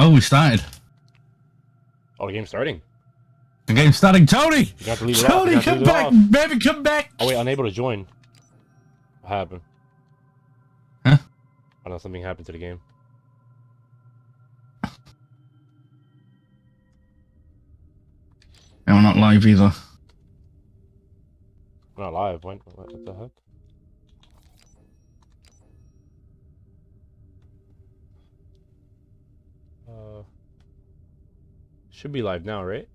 Oh, we started. Oh, the game's starting. The game's starting. Tony! You have to leave it Tony, off. come back! Baby, come back! Oh, wait, unable to join. What happened? Huh? I know something happened to the game. Yeah, we're not live either. We're not live. What the heck? Should be live now, right?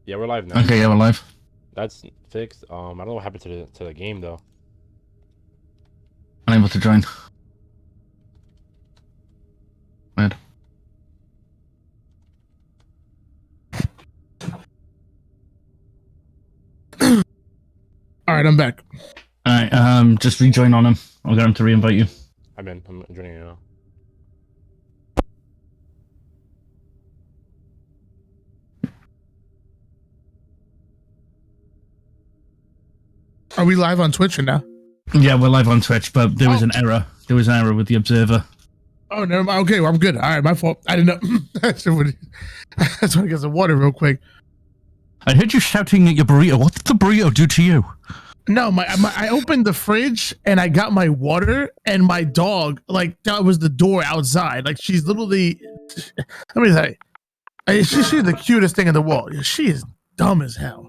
Yeah, we're live now. Okay, yeah, we're live. That's fixed. I don't know what happened to the game though. Unable to join. Weird. All right, I'm back. All right, just rejoin on him. I'll get him to reinvite you. I'm joining you now. Are we live on Twitch or now? Yeah, we're live on Twitch, but there was an error. There was an error with the observer. Oh, never mind. Okay, well, I'm good. All right, my fault. I didn't know. I just want to get some water real quick. I heard you shouting at your burrito. What did the burrito do to you? No, I opened the fridge and I got my water, and my dog, like, that was the door outside. Like, she's literally, let me tell you, she's the cutest thing in the world. She is dumb as hell.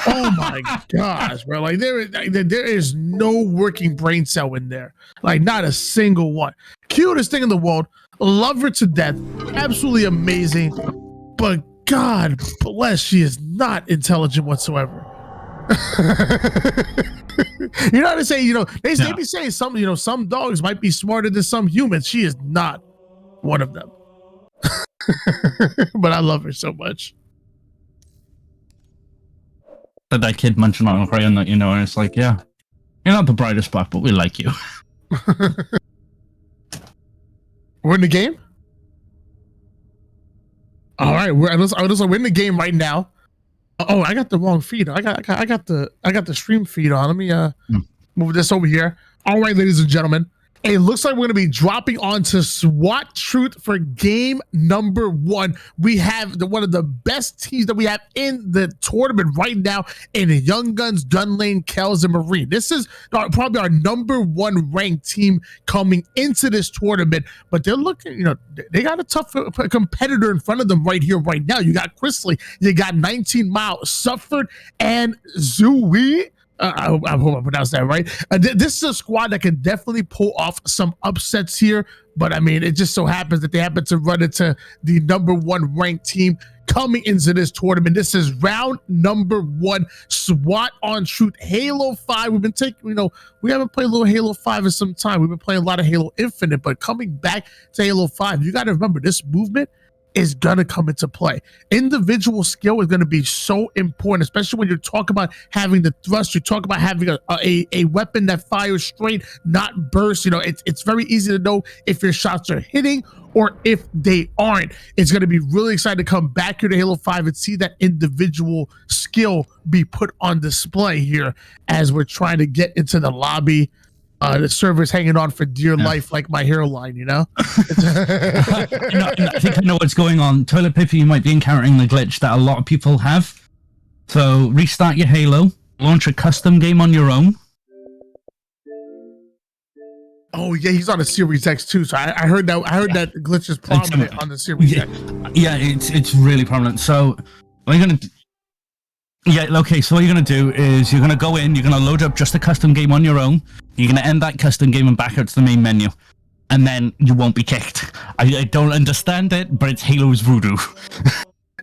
Oh my gosh, bro! Like there is no working brain cell in there. Like not a single one. Cutest thing in the world. Love her to death. Absolutely amazing. But God bless, she is not intelligent whatsoever. You know what I'm saying? You know, they be saying some, you know, some dogs might be smarter than some humans. She is not one of them. But I love her so much. That kid munching on a crayon that you know, and it's like, yeah, you're not the brightest spark, but we like you. We're in the game. All right, we're in the game right now. Oh, I got the wrong feed. I got the stream feed on. Let me move this over here. All right, ladies and gentlemen. It looks like we're going to be dropping onto SWAT Truth for game number 1. We have one of the best teams that we have in the tournament right now in Young Guns, Gun Lane, Kells, and Marine. This is probably our number 1 ranked team coming into this tournament, but they're looking, you know, they got a tough competitor in front of them right here, right now. You got Chrisley, you got 19 Mile, Suffolk, and Zooey. I hope I pronounced that right. This is a squad that can definitely pull off some upsets here, but I mean, it just so happens that they happen to run into the number 1 ranked team coming into this tournament. This is round number 1, SWAT on Truth, Halo 5. We've been taking, you know, we haven't played a little Halo 5 in some time. We've been playing a lot of Halo Infinite, but coming back to Halo 5, you got to remember this movement is gonna come into play. Individual skill is gonna be so important, especially when you're talking about having the thrust. You talk about having a weapon that fires straight, not burst. You know, it's very easy to know if your shots are hitting or if they aren't. It's gonna be really exciting to come back here to Halo 5 and see that individual skill be put on display here as we're trying to get into the lobby. The server's hanging on for dear life, like my hairline, you know? I think I know what's going on. Toilet paper, you might be encountering the glitch that a lot of people have. So restart your Halo, launch a custom game on your own. Oh yeah, he's on the Series X too. So I heard that. I heard that glitch is prominent on the Series X. Yeah, it's really prominent. So what you're gonna do? Yeah, okay, so what you're going to do is you're going to go in, you're going to load up just a custom game on your own, you're going to end that custom game and back out to the main menu, and then you won't be kicked. I don't understand it, but it's Halo's voodoo.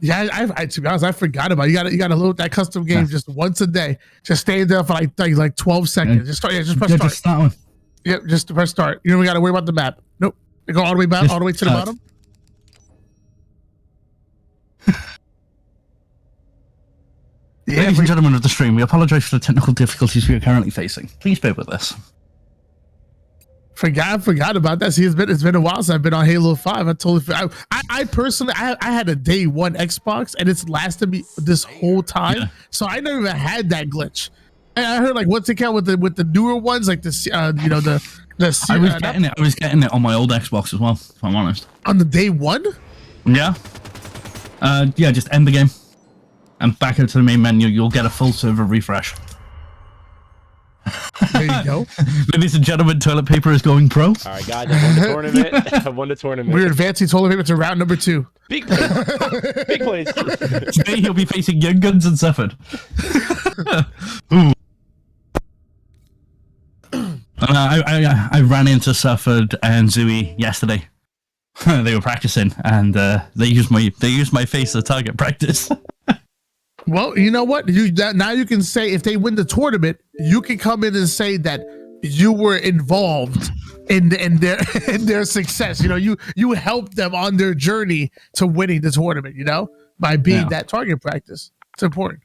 Yeah, I to be honest, I forgot about it. You gotta load that custom game just once a day. Just stay there for like 12 seconds. Just start, just press start. Just start one. Yep, just press start. You don't got to worry about the map. Nope. You go all the way back, all the way to the bottom. Yeah, ladies and gentlemen of the stream, we apologize for the technical difficulties we are currently facing. Please bear with us. Forgot about that. See, it's been a while since I've been on Halo 5. I totally I personally I had a day 1 Xbox and it's lasted me this whole time. So I never even had that glitch. And I heard like what's it count with the newer ones, like the you know the I was getting it on my old Xbox as well, if I'm honest. On the day 1? Yeah. Yeah, just end the game. And back out to the main menu, you'll get a full server refresh. There you go. Ladies and gentlemen, toilet paper is going pro. All right, guys, I won the tournament. I won the tournament. We're advancing toilet paper to round number 2. Big plays. Big plays. Today he'll be facing Young Guns and Suffered. Ooh. I ran into Suffered and Zooey yesterday. They were practicing, and they used my face as target practice. Well, you know what? Now you can say if they win the tournament, you can come in and say that you were involved in their success. You know, you helped them on their journey to winning the tournament. You know, by being that target practice. It's important.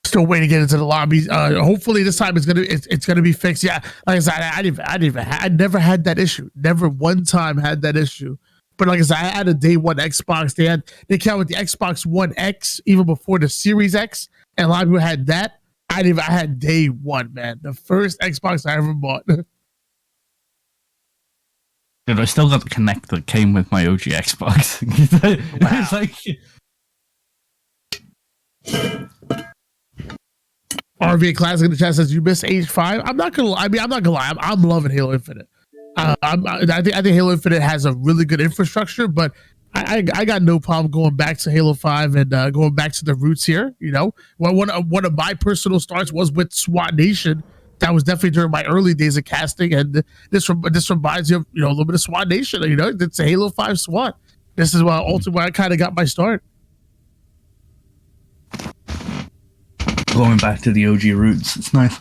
Still waiting to get into the lobby. Hopefully this time it's gonna be fixed. Yeah, like I said, I never had that issue. Never one time had that issue. But like I said, I had a day one Xbox. They came with the Xbox One X even before the Series X, and a lot of people had that. I had day one, man. The first Xbox I ever bought. Dude, I still got the Kinect that came with my OG Xbox. It's like RVA Classic in the chat says you miss H5. I'm not gonna lie. I'm loving Halo Infinite. I think Halo Infinite has a really good infrastructure, but I got no problem going back to Halo 5 and going back to the roots here. You know, one of my personal starts was with SWAT Nation. That was definitely during my early days of casting, and this reminds you of a little bit of SWAT Nation. You know, it's a Halo 5 SWAT. This is ultimately where I kind of got my start. Going back to the OG roots, it's nice.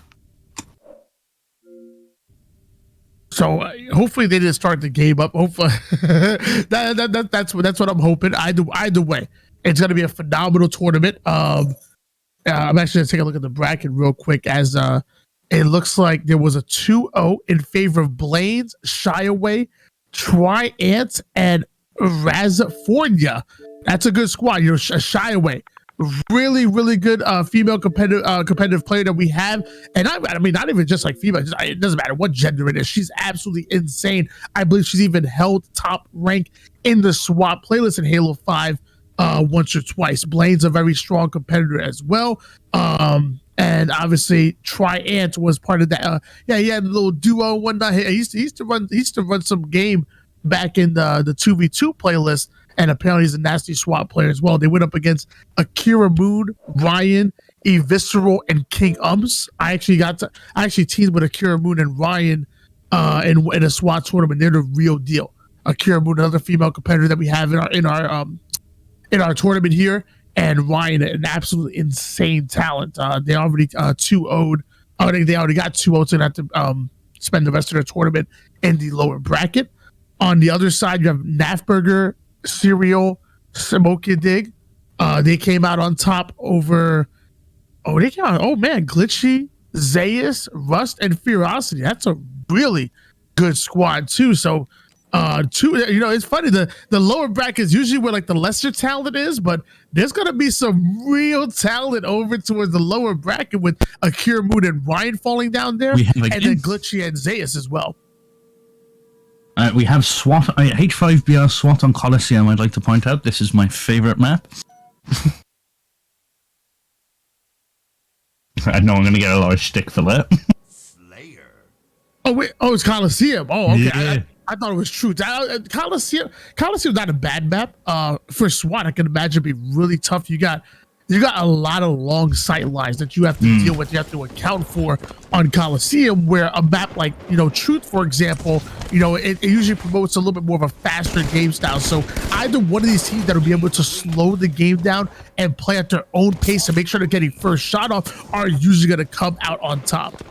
So hopefully they didn't start the game up. Hopefully that's what I'm hoping. Either way, it's gonna be a phenomenal tournament. I'm actually gonna take a look at the bracket real quick as it looks like there was a 2-0 in favor of Blades, Shy Away, Tri-Ant, and Razafornia. That's a good squad. You're Shy Away. Really, really good female competitive player that we have, and I mean, not even just like female. It doesn't matter what gender it is. She's absolutely insane. I believe she's even held top rank in the SWAT playlist in Halo 5 once or twice. Blaine's a very strong competitor as well, and obviously Tri-Ant was part of that. He had a little duo one night. He used to run some game back in the 2v2 playlist. And apparently he's a nasty SWAT player as well. They went up against Akira Moon, Ryan, Evisceral, and King Ums. I actually teamed with Akira Moon and Ryan in a SWAT tournament. They're the real deal. Akira Moon, another female competitor that we have in our tournament here, and Ryan, an absolutely insane talent. They already 2-0'd. They already got 2-0, so they have to spend the rest of their tournament in the lower bracket. On the other side, you have Nafburger, Serial, Smoke Your Dig. They came out on top over. Oh man, Glitchy, Zayas, Rust, and Ferocity. That's a really good squad too. So, it's funny. The lower bracket is usually where like the lesser talent is, but there's gonna be some real talent over towards the lower bracket with Akira Moon and Ryan falling down there, and then Glitchy and Zayas as well. We have SWAT, H5BR SWAT on Coliseum. I'd like to point out this is my favorite map. I know I'm going to get a lot of shtick for that. Slayer. Oh wait, it's Coliseum. Oh, okay. Yeah. I thought it was true. Coliseum's not a bad map. For SWAT, I can imagine it'd be really tough. You got a lot of long sight lines that you have to deal with. You have to account for on Coliseum, where a map like Truth, for example, it usually promotes a little bit more of a faster game style. So either one of these teams that will be able to slow the game down and play at their own pace and make sure they're getting first shot off are usually going to come out on top.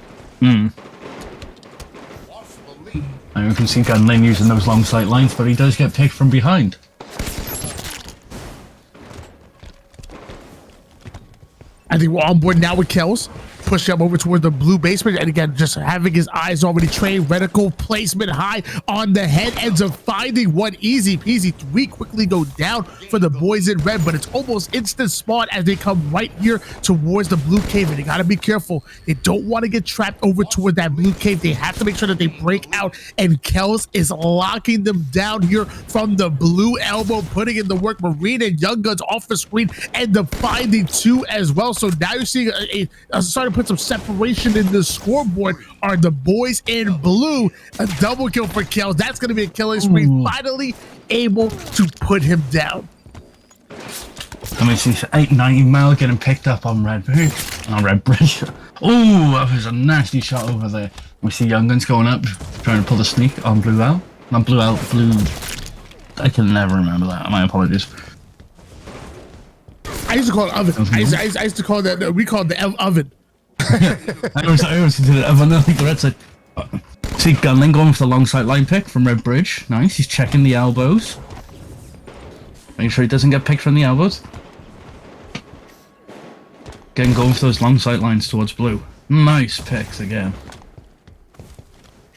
I can see Gunlane using those long sight lines, but he does get picked from behind. I think we're on board now with Kells. pushing up over toward the blue basement, and again, just having his eyes already trained, reticle placement high on the head, ends up finding one easy peasy. 3 quickly go down for the boys in red, but it's almost instant spawn as they come right here towards the blue cave, and they gotta be careful. They don't want to get trapped over toward that blue cave. They have to make sure that they break out, and Kels is locking them down here from the blue elbow, putting in the work. Marine and Young Guns off the screen, end up finding 2 as well. So now you're seeing starting to put some separation in the scoreboard are the boys in blue. A double kill for Kels. That's going to be a killing spree. Finally able to put him down. I mean, she's 890 mile getting picked up on Red Bridge. On Red Bridge. Oh, that was a nasty shot over there. We see Young Guns going up, trying to pull the sneak on Blue L. Not Blue L, Blue. I can never remember that. My apologies. I used to call it oven. I used to call that. We called the oven. I always consider it oven. I think the red side. See Gunling going for the long sight line pick from Red Bridge. Nice. He's checking the elbows. Make sure he doesn't get picked from the elbows. Again, going for those long sight lines towards blue. Nice picks again.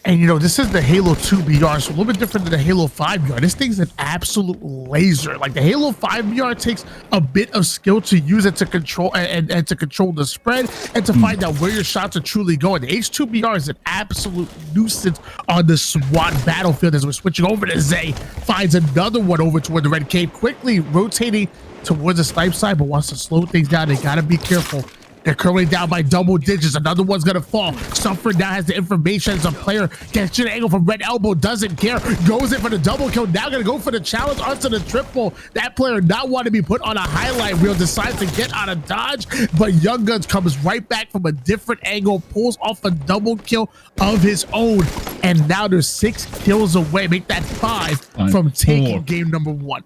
And you know, this is the Halo 2 BR, so a little bit different than the Halo 5 BR. This thing's an absolute laser. Like the Halo 5 BR takes a bit of skill to use it to control and to control the spread and to find out where your shots are truly going. The H2 BR is an absolute nuisance on the SWAT battlefield. As we're switching over to Zay, finds another one over toward the red cave, quickly rotating towards the snipe side, but wants to slow things down. They gotta be careful. They're currently down by double digits. Another one's gonna fall. Suffer now has the information as a player. Gets an angle from red elbow, doesn't care. Goes in for the double kill. Now gonna go for the challenge onto the triple. That player not want to be put on a highlight reel. Decides to get out of dodge, but Young Guns comes right back from a different angle. Pulls off a double kill of his own. And now they're 6 kills away. Make that 5 from taking game number 1.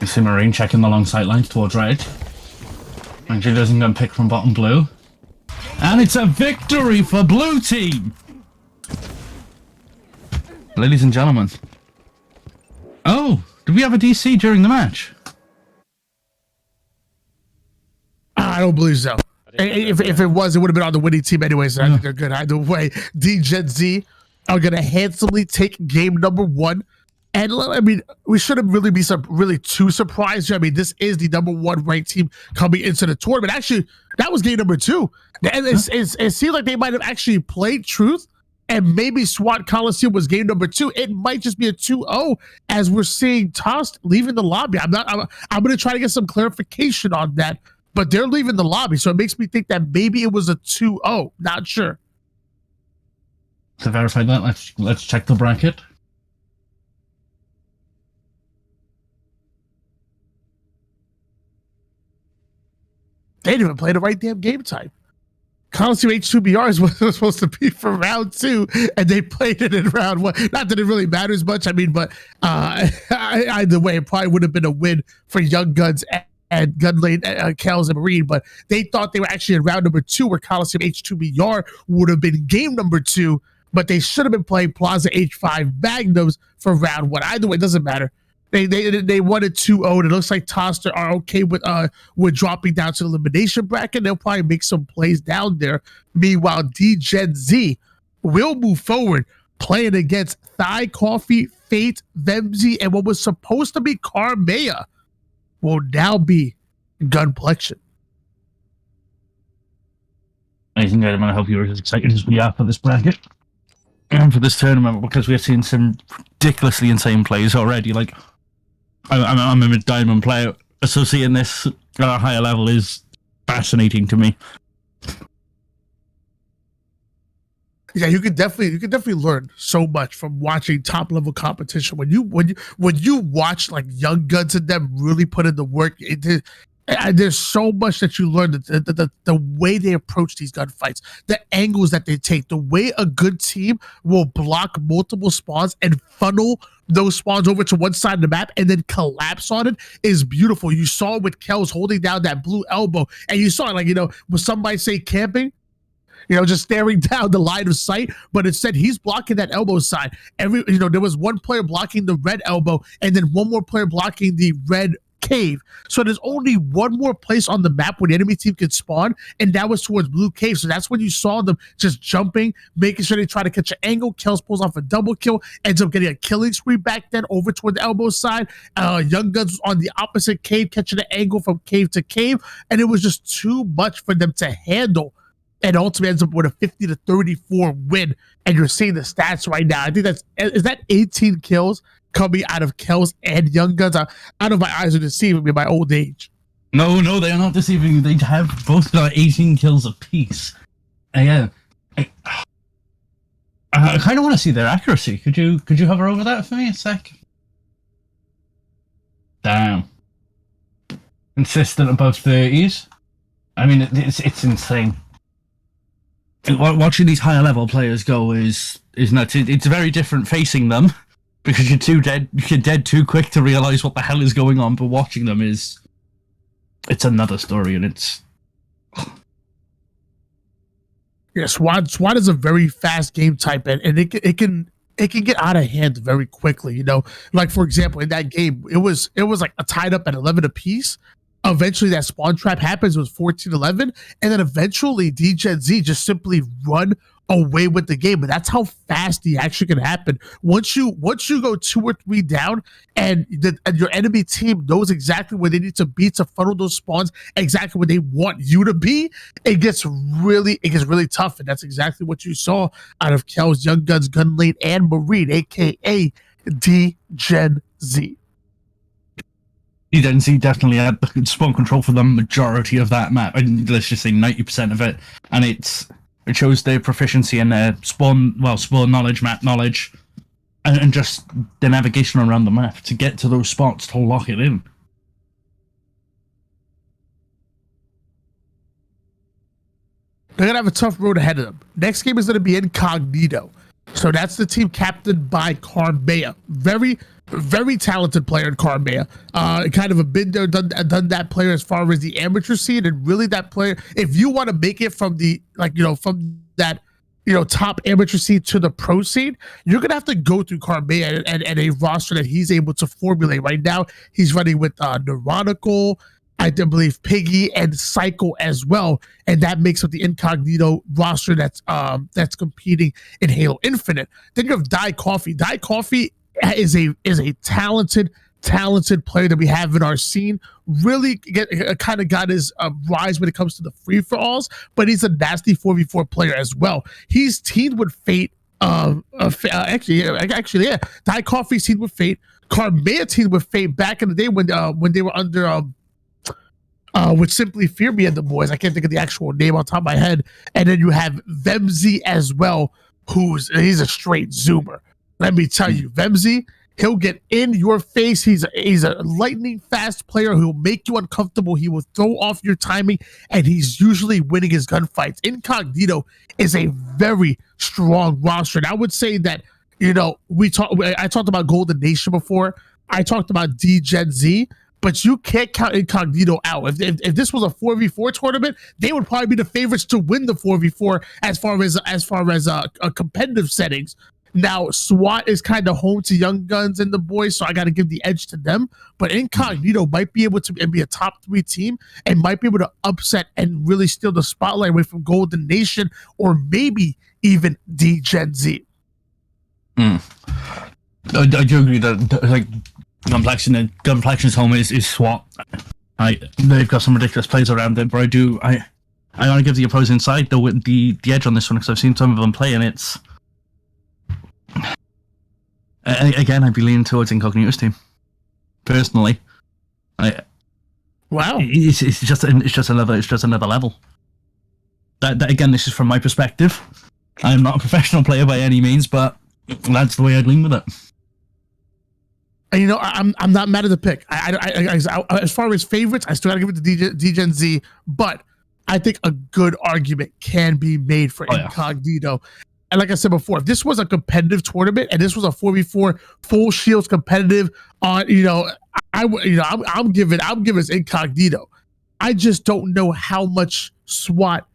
You see Marine checking the long sight lines towards red. And she doesn't get picked from bottom blue. And it's a victory for blue team! Ladies and gentlemen. Oh, did we have a DC during the match? I don't believe so. If it was, it would have been on the winning team anyway, so I think they're good either way. D-Gen Z are going to handsomely take game number 1. And I mean, we shouldn't really be really too surprised. I mean, this is the number 1 ranked team coming into the tournament. Actually, that was game number 2. And it seems like they might have actually played truth, and maybe SWAT Coliseum was game number 2. It might just be a 2-0 as we're seeing Tossed leaving the lobby. I'm going to try to get some clarification on that, but they're leaving the lobby, so it makes me think that maybe it was a 2-0. Not sure. To verify that, let's check the bracket. They didn't even play the right damn game type. Coliseum H2BRs was supposed to be for round 2, and they played it in round 1. Not that it really matters much. I mean, but either way, it probably would have been a win for Young Guns and Gunlane, Kels, and Marine. But they thought they were actually in round number 2, where Coliseum H2BR would have been game number 2, but they should have been playing Plaza H5 Magnums for round 1. Either way, it doesn't matter. They won it 2-0. It looks like Toster are okay with dropping down to the elimination bracket. They'll probably make some plays down there. Meanwhile, D-Gen Z will move forward, playing against Thigh Coffee, Fate, Vemzy, and what was supposed to be Carmea will now be Gunplexion. Ladies and gentlemen, I hope you're as excited as we are for this bracket and for this tournament, because we're seeing some ridiculously insane plays already. Like, I'm a mid-diamond player, so seeing this at a higher level is fascinating to me. Yeah, you could definitely learn so much from watching top level competition. When you watch like Young Guns and them really put in the work, there's so much that you learn. The way they approach these gunfights, the angles that they take, the way a good team will block multiple spawns and funnel those spawns over to one side of the map and then collapse on it is beautiful. You saw it with Kels holding down that blue elbow, and you saw it, like, when somebody say camping, just staring down the line of sight, but instead he's blocking that elbow side. There was one player blocking the red elbow, and then one more player blocking the red cave. So there's only one more place on the map where the enemy team can spawn, and that was towards blue cave. So that's when you saw them just jumping, making sure they try to catch an angle. Kels pulls off a double kill, ends up getting a killing spree back then over toward the elbow side. Young Guns was on the opposite cave, catching an angle from cave to cave, and it was just too much for them to handle. And ultimately ends up with a 50-34 win. And you're seeing the stats right now. I think is that 18 kills coming out of Kels and Young Guns. Out of my eyes are deceiving me by old age. No, they are not deceiving you. They have both got 18 kills apiece. And yeah, I kind of want to see their accuracy. Could you hover over that for me a sec? Damn. Consistent above 30s. I mean, it's insane. Watching these higher level players go is nuts. It's very different facing them because you're dead too quick to realize what the hell is going on. But watching them it's another story, and it's yeah. SWAT is a very fast game type, and it can get out of hand very quickly. You know, like for example, in that game, it was like a tied up at 11 apiece. Eventually that spawn trap happens. It was 14-11, and then eventually DGen-Z just simply run away with the game. But that's how fast the action can happen. Once you go 2 or 3 down, and your enemy team knows exactly where they need to be to funnel those spawns, exactly where they want you to be, it gets really tough. And that's exactly what you saw out of Kels, Young Guns, Gunlane, and Marine, aka DGen-Z. DGen-Z definitely had the spawn control for the majority of that map, and let's just say 90% of it, and it shows their proficiency in their spawn knowledge, map knowledge, and just the navigation around the map to get to those spots to lock it in. They're going to have a tough road ahead of them. Next game is going to be Incognito. So that's the team captained by Carmea. Very, very talented player in Carmea. Kind of a been there, done that player as far as the amateur scene, and really that player, if you want to make it from the, from that, top amateur scene to the pro scene, you're going to have to go through Carmea and a roster that he's able to formulate. Right now, he's running with Neuronical, I do believe Piggy, and Cycle as well, and that makes up the Incognito roster that's competing in Halo Infinite. Then you have Die Coffee. Die Coffee is a talented player that we have in our scene. Really kind of got his rise when it comes to the free-for-alls, but he's a nasty 4v4 player as well. He's teamed with Fate. Actually, yeah. Die Coffee teamed with Fate. Carmea teamed with Fate back in the day when they were under with Simply Fear Me and the boys. I can't think of the actual name on top of my head. And then you have Vemzy as well, he's a straight zoomer. Let me tell you, Vemzy, he'll get in your face. He's a lightning fast player who will make you uncomfortable. He will throw off your timing, and he's usually winning his gunfights. Incognito is a very strong roster. And I would say that, I talked about Golden Nation before. I talked about DGen-Z. But you can't count Incognito out. If this was a 4v4 tournament, they would probably be the favorites to win the 4v4 as far as competitive settings. Now, SWAT is kind of home to Young Guns and the boys, so I got to give the edge to them. But Incognito might be able to be a top 3 team and might be able to upset and really steal the spotlight away from Golden Nation or maybe even DGen-Z. I do agree that Gunplexion's home is SWAT. They've got some ridiculous plays around it, but I want to give the opposing side the edge on this one because I've seen some of them play, and it's again I'd be leaning towards Incognito's team personally. Wow, it's just another level. That again, this is from my perspective. I'm not a professional player by any means, but that's the way I'd lean with it. And I'm not mad at the pick. I as far as favorites, I still gotta give it to DGen-Z, but I think a good argument can be made for Incognito. And like I said before, if this was a competitive tournament and this was a 4v4 full shields competitive, I'm giving us Incognito. I just don't know how much SWAT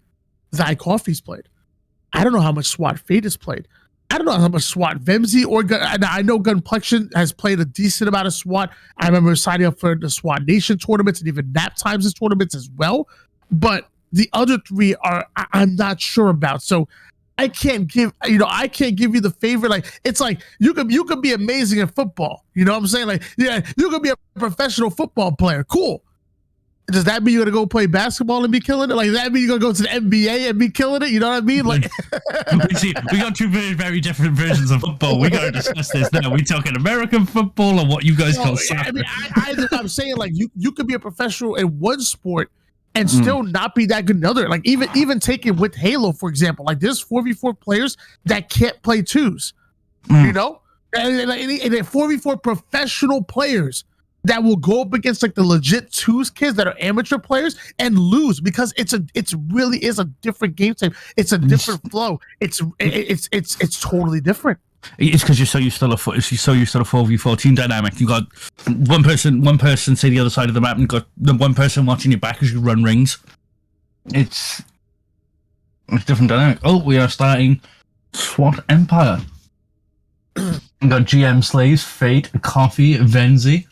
Die Coffee's played. I don't know how much SWAT Fate has played. I don't know how much SWAT Vemzy or I know Gunplexion has played a decent amount of SWAT. I remember signing up for the SWAT Nation tournaments and even Nap Times tournaments as well. But the other three are I'm not sure about. So I can't give you the favorite. Like it's like you could be amazing in football. You know what I'm saying? Like yeah, you could be a professional football player. Cool. Does that mean you're gonna go play basketball and be killing it? Like, does that mean you're gonna go to the NBA and be killing it? You know what I mean? Like, see, we got two very, very different versions of football. We gotta discuss this now. We talking American football or what you guys call soccer? I mean, I'm saying like you could be a professional in one sport and still not be that good in another. Like even taking with Halo, for example, like there's 4v4 players that can't play twos. You know, and 4v4 professional players that will go up against like the legit twos kids that are amateur players and lose because it's really is a different game type. It's a different flow. It's totally different. It's because you're so used to the 4v4 team dynamic. You got one person say the other side of the map, and got the one person watching your back as you run rings. It's different dynamic. Oh, we are starting SWAT Empire. We got GM Slays, Fate, Coffee, Venzi.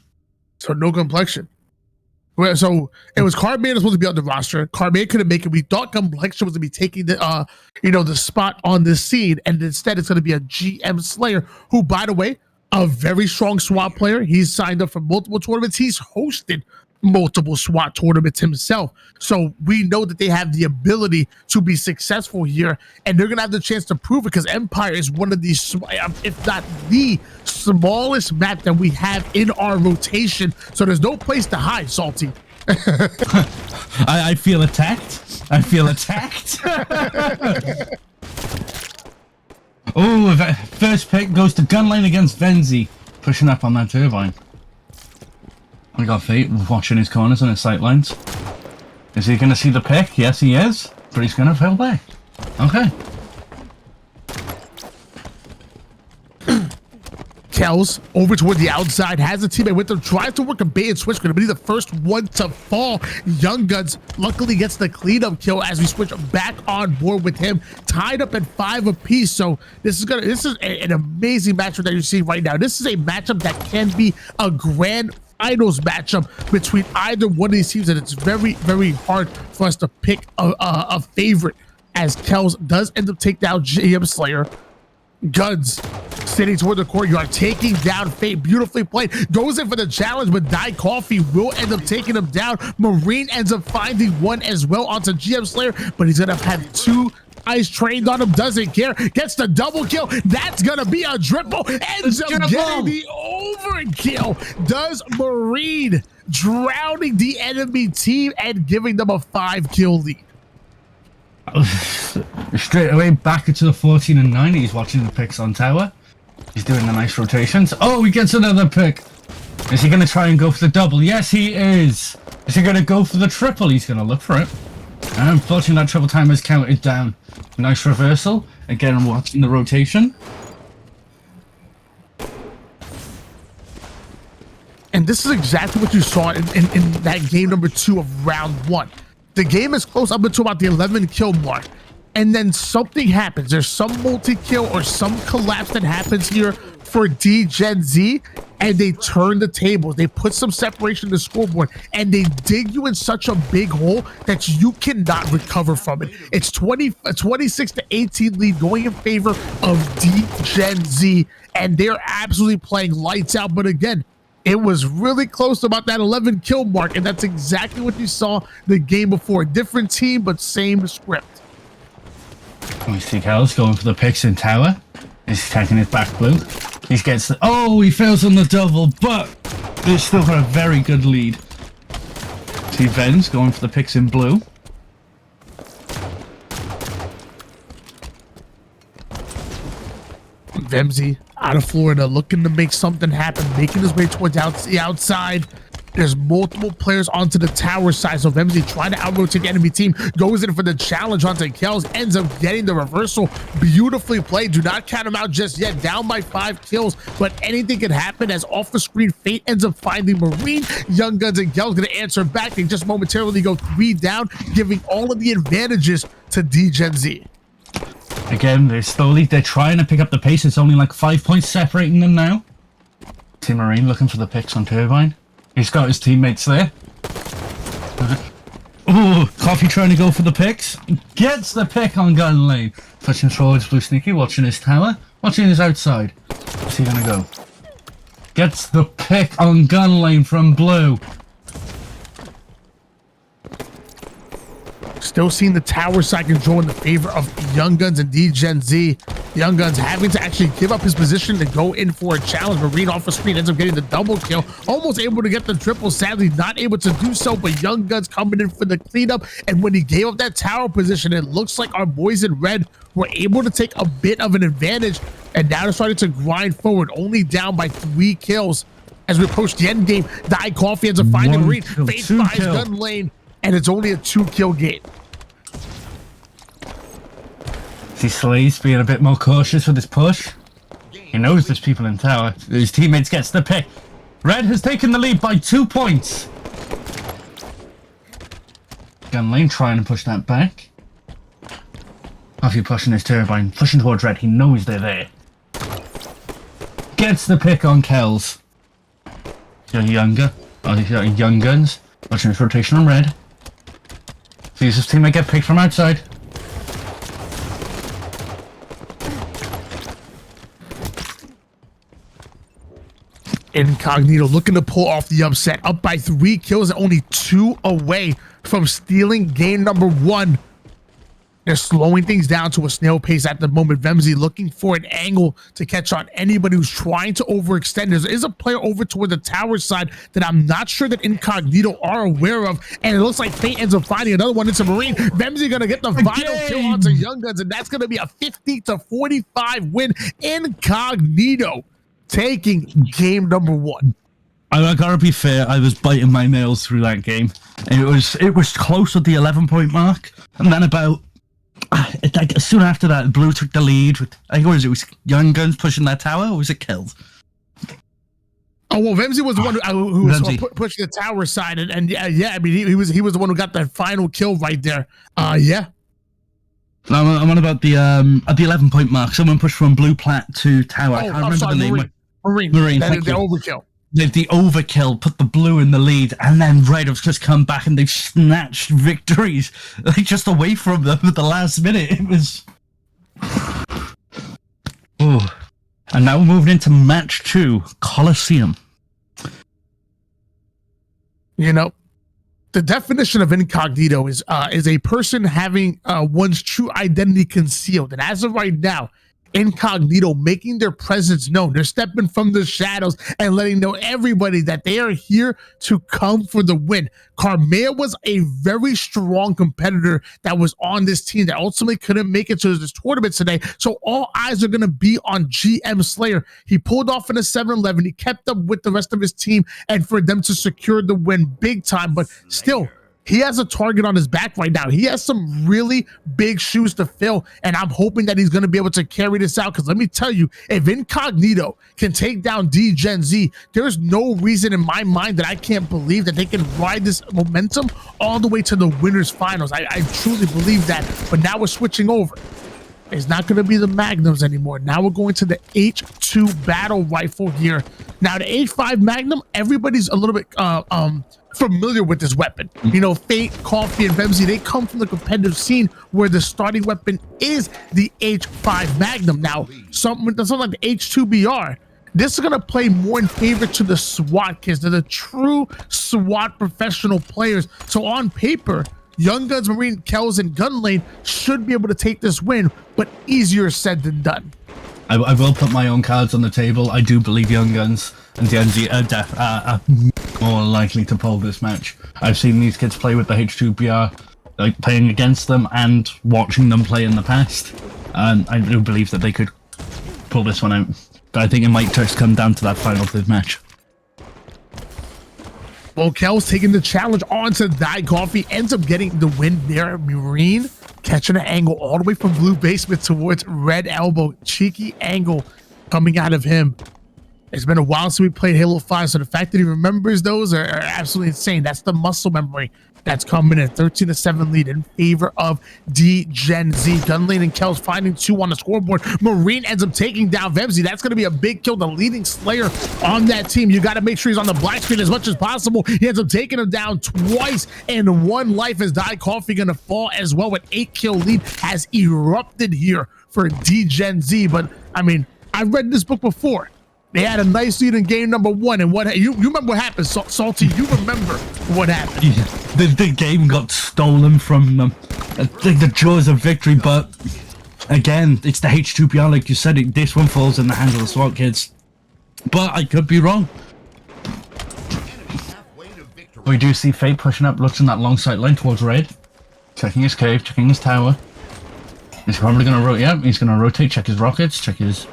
So no Complexion. So it was Cardman was supposed to be on the roster. Cardman couldn't make it. We thought Complexion was going to be taking the the spot on this scene, and instead it's going to be a GM Slayer, who, by the way, a very strong SWAT player. He's signed up for multiple tournaments. He's hosted multiple SWAT tournaments himself. So we know that they have the ability to be successful here, and they're going to have the chance to prove it because Empire is one of these, if not the smallest map that we have in our rotation. So there's no place to hide, Salty. I feel attacked. I feel attacked. Oh, first pick goes to Gunline against Venzi, pushing up on that turbine. We got Fate watching his corners and his sight lines. Is he going to see the pick? Yes, he is. But he's going to fail back. Okay. Kells over toward the outside, has a teammate with him, tries to work a bait and switch, going to be the first one to fall. Young Guns luckily gets the cleanup kill as we switch back on board with him, tied up at 5 apiece. So this is an amazing matchup that you're seeing right now. This is a matchup that can be a grand finals matchup between either one of these teams, and it's very, very hard for us to pick a favorite, as Kells does end up taking down GM Slayer. Guns sitting toward the courtyard, taking down Fate. Beautifully played. Goes in for the challenge, but Die Coffee will end up taking him down. Marine ends up finding one as well onto GM Slayer, but he's gonna have 2 eyes trained on him. Doesn't care. Gets the double kill. That's gonna be a triple. Ends up getting the overkill. Does Marine, drowning the enemy team and giving them a 5-kill lead. Straight away back into the 14 and 9. He's watching the picks on tower. He's doing the nice rotations. Oh, he gets another pick. Is he going to try and go for the double? Yes, he is. Is he going to go for the triple? He's going to look for it. And unfortunately, that triple time is counted down. Nice reversal. Again, I'm watching the rotation. And this is exactly what you saw in that game number 2 of round 1. The game is close up until about the 11-kill mark, and then something happens. There's some multi-kill or some collapse that happens here for D-Gen Z, and they turn the tables. They put some separation in the scoreboard, and they dig you in such a big hole that you cannot recover from it. It's 26 to 18 lead going in favor of D-Gen Z, and they're absolutely playing lights out. But again, it was really close to about that 11-kill mark, and that's exactly what you saw the game before. Different team, but same script. We see Kells going for the picks in tower. He's taking his back blue. He gets the... Oh, he fails on the double, but they've still got a very good lead. See Venz going for the picks in blue. Vemzy out of Florida, looking to make something happen, making his way towards the outside. There's multiple players onto the tower side, so Vemzy trying to out-rotate the enemy team, goes in for the challenge onto Kells, ends up getting the reversal. Beautifully played. Do not count him out just yet. Down by 5 kills, but anything can happen as off the screen, Fate ends up finding Marine. Young Guns and Kells gonna answer back. They just momentarily go 3 down, giving all of the advantages to D-Gen Z. Again, they're trying to pick up the pace. It's only like 5 points separating them now. Team Marine looking for the picks on Turbine. He's got his teammates there. Oh, Coffee trying to go for the picks. Gets the pick on Gun Lane. Pushing towards Blue Sneaky, watching his tower, watching his outside. Where's he gonna go? Gets the pick on Gun Lane from Blue. Still seeing the tower side control in the favor of Young Guns and D-Gen Z. Young Guns having to actually give up his position to go in for a challenge. Marine off the screen ends up getting the double kill. Almost able to get the triple, sadly not able to do so, but Young Guns coming in for the cleanup. And when he gave up that tower position, it looks like our boys in red were able to take a bit of an advantage. And now they're starting to grind forward, only down by 3 kills. As we approach the end game, Die Coffee ends up finding Marine, Fate finds Gun Lane, and it's only a 2-kill game. See Slays being a bit more cautious with his push. He knows there's people in tower. His teammates gets the pick. Red has taken the lead by 2 points. Gun Lane trying to push that back. Coffee pushing his turbine, pushing towards Red. He knows they're there. Gets the pick on Kells. Young Guns watching his rotation on Red. Sees his teammate get picked from outside. Incognito looking to pull off the upset, up by 3 kills and only 2 away from stealing game number 1. They're slowing things down to a snail pace at the moment. Vemzy looking for an angle to catch on anybody who's trying to overextend. There is a player over toward the tower side that I'm not sure that Incognito are aware of, and it looks like Fate ends up finding another one. It's a Marine. Vemzy gonna get the final kill onto Young Guns, and that's gonna be a 50-45 win. Incognito taking game number 1. I gotta be fair, I was biting my nails through that game. It was close at the 11-point mark, and then about like soon after that, Blue took the lead with, I think it was Young Guns pushing that tower, or was it Killed? Oh well, Vemzy was the one who was pushing the tower side, and yeah, I mean he was the one who got that final kill right there. Yeah. I'm on about the at the 11-point mark. Someone pushed from Blue Plat to tower. I can't remember the name. Marine. The overkill. The overkill put the Blue in the lead, and then Red have just come back and they've snatched victories like just away from them at the last minute. It was. Oh, and now we're moving into match 2, Coliseum. You know, the definition of incognito is a person having one's true identity concealed, and as of right now, Incognito making their presence known. They're stepping from the shadows and letting know everybody that they are here to come for the win. Carmea was a very strong competitor that was on this team that ultimately couldn't make it to this tournament today. So all eyes are going to be on GM Slayer. He pulled off in a 7-11. He kept up with the rest of his team and for them to secure the win big time, but still, he has a target on his back right now. He has some really big shoes to fill, and I'm hoping that he's going to be able to carry this out, because let me tell you, if Incognito can take down D-Gen Z, there's no reason in my mind that I can't believe that they can ride this momentum all the way to the winners finals. I truly believe that, but now we're switching over. It's not going to be the Magnums anymore. Now we're going to the H2 battle rifle here. Now the H5 Magnum, everybody's a little bit familiar with this weapon. You know, Fate, Coffee, and Vemzy, they come from the competitive scene where the starting weapon is the H5 Magnum. Now, something like the H2BR, this is going to play more in favor to the SWAT kids. They're the true SWAT professional players. So on paper, Young Guns, Marine, Kells, and Gun Lane should be able to take this win, but easier said than done. I will put my own cards on the table. I do believe Young Guns and DNZ are more likely to pull this match. I've seen these kids play with the H2BR, like playing against them and watching them play in the past. And I do believe that they could pull this one out. But I think it might just come down to that final third match. Well, Kel's taking the challenge on to Die Coffee, ends up getting the win there. Marine catching an angle all the way from Blue Basement towards Red Elbow. Cheeky angle coming out of him. It's been a while since we played Halo 5, so the fact that he remembers those are absolutely insane. That's the muscle memory that's coming in 13-7 lead in favor of D-Gen Z. Gunlane and Kells finding 2 on the scoreboard. Marine ends up taking down Vemzy. That's going to be a big kill, the leading slayer on that team. You got to make sure he's on the black screen as much as possible. He ends up taking him down twice, and 1 life as Die Coffee going to fall as well. An 8-kill lead has erupted here for D-Gen Z. But I mean, I've read this book before. They had a nice lead in game number 1, and what you remember what happened, Salty? You remember what happened? Yeah, the game got stolen from them. The jaws of victory, but again, it's the H2PR, like you said. This one falls in the hands of the SWAT kids, but I could be wrong. We do see Fate pushing up, looks in that long sight line towards red, checking his cave, checking his tower. He's probably gonna rotate. Yeah, he's gonna rotate, check his rockets, check his.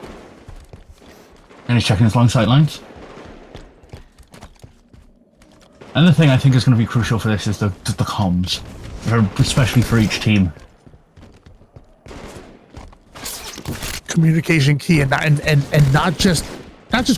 And he's checking his long sight lines. And the thing I think is going to be crucial for this is the comms, especially for each team. Communication key, and not just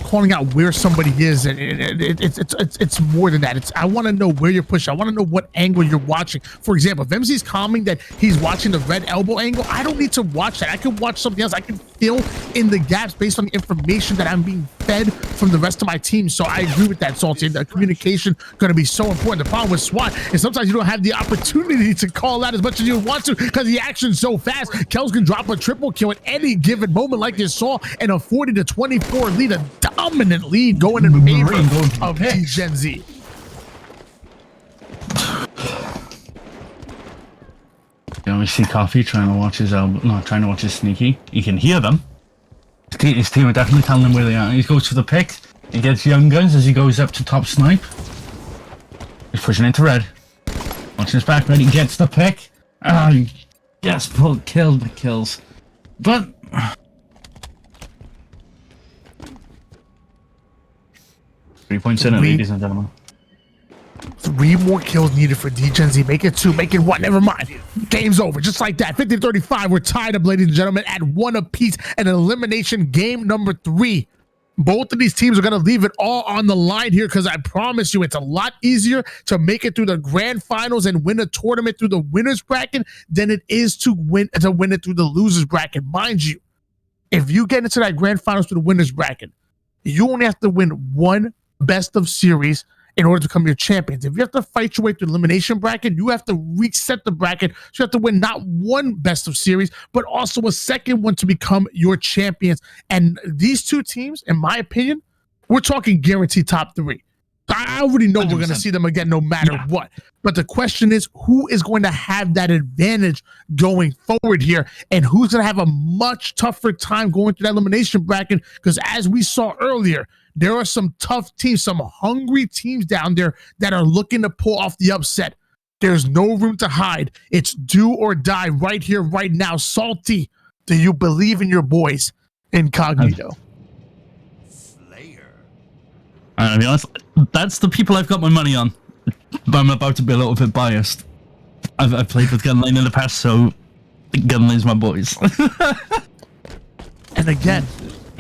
calling out where somebody is. It's more than that. I want to know where you're pushing. I want to know what angle you're watching. For example, if Vemzy's calming that he's watching the red elbow angle, I don't need to watch that. I can watch something else. I can fill in the gaps based on the information that I'm being fed from the rest of my team. So I agree with that, Salty. The communication going to be so important. The problem with SWAT is sometimes you don't have the opportunity to call out as much as you want to because the action's so fast. Kells can drop a triple kill at any given moment, like you saw, and a 40-24 lead, a dominant lead going in favor of D-Gen Z. You know, we see Coffee trying to watch his trying to watch his sneaky. He can hear them. His team are definitely telling him where they are. He goes for the pick. He gets young guns as he goes up to top snipe. He's pushing into red. Watching his back, red. He gets the pick. Yes, killed the kills. But 3 points in it, ladies and gentlemen. 3 more kills needed for D-Gen Z. Make it 2, make it 1. Never mind. Game's over. Just like that. 50-35. We're tied up, ladies and gentlemen, at 1 apiece. And an elimination game number 3. Both of these teams are going to leave it all on the line here because I promise you it's a lot easier to make it through the grand finals and win a tournament through the winner's bracket than it is to win it through the loser's bracket. Mind you, if you get into that grand finals through the winner's bracket, you only have to win 1 best of series in order to become your champions. If you have to fight your way through the elimination bracket, you have to reset the bracket. So you have to win not 1 best of series, but also a second one to become your champions. And these 2 teams, in my opinion, we're talking guaranteed top 3. I already know 100%. We're going to see them again no matter what. But the question is, who is going to have that advantage going forward here? And who's going to have a much tougher time going through that elimination bracket? Because as we saw earlier, there are some tough teams, some hungry teams down there that are looking to pull off the upset. There's no room to hide. It's do or die right here, right now. Salty, do you believe in your boys? Incognito. I'll be honest, that's the people I've got my money on. But I'm about to be a little bit biased. I've played with Gunlane in the past, so Gunlane's my boys. And again,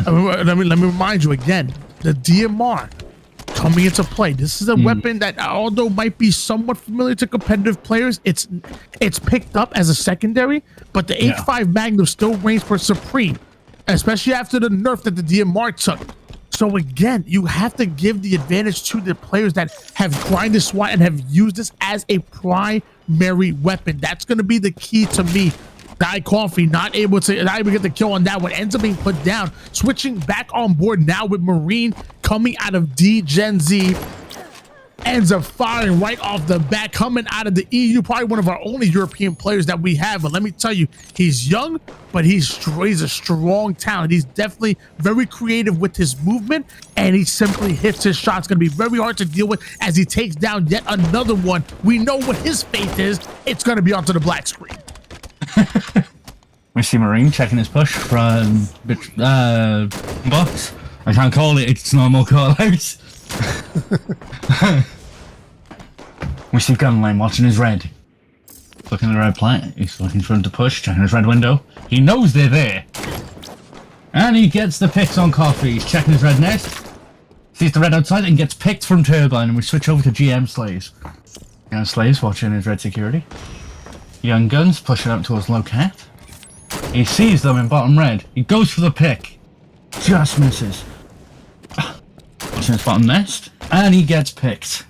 let me remind you again, the DMR coming into play. This is a weapon that, although might be somewhat familiar to competitive players, it's picked up as a secondary, but the H5 Magnum still reigns for supreme, especially after the nerf that the DMR took. So again, you have to give the advantage to the players that have grinded SWAT and have used this as a primary weapon. That's going to be the key to me. Die Coffee not able to get the kill on that one, ends up being put down. Switching back on board now with Marine coming out of D-Gen Z. Ends up firing right off the bat, coming out of the EU, probably one of our only European players that we have. But let me tell you, he's young, but he's a strong talent. He's definitely very creative with his movement, and he simply hits his shots. Going to be very hard to deal with as he takes down yet another one. We know what his fate is. It's going to be onto the black screen. We see Marine checking his push from box. I can't call it, it's normal call out. We see Gunlane watching his red. Looking at the red plant. He's looking for him to push, checking his red window. He knows they're there. And he gets the picks on Coffee. He's checking his red net. Sees the red outside and gets picked from Turbine. And we switch over to GM Slays. Young Slaves watching his red security. Young Guns pushing up towards low cat. He sees them in bottom red. He goes for the pick. Just misses. Watching his bottom nest. And he gets picked.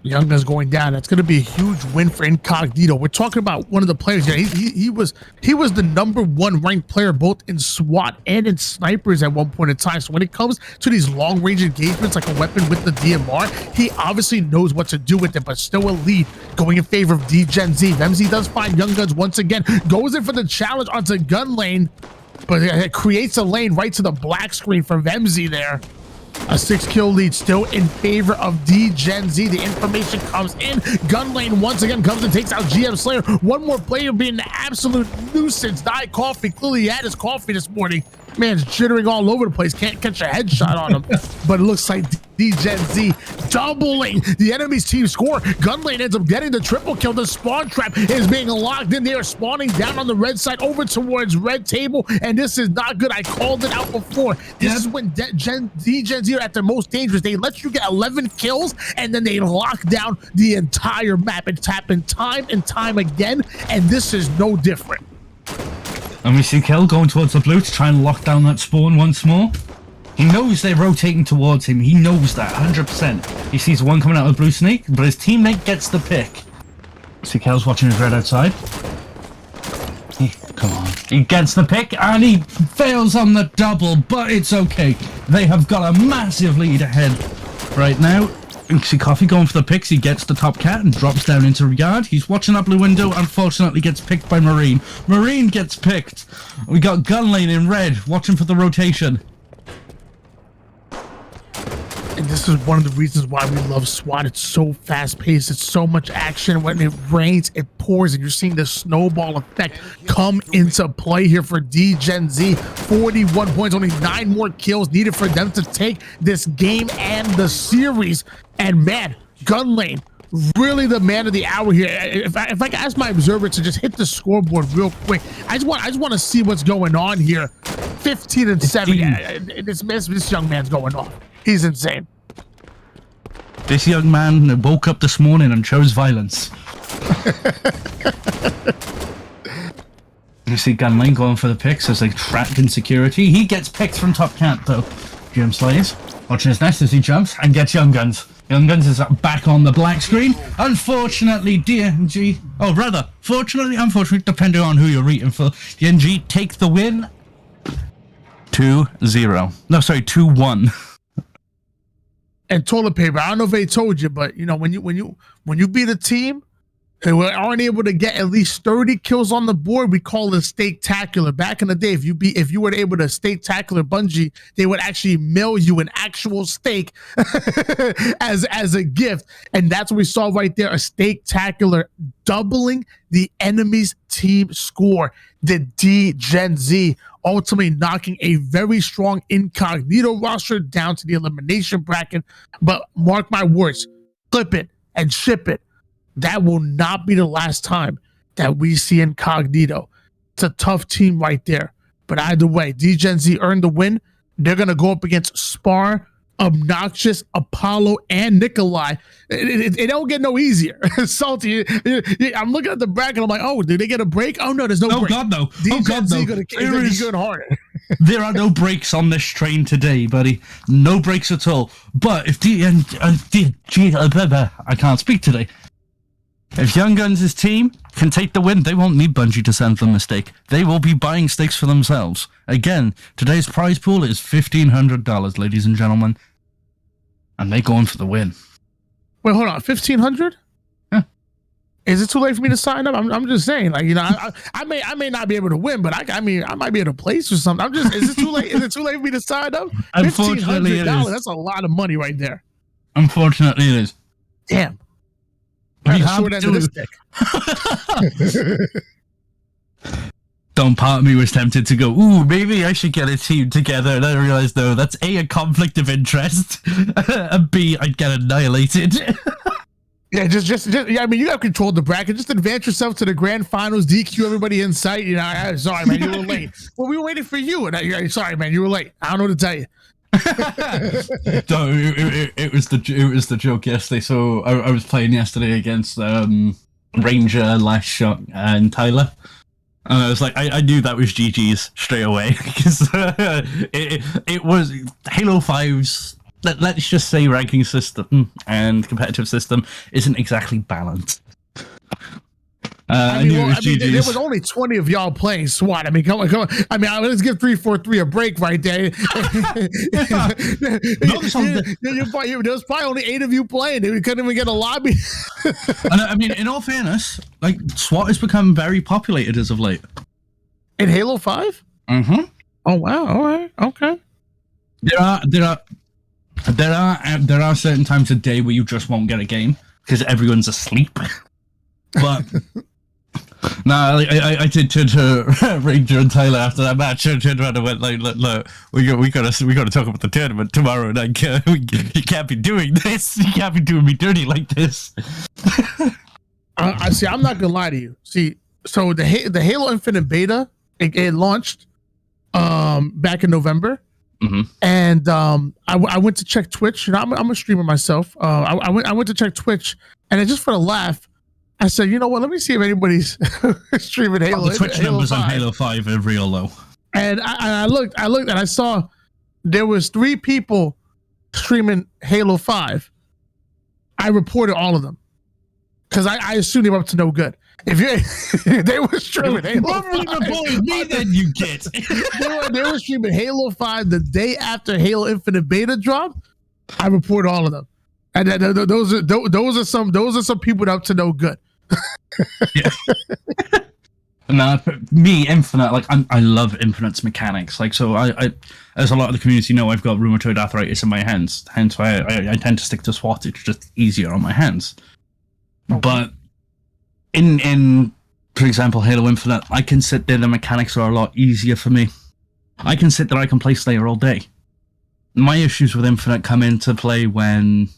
Young Guns going down. That's going to be a huge win for Incognito. We're talking about one of the players here. He was the #1 ranked player both in SWAT and in snipers at one point in time. So when it comes to these long range engagements like a weapon with the DMR, he obviously knows what to do with it, but still a lead going in favor of DGenZ. Vemzy does find Young Guns once again, goes in for the challenge onto gun lane, but it creates a lane right to the black screen for Vemzy there. A 6-kill lead still in favor of DGenZ. The information comes in. Gun lane once again comes and takes out GM Slayer. One more player being an absolute nuisance. Die Coffee clearly had his coffee this morning. Man's jittering all over the place. Can't catch a headshot on him. But it looks like DGenZ doubling the enemy's team score. Gun lane ends up getting the triple kill. The spawn trap is being locked in. They are spawning down on the red side over towards red table. And this is not good. I called it out before. This is when DGenZ are at their most dangerous. They let you get 11 kills and then they lock down the entire map. It's happened time and time again. And this is no different. And we see Kel going towards the blue to try and lock down that spawn once more. He knows they're rotating towards him. He knows that 100%. He sees one coming out of the blue snake, but his teammate gets the pick. See Kel's watching his red outside. Come on. He gets the pick and he fails on the double, but it's okay. They have got a massive lead ahead right now. You see Coffee going for the picks. He gets the top cat and drops down into yard. He's watching that blue window. Unfortunately, gets picked by Marine. Marine gets picked. We got Gun Lane in red, watching for the rotation. And this is one of the reasons why we love SWAT. It's so fast-paced. It's so much action. When it rains, it pours, and you're seeing the snowball effect come into play here for DGenZ. 41 points, only 9 more kills needed for them to take this game and the series. And man, Gun Lane, really the man of the hour here. If I can ask my observer to just hit the scoreboard real quick, I just want to see what's going on here. 15 and 7. This young man's going off. He's insane. This young man woke up this morning and chose violence. You see Gun Lane going for the picks as they trapped in security. He gets picked from top cat though. Jim Slays watching his nest as he jumps and gets Young Guns. Young Guns is back on the black screen. Unfortunately, DNG, fortunately, unfortunately, depending on who you're rooting for, DNG take the win. 2-0. No, sorry, 2-1. And toilet paper. I don't know if they told you, but you know when you beat a team and we aren't able to get at least 30 kills on the board, we call it steak-tacular. Back in the day, if you were able to steak-tacular Bungie, they would actually mail you an actual steak as a gift. And that's what we saw right there, a steak-tacular, doubling the enemy's team score. The DGenZ ultimately knocking a very strong Incognito roster down to the elimination bracket. But mark my words, clip it and ship it. That will not be the last time that we see Incognito. It's a tough team right there. But either way, DGenZ earned the win. They're going to go up against Spar, Obnoxious, Apollo, and Nikolai. It don't get no easier. Salty. I'm looking at the bracket. I'm like, oh, did they get a break? Oh, no, there's no break. God, no. DGenZ Oh, God, no. Gonna be good harder. There are no breaks on this train today, buddy. No breaks at all. But if I can't speak today. If Young Guns' team can take the win, they won't need Bungie to send them a stake. They will be buying stakes for themselves. Again, today's prize pool is $1,500, ladies and gentlemen. And they're going for the win. Wait, hold on. 1,500? Yeah. Is it too late for me to sign up? I'm just saying, like, you know, I may not be able to win, but I might be at a place or something. Is it too late? Is it too late for me to sign up? Unfortunately, it is. That's a lot of money right there. Unfortunately, it is. Damn. Don't part of me was tempted to go, ooh, maybe I should get a team together, and I realized, no, that's A, conflict of interest, and B, I'd get annihilated. Yeah, yeah, I mean, you have control of the bracket. Just advance yourself to the grand finals, DQ everybody in sight. You know, sorry, man, you were late. Well, we were waiting for you, and sorry, man, you were late. I don't know what to tell you. No, it was the joke yesterday. So I was playing yesterday against Ranger, Last Shot, and Tyler. And I was like, I knew that was GG's straight away because it was Halo 5's. Let's just say ranking system and competitive system isn't exactly balanced. I mean, there was only 20 of y'all playing SWAT. I mean, come on. I mean, let's give 343 a break right there. There was probably only 8 of you playing. We couldn't even get a lobby. And I mean, in all fairness, like SWAT has become very populated as of late. In Halo 5? Mm-hmm. Oh wow! All right, okay. There are certain times of day where you just won't get a game because everyone's asleep. But no, I did turn to Ranger and Tyler after that match. I turned around and went like, "Look, we got to talk about the tournament tomorrow. And you can't be doing this. You can't be doing me dirty like this." I see. I'm not gonna lie to you. See, so the Halo Infinite beta it launched back in November. Mm-hmm. And I went to check Twitch. You know, I'm a streamer myself. I went to check Twitch, and just for the laugh, I said, you know what? Let me see if anybody's streaming Halo. The Twitch numbers on Halo 5 are real low. And I looked, and I saw there was 3 people streaming Halo 5. I reported all of them because I assumed they were up to no good. If they were streaming Halo 5, me, then you get. they were streaming Halo 5 the day after Halo Infinite beta dropped. I reported all of them, and those are some people up to no good. Yeah. No, me, Infinite, like I love Infinite's mechanics. Like, so I as a lot of the community know, I've got rheumatoid arthritis in my hands. Hence why I tend to stick to SWAT. It's just easier on my hands. Okay. But in for example, Halo Infinite, I can sit there. The mechanics are a lot easier for me. I can sit there. I can play Slayer all day. My issues with Infinite come into play when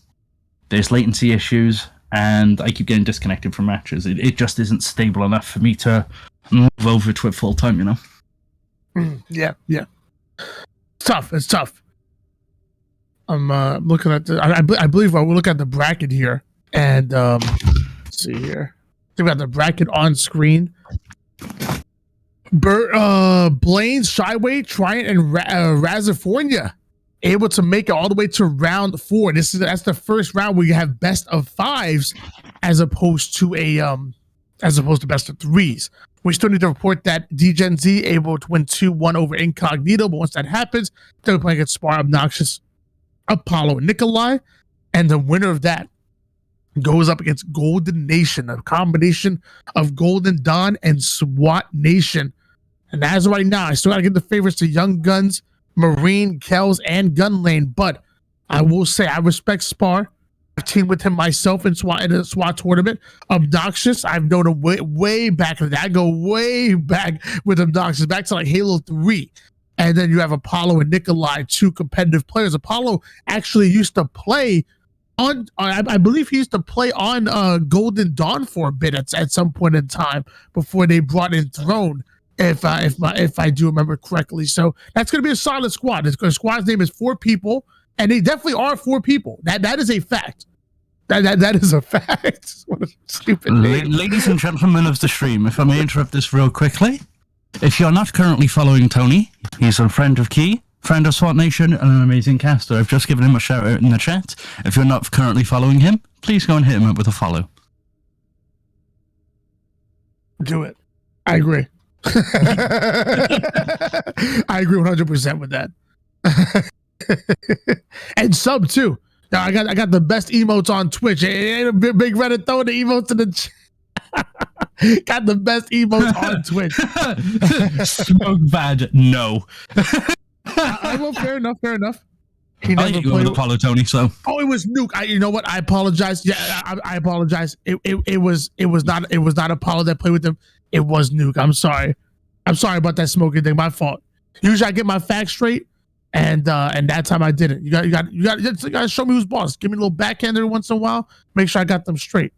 there's latency issues and I keep getting disconnected from matches. It just isn't stable enough for me to move over to it full time, you know? Yeah. It's tough. I'm looking at I believe I will look at the bracket here, and let's see here. We got the bracket on screen. Blaine, Shyway, Triant, and Razifornia able to make it all the way to round 4. That's the first round where you have best of 5s as opposed to best of 3s. We still need to report that DGen Z able to win 2-1 over Incognito, but once that happens, they're playing against Spar, Obnoxious, Apollo, and Nikolai, and the winner of that goes up against Golden Nation, a combination of Golden Dawn and SWAT Nation. And as of right now, I still got to give the favorites to Young Guns, Marine, Kells, and Gun Lane. But I will say I respect Spar. I've teamed with him myself in a SWAT tournament. Obnoxious, I've known him way back. I go way back with Obnoxious, back to like Halo 3. And then you have Apollo and Nikolai, 2 competitive players. Apollo actually used to play on, I believe he used to play on Golden Dawn for a bit at some point in time before they brought in Throne, if I do remember correctly. So that's going to be a solid squad. The squad's name is 4 people, and they definitely are 4 people. That is a fact. That is a fact. What a stupid name. Ladies and gentlemen of the stream, if I may interrupt this real quickly, if you're not currently following Tony, he's a friend of Key, friend of SWAT Nation, and an amazing caster. I've just given him a shout out in the chat. If you're not currently following him, please go and hit him up with a follow. Do it. I agree. I agree 100% with that. And sub too. Now I got the best emotes on Twitch. It ain't a big Reddit throwing the emotes in the chat. Got the best emotes on Twitch. Smoke bad, no. Well, fair enough. He never played Apollo, Tony. So it was Nuke. You know what? I apologize. Yeah, I apologize. It was not Apollo that played with him. It was Nuke. I'm sorry about that smoking thing. My fault. Usually I get my facts straight, and that time I didn't. You got to show me who's boss. Give me a little backhand every once in a while. Make sure I got them straight.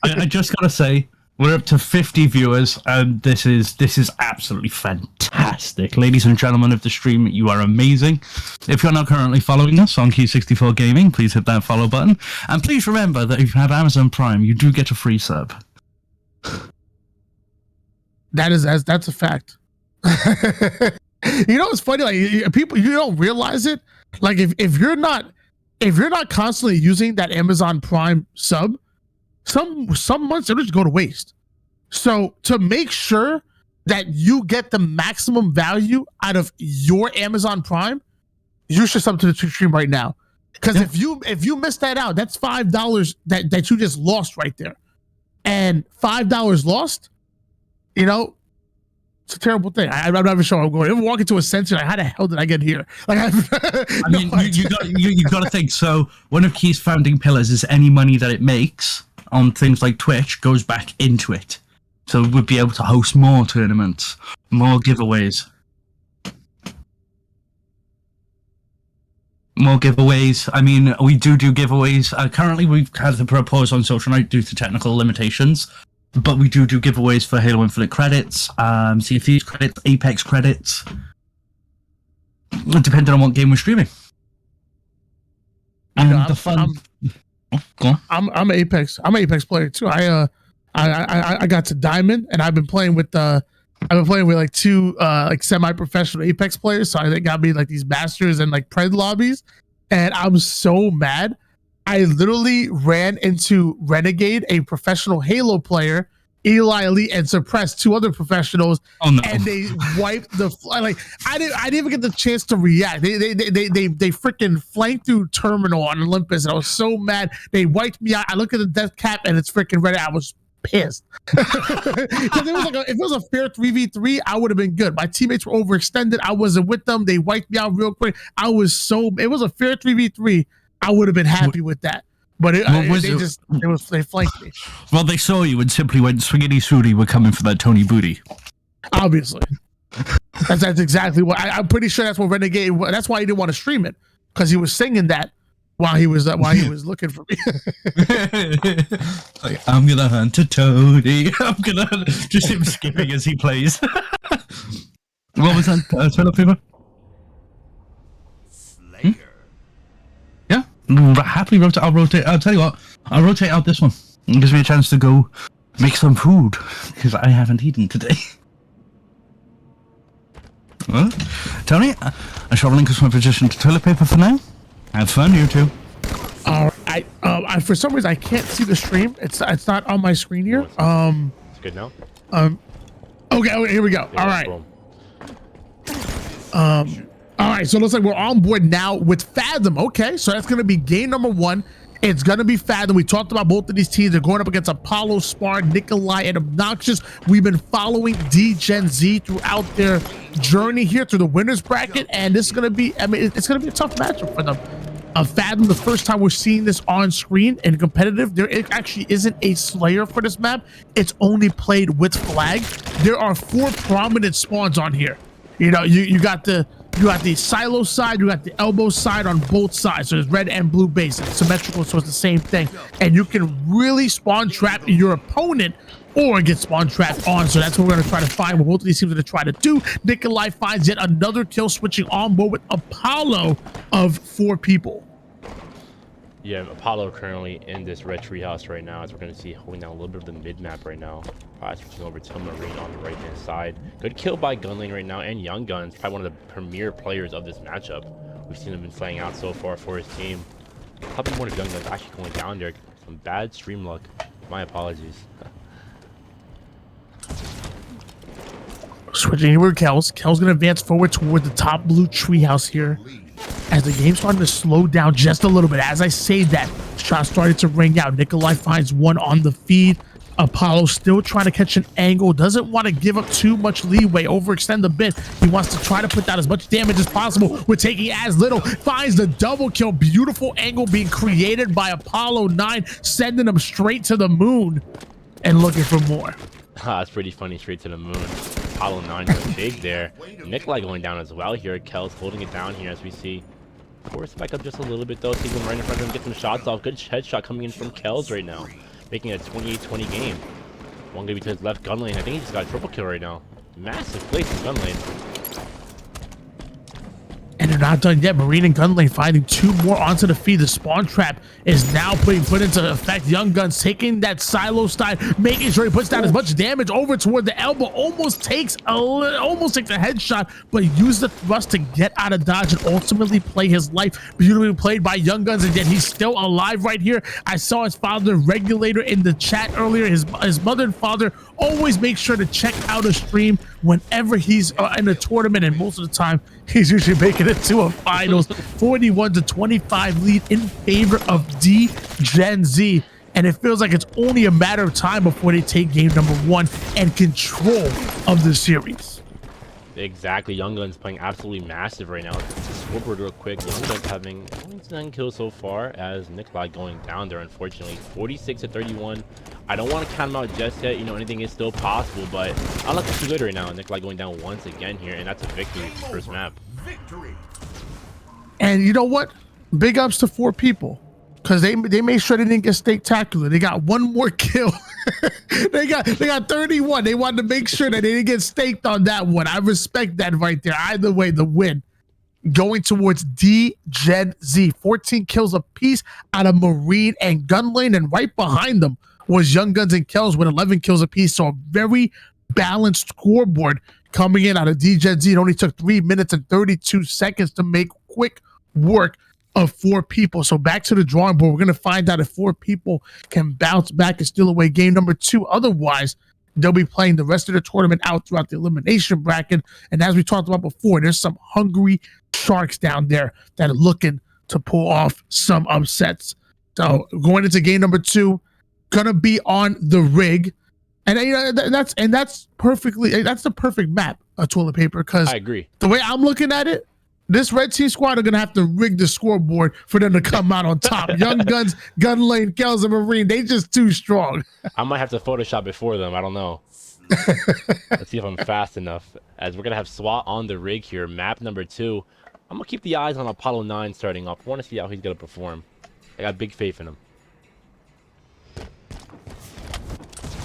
I just gotta say, We're up to 50 viewers, and this is absolutely fantastic. Ladies and gentlemen of the stream, you are amazing. If you're not currently following us on Q64 Gaming, please hit that follow button. And please remember that if you have Amazon Prime, you do get a free sub. That's a fact. You know what's funny? Like people, you don't realize it. Like if you're not constantly using that Amazon Prime sub, some months it'll just go to waste. So to make sure that you get the maximum value out of your Amazon Prime, you should sub to the stream right now. Because if you miss that out, that's $5 that you just lost right there. And $5 lost, you know, it's a terrible thing. I'm not even sure I'm going. If I walk into a center, like, how the hell did I get here? Like, I mean, you got to think. So one of Key's founding pillars is any money that it makes on things like Twitch goes back into it. So we'd be able to host more tournaments, more giveaways. More giveaways. I mean, we do giveaways. Currently, we've had to propose on Social Night due to technical limitations, but we do giveaways for Halo Infinite credits, Sea of Thieves credits, Apex credits, depending on what game we're streaming. And the fun. Go on. I'm an Apex player too. I got to Diamond, and I've been playing with like two like semi-professional Apex players. So they got me like these masters and like pred lobbies, and I'm so mad. I literally ran into Renegade, a professional Halo player, Eli Elite, and suppressed two other professionals. Oh no! And they wiped the like. I didn't even get the chance to react. They freaking flanked through Terminal on Olympus, and I was so mad. They wiped me out. I look at the death cap, and it's freaking red. I was pissed. If it was a fair 3v3, I would have been good. My teammates were overextended. I wasn't with them. They wiped me out real quick. It was a fair 3v3. I would have been happy with that. But they flanked me. Well, they saw you and simply went, Swingity Sooty, we're coming for that Tony Booty. Obviously. That's exactly what I'm pretty sure that's what Renegade. That's why he didn't want to stream it, because he was singing that while he was looking for me. Like, I'm gonna hunt a toady. I'm gonna just him skipping as he plays. What was that? Toilet paper? Slayer. Yeah, happily rotate. I'll rotate. I'll tell you what. I'll rotate out this one. It gives me a chance to go make some food because I haven't eaten today. Well, Tony, I shall relinquish my position to toilet paper for now. Have fun, you two. I for some reason I can't see the stream. It's not on my screen here. It's good now. Okay, here we go. Yeah, all right. Boom. All right. So it looks like we're on board now with Fathom. Okay, so that's gonna be game number 1. It's gonna be Fathom. We talked about both of these teams. They're going up against Apollo, Spar, Nikolai, and Obnoxious. We've been following D-Gen Z throughout their journey here through the winners bracket, and this is gonna be. I mean, it's gonna be a tough matchup for them. Fathom, the first time we're seeing this on screen and competitive. There actually isn't a Slayer for this map. It's only played with flag. There are 4 prominent spawns on here. You know, you got the silo side, you got the elbow side on both sides. So there's red and blue base. It's symmetrical, so it's the same thing. And you can really spawn trap your opponent or get spawn trapped on. So that's what we're going to try to find, what both of these teams are going to try to do. Nikolai finds yet another kill, switching on board with Apollo of 4 people. Yeah, Apollo currently in this red treehouse right now, as we're going to see holding down a little bit of the mid map right now. Switching over to Marine on the right hand side. Good kill by Gunlane right now, and Young Guns, probably one of the premier players of this matchup. We've seen him been playing out so far for his team. Probably one of Young Guns actually going down there. Some bad stream luck. My apologies. Switching over to Kels. Kels gonna advance forward toward the top blue treehouse here. As the game's starting to slow down just a little bit. As I say that, shots started to ring out. Nikolai finds one on the feed. Apollo still trying to catch an angle. Doesn't want to give up too much leeway. Overextend a bit. He wants to try to put down as much damage as possible. We're taking as little. Finds the double kill. Beautiful angle being created by Apollo 9. Sending him straight to the moon. And looking for more. That's pretty funny, straight to the moon. Apollo 9 going big there. Nikolai going down as well here. Kel's holding it down here as we see. Force back up just a little bit though. See him right in front of him, get some shots off. Good headshot coming in from Kel's right now. Making it a 28-20 game. One gonna be to his left gun lane. I think he just got a triple kill right now. Massive place in gun lane. And they're not done yet. Marine and Gunlane finding 2 more onto the feed. The spawn trap is now put into effect. Young Guns taking that silo style, making sure he puts down as much damage over toward the elbow. Almost takes a headshot, but used the thrust to get out of dodge and ultimately play his life. Beautifully played by Young Guns, and yet he's still alive right here. I saw his father regulator in the chat earlier. His mother and father always make sure to check out a stream whenever he's in a tournament, and most of the time he's usually making it to a finals. 41-25 lead in favor of D Gen Z, and it feels like it's only a matter of time before they take game number 1 and control of the series. Exactly. Young Guns playing absolutely massive right now. Let's scoreboard real quick. Young Guns having 9 kills so far, as Nikolai going down there, unfortunately. 46-31. I don't want to count him out just yet. You know, anything is still possible, but I'm looking too good right now. Nikolai going down once again here, and that's a victory. First map. And you know what? Big ups to 4 people, because they made sure they didn't get spectacular. They got 1 more kill. they got 31. They wanted to make sure that they didn't get staked on that one. I respect that right there. Either way, the win going towards D Gen Z. 14 kills apiece out of Marine and Gunlane, and right behind them was Young Guns and Kells with 11 kills apiece. So a very balanced scoreboard coming in out of D Gen Z. It only took 3 minutes and 32 seconds to make quick work of 4 people. So back to the drawing board. We're going to find out if 4 people can bounce back and steal away game number 2. Otherwise, they'll be playing the rest of the tournament out throughout the elimination bracket. And as we talked about before, there's some hungry sharks down there that are looking to pull off some upsets. So going into game number 2, gonna be on the rig. And you know, that's the perfect map, toilet paper, because I agree. The way I'm looking at it, this red team squad are gonna have to rig the scoreboard for them to come out on top. Young Guns, Gunlane, Kells, and Marine, they just too strong. I might have to Photoshop before them. I don't know. Let's see if I'm fast enough. As we're gonna have SWAT on the rig here, map number 2. I'm gonna keep the eyes on Apollo 9 starting off. I want to see how he's gonna perform. I got big faith in him.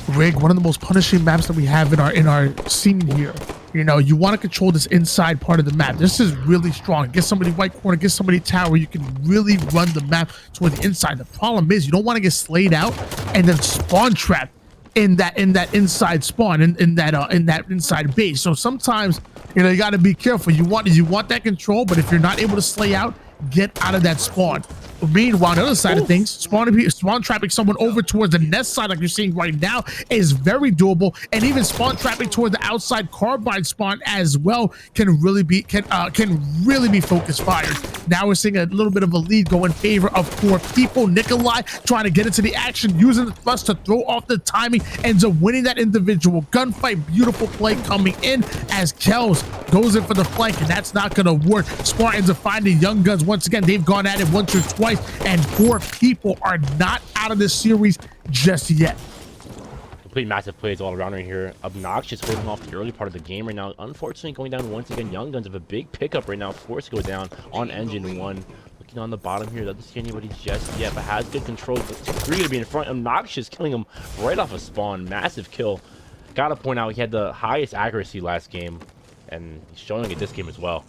Rig, one of the most punishing maps that we have in our scene here. You know, you want to control this inside part of the map. This is really strong. Get somebody white corner, get somebody tower. You can really run the map toward the inside. The problem is you don't want to get slayed out and then spawn trapped in that inside spawn, in that inside base. So sometimes, you know, you got to be careful. You want that control, but if you're not able to slay out, get out of that spawn. Meanwhile, on the other side of things, spawn trapping someone over towards the nest side, like you're seeing right now, is very doable. And even spawn trapping toward the outside carbine spawn as well can really be focus fired. Now we're seeing a little bit of a lead go in favor of 4 people. Nikolai trying to get into the action, using the thrust to throw off the timing, ends up winning that individual gunfight. Beautiful play coming in as Kells goes in for the flank, and that's not going to work. Spartans are finding Young Guns once again. They've gone at it once or twice, and 4 people are not out of this series just yet. Complete massive plays all around right here. Obnoxious holding off the early part of the game right now. Unfortunately, going down once again. Young Guns have a big pickup right now. Force go down on engine 1. Looking on the bottom here, doesn't see anybody just yet, but has good control. But 3 to be in front. Obnoxious killing him right off a spawn. Massive kill. Gotta point out, he had the highest accuracy last game, and he's showing it this game as well.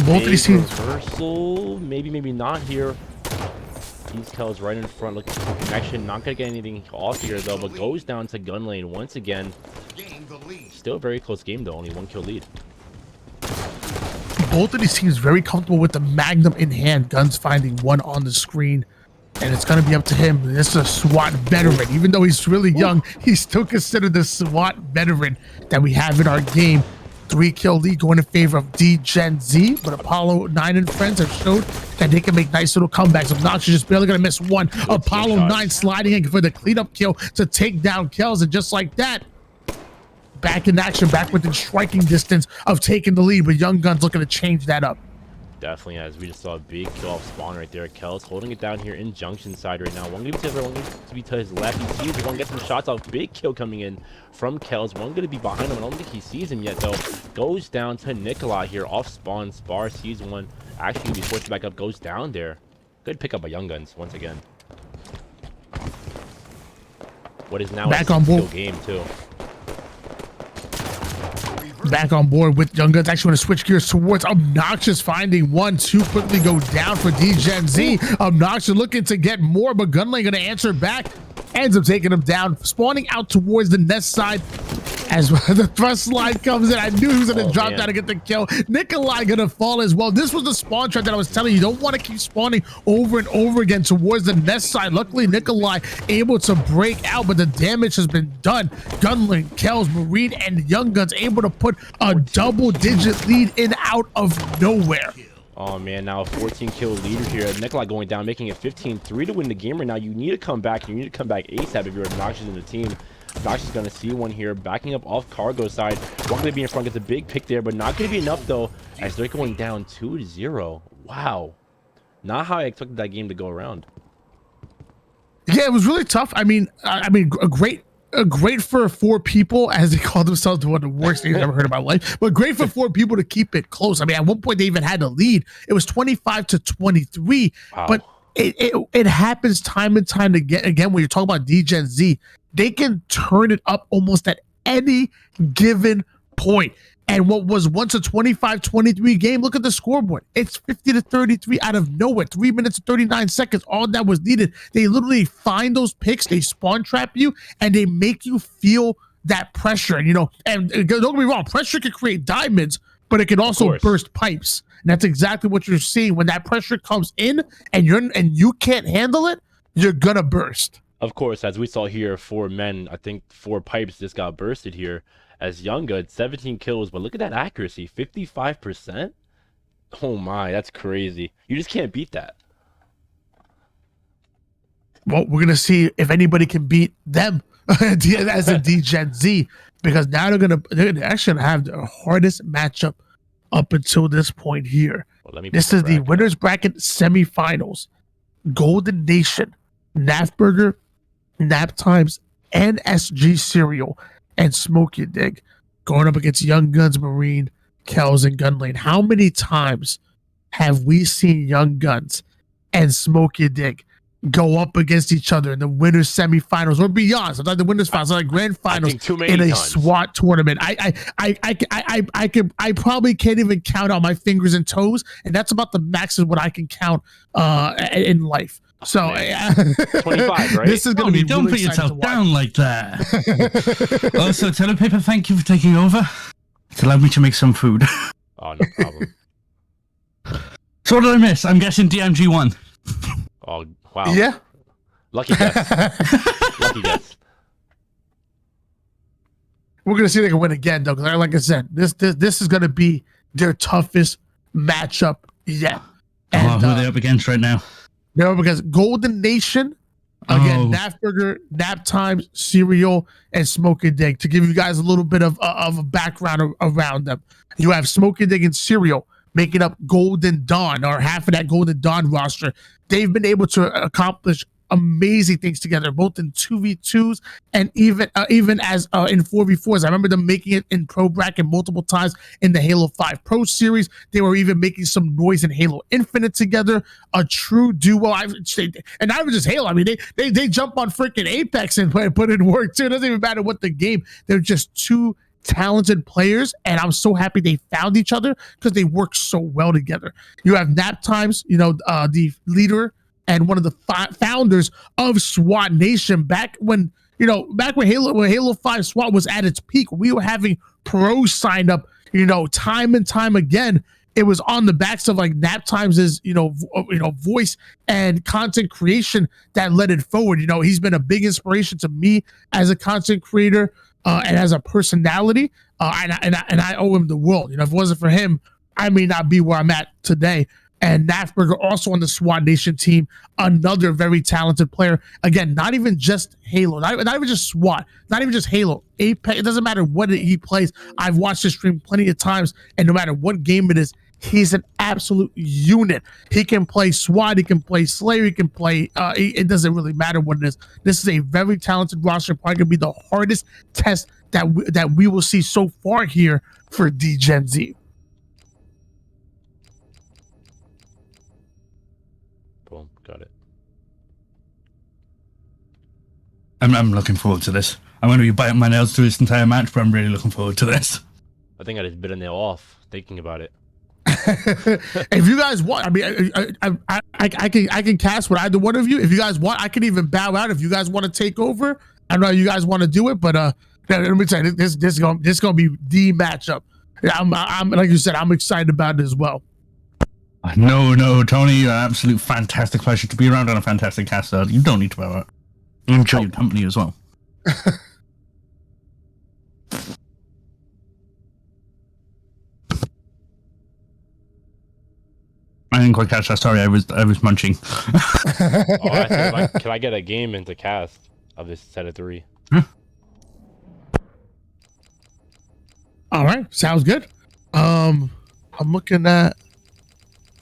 Both of these teams. Reversal, maybe not here. These Kells right in front, looking for connection. Not gonna get anything off here though, but goes down to gun lane once again. Still a very close game though, only 1 kill lead. Both of these teams very comfortable with the Magnum in hand. Guns finding 1 on the screen, and it's gonna be up to him. This is a SWAT veteran. Even though he's really young, he's still considered the SWAT veteran that we have in our game. 3 kill lead going in favor of D Gen Z, but Apollo 9 and friends have showed that they can make nice little comebacks. Obnoxious just barely gonna miss 1. Apollo 9 sliding in for the cleanup kill to take down Kells, and just like that, back in action, back within striking distance of taking the lead. But Young Guns looking to change that up. Definitely, as we just saw a big kill off spawn right there. Kells holding it down here in junction side right now. One going to be to one going to be to his left. He sees one, gets some shots off. Big kill coming in from Kells. One going to be behind him. I don't think he sees him yet though. Goes down to Nikolai here off spawn. Spar sees one. Actually going to be forced back up. Goes down there. Good pickup by Young Guns once again. what is now Back a on 6-kill board. game too. Back on board with Young Guns. Actually want to switch gears towards Obnoxious, finding one too quickly go down for DGen Z. Obnoxious looking to get more, but Gunlane going to answer back. Ends up taking him down, spawning out towards the nest side. As the thrust line comes in, I knew he was going to drop down to get the kill. Nikolai going to fall as well. This was the spawn trap that I was telling you. You don't want to keep spawning over and over again towards the nest side. Luckily, Nikolai able to break out, but the damage has been done. Gunlane, Kells, Marine, and Young Guns able to put a double-digit lead in out of nowhere. Oh man, now a 14-kill leader here. Nikolai going down, making it 15-3 to win the game right now. You need to come back. You need to come back ASAP if you're Obnoxious in the team. Obnoxious is going to see one here, backing up off Cargo side. One going to be in front, gets a big pick there, but not going to be enough though, as they're going down 2-0. Wow. Not how I expected that game to go around. Yeah, it was really tough. I mean, great for 4 people, as they call themselves, one of the worst things I've ever heard in my life, but great for 4 people to keep it close. I mean, at one point they even had a lead. It was 25-23, Wow. but it happens time and time again when you're talking about DGen Z. They can turn it up almost at any given point. And what was once a 25-23 game, look at the scoreboard. It's 50-33 out of nowhere. 3 minutes and 39 seconds. All that was needed. They literally find those picks, they spawn trap you, and they make you feel that pressure. And, and don't get me wrong, pressure can create diamonds, but it can also burst pipes. And that's exactly what you're seeing. When that pressure comes in and you can't handle it, you're gonna burst. Of course, as we saw here, 4 men, I think 4 pipes just got bursted here. As Young Guns, 17 kills, but look at that accuracy, 55%. Oh my, that's crazy. You just can't beat that. Well, we're gonna see if anybody can beat them as a DGen Z, because now they're actually gonna have the hardest matchup up until this point here. Well, this is the winners bracket semifinals. Golden Nation, Nafburger, Nap Times, and SG Cereal and Smoke You Dig going up against Young Guns, Marine, Kells, and Gunlane. How many times have we seen Young Guns and Smoke You Dig go up against each other in the winners semifinals or beyond? Sometimes the winners finals, like grand finals in a SWAT tournament. I probably can't even count on my fingers and toes, and that's about the max of what I can count in life. So 25, right? This is going to be don't really put yourself to down like that. Also, Telepaper, thank you for taking over. It's allowed me to make some food. Oh, no problem. So what did I miss? I'm guessing DMG won. Oh, wow. Yeah. Lucky guess. Lucky guess. We're going to see if they can win again, though, because like I said, this is going to be their toughest matchup yet. And, who are they up against right now? No, because Golden Nation, again, Nafburger, Nap Times, Cereal, and Smoke and Dig. To give you guys a little bit of a background around them, you have Smoke and Dig and Cereal making up Golden Dawn, or half of that Golden Dawn roster. They've been able to accomplish amazing things together, both in 2v2s and even as in 4v4s. I remember them making it in Pro Bracket multiple times in the Halo 5 Pro Series. They were even making some noise in Halo Infinite together. A true duo. And not even just Halo. I mean, they jump on freaking Apex and put in work too. It doesn't even matter what the game. They're just two talented players, and I'm so happy they found each other because they work so well together. You have Nap Times, the leader and one of the founders of SWAT Nation, back when Halo 5 SWAT was at its peak. We were having pros signed up, time and time again. It was on the backs of like Nap Times' voice and content creation that led it forward. He's been a big inspiration to me as a content creator and as a personality, and I owe him the world. If it wasn't for him, I may not be where I'm at today. And Nafburger also on the SWAT Nation team, another very talented player. Again, not even just Halo, not even just SWAT, not even just Halo, Apex. It doesn't matter what he plays. I've watched his stream plenty of times, and no matter what game it is, he's an absolute unit. He can play SWAT, he can play Slayer, he can play. It doesn't really matter what it is. This is a very talented roster. Probably gonna be the hardest test that we will see so far here for DGen Z. Boom, got it. I'm looking forward to this. I'm going to be biting my nails through this entire match, but I'm really looking forward to this. I think I just bit a nail off thinking about it. If you guys want, I mean, I can cast with either one of you. If you guys want, I can even bow out. If you guys want to take over, I know you guys want to do it, but let me tell you, this gonna be the matchup. I'm like you said, I'm excited about it as well. No, Tony, you're an absolute fantastic pleasure to be around and a fantastic caster. You don't need to bow out. Enjoy your company as well. I didn't quite catch that. Sorry, I was munching. I said, can I get a game into cast of this set of 3? All right, sounds good. I'm looking at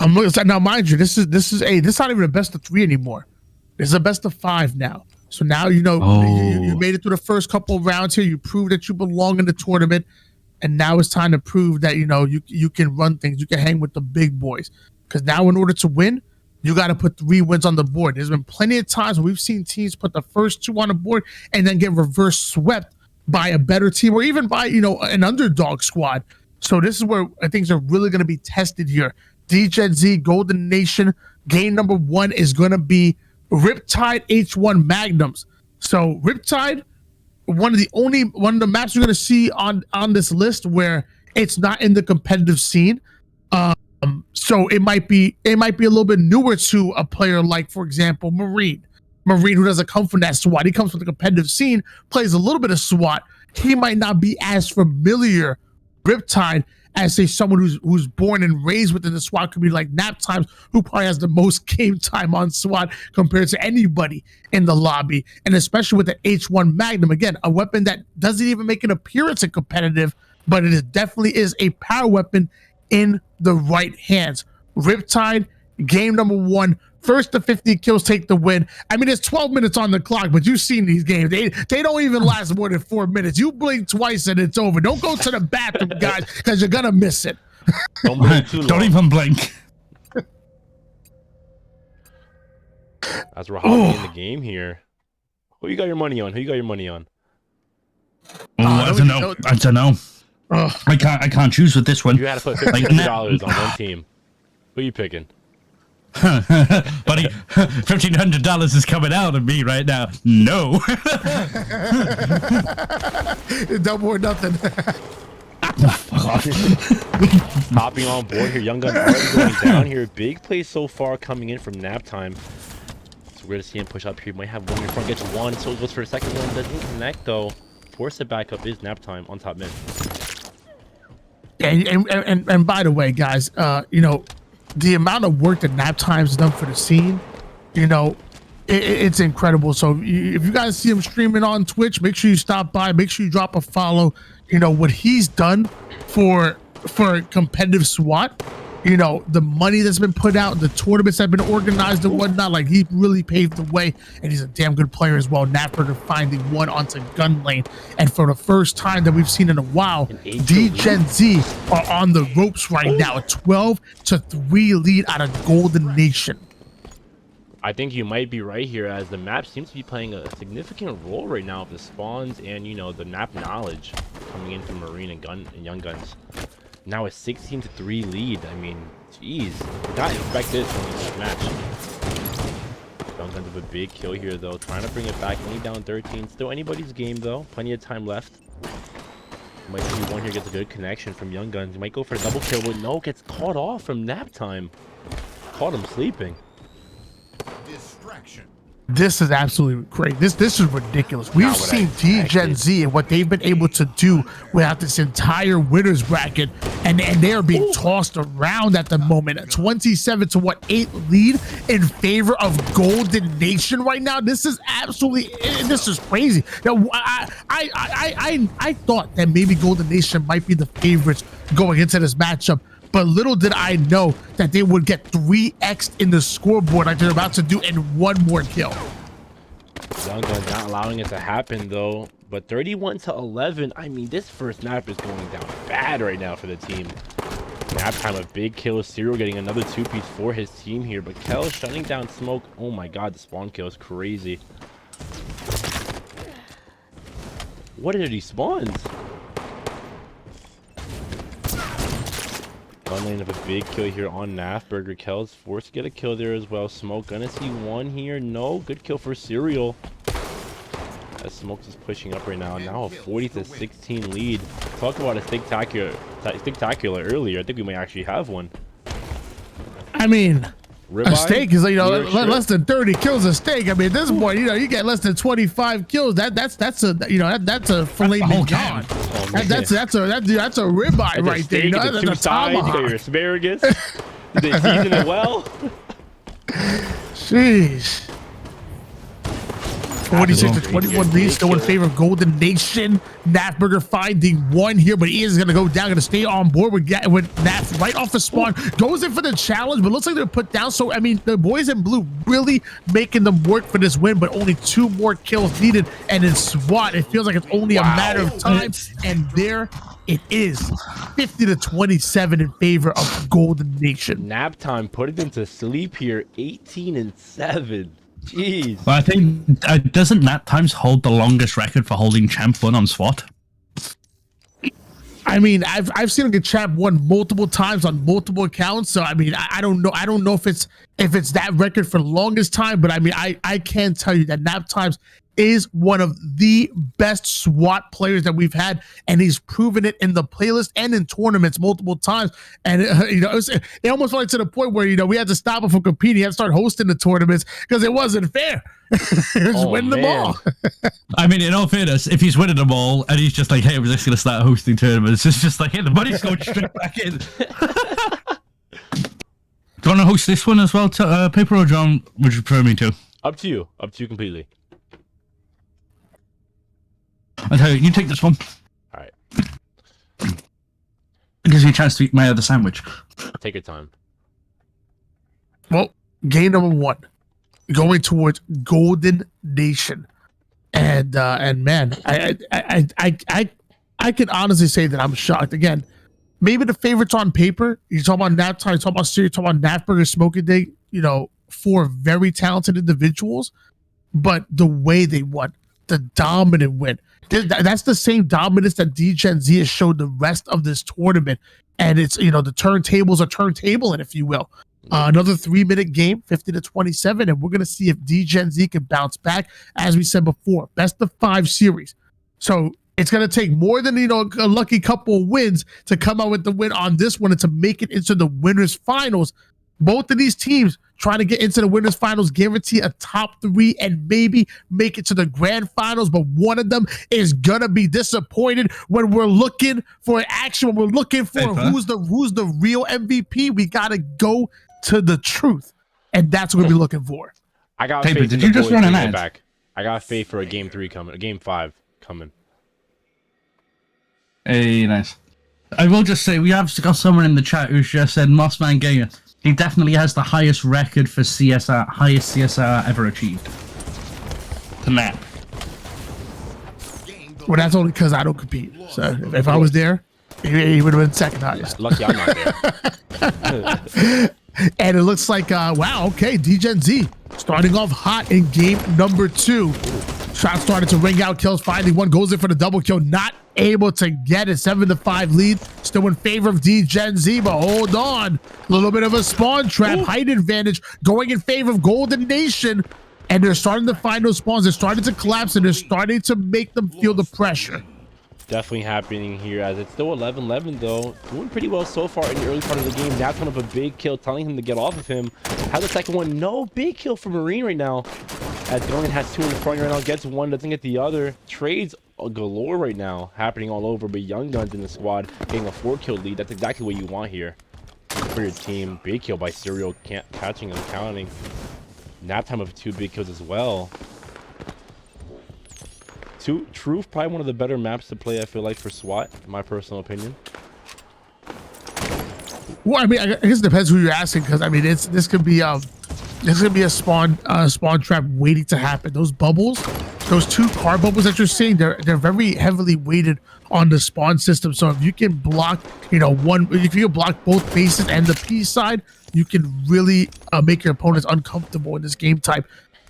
now, mind you, this is not even a best of 3 anymore. It's a best of 5 now. So now you made it through the first couple of rounds here. You proved that you belong in the tournament, and now it's time to prove that you can run things. You can hang with the big boys. Because now, in order to win, you got to put 3 wins on the board. There's been plenty of times where we've seen teams put the first 2 on the board and then get reverse swept by a better team or even by an underdog squad. So this is where things are really going to be tested here. DGenZ Golden Nation game number 1 is going to be Riptide H1 Magnums. So Riptide, one of the maps you're going to see on this list where it's not in the competitive scene. So it might be a little bit newer to a player like, for example, Marine, who doesn't come from that SWAT. He comes from the competitive scene, plays a little bit of SWAT. He might not be as familiar Riptide as say someone who's born and raised within the SWAT community like Naptimes, who probably has the most game time on SWAT compared to anybody in the lobby, and especially with the H1 Magnum, again, a weapon that doesn't even make an appearance in competitive, but it definitely is a power weapon in the right hands. Riptide, game number 1, first to 50 kills take the win. I mean, it's 12 minutes on the clock, but you've seen these games. They don't even last more than 4 minutes. You blink twice and it's over. Don't go to the bathroom, guys, because you're gonna miss it. Don't blink too long. Don't even blink. As we're hopping in the game here, who you got your money on? I don't know. I can't choose with this one. You had to put $1,500 on one team. Who you picking? Buddy, $1,500 is coming out of me right now. No. Double or nothing. Hopping on board here. Young Gun already going down here. Big play so far coming in from nap time. So we're going to see him push up here. Might have one in front. Gets one. So goes for a second one. Doesn't connect though. Force it back up is nap time on top mid. And by the way, guys, the amount of work that Nap Time's done for the scene, it's incredible. So if you guys see him streaming on Twitch, make sure you stop by, make sure you drop a follow. What he's done for competitive SWAT, the money that's been put out, the tournaments that have been organized and whatnot, like he really paved the way, and he's a damn good player as well. Napper finally won onto gun lane, and for the first time that we've seen in a while, DGenZ are on the ropes right now, a 12-3 lead out of Golden Nation. I think you might be right here, as the map seems to be playing a significant role right now of the spawns and the map knowledge coming in from Marine and Young Guns. Now a 16-3 lead. I mean, jeez, did not expect this from this match. Young Guns with a big kill here though, trying to bring it back. Only down 13. Still anybody's game though. Plenty of time left. Might see one here, gets a good connection from Young Guns. Might go for a double kill, but no, gets caught off from nap time. Caught him sleeping. Distraction. This is absolutely great. This is ridiculous. We've seen DGenZ and what they've been able to do without this entire winners bracket, and they are being tossed around at the moment. 27-8 lead in favor of Golden Nation right now. This is crazy. I thought that maybe Golden Nation might be the favorites going into this matchup, but little did I know that they would get 3x in the scoreboard like they're about to do in one more kill. Young Guns not allowing it to happen though, but 31-11. I mean, this first map is going down bad right now for the team. Nap time, a big kill. Cyril getting another 2-piece for his team here, but Kel shutting down smoke. Oh my god, the spawn kill is crazy. What are these spawns? Gun lane of a big kill here on Naf. Burger Kel's forced to get a kill there as well. Smoke gonna see one here. No, good kill for Serial. As Smokes is pushing up right now. Now a 40-16 lead. Talk about a spectacular earlier. I think we might actually have one. I mean, Ribeye? a steak is, you know, Sure. less than 30 kills a steak. I mean, at this point, you know, you get less than 25 kills. That's a, you know, that's a filet whole mignon. Oh, man. That's a ribeye That's right a there. steak, You know, it's that's two a sides. You got tomahawk. your asparagus. Did they season it well? Jeez. 46 to 21 lead, still in favor of Golden Nation. Nafburger finding one here, but he is going to go down, going to stay on board with Naf right off the spawn. Goes in for the challenge, but looks like they're put down. So, I mean, the boys in blue really making them work for this win, but only 2 more kills needed. And in SWAT, it feels like it's only a matter of time. And there it is, 50 to 27 in favor of Golden Nation. Nap time putting them to sleep here. 18-7. Jeez. But I think doesn't Nat Times hold the longest record for holding champ 1 on SWAT? I mean, I've seen him get champ 1 multiple times on multiple accounts. So I mean, I don't know if it's that record for the longest time, but I mean, I can tell you that Nap Times is one of the best SWAT players that we've had, and he's proven it in the playlist and in tournaments multiple times. And you know, it almost went to the point where, you know, we had to stop him from competing. He had to start hosting the tournaments because it wasn't fair. He was winning them all. I mean, in all fairness, if he's winning them all and he's just like, hey, we're just going to start hosting tournaments, it's just like, hey, the money's going straight back in. Do you want to host this one as well, Paper, or John? Would you prefer me to? Up to you completely. I'll tell you take this one. All right, It gives you a chance to eat my other sandwich. take your time. Well, game number 1, going towards Golden Nation, and man, I can honestly say that I'm shocked. Again, maybe the favorites on paper. You talk about Nap Time, you talk about Siri, talk about Nafburger, Smoking Day. You know, 4 very talented individuals, but the way they won, the dominant win. That's the same dominance that DGen-Z has showed the rest of this tournament. And it's, you know, the turntables are turntable, if you will. Another 3-minute game, 50 to 27, and we're going to see if DGen-Z can bounce back. As we said before, best of 5 series. So it's going to take more than, you know, a lucky couple of wins to come out with the win on this one and to make it into the winners finals. Both of these teams trying to get into the winners finals, guarantee a top 3 and maybe make it to the grand finals, but one of them is gonna be disappointed. When we're looking for action, when we're looking for who's the real MVP, we gotta go to the truth, and that's what we're looking for. I got Paper, faith. did in you the just boys run an bringing it ad? back. I got faith for a game 3 coming, a game 5 coming. Hey, nice. I will just say, we have got someone in the chat who's just said Mossman Gayer. He definitely has the highest record for CSR, highest CSR ever achieved. To Nap. Well, that's only because I don't compete. So if I was there, he would have been second highest. Lucky I'm not there. And it looks like, wow, okay, DGen-Z starting off hot in game number 2. Shots started to ring out, kills finding one, goes in for the double kill, not able to get it. 7-5 lead, still in favor of DGen-Z, but hold on. A little bit of a spawn trap, height advantage going in favor of Golden Nation. And they're starting to find those spawns. They're starting to collapse, and they're starting to make them feel the pressure. Definitely happening here, as it's still 11-11 though. Doing pretty well so far in the early part of the game. Now coming up a big kill, telling him to get off of him. Has the second one. No big kill for Marine right now. As Gungan has 2 in front right now, gets one, doesn't get the other. Trades galore right now, happening all over. But Young Guns in the squad getting a 4-kill lead. That's exactly what you want here for your team. Big kill by Serial, catching and counting. Nap time of 2 big kills as well. Truth, probably one of the better maps to play, I feel like, for SWAT, in my personal opinion. Well, I mean, I guess it depends who you're asking, because I mean, this could be a spawn trap waiting to happen. Those bubbles, those 2 car bubbles that you're seeing, they're very heavily weighted on the spawn system. So if you can block, you know, if you can block both bases and the P side, you can really make your opponents uncomfortable in this game type.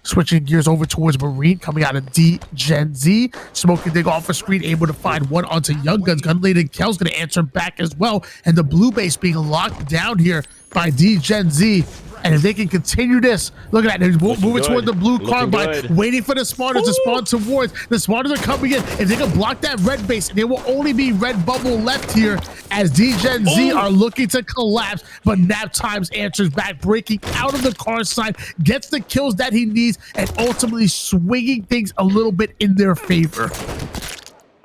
Switching gears over towards Marine, coming out of D Gen Z. Smoking dig off a screen, able to find one onto Young Guns. Gunblade and Kel's going to answer back as well. And the blue base being locked down here by D Gen Z. And if they can continue this, look at that. They're moving toward the blue carbine, waiting for the spawners to spawn towards. The spawners are coming in. If they can block that red base, there will only be red bubble left here as D Gen Z are looking to collapse. But Nap Times answers back, breaking out of the car side, gets the kills that he needs, and ultimately swinging things a little bit in their favor.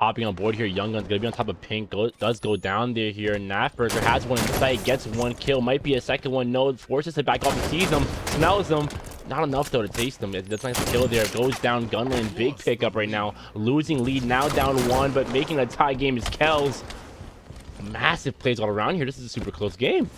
Hopping on board here, Young Gun's gonna be on top of Pink. Does go down there here. Nafburger has one in sight, gets one kill, might be a second one. No, forces it back off. He sees him, smells him. Not enough though to taste him. That's nice kill there. Goes down. Gunland, big pickup right now. Losing lead now, down one, but making a tie game is Kells. Massive plays all around here. This is a super close game.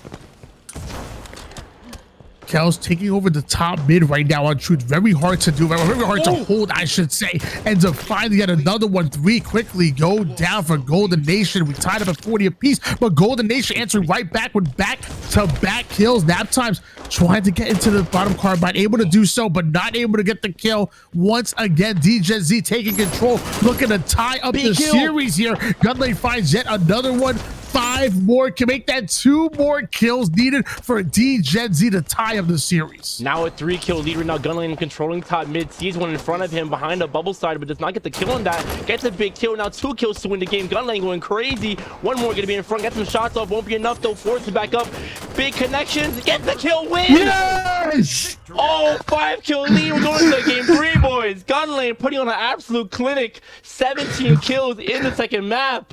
Kel's taking over the top mid right now on Truth. Very hard to do, very hard to hold, I should say. Ends up finding yet another one. 3 quickly go down for Golden Nation. We tied up at 40 apiece, but Golden Nation answering right back with back-to-back kills. Nap Times trying to get into the bottom carbine, able to do so, but not able to get the kill. Once again, DJ Z taking control, looking to tie up the series here. Gunlane finds yet another one. 5 more can make that 2 more kills needed for D Gen Z to tie up the series. Now a 3-kill lead right now. Gunlane controlling top mid, sees one in front of him behind a bubble side, but does not get the kill on that. Gets a big kill. Now 2 kills to win the game. Gunlane going crazy. One more gonna be in front. Get some shots off. Won't be enough though. Forces back up. Big connections. Get the kill. Win. Yes! Oh, 5-kill lead. We're going to game 3, boys. Gunlane putting on an absolute clinic. 17 kills in the second map.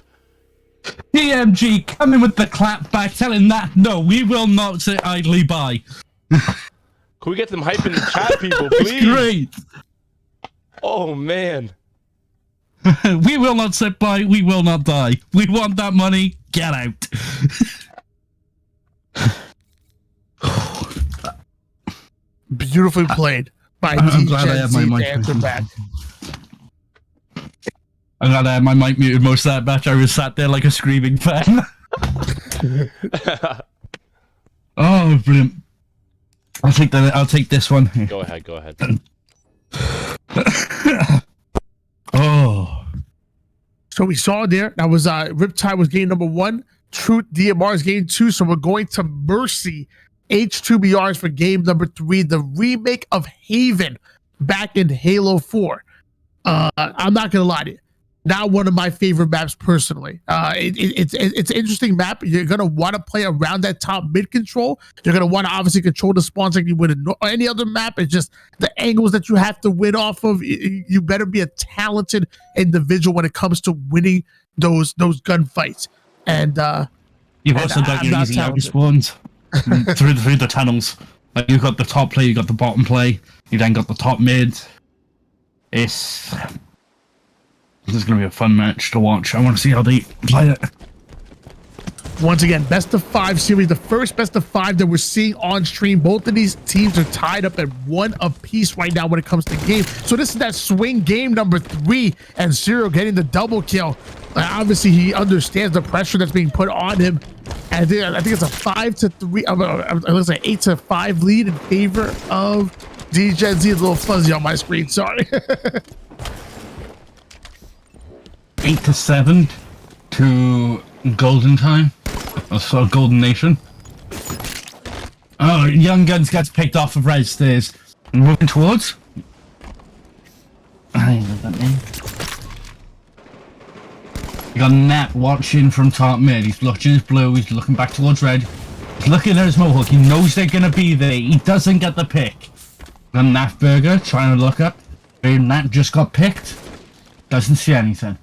DMG coming with the clap back, telling that no, we will not sit idly by. Can we get some hype in the chat, people, please? Great. Oh man. We will not sit by, we will not die. We want that money, get out. Beautifully played by I'm glad I have my mic back. I'm glad I had my mic muted most of that match. I was sat there like a screaming fan. Oh, brilliant. I'll take this one. Go ahead. Oh. So we saw there, that was Riptide was game number 1, Truth DMR is game 2, so we're going to Mercy H2BRs for game number 3, the remake of Haven back in Halo 4. I'm not gonna lie to you, not one of my favorite maps personally. It's an interesting map. You're gonna want to play around that top mid control. You're gonna want to obviously control the spawns like you would in any other map. It's just the angles that you have to win off of. You better be a talented individual when it comes to winning those gunfights. And you've also got your easy out spawns through the tunnels. Like you've got the top play, you got the bottom play, you then got the top mid. This is going to be a fun match to watch. I want to see how they play it. Once again, best of 5 series, the first best of 5 that we're seeing on stream. Both of these teams are tied up at 1 apiece right now when it comes to game. So this is that swing game number 3, and Zero getting the double kill. Obviously, he understands the pressure that's being put on him. And I think it's a 5-3, it looks like 8-5 lead in favor of D Gen Z. It's a little fuzzy on my screen, sorry. 8-7 to Golden Time. So Golden Nation. Oh, Young Guns gets picked off of red stairs. Moving towards. I know that name. You got Nat watching from top mid. He's watching his blue. He's looking back towards red. He's looking at his mohawk. He knows they're gonna be there. He doesn't get the pick. Got Nat Burger trying to look up. Nat just got picked. Doesn't see anything.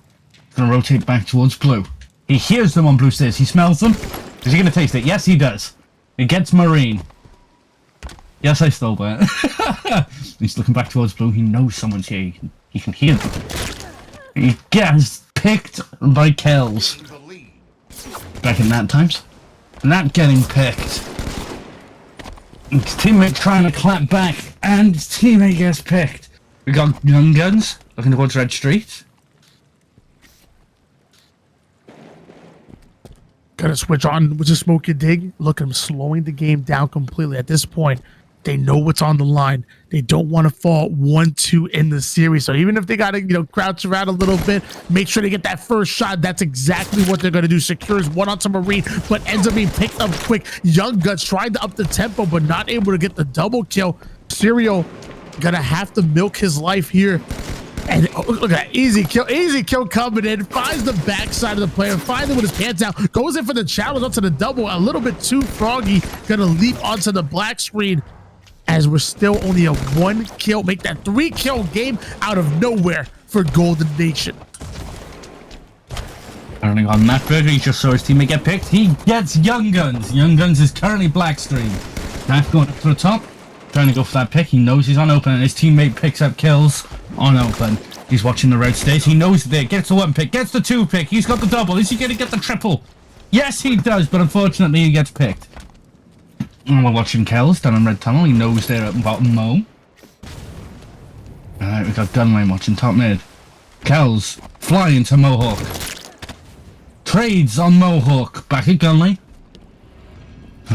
Gonna rotate back towards blue. He hears them on blue stairs. He smells them. Is he gonna taste it? Yes, he does. He gets Marine. Yes, I stole that. He's looking back towards blue. He knows someone's here. He can hear them. He gets picked by Kells. Back in Nat times. Nat getting picked. His teammate trying to clap back, and his teammate gets picked. We got Young Guns looking towards Red Street. Gonna switch on with the smoke and dig. Look at him slowing the game down completely at this point. They know what's on the line. They don't want to fall 1-2 in the series. So even if they got to, crouch around a little bit, make sure they get that first shot. That's exactly what they're going to do. Secures one onto Marine, but ends up being picked up quick. Young Guts tried to up the tempo, but not able to get the double kill. Serial going to have to milk his life here. And look at that, easy kill coming in, finds the backside of the player, finds it with his pants out, goes in for the challenge onto the double, a little bit too froggy, gonna leap onto the black screen as we're still only a 1 kill, make that 3 kill game out of nowhere for Golden Nation. Turning on Matt Burger, he just saw his teammate get picked. He gets Young Guns. Young Guns is currently black screen. Matt going up to the top, trying to go for that pick. He knows he's on open and his teammate picks up kills on open. He's watching the red stage. He knows there. Gets the 1 pick. Gets the 2 pick. He's got the double. Is he going to get the triple? Yes, he does. But unfortunately, he gets picked. And we're watching Kells down in red tunnel. He knows they're at bottom Mo. Alright, we got Gunlane watching top mid. Kells flying to Mohawk. Trades on Mohawk. Back at Gunlane.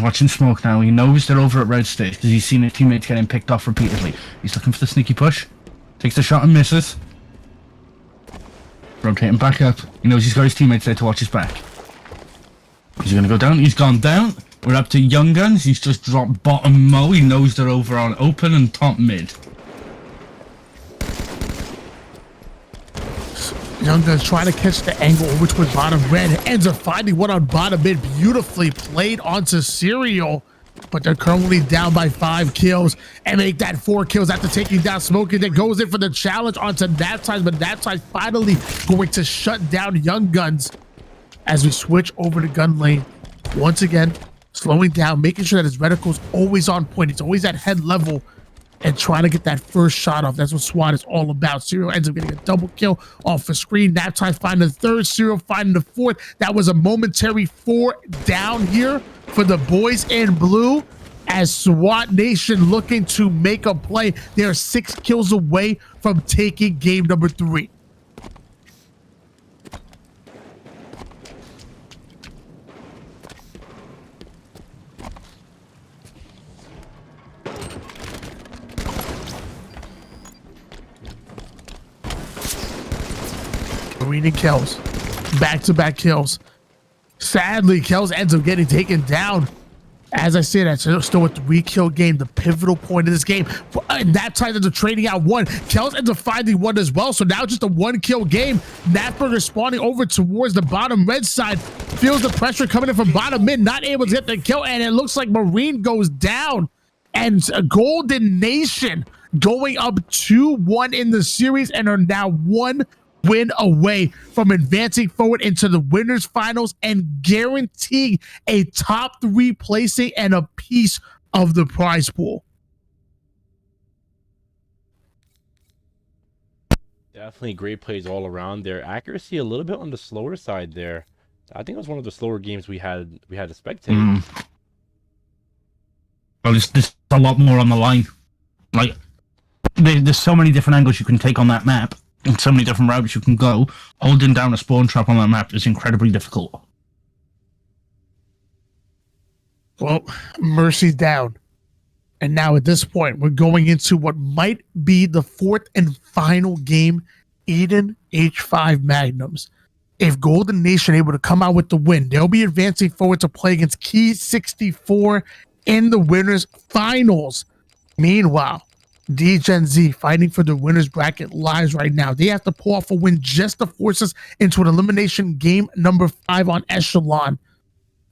Watching smoke now. He knows they're over at red stage because he's seen his teammates getting picked off repeatedly. He's looking for the sneaky push. Takes the shot and misses. Rotating back up. He knows he's got his teammates there to watch his back. He's going to go down. He's gone down. We're up to Young Guns. He's just dropped bottom Mo. He knows they're over on open and top mid. Young Guns trying to catch the angle over towards bottom red. Ends up finding one on bottom mid. Beautifully played onto Serial. But they're currently down by 5 kills and make that 4 kills after taking down Smokey. That goes in for the challenge onto Knapside, but Knapside finally going to shut down Young Guns as we switch over to gun lane. Once again, slowing down, making sure that his reticle's always on point. It's always at head level and trying to get that first shot off. That's what SWAT is all about. Serial ends up getting a double kill off the screen. Knapside finding the 3rd, Serial finding the 4th. That was a momentary 4 down here for the boys in blue as SWAT Nation looking to make a play. They are 6 kills away from taking game number 3. Marine and Kells, back-to-back kills. Sadly, Kells ends up getting taken down. As I said, that's still a 3-kill game, the pivotal point of this game. And that time ends up trading out 1. Kells ends up finding 1 as well, so now just a 1-kill game. Natburger spawning over towards the bottom red side. Feels the pressure coming in from bottom mid, not able to get the kill, and it looks like Marine goes down. And Golden Nation going up 2-1 in the series and are now 1 win away from advancing forward into the winners finals and guaranteeing a top 3 placing and a piece of the prize pool. Definitely great plays all around. Their accuracy a little bit on the slower side there. I think it was one of the slower games we had to spectate. Well, there's a lot more on the line. Like, there's so many different angles you can take on that map. And so many different routes you can go. Holding down a spawn trap on that map is incredibly difficult. Well, Mercy's down. And now at this point, we're going into what might be the 4th and final game, Eden H5 Magnums. If Golden Nation able to come out with the win, they'll be advancing forward to play against Key 64 in the winners finals. Meanwhile, D-Gen Z fighting for the winners bracket lives right now. They have to pull off a win just to force us into an elimination game number 5 on Echelon.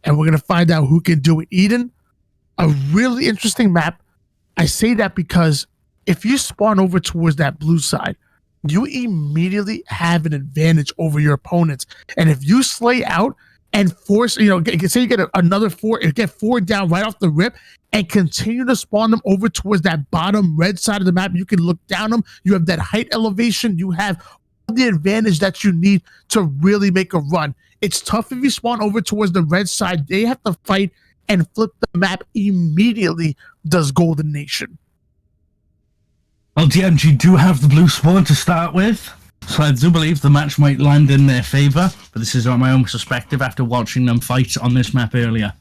And we're going to find out who can do it. Eden, a really interesting map. I say that because if you spawn over towards that blue side, you immediately have an advantage over your opponents. And if you slay out and force, say you get another 4, get 4 down right off the rip, and continue to spawn them over towards that bottom red side of the map. You can look down them. You have that height elevation. You have all the advantage that you need to really make a run. It's tough if you spawn over towards the red side. They have to fight and flip the map immediately, does Golden Nation. Well, DMG do have the blue spawn to start with, so I do believe the match might land in their favor, but this is on my own perspective after watching them fight on this map earlier.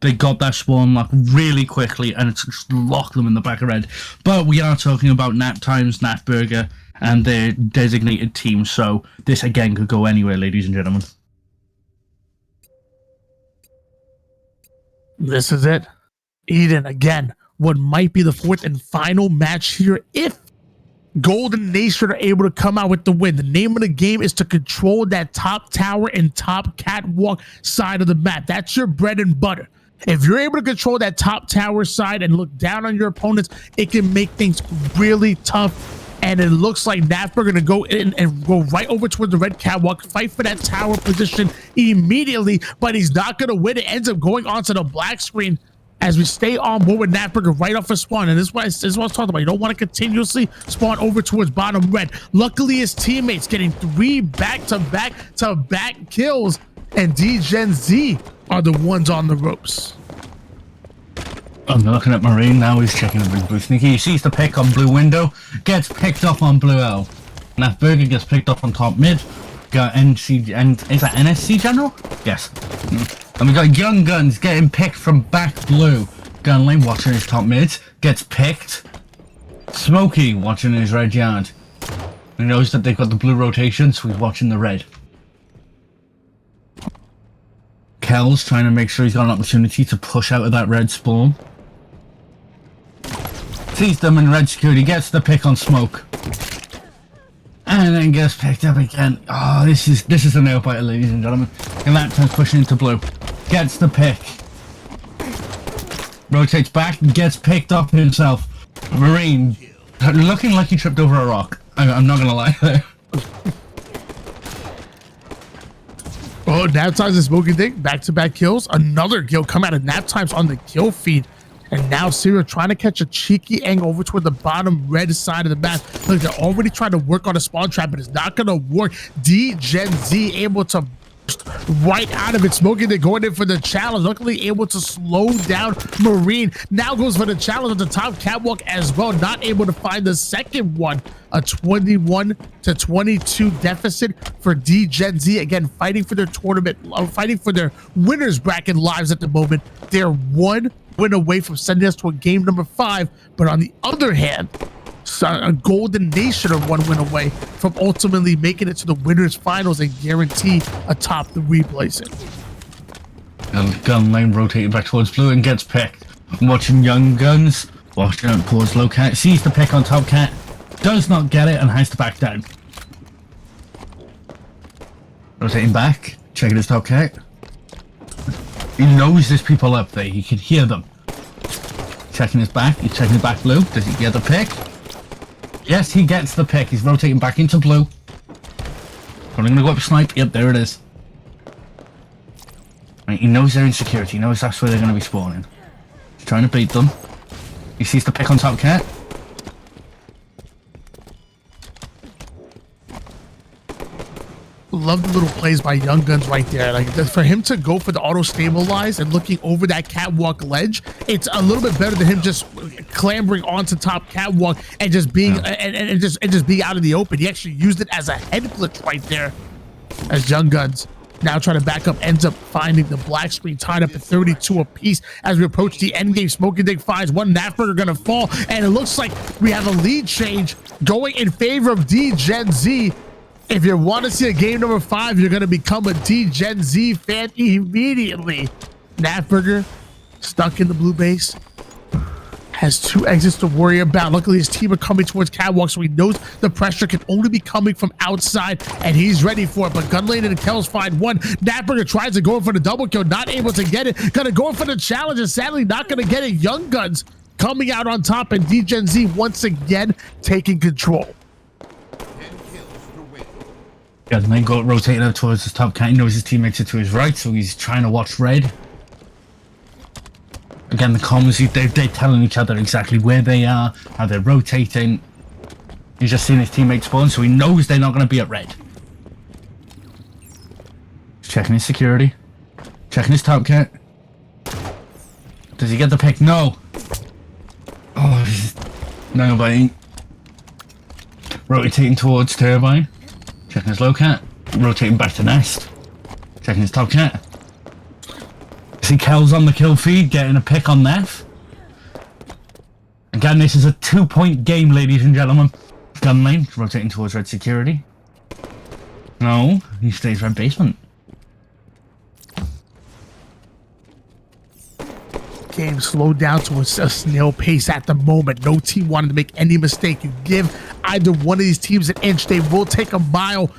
they got that spawn lock really quickly, and it's just locked them in the back of red. But we are talking about nap times, Nap Burger, and their designated team, so this again could go anywhere, ladies and gentlemen. This is it. Eden again. What might be the fourth and final match here if Golden Nation are able to come out with the win. The name of the game is to control that top tower and top catwalk side of the map. That's your bread and butter. If you're able to control that top tower side and look down on your opponents, it can make things really tough. And it looks like Nafber are going to go in and go right over towards the red catwalk, fight for that tower position immediately, but he's not going to win. It ends up going onto the black screen as we stay on board with Nafberger right off a spawn. And this is what I was talking about. You don't want to continuously spawn over towards bottom red. Luckily, his teammates getting 3 back-to-back kills, and D-Gen Z are the ones on the ropes. I'm looking at Marine now. He's checking the big blue sneaky. He sees the pick on blue window, gets picked off on blue L. Nafberger gets picked off on top mid. Got NC and is that NSC general? Yes. And we got Young Guns getting picked from back blue. Gun lane watching his top mid, gets picked. Smokey watching his red yard. He knows that they've got the blue rotation, so he's watching the red. Kel's trying to make sure he's got an opportunity to push out of that red spawn. Sees them in red security, gets the pick on Smoke. And then gets picked up again. Oh, this is a nail biter, ladies and gentlemen. And that time's pushing into blue. Gets the pick. Rotates back and gets picked up himself. Marine, looking like he tripped over a rock. I'm not gonna lie there. Oh, nap times is smoking thing. Back-to-back kills. Another kill come out of nap times on the kill feed. And now Syria trying to catch a cheeky angle over toward the bottom red side of the map. Look, they're already trying to work on a spawn trap, but it's not going to work. D-Gen Z able to right out of it. Smoking, they're going in for the challenge. Luckily able to slow down Marine. Now goes for the challenge at the top catwalk as well. Not able to find the second one. A 21-22 deficit for D-Gen Z. Again, fighting for their tournament, fighting for their winners bracket lives at the moment. They're 1 win away from sending us to a game number 5. But on the other hand, a Golden Nation are 1 win away from ultimately making it to the winners finals and guarantee a top 3 placing. And gun lane rotating back towards blue and gets picked. Watching Young Guns, watching out towards low cat, sees the pick on top cat, does not get it and has to back down. Rotating back, checking his top cat. He knows there's people up there, he can hear them. Checking his back, he's checking his back blue. Does he get the pick? Yes, he gets the pick. He's rotating back into blue. I'm gonna go up snipe. Yep, there it is. Right, he knows they're in security. He knows that's where they're gonna be spawning. He's trying to beat them. He sees the pick on top cat. Love the little plays by Young Guns right there. Like, for him to go for the auto stabilize and looking over that catwalk ledge, it's a little bit better than him just clambering onto top catwalk and just being and just being out of the open. He actually used it as a head glitch right there. As Young Guns now trying to back up, ends up finding the black screen tied up at 32 apiece as we approach the end game. Smoking Dick finds one. Nafberger gonna fall, and it looks like we have a lead change going in favor of D-Gen Z. If you want to see a game number 5, you're going to become a D-Gen Z fan immediately. Nafberger, stuck in the blue base, has 2 exits to worry about. Luckily, his team are coming towards catwalk, so he knows the pressure can only be coming from outside, and he's ready for it. But Gunlane and Kells find one. Nafberger tries to go in for the double kill, not able to get it. Gonna go in for the challenge, and sadly not going to get it. Young Guns coming out on top, and D-Gen Z once again taking control. And then go rotating out towards his top cat. He knows his teammates are to his right, so he's trying to watch red. Again, the comms, they're telling each other exactly where they are, how they're rotating. He's just seen his teammates spawn, so he knows they're not going to be at red. He's checking his security. Checking his top cat. Does he get the pick? No. Oh, no, buddy. Rotating towards Turbine. Checking his low cat, rotating back to nest. Checking his top cat. see Kel's on the kill feed, getting a pick on Neff. Again, this is a 2-point game, ladies and gentlemen. Gun lane, rotating towards red security. No, he stays red basement. Game slowed down to a snail pace at the moment. No team wanted to make any mistake. You give either one of these teams an inch, they will take a mile.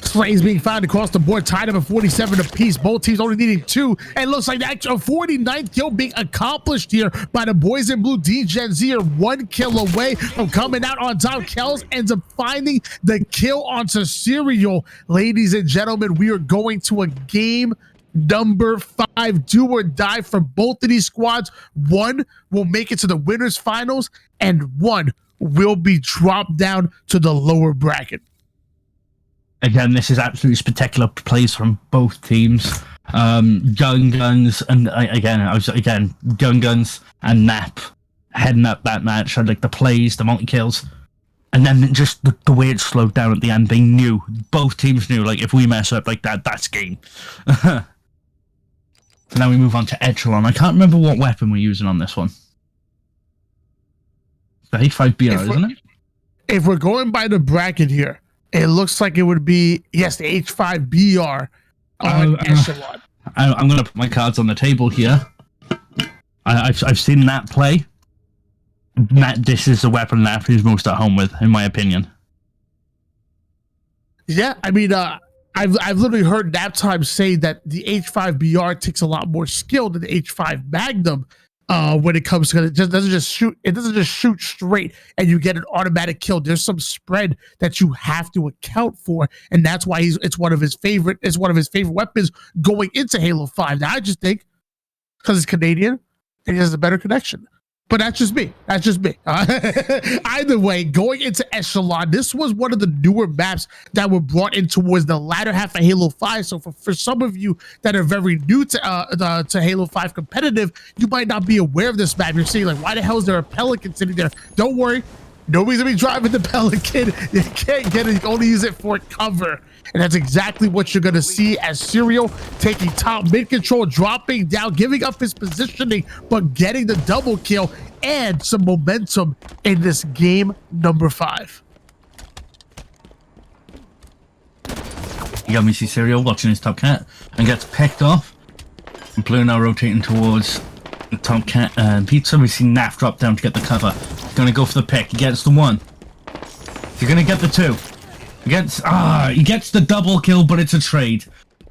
Slays being found across the board, tied up at 47 apiece. Both teams only needing 2. And it looks like that 49th kill being accomplished here by the boys in blue. D-Gen Z are 1 kill away from coming out on top. Kells ends up finding the kill onto Serial. Ladies and gentlemen, we are going to a game number 5, do or die for both of these squads. One will make it to the winners finals and one will be dropped down to the lower bracket. Again, this is absolutely spectacular plays from both teams. Gun Guns and Gun Guns and Nap heading up that match. I like the plays, the multi-kills, and then just the way it slowed down at the end. They knew, both teams knew, like, if we mess up like that, that's game. So now we move on to Echelon. I can't remember what weapon we're using on this one. The H5BR, isn't it? If we're going by the bracket here, it looks like it would be, yes, the H5BR on Echelon. I'm going to put my cards on the table here. I've seen that play. This is the weapon that he's most at home with, in my opinion. Yeah, I mean, I've literally heard Naptime say that the H5BR takes a lot more skill than the H5 Magnum. When it comes to it, doesn't just shoot straight and you get an automatic kill. There's some spread that you have to account for, and that's why it's one of his favorite weapons going into Halo 5. Now I just think because it's Canadian, it has a better connection. But that's just me. Either way, going into Echelon, this was one of the newer maps that were brought in towards the latter half of Halo 5. So for some of you that are very new to Halo 5 competitive, you might not be aware of this map. You're saying, like, why the hell is there a Pelican sitting there? Don't worry. Nobody's gonna be driving the Pelican. You can't get it. You can only use it for cover. And that's exactly what you're gonna see as Serial taking top mid control, dropping down, giving up his positioning, but getting the double kill and some momentum in this game number 5. You got me see Serial watching his top cat and gets picked off. And Blue now rotating towards the top cat and Pizza. We see Naf drop down to get the cover. Gonna go for the pick. He gets the 1. You're gonna get the 2. He gets the double kill, but it's a trade.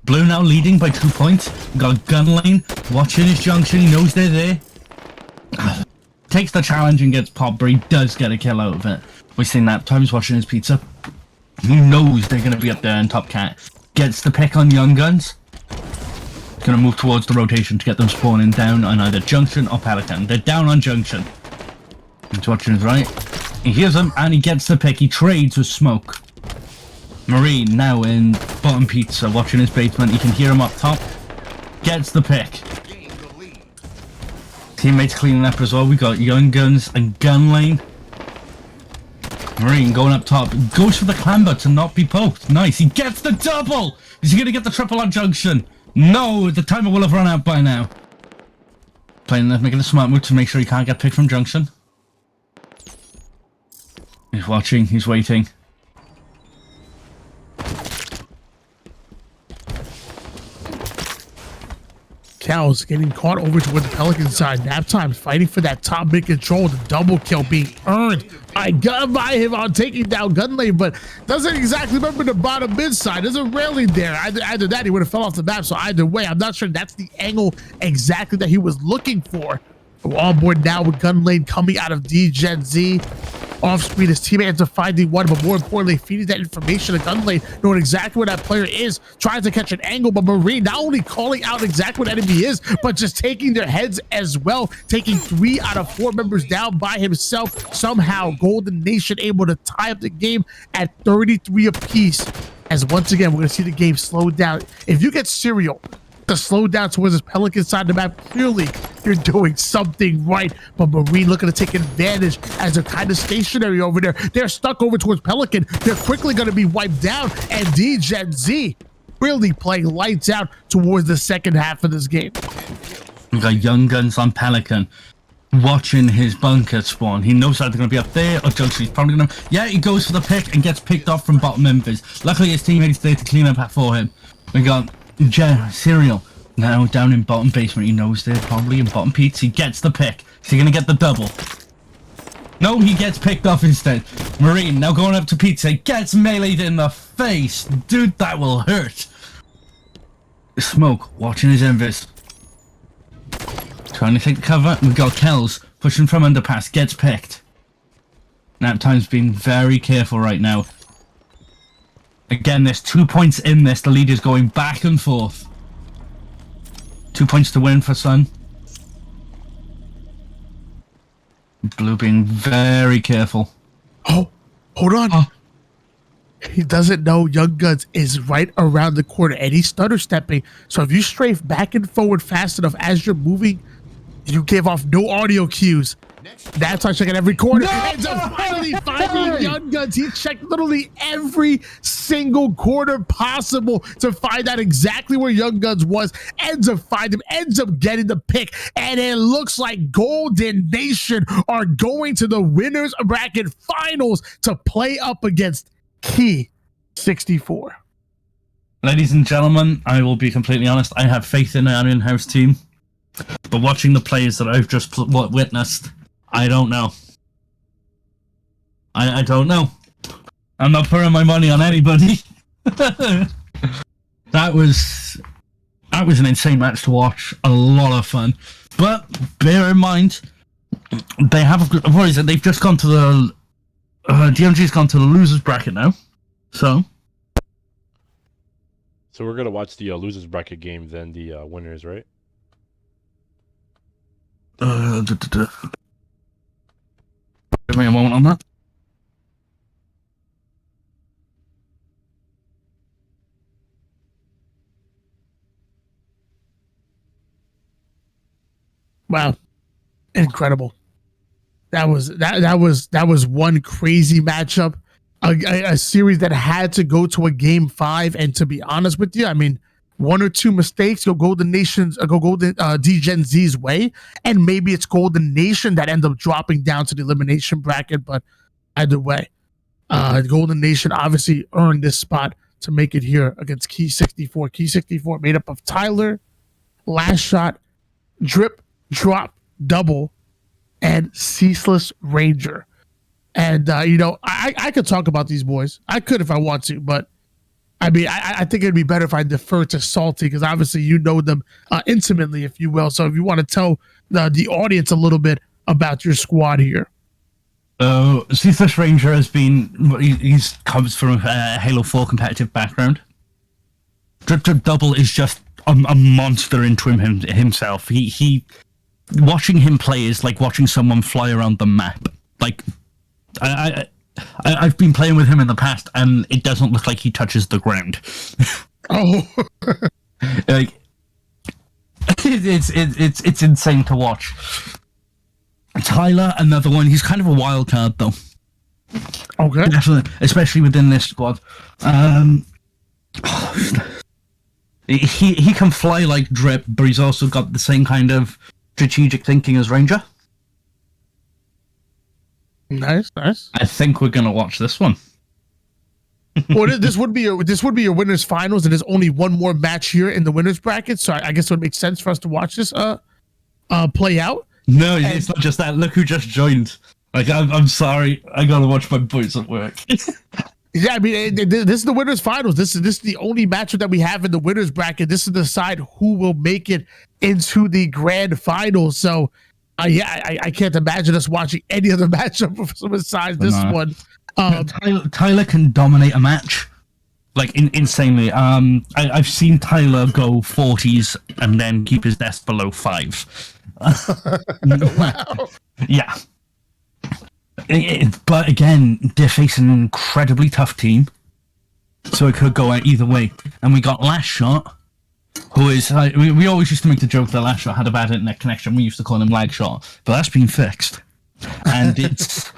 Blue now leading by 2 points. Got a gun lane, watching his junction. He knows they're there. Takes the challenge and gets popped, but he does get a kill out of it. We've seen that times watching his pizza. He knows they're going to be up there in top cat. Gets the pick on Young Guns. Going to move towards the rotation to get them spawning down on either Junction or Pelican. They're down on Junction. He's watching his right. He hears them and he gets the pick. He trades with Smoke. Marine now in bottom pizza watching his basement. You can hear him up top. Gets the pick. Teammates cleaning up as well. We got Young Guns and Gun Lane. Marine going up top. Goes for the clamber to not be poked. Nice. He gets the double. Is he going to get the triple on Junction? No. The timer will have run out by now. Playing left, making a smart move to make sure he can't get picked from Junction. He's watching. He's waiting. Cows getting caught over toward the Pelican side. Naptime's fighting for that top mid control. The double kill being earned. I got by him on taking down Gunlane, but doesn't exactly remember the bottom mid side. There's a railing there. Either that, he would have fell off the map. So either way, I'm not sure that's the angle exactly that he was looking for. We're on board now with Gunlane coming out of D-Gen Z. Off screen, his teammate ends up finding one, but more importantly, feeding that information to Gunlane, knowing exactly where that player is, trying to catch an angle, but Marine not only calling out exactly what enemy is, but just taking their heads as well, taking 3 out of 4 members down by himself. Somehow, Golden Nation able to tie up the game at 33 apiece. As once again, we're going to see the game slow down. If you get Serial to slow down towards this Pelican side of the map, clearly you're doing something right. But Marine looking to take advantage as they're kind of stationary over there. They're stuck over towards Pelican. They're quickly going to be wiped down. And D-Gen Z really playing lights out towards the second half of this game. We got Young Guns on Pelican, watching his bunker spawn. He knows either going to be up there or Joke's probably going to... Yeah, he goes for the pick and gets picked off from bottom members. Luckily, his teammate's there to clean up for him. We got Serial now down in bottom basement. He knows they're probably in bottom Pete's. He gets the pick. Is he going to get the double? No, he gets picked off instead. Marine now going up to Pizza. Gets meleeed in the face. Dude, that will hurt. Smoke watching his invis. Trying to take the cover. We've got Kells pushing from underpass. Gets picked. Naptime's been very careful right now. Again, there's 2 points in this. The lead is going back and forth. 2 points to win for Sun. Blue being very careful. Oh, hold on. He doesn't know Young Guns is right around the corner and he's stutter stepping. So if you strafe back and forward fast enough as you're moving, you give off no audio cues. That's why I check at every corner. No! Ends up finally finding Young Guns. He checked literally every single corner possible to find out exactly where Young Guns was. Ends up finding him, ends up getting the pick. And it looks like Golden Nation are going to the winners bracket finals to play up against Key 64. Ladies and gentlemen, I will be completely honest. I have faith in our in-house team. But watching the players that I've just witnessed, I don't know. I don't know. I'm not putting my money on anybody. That was an insane match to watch. A lot of fun. But bear in mind, they have what is it? They've just gone to the DMG's gone to the losers bracket now. So we're gonna watch the losers bracket game, then the winners, right? Give me a moment on that. Wow, incredible! That was one crazy matchup, a series that had to go to a game 5. And to be honest with you, I mean, 1 or 2 mistakes go Golden Nation's D-Gen Z's way, and maybe it's Golden Nation that end up dropping down to the elimination bracket. But either way, Golden Nation obviously earned this spot to make it here against Key 64. Key 64 made up of Tyler, Last Shot, Drip, Drop, Double, and Ceaseless Ranger. And I could talk about these boys. I could if I want to, but I mean, I think it'd be better if I defer to Salty, because obviously you know them intimately, if you will. So if you want to tell the audience a little bit about your squad here. Ceaseless Ranger has been, he's comes from a Halo 4 competitive background. Drip Drip Double is just a monster into himself. He watching him play is like watching someone fly around the map. Like, I've been playing with him in the past, and it doesn't look like he touches the ground. Oh, like it's insane to watch. Tyler, another one. He's kind of a wild card, though. okay. Definitely, especially within this squad. He can fly like Drip, but he's also got the same kind of strategic thinking as Ranger. Nice. I think we're gonna watch this one. Well, this would be your winners finals, and there's only one more match here in the winners bracket. So I guess it would make sense for us to watch this play out. No, it's not just that. Look who just joined. Like, I'm sorry, I gotta watch my boys at work. Yeah, I mean, this is the winners finals. This is the only matchup that we have in the winners bracket. This is to decide who will make it into the grand finals. So, I can't imagine us watching any other matchup besides this one. Tyler can dominate a match, like insanely. I've seen Tyler go 40s and then keep his desk below 5. Wow. Yeah. But again, they're facing an incredibly tough team, so it could go out either way. And we got Last Shot, who is we always used to make the joke that Last Shot had a bad internet connection. We used to call him Lag Shot, but that's been fixed. And it's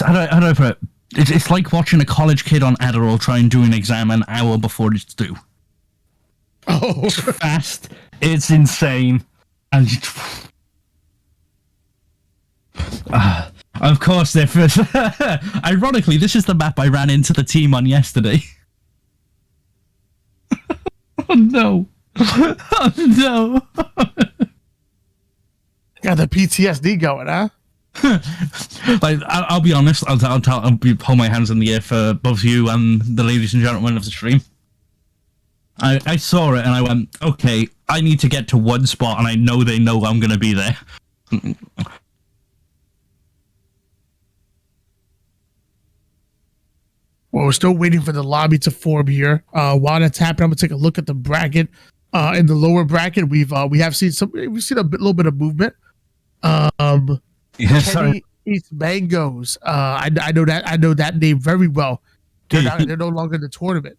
how do I put it? It's like watching a college kid on Adderall try and do an exam an hour before it's due. Oh, fast. It's insane. And of course, they're first. Ironically, this is the map I ran into the team on yesterday. Oh no! Oh no! got the PTSD going, huh? Like, I'll be honest. I'll hold my hands in the air for both you and the ladies and gentlemen of the stream. I saw it and I went, okay, I need to get to one spot, and I know they know I'm going to be there. Well, we're still waiting for the lobby to form here. While that's happening, I'm gonna take a look at the bracket. In the lower bracket, we have seen little bit of movement. Yeah, sorry. Kenny Eats Mangoes. I know that name very well. They're no longer in the tournament.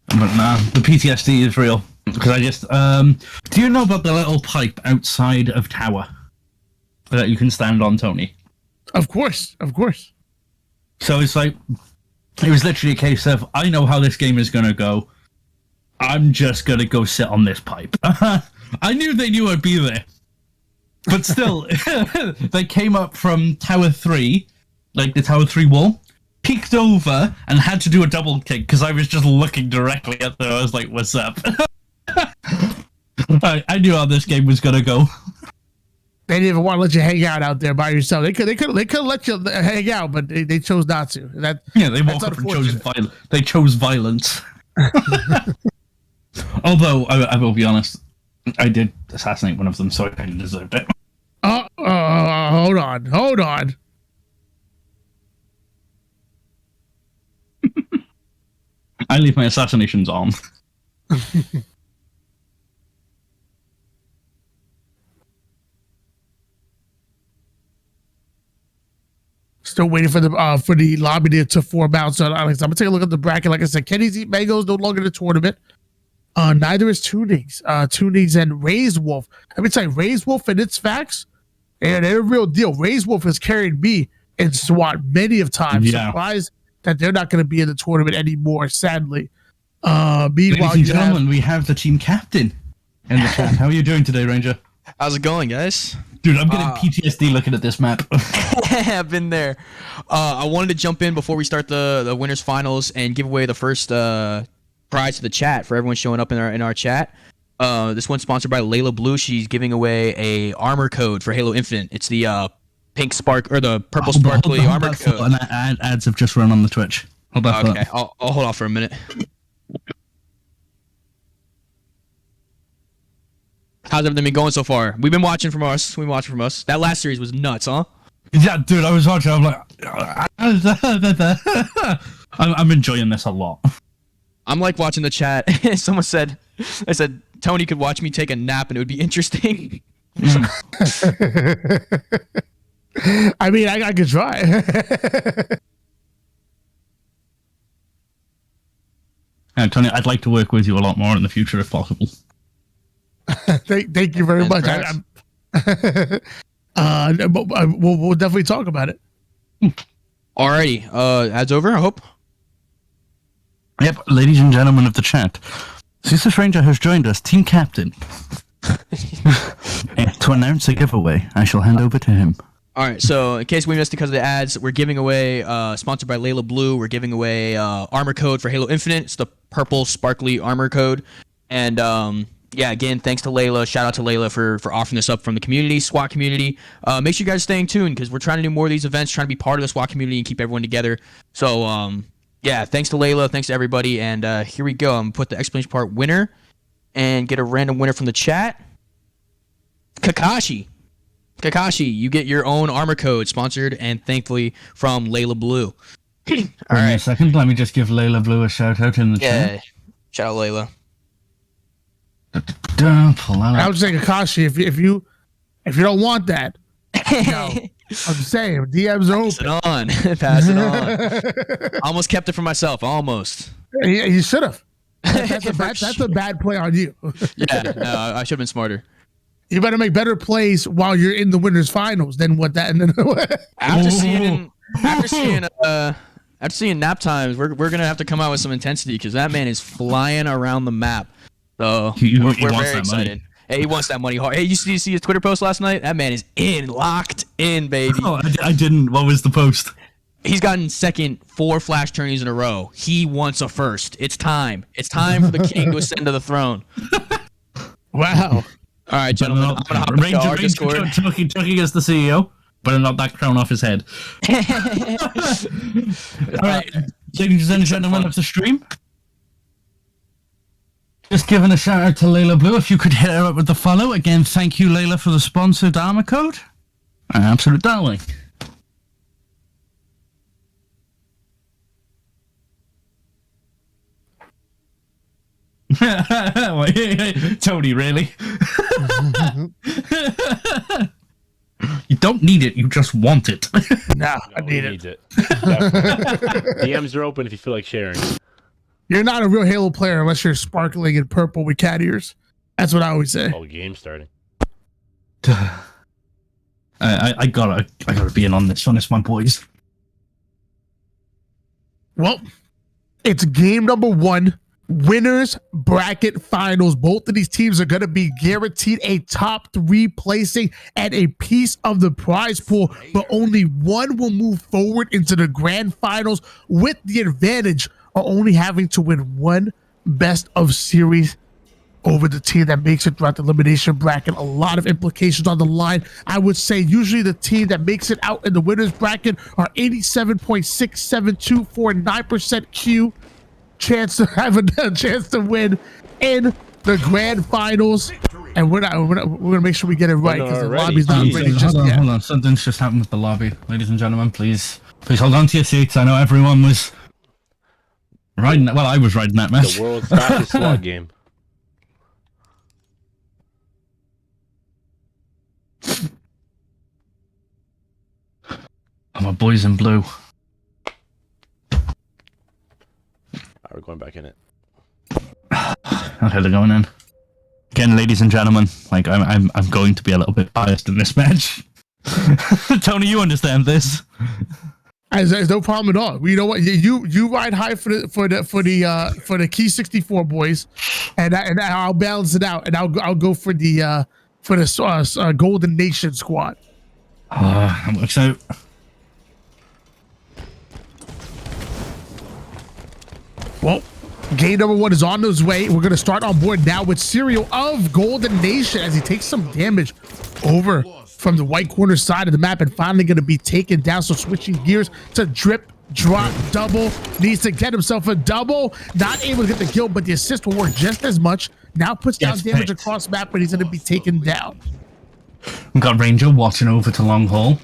But nah, the PTSD is real. Because I just, do you know about the little pipe outside of Tower that you can stand on, Tony? Of course. So it's like, it was literally a case of, I know how this game is going to go. I'm just going to go sit on this pipe. I knew they knew I'd be there. But still, they came up from Tower 3, like the Tower 3 wall, peeked over, and had to do a double kick because I was just looking directly at them. I was like, what's up? I knew how this game was going to go. They didn't even want to let you hang out there by yourself. They could let you hang out, but they chose not to. They woke up and chose violence. They chose violence. Although I will be honest, I did assassinate one of them, so I kind of deserved it. Hold on. I leave my assassinations on. Still waiting for the lobby to form out. So I'm gonna take a look at the bracket. Like I said, Kenny's Eat Mangoes no longer in the tournament. Neither is Tunings. Tunings and Raised Wolf. Let me tell you, Raised Wolf and its facts, and they're a real deal. Raised Wolf has carried me in SWAT many of times. Yeah. Surprised that they're not going to be in the tournament anymore, sadly. Meanwhile, Ladies and gentlemen, we have the team captain in the chat. How are you doing today, Ranger? How's it going, guys? Dude, I'm getting PTSD looking at this map. I've been there. I wanted to jump in before we start the winners finals and give away the first prize to the chat for everyone showing up in our chat. This one's sponsored by Layla Blue. She's giving away a armor code for Halo Infinite. It's the pink spark or the purple sparkly armor code. And ads have just run on the Twitch. Hold on. Okay, I'll hold off for a minute. How's everything been going so far? We've been watching from us. That last series was nuts, huh? Yeah, dude, I was watching. I'm like, I'm enjoying this a lot. I'm like watching the chat. Someone said, I said, Tony could watch me take a nap and it would be interesting. I mean, I could try. Tony, I'd like to work with you a lot more in the future if possible. Thank you very much. We'll definitely talk about it. Alrighty, ads over, I hope. Yep, ladies and gentlemen of the chat, Sister Stranger has joined us, team captain. To announce a giveaway, I shall hand over to him. Alright, so in case we missed it because of the ads, we're giving away, sponsored by Layla Blue, we're giving away armor code for Halo Infinite. It's the purple sparkly armor code. And yeah, again, thanks to Layla. Shout out to Layla for offering this up from the community, SWAT community. Make sure you guys staying tuned because we're trying to do more of these events, trying to be part of the SWAT community and keep everyone together. So, yeah, thanks to Layla, thanks to everybody, and here we go. I'm going to put the explanation part winner and get a random winner from the chat. Kakashi, you get your own armor code, sponsored and thankfully from Layla Blue. All right. A second, let me just give Layla Blue a shout out in the chat. Yeah, shout out Layla. I would say Kakashi, if you don't want that, no, I'm saying DMs are open. Pass it on. Almost kept it for myself. Almost. Yeah, you should have. That's a bad play on you. Yeah, no, I should have been smarter. You better make better plays while you're in the winners finals than what that. And then after seeing After seeing nap times, we're gonna have to come out with some intensity because that man is flying around the map. So we're very excited. Hey, he wants that money hard. Hey, you see his Twitter post last night? That man is locked in, baby. Oh, I didn't. What was the post? He's gotten second 4 flash tourneys in a row. He wants a first. It's time. It's time for the king to ascend to the throne. Wow. All right, gentlemen. I'm gonna hop into our Discord. Chucky is the CEO, but not that crown off his head. All right, ladies and gentlemen of the stream. Just giving a shout out to Layla Blue. If you could hit her up with the follow. Again, thank you, Layla, for the sponsored armor code. An absolute darling. Tony, really? You don't need it, you just want it. Nah, I need it. DMs are open if you feel like sharing. You're not a real Halo player unless you're sparkling in purple with cat ears. That's what I always say. Oh, game starting. I gotta be in on this one, boys. Well, it's game number 1. Winners bracket finals. Both of these teams are going to be guaranteed a top 3 placing and a piece of the prize pool, but only one will move forward into the grand finals with the advantage of only having to win one best of series over the team that makes it throughout the elimination bracket. A lot of implications on the line. I would say usually the team that makes it out in the winners bracket are 87.67249% Q. Chance to have a chance to win in the grand finals, and we're gonna make sure we get it right because the lobby's not ready just yet. Hold on, something's just happened with the lobby, ladies and gentlemen. Please hold on to your seats. I know everyone was riding. Well, I was riding that match. The world's fastest SWAT game. Oh, my boys in blue. We're going back in it. Okay, they're going in. Again, ladies and gentlemen, like I'm going to be a little bit biased in this match. Tony, you understand this? There's no problem at all. You know what? You ride high for the Key 64 boys, and I'll balance it out, and I'll go for the Golden Nation squad. I'm excited. Well, game number 1 is on his way. We're going to start on board now with Serial of Golden Nation as he takes some damage over from the white corner side of the map and finally going to be taken down. So switching gears to drip, drop, double. Needs to get himself a double. Not able to get the kill, but the assist will work just as much. Now puts down damage across map, but he's going to be taken down. We've got Ranger watching over to long haul.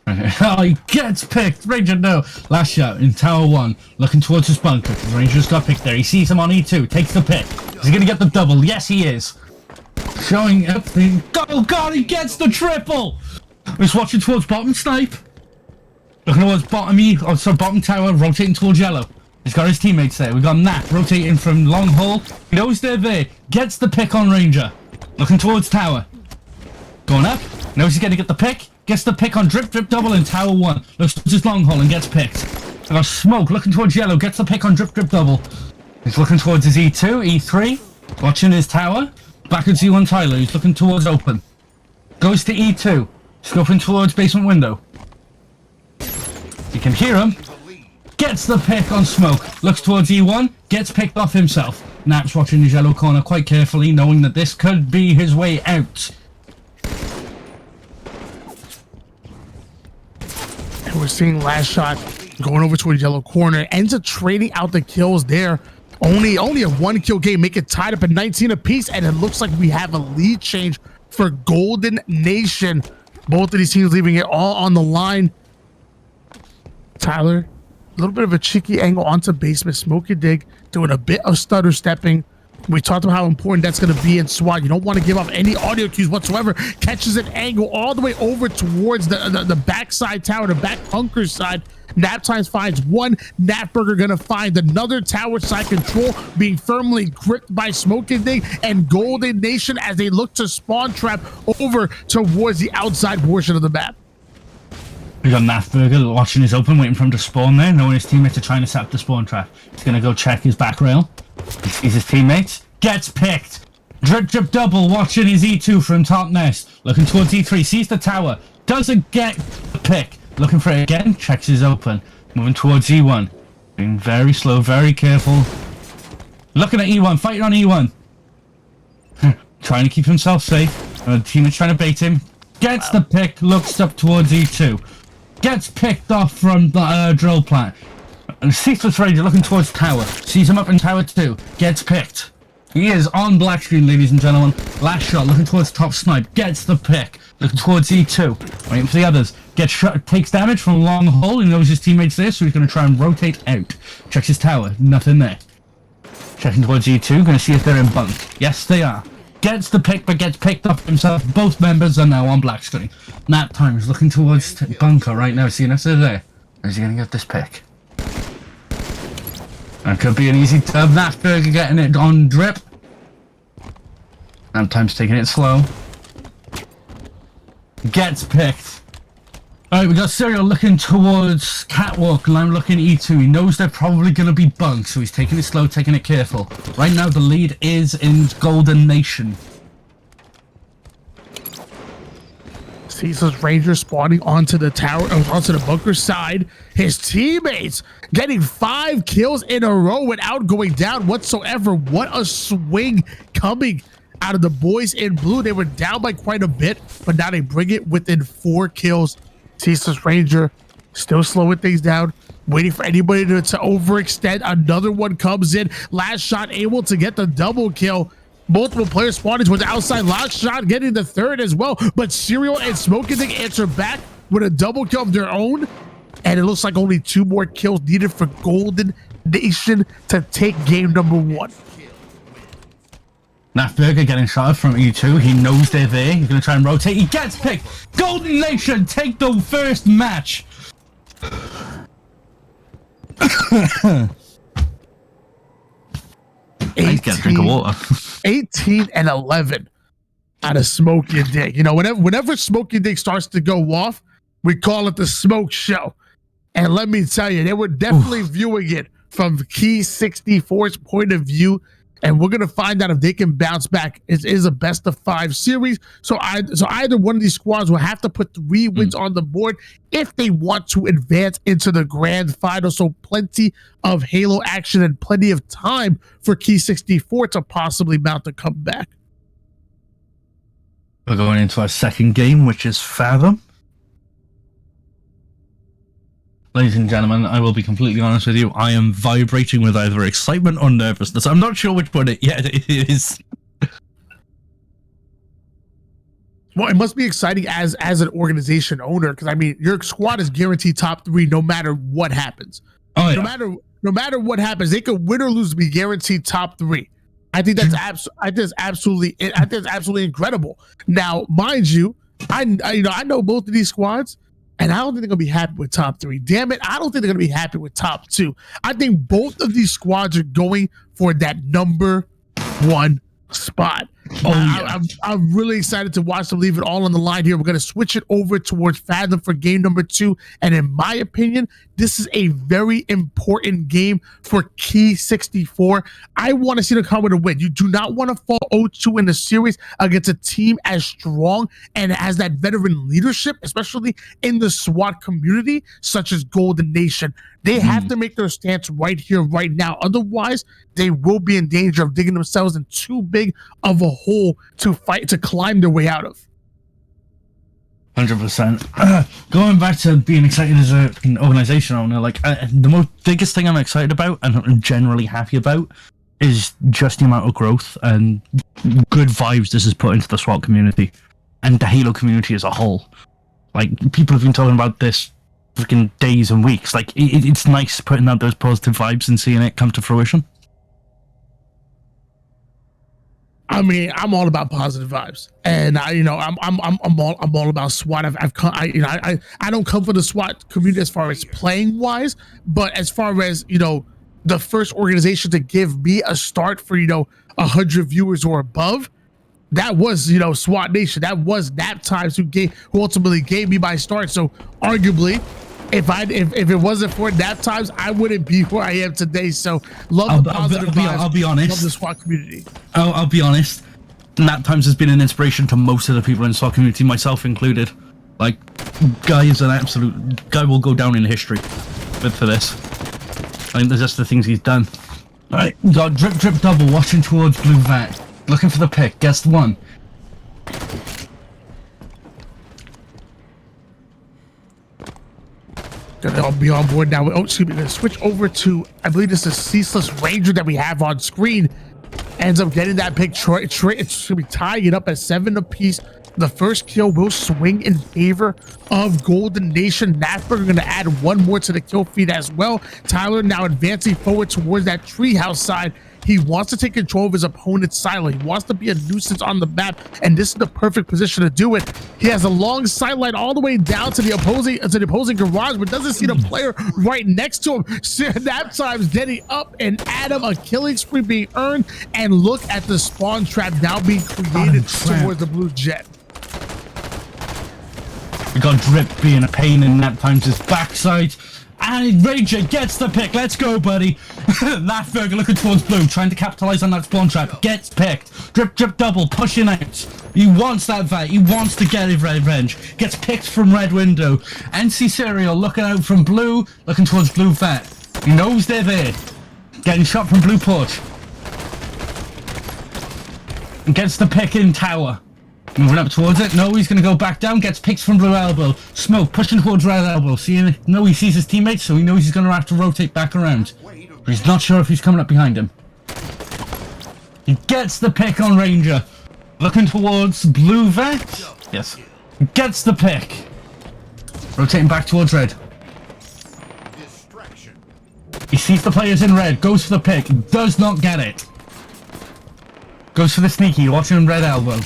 Oh, he gets picked. Ranger, no. Last shot in Tower 1, looking towards his bunker. Ranger just got picked there. He sees him on E2, takes the pick. Is he going to get the double? Yes, he is. Showing up the... Oh, God, he gets the triple. He's watching towards bottom snipe. Looking towards bottom tower, rotating towards yellow. He's got his teammates there. We've got Nap rotating from long haul. He knows they're there. Gets the pick on Ranger. Looking towards tower. Going up. Knows he's going to get the pick. Gets the pick on drip, drip, double in Tower 1. Looks towards his long haul and gets picked. I got Smoke looking towards yellow. Gets the pick on drip, drip, double. He's looking towards his E2, E3. Watching his tower. Back at Z1 Tyler. He's looking towards open. Goes to E2. Scoping towards basement window. You can hear him. Gets the pick on Smoke. Looks towards E1. Gets picked off himself. Nap's watching his yellow corner quite carefully, knowing that this could be his way out. And we're seeing last shot going over to a yellow corner. Ends up trading out the kills there. Only a 1-kill game. Make it tied up at 19 apiece. And it looks like we have a lead change for Golden Nation. Both of these teams leaving it all on the line. Tyler, a little bit of a cheeky angle onto basement. Smoky dig, doing a bit of stutter stepping. We talked about how important that's going to be in SWAT. You don't want to give up any audio cues whatsoever. Catches an angle all the way over towards the backside tower, the back bunker side. Nap Times finds one. Napburger going to find another tower side control, being firmly gripped by Smoky dig and Golden Nation as they look to spawn trap over towards the outside portion of the map. We got Nathburger watching his open, waiting for him to spawn there, knowing his teammates are trying to set up the spawn trap. He's gonna go check his back rail. He sees his teammates. Gets picked. Drip drip double watching his E2 from top nest. Looking towards E3. Sees the tower. Doesn't get the pick. Looking for it again. Checks his open. Moving towards E1. Being very slow, very careful. Looking at E1. Fighting on E1. Trying to keep himself safe. The teammate's trying to bait him. Gets the pick. Looks up towards E2. Gets picked off from the drill plant. And Ceaseless Ranger looking towards tower. Sees him up in tower 2. Gets picked. He is on black screen, ladies and gentlemen. Last shot, looking towards top snipe. Gets the pick. Looking towards E2. Waiting for the others. Gets shot. Takes damage from long hole. He knows his teammate's there, so he's going to try and rotate out. Checks his tower. Nothing there. Checking towards E2. Going to see if they're in bunk. Yes, they are. Gets the pick, but gets picked up himself. Both members are now on black screen. Nap time is looking towards bunker right now, seeing if they're there. Or is he going to get this pick? That could be an easy dub. Nathburger getting it on drip. Nap time's taking it slow. Gets picked. Alright, we got Serial looking towards Catwalk, and I'm looking E2. He knows they're probably going to be bunked, so he's taking it slow, taking it careful. Right now, the lead is in Golden Nation. Ceaseless Ranger spawning onto the tower, onto the bunker side. His teammates getting 5 kills in a row without going down whatsoever. What a swing coming out of the boys in blue. They were down by quite a bit, but now they bring it within 4 kills. Ceaseless Ranger still slowing things down, waiting for anybody to overextend. Another one comes in. Last shot able to get the double kill. Multiple players spawning towards the outside. Last shot getting the third as well. But Serial and Smoking Dick answer back with a double kill of their own. And it looks like only 2 more kills needed for Golden Nation to take game number 1. Nathburger getting shot from E2. He knows they're there. He's going to try and rotate. He gets picked. Golden Nation take the first match. He's getting a drink of water. 18 and 11 out of Smoky Dick. You know, whenever Smoky Dick starts to go off, we call it the smoke show. And let me tell you, they were definitely viewing it from Key 64's point of view. And we're gonna find out if they can bounce back. It is a best of 5 series, so either one of these squads will have to put 3 wins on the board if they want to advance into the grand final. So plenty of Halo action and plenty of time for Key 64 to possibly mount a comeback. We're going into our second game, which is Fathom. Ladies and gentlemen, I will be completely honest with you. I am vibrating with either excitement or nervousness. I'm not sure which one it is. Well, it must be exciting as an organization owner, because I mean, your squad is guaranteed top 3 no matter what happens. Oh, yeah. No matter what happens, they could win or lose, be guaranteed top 3. I think that's absolutely incredible. Now, mind you, I know both of these squads. And I don't think they're going to be happy with top 3. Damn it, I don't think they're going to be happy with top 2. I think both of these squads are going for that number 1 spot. I'm really excited to watch them leave it all on the line here. We're going to switch it over towards Fathom for game number 2. And in my opinion, this is a very important game for Key 64. I want to see them come with a win. You do not want to fall 0-2 in the series against a team as strong and has that veteran leadership, especially in the SWAT community, such as Golden Nation. They have to make their stance right here, right now. Otherwise, they will be in danger of digging themselves in too big of a hole to climb their way out of. 100%. Going back to being excited as an organization owner, like the biggest thing I'm excited about and I'm generally happy about is just the amount of growth and good vibes this has put into the SWAT community and the Halo community as a whole. Like, people have been talking about this freaking days and weeks. Like, it's nice putting out those positive vibes and seeing it come to fruition. I mean, I'm all about positive vibes, and I'm all about SWAT. I don't come from the SWAT community as far as playing wise, but as far as the first organization to give me a start for 100 viewers or above, that was, you know, SWAT Nation. That was Nap Times who ultimately gave me my start. So arguably, if it wasn't for Nap Times, I wouldn't be where I am today. So love the positive vibes. I'll be honest. Love the SWAT community. I'll be honest. Nap Times has been an inspiration to most of the people in the SWAT community, myself included. Like, Guy is an absolute... Guy will go down in history for this. I think there's just the things he's done. Alright, got Drip Drip Double watching towards Blue Vat. Looking for the pick. Guess the one. Gonna be on board now. Oh, excuse me. Gonna switch over to, I believe this is Ceaseless Ranger that we have on screen. Ends up getting that pick. It's gonna be tying it up at 7 apiece. The first kill will swing in favor of Golden Nation. Nasberger going to add one more to the kill feed as well. Tyler now advancing forward towards that treehouse side. He wants to take control of his opponent's silo. He wants to be a nuisance on the map, and this is the perfect position to do it. He has a long sideline all the way down to the opposing garage, but doesn't see the player right next to him. Nap Time's getting up, and Adam, a killing spree being earned, and look at the spawn trap now being created towards the blue jet. We got Drip being a pain in Nap Times' backside. And Ranger gets the pick. Let's go, buddy. Laughberger looking towards Blue, trying to capitalize on that spawn trap. Gets picked. Drip Drip Double pushing out. He wants that fight. He wants to get his revenge. Gets picked from Red Window. NC Serial looking out from Blue, looking towards Blue Vat. He knows they're there. Getting shot from Blue Porch. Gets the pick in Tower. Moving up towards it. No, he's going to go back down. Gets picked from Blue Elbow. Smoke pushing towards Red Elbow. Seeing, no, he sees his teammates, so he knows he's going to have to rotate back around. But he's not sure if he's coming up behind him. He gets the pick on Ranger. Looking towards Blue Vet. Yes. Gets the pick. Rotating back towards Red. He sees the players in Red. Goes for the pick. Does not get it. Goes for the sneaky. Watching Red Elbow.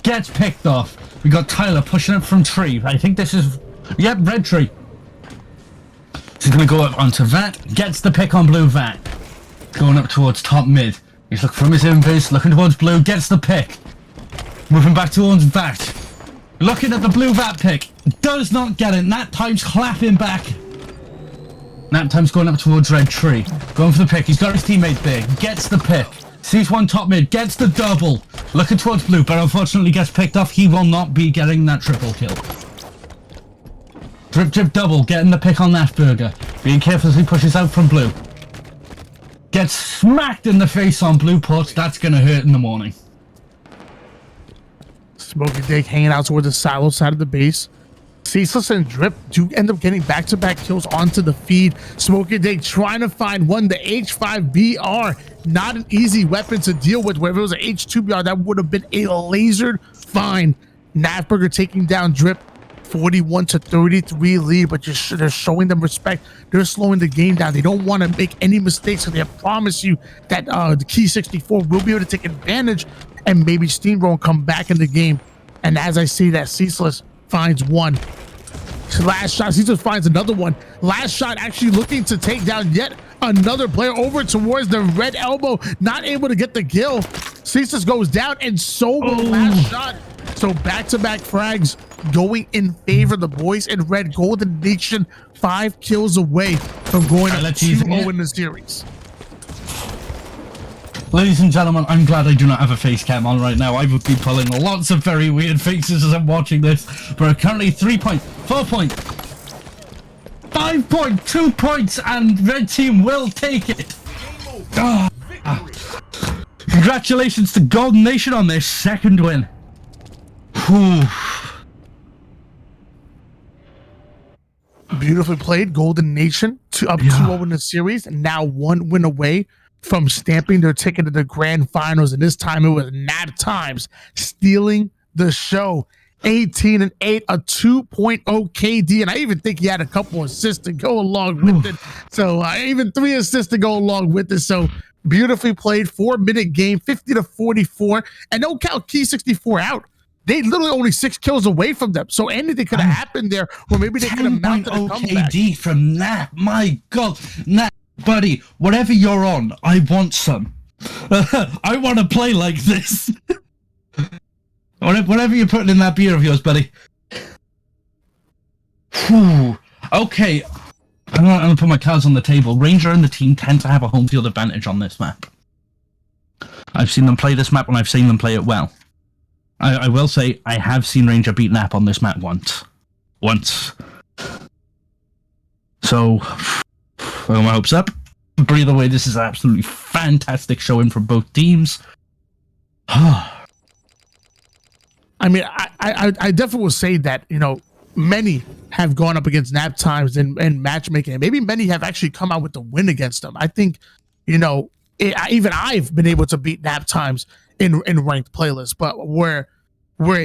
Gets picked off. We got Tyler pushing up from tree. I think this is... Yep, red tree. So he's going to go up onto Vat. Gets the pick on Blue Vat. Going up towards top mid. He's looking from his invis. Looking towards Blue. Gets the pick. Moving back towards Vat. Looking at the Blue Vat pick. Does not get it. Nap Time's clapping back. Nap Time's going up towards red tree. Going for the pick. He's got his teammate there. Gets the pick. Sees one top mid, gets the double. Looking towards Blue, but unfortunately gets picked off. He will not be getting that triple kill. Drip Drip Double, getting the pick on Laughberger. Being careful as he pushes out from Blue. Gets smacked in the face on Blue Porch. That's going to hurt in the morning. Smoky Dick hanging out towards the silo side of the base. Ceaseless and Drip do end up getting back-to-back kills onto the feed. Smoky Dick trying to find one, the H5BR. Not an easy weapon to deal with. Where if it was an H2BR, that would have been a lasered fine. Nafberger taking down Drip, 41-33 lead, but they're showing them respect. They're slowing the game down. They don't want to make any mistakes, so they promise you that the Key 64 will be able to take advantage and maybe steamroll and come back in the game. And as I see that, Ceaseless finds one. Last shot, Ceaseless finds another one. Last shot actually looking to take down yet another player over towards the red elbow. Not able to get the kill. Ceaseless goes down and so will last shot. So back-to-back frags going in favor of the boys in red. Golden Nation 5 kills away from going up 2-0 in the series. Ladies and gentlemen, I'm glad I do not have a face cam on right now. I would be pulling lots of very weird faces as I'm watching this. We're currently 3 point, 4 point, 5 point, 2 points, and red team will take it. Congratulations to Golden Nation on their second win. Whew. Beautifully played, Golden Nation. Up 2-0 in the series, and now 1 win away from stamping their ticket to the grand finals, and this time it was Nap Times stealing the show. 18-8, a 2.0 KD, and I even think he had a couple assists to go along with it. So even 3 assists to go along with it. So beautifully played, 4-minute game, 50-44, and don't count Key 64 out. They literally only 6 kills away from them. So anything could have happened there, or maybe they could have mounted a comeback. KD from Nap, my God, Nap. Buddy, whatever you're on, I want some. I want to play like this. Whatever you're putting in that beer of yours, buddy. Whew. Okay. I'm gonna put my cards on the table. Ranger and the team tend to have a home field advantage on this map. I've seen them play this map and I've seen them play it well. I will say I have seen Ranger beat Nap on this map once. So, I got my hopes up. But either way, this is an absolutely fantastic showing from both teams. I mean, I definitely will say that, you know, many have gone up against Nap times in matchmaking, and maybe many have actually come out with the win against them. I think, you know, even I've been able to beat Nap times in ranked playlists, but where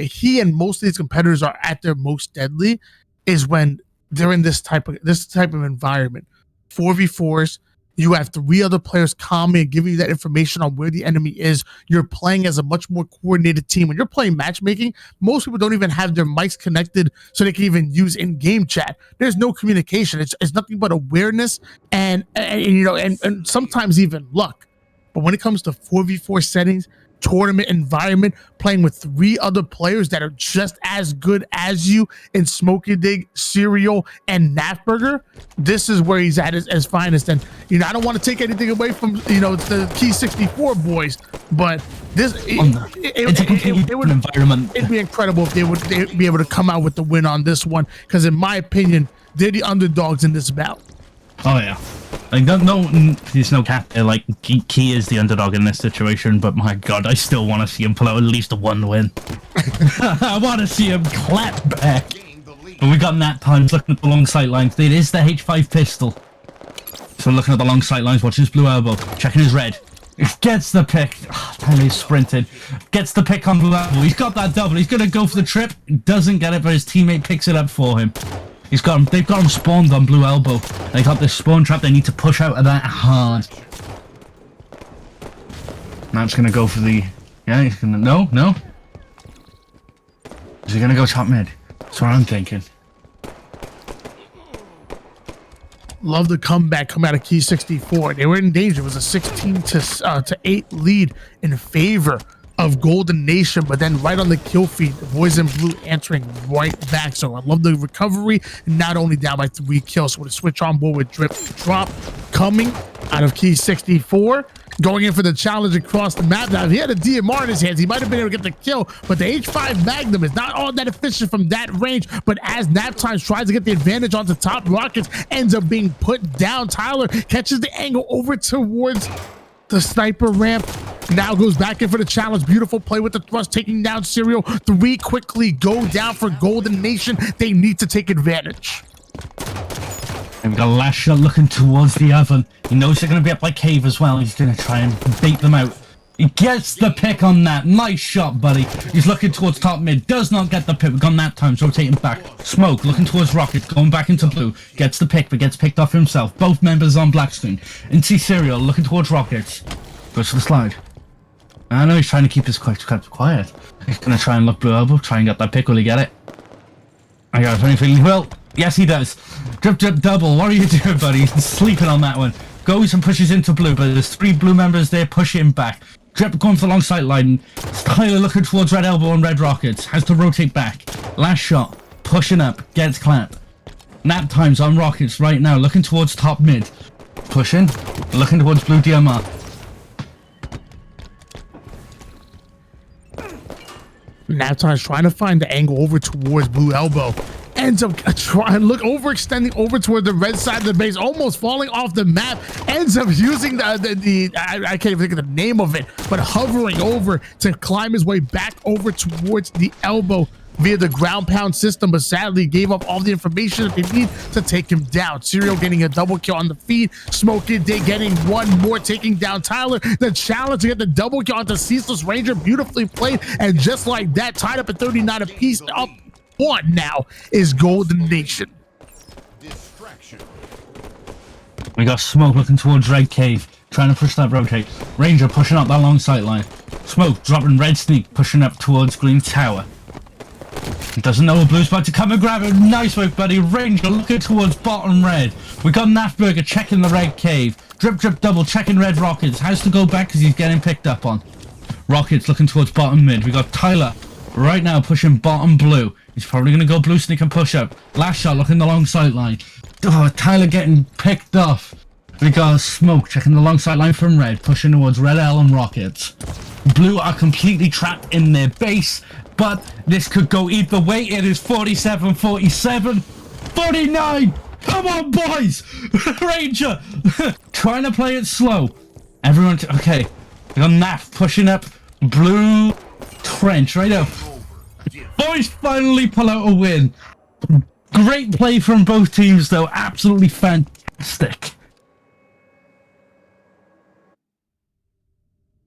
he and most of these competitors are at their most deadly is when they're in this type of environment. 4v4s, you have 3 other players calming and giving you that information on where the enemy is. You're playing as a much more coordinated team. When you're playing matchmaking, most people don't even have their mics connected so they can even use in-game chat. There's no communication. It's nothing but awareness and you know, and sometimes even luck. But when it comes to 4v4 settings, tournament environment, playing with 3 other players that are just as good as you in Smokey Dig, Serial, and Nafburger, this is where he's at his finest. And, you know, I don't want to take anything away from, you know, the Key 64 boys, but this it's a completely different environment. It'd be incredible if they'd be able to come out with the win on this one, because in my opinion, they're the underdogs in this bout. Oh yeah, like there's no cap there. Like Key is the underdog in this situation, but my God, I still want to see him pull out at least a 1 win. I want to see him clap back. But we got Nat times looking at the long sight lines. It is the H5 pistol. So looking at the long sight lines, watching his blue elbow, checking his red. He gets the pick. He's sprinted. Gets the pick on blue elbow. He's got that double. He's gonna go for the trip. Doesn't get it, but his teammate picks it up for him. He's got him. They've got him spawned on blue elbow. They got this spawn trap. They need to push out of that hard. Nap's gonna go for the. Yeah, he's gonna. No. Is he gonna go top mid? That's what I'm thinking. Love the comeback come out of Key 64. They were in danger. It was a 16 to 8 lead in favor of Golden Nation, but then right on the kill feed, the boys in blue answering right back. So I love the recovery, not only down by 3 kills. So with a switch on board with drip drop coming out of Key 64, going in for the challenge across the map. Now, if he had a DMR in his hands, he might have been able to get the kill, but the H5 Magnum is not all that efficient from that range. But as Naptimes tries to get the advantage onto top, Rockets ends up being put down. Tyler catches the angle over towards the sniper ramp, now goes back in for the challenge. Beautiful play with the thrust, taking down Serial. 3 quickly go down for Golden Nation. They need to take advantage. And we got a last shot looking towards the oven. He knows they're going to be up by cave as well. He's going to try and bait them out. He gets the pick on that. Nice shot, buddy. He's looking towards top mid. Does not get the pick. We've gone that time, rotating back. Smoke looking towards Rocket, going back into blue. Gets the pick, but gets picked off himself. Both members on black screen. NC Serial looking towards Rockets. Goes for the slide. I know he's trying to keep his quite quiet. He's going to try and look blue elbow. Try and get that pick. Will he get it? I got a funny feeling he will. Yes, he does. Drip, drip, double. What are you doing, buddy? He's sleeping on that one. Goes and pushes into blue, but there's 3 blue members there pushing him back. Drip going for the long sight line. Tyler looking towards red elbow and red rockets. Has to rotate back. Last shot. Pushing up. Gets clap. Nap times on rockets right now. Looking towards top mid. Pushing. Looking towards blue DMR. Naptime's trying to find the angle over towards blue elbow. Ends up overextending over toward the red side of the base, almost falling off the map. Ends up using I can't even think of the name of it, but hovering over to climb his way back over towards the elbow via the ground pound system, but sadly gave up all the information that they need to take him down. Serial getting a double kill on the feed. Smokey Day getting 1 more, taking down Tyler. The challenge to get the double kill onto Ceaseless Ranger, beautifully played, and just like that, tied up at 39 apiece. Up 1 now is Golden Nation. We got Smoke looking towards red cave, trying to push that rotate. Ranger pushing up that long sight line. Smoke dropping red sneak, pushing up towards green tower. He doesn't know a blue's about to come and grab it. Nice work, buddy. Ranger looking towards bottom red. We got Nafburger checking the red cave. Drip, drip, double, checking red rockets. Has to go back because he's getting picked up on. Rockets looking towards bottom mid. We got Tyler right now pushing bottom blue. He's probably going to go blue sneak and push up. Last shot looking the long sideline. Oh, Tyler getting picked off. We got Smoke checking the long sideline from red, pushing towards red L and Rockets. Blue are completely trapped in their base, but this could go either way. It is 47-47. 49! Come on, boys! Ranger! Trying to play it slow. Everyone, okay. We got Naf pushing up. Blue trench right up. Boys finally pull out a win. Great play from both teams, though. Absolutely fantastic.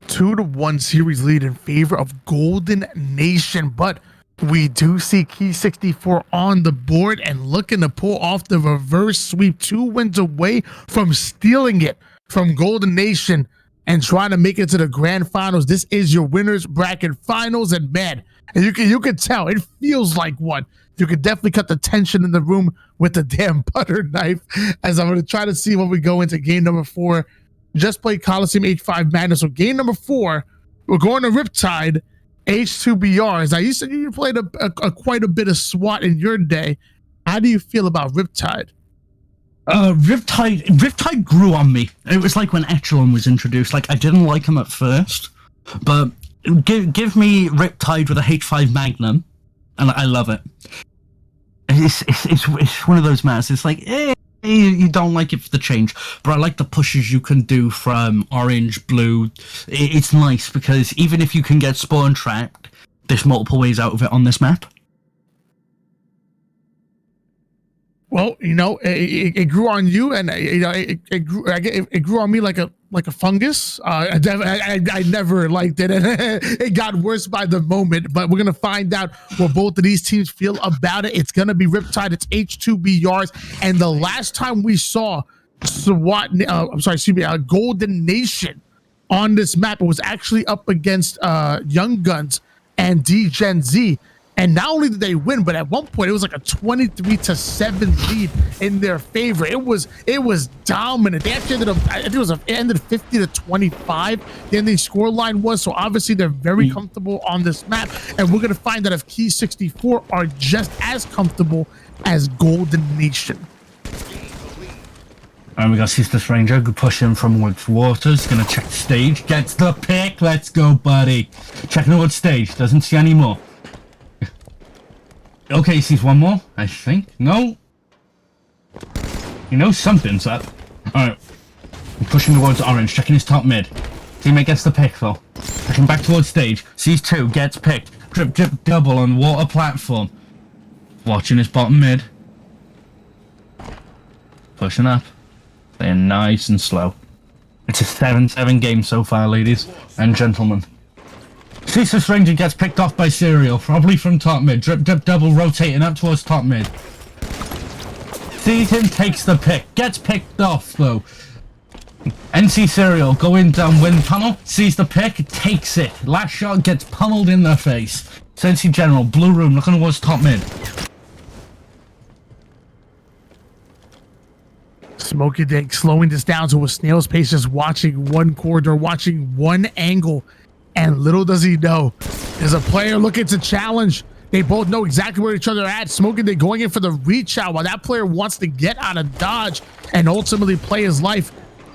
2-1 series lead in favor of Golden Nation, but we do see Key 64 on the board and looking to pull off the reverse sweep. 2 wins away from stealing it from Golden Nation and trying to make it to the grand finals. This is your winners bracket finals, and man, and you can tell it feels like one. You could definitely cut the tension in the room with the damn butter knife. As I'm going to try to see when we go into game number 4. Just played Coliseum H5 Madness. So game number 4, we're going to Riptide H2BRs. Now you said you played quite a bit of SWAT in your day. How do you feel about Riptide? Riptide grew on me. It was like when Echelon was introduced. Like, I didn't like him at first, but give me Riptide with a H5 Magnum, and I love it. It's one of those maps. It's like, you don't like it for the change, but I like the pushes you can do from orange, blue. It's nice because even if you can get spawn trapped, there's multiple ways out of it on this map. Well, you know, it grew on you, and you know, it grew on me like a fungus. I never liked it, and it got worse by the moment. But we're gonna find out what both of these teams feel about it. It's gonna be Riptide. It's H2BRs, and the last time we saw SWAT, Golden Nation on this map, it was actually up against Young Guns and D-Gen Z. And not only did they win, but at one point it was like a 23-7 lead in their favor. It was dominant. They actually ended up, I think it ended 50-25. The ending score line was, so obviously they're very comfortable on this map. And we're gonna find out if Key 64 are just as comfortable as Golden Nation. And we got Sister Ranger pushing from Waters. Gonna check the stage. Gets the pick. Let's go, buddy. Checking the wood stage. Doesn't see any more. Okay, he sees one more, I think. No. You know something's up. Alright. I'm pushing towards orange, checking his top mid. Teammate gets the pick though. Pushing back towards stage. Sees 2, gets picked. Drip, drip, double on water platform. Watching his bottom mid. Pushing up. Playing nice and slow. It's a 7-7 game so far, ladies and gentlemen. Ceaseless Ranger gets picked off by Serial, probably from top mid. Drip, drip, double, rotating up towards top mid. Sees him, takes the pick. Gets picked off, though. NC Serial going down wind tunnel, sees the pick, takes it. Last shot gets pummeled in the face. Sensi General, blue room, looking towards top mid. Smokey Dick slowing this down to a snail's pace, just watching one corridor, watching one angle. And little does he know, there's a player looking to challenge. They both know exactly where each other are at. Smoking, they're going in for the reach out while that player wants to get out of dodge and ultimately play his life.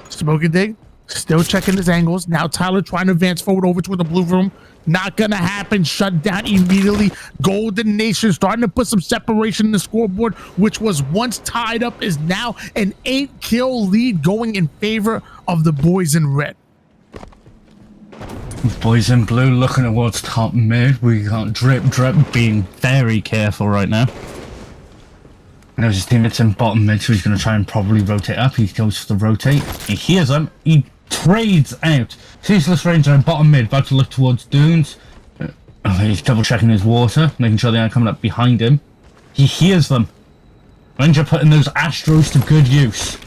Smoking Dig still checking his angles. Now Tyler trying to advance forward over toward the blue room. Not gonna happen. Shut down immediately. Golden Nation starting to put some separation in the scoreboard, which was once tied up, is now an 8-kill lead going in favor of the boys in red. Boys in blue looking towards top mid. We got Drip Drip being very careful right now. Knows his teammates in bottom mid, so he's going to try and probably rotate up. He goes for the rotate. He hears them. He trades out. Ceaseless Ranger in bottom mid, about to look towards Dunes. He's double checking his water, making sure they aren't coming up behind him. He hears them. Ranger putting those Astros to good use.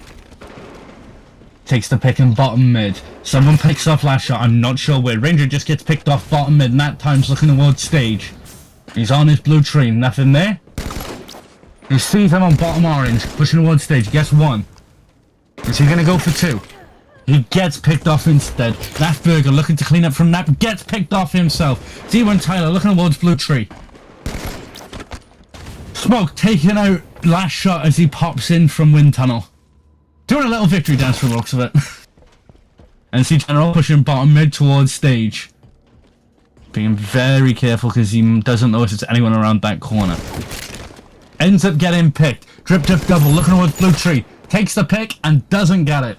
Takes the pick in bottom mid. Someone picks off last shot, I'm not sure where. Ranger just gets picked off bottom mid, and that time's looking towards stage. He's on his blue tree, nothing there. He sees him on bottom orange, pushing towards stage, gets 1. Is he gonna go for 2? He gets picked off instead. That Burger looking to clean up from that gets picked off himself. D1 Tyler looking towards Blue Tree. Smoke taking out last shot as he pops in from Wind Tunnel. Doing a little victory dance for the looks of it. And see General pushing bottom mid towards stage. Being very careful because he doesn't know if there's anyone around that corner. Ends up getting picked. Drip drip double looking towards Blue Tree. Takes the pick and doesn't get it.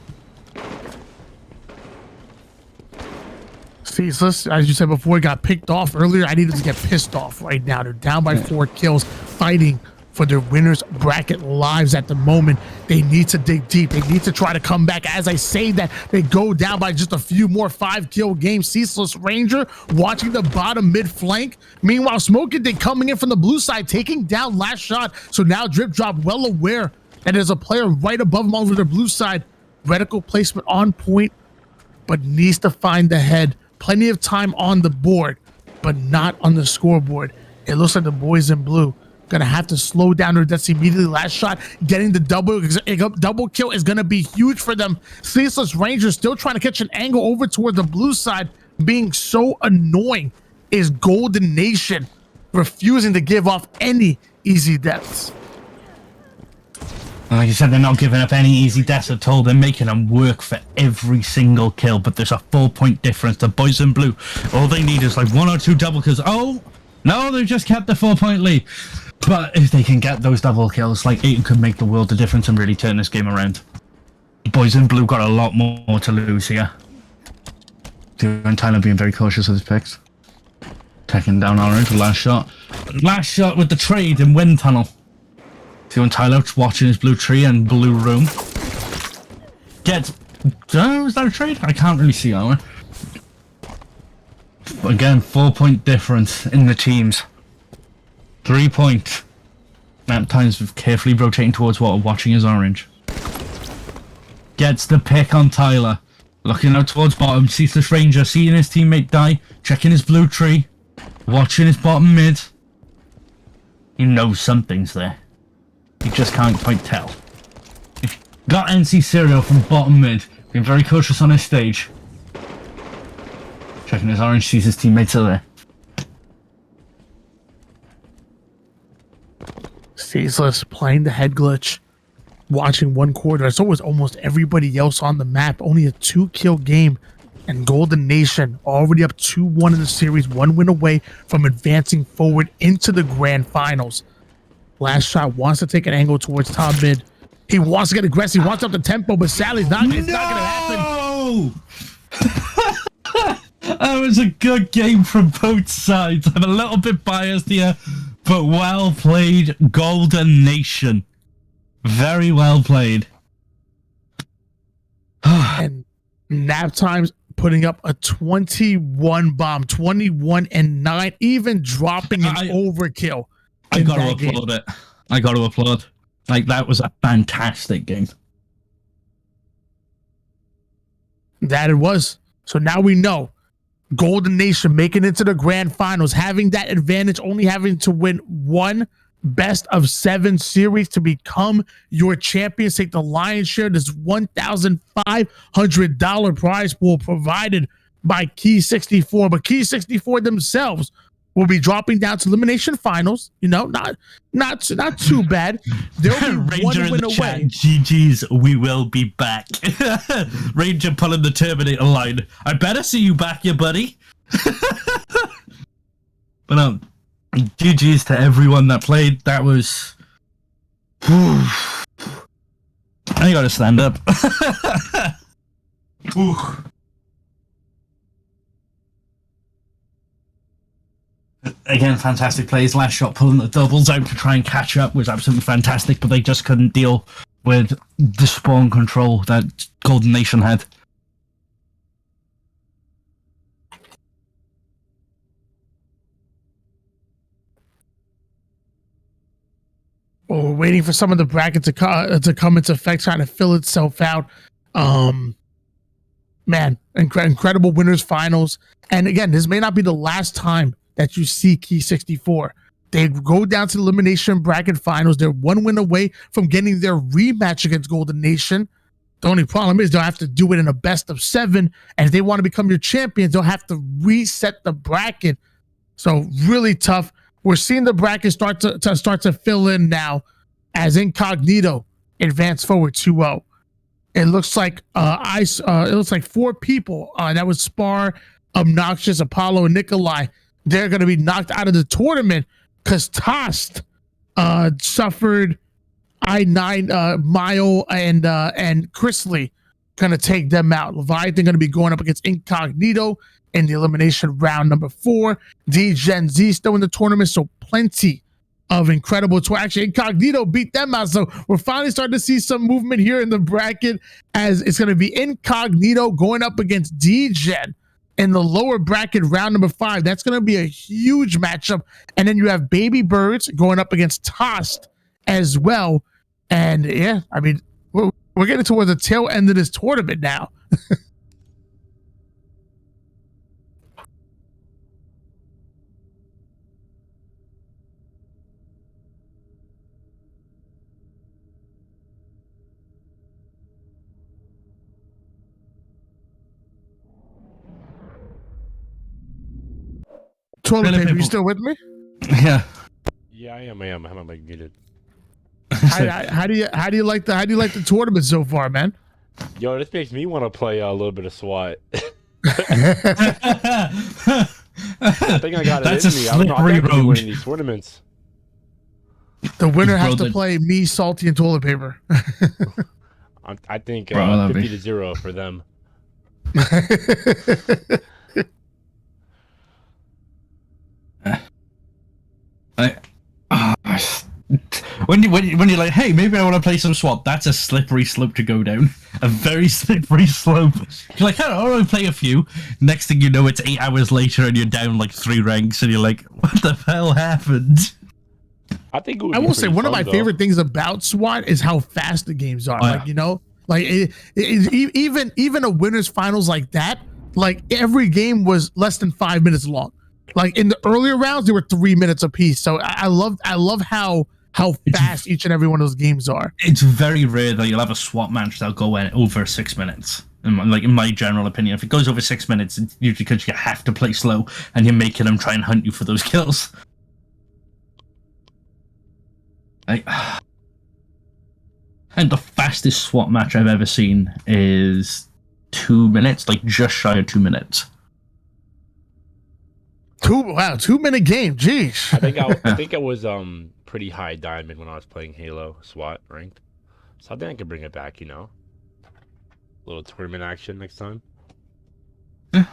Ceaseless, as you said before, he got picked off earlier. I needed to get pissed off right now. They're down by 4 kills, fighting for their winners bracket lives at the moment. They need to dig deep. They need to try to come back. As I say that, they go down by just a few more 5-kill games. Ceaseless Ranger watching the bottom mid flank. Meanwhile, Smoking Dick coming in from the blue side, taking down last shot. So now Drip Drop well aware that there's a player right above him over the blue side. Reticle placement on point, but needs to find the head. Plenty of time on the board, but not on the scoreboard. It looks like the boys in blue gonna have to slow down their deaths immediately. Last shot, getting the double kill is gonna be huge for them. Ceaseless Ranger still trying to catch an angle over toward the blue side. Being so annoying is Golden Nation refusing to give off any easy deaths. Like you said, they're not giving up any easy deaths at all. They're making them work for every single kill, but there's a 4-point difference. The boys in blue, all they need is like 1 or 2 double kills. Oh, no, they've just kept the 4-point lead. But if they can get those double kills, like Aiden could make the world of difference and really turn this game around. The boys in blue got a lot more to lose here. And Tyler being very cautious with his picks. Taking down orange, last shot. Last shot with the trade in Wind Tunnel. See when Tyler's watching his Blue Tree and Blue Room. Gets... is that a trade? I can't really see that one. Again, 4-point difference in the teams. 3-point. At times with carefully rotating towards water, watching his orange. Gets the pick on Tyler. Looking out towards bottom. Ceaseless Ranger seeing his teammate die. Checking his Blue Tree. Watching his bottom mid. He knows something's there. You just can't quite tell. If got NC Serial from bottom mid, being very cautious on his stage. Checking his orange, sees his teammates are there. Ceaseless playing the head glitch, watching one quarter. So was almost everybody else on the map. Only a 2-kill game, and Golden Nation already up 2-1 in the series, 1 win away from advancing forward into the grand finals. Last shot wants to take an angle towards top mid. He wants to get aggressive. He wants up the tempo, but sadly, it's not going to happen. That was a good game from both sides. I'm a little bit biased here, but well played, Golden Nation. Very well played. And nap times putting up a 21 bomb, 21 and 9, even dropping an overkill. I got to applaud it. I got to applaud. Like, that was a fantastic game. That it was. So now we know. Golden Nation making it to the grand finals, having that advantage, only having to win 1 best of 7 series to become your champions. Take the lion's share. This $1,500 prize pool provided by Key 64. But Key 64 themselves will be dropping down to elimination finals. You know, not too bad. They'll be Ranger 1 win away. Chat, GG's, we will be back. Ranger pulling the Terminator line. I better see you back, you buddy. But GG's to everyone that played. That was... I gotta stand up. Again, fantastic plays. Last shot pulling the doubles out to try and catch up was absolutely fantastic, but they just couldn't deal with the spawn control that Golden Nation had. Well, we're waiting for some of the bracket to come into effect, trying to fill itself out. Man, incredible winners finals. And again, this may not be the last time that you see Key 64. They go down to the elimination bracket finals. They're 1 win away from getting their rematch against Golden Nation. The only problem is they'll have to do it in a best of 7, and if they want to become your champions, they'll have to reset the bracket. So really tough. We're seeing the bracket start to fill in now as Incognito advance forward 2-0. It looks like it looks like 4 people. That was Spar, Obnoxious, Apollo, and Nikolai. They're going to be knocked out of the tournament because Tost suffered I9, Mile, and Chrisley going to take them out. Leviathan going to be going up against Incognito in the elimination round number 4. D-Gen Z still in the tournament, so plenty of incredible actually Incognito beat them out, so we're finally starting to see some movement here in the bracket, as it's going to be Incognito going up against D-Gen in the lower bracket round number 5. That's going to be a huge matchup. And then you have Baby Birds going up against Tost as well. And yeah, I mean, we're getting towards the tail end of this tournament now. Toilet paper, you still with me? Yeah. Yeah, I am. I have my mic muted. How do you like the tournament so far, man? Yo, this makes me want to play a little bit of SWAT. I think I got it in me. I don't know. I think I'm winning these tournaments. The winner has to play me, Salty, and toilet paper. I think 50-0 for them. When you're like, hey, maybe I want to play some SWAT, that's a slippery slope to go down. A very slippery slope. You're like, I want to play a few. Next thing you know, it's 8 hours later and you're down like 3 ranks and you're like, what the hell happened? I think I will say one of my favorite things about SWAT is how fast the games are. Like, you know, like even a winners finals like that, like every game was less than 5 minutes long. Like in the earlier rounds, they were 3 minutes apiece. So I love how fast each and every one of those games are. It's very rare that you'll have a SWAT match that'll go over 6 minutes. In my general opinion, if it goes over 6 minutes, it's usually because you have to play slow and you're making them try and hunt you for those kills. And the fastest SWAT match I've ever seen is 2 minutes, like just shy of 2 minutes. 2-minute game. Jeez. I think it was pretty high diamond when I was playing Halo SWAT ranked. So I think I could bring it back, you know. A little tournament action next time. Yeah.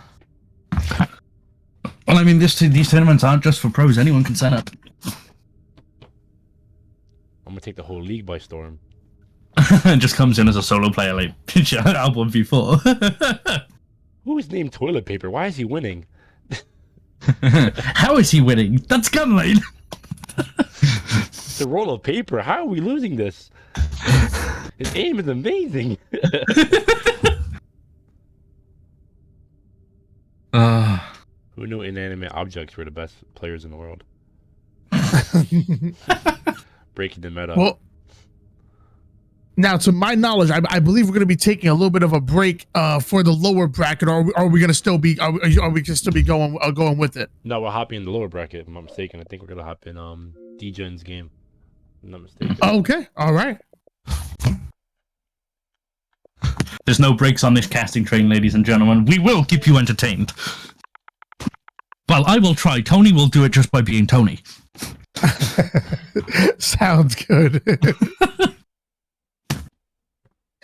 Well, I mean, these tournaments aren't just for pros. Anyone can sign up. I'm gonna take the whole league by storm. It just comes in as a solo player, like album V4. Who is named Toilet Paper? Why is he winning? How is he winning? That's Gunlane. The roll of paper. How are we losing this? His aim is amazing. Who knew inanimate objects were the best players in the world? Breaking the meta. Well, now, to my knowledge, I believe we're going to be taking a little bit of a break for the lower bracket, or are we going to still be? Are we going to still be going with it? No, we're hopping in the lower bracket. If I'm not mistaken, I think we're going to hop in D-Gen's game. If I'm not mistaken. Okay, all right. There's no breaks on this casting train, ladies and gentlemen. We will keep you entertained. Well, I will try. Tony will do it just by being Tony. Sounds good.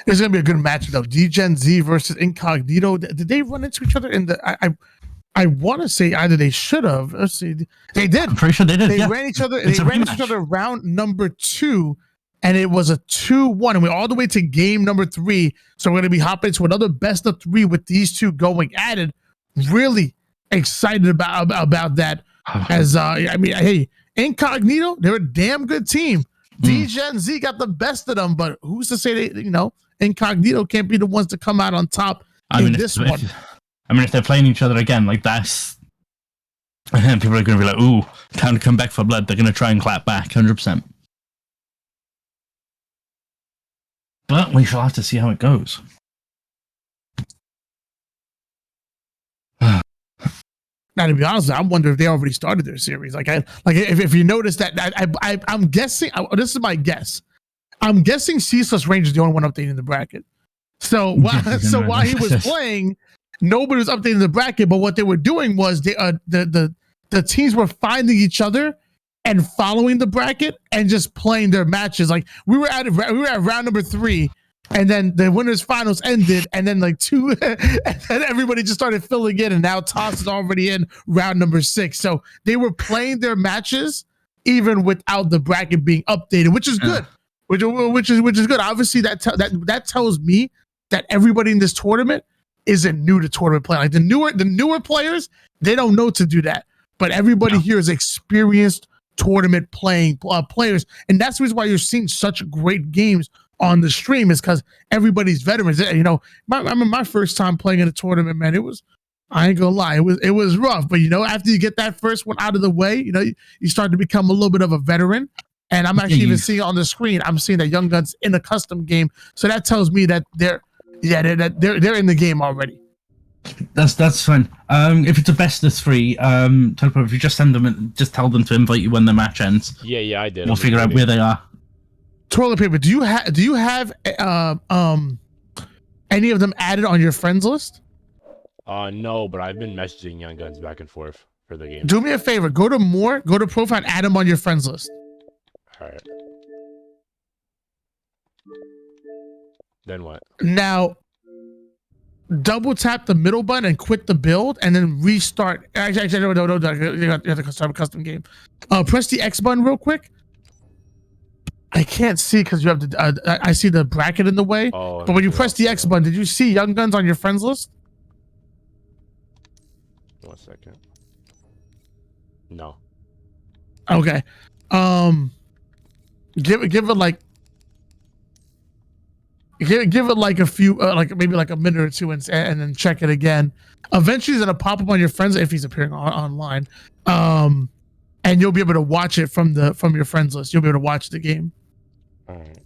It's gonna be a good match though. D-Gen Z versus Incognito. Did they run into each other in the? I want to say either they should have. Let's see. They did. I'm pretty sure they did. They ran each other. They ran into each other round number 2, and it was a 2-1, and we're all the way to game number 3. So we're gonna be hopping to another best of 3 with these two going at it. Really excited about that. As I mean, hey, Incognito, they're a damn good team. D-Gen Z got the best of them, but who's to say they, Incognito can't be the ones to come out on top in this one. If they're playing each other again, like that's, people are going to be like, ooh, time to come back for blood. They're going to try and clap back, 100%. But we shall have to see how it goes. Now, to be honest, I wonder if they already started their series. If you notice that, I'm guessing. This is my guess. I'm guessing Ceaseless Range is the only one updating the bracket. So while he was playing, nobody was updating the bracket. But what they were doing was the teams were finding each other and following the bracket and just playing their matches. Like we were at round number 3. And then the winners finals ended, and then and then everybody just started filling in, and now Toss is already in round number 6. So they were playing their matches even without the bracket being updated, which is good. Which is good. Obviously, that tells me that everybody in this tournament isn't new to tournament play. Like the newer players, they don't know to do that. But everybody here is experienced tournament playing players, and that's the reason why you're seeing such great games on the stream, is because everybody's veterans. You know, I remember my first time playing in a tournament, man. It was, I ain't gonna lie, it was rough. But you know, after you get that first one out of the way, you know, you start to become a little bit of a veteran. And I'm actually even seeing on the screen, I'm seeing that Young Guns in a custom game. So that tells me that they're in the game already. That's fine. If it's a best of 3, Teleport, if you just send them, just tell them to invite you when the match ends. Yeah, I did. We'll figure out where they are. Toilet paper. Do you have any of them added on your friends list? No, but I've been messaging Young Guns back and forth for the game. Do me a favor. Go to profile and add them on your friends list. All right. Then what? Now, double tap the middle button and quit the build, and then restart. Actually, no. You have to start a custom game. Press the X button real quick. I can't see because you have the. I see the bracket in the way. Oh, but when you press the X button, did you see Young Guns on your friends list? 1 second. No. Okay. Give it like. Give it like a few, maybe like a minute or 2, and then check it again. Eventually, he's gonna pop up on your friends if he's appearing online, and you'll be able to watch it from your friends list. You'll be able to watch the game. All right.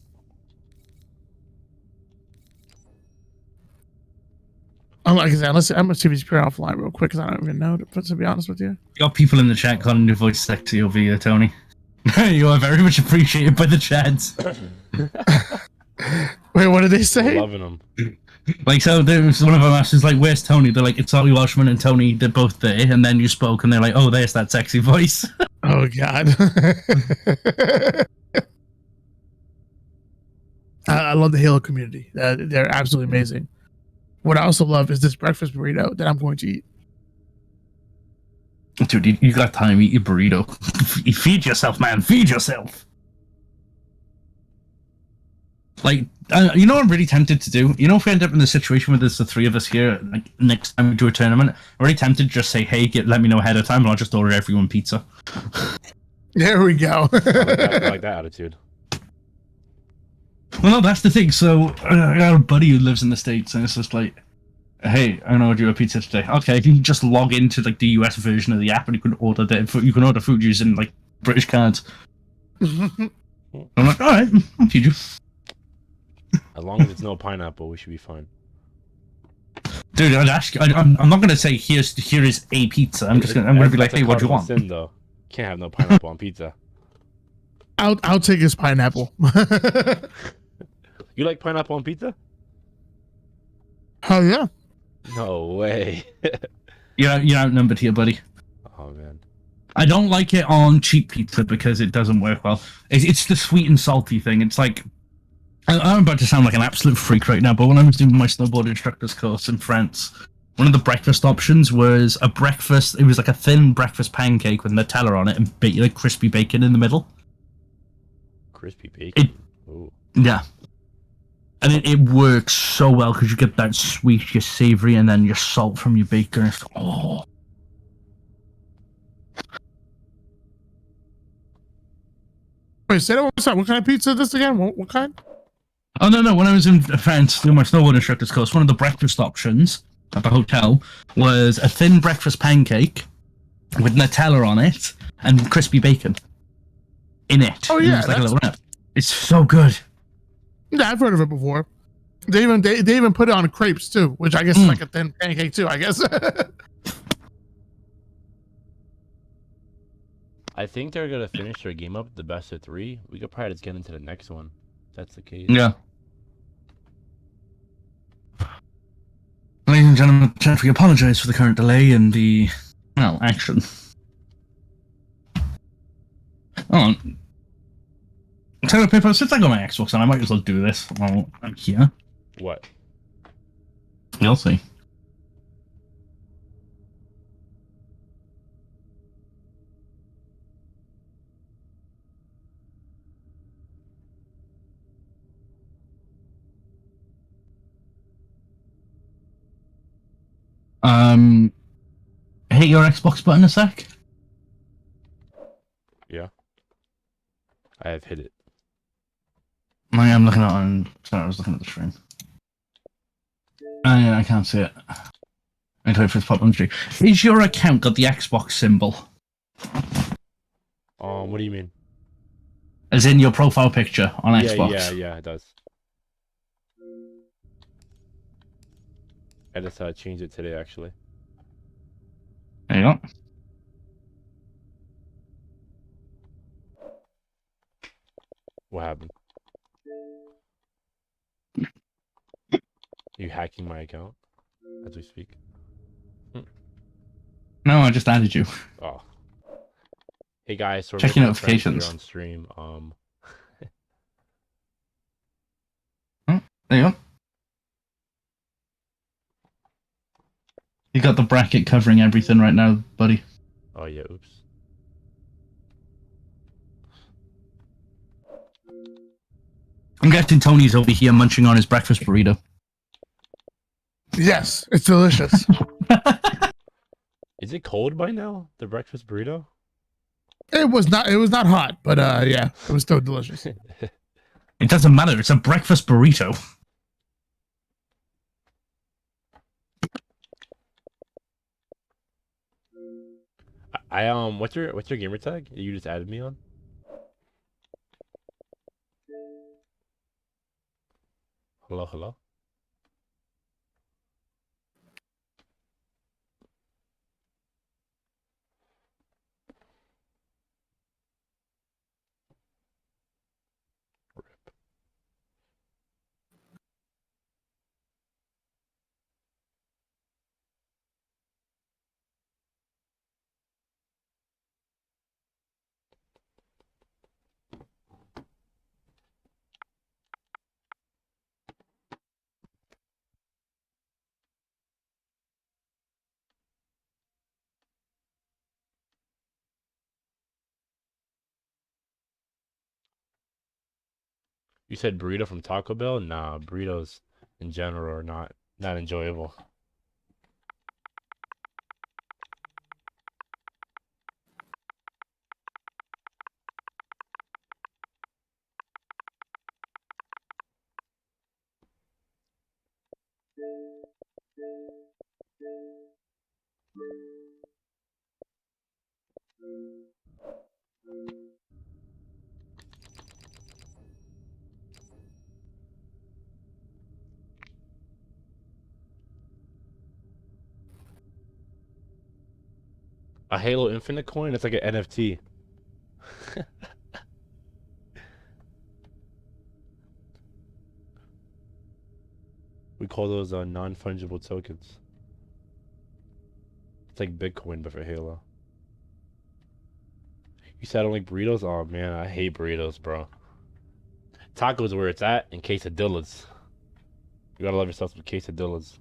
Like I said, I'm gonna see if he's appearing offline real quick because I don't even know. To be honest with you, You got people in the chat calling your voice sexy over here, Tony. You are very much appreciated by the chats. Wait, what did they say? Loving them. Like, so there was one of them asked, like, where's Tony? They're like, it's Ollie Welshman and Tony, they're both there. And then you spoke, and they're like, oh, there's that sexy voice. Oh, God. I love the Halo community. They're absolutely amazing. What I also love is this breakfast burrito that I'm going to eat. Dude, you got time, eat your burrito. Feed yourself, man. Feed yourself. Like, you know what I'm really tempted to do? You know, if we end up in the situation where there's the 3 of us here, like, next time we do a tournament, I'm really tempted to just say, hey, let me know ahead of time, and I'll just order everyone pizza. There we go. I like that attitude. Well, no, that's the thing. So, I got a buddy who lives in the States, and it's just like, hey, I'm gonna order you a pizza today. Okay, if you can just log into, like, the US version of the app, and you can order food using, like, British cards. I'm like, alright, I'll feed you. As long as it's no pineapple, we should be fine. Dude, I'd ask you, I'm not gonna say here is a pizza. I'm gonna be like, hey, what do you want? Sin, though. Can't have no pineapple on pizza. I'll take his pineapple. You like pineapple on pizza? Oh yeah. No way. You're outnumbered here, buddy. Oh man. I don't like it on cheap pizza because it doesn't work well. It's the sweet and salty thing. It's like, I'm about to sound like an absolute freak right now, but when I was doing my snowboard instructor's course in France, one of the breakfast options was it was like a thin breakfast pancake with Nutella on it and like crispy bacon in the middle. Crispy bacon? Yeah. And it works so well because you get that sweet, your savory, and then your salt from your bacon. Oh. Wait, say that one more time. What kind of pizza is this again? What kind? Oh, no. When I was in France doing my snowboard instructor's course, one of the breakfast options at the hotel was a thin breakfast pancake with Nutella on it and crispy bacon in it. Oh, yeah. It was like a little wrap. It's so good. Yeah, I've heard of it before. They even put it on crepes too, which I guess is like a thin pancake too. I guess. I think they're gonna finish their game up the best of 3. We could probably just get into the next one. If that's the case. Yeah. Ladies and gentlemen, we apologise for the current delay in the action. Oh, tell you, Pippo, since I got my Xbox on, I might as well do this while I'm here. What? You'll see. Hit your Xbox button a sec. Yeah. I have hit it. I am looking at it on. Sorry, I was looking at the stream. I can't see it. I wait for it to pop on the stream. Is your account got the Xbox symbol? What do you mean? As in your profile picture on Xbox? Yeah, it does. I just changed it today, actually. There you go. What happened? You hacking my account as we speak? No, I just added you. Oh. Hey guys, so we're check your making friends notifications here on stream. There you go. You got the bracket covering everything right now, buddy. Oh yeah, oops. I'm guessing Tony's over here munching on his breakfast burrito. Yes, it's delicious. Is it cold by now? The breakfast burrito? It was not. It was not hot, but yeah, it was still delicious. It doesn't matter. It's a breakfast burrito. What's your gamer tag you just added me on? Hello, hello. You said burrito from Taco Bell? Nah, burritos in general are not enjoyable. A Halo Infinite coin? It's like an NFT. We call those non-fungible tokens. It's like Bitcoin, but for Halo. You said I don't like burritos? Oh man, I hate burritos, bro. Tacos where it's at, and quesadillas. You gotta love yourself some quesadillas.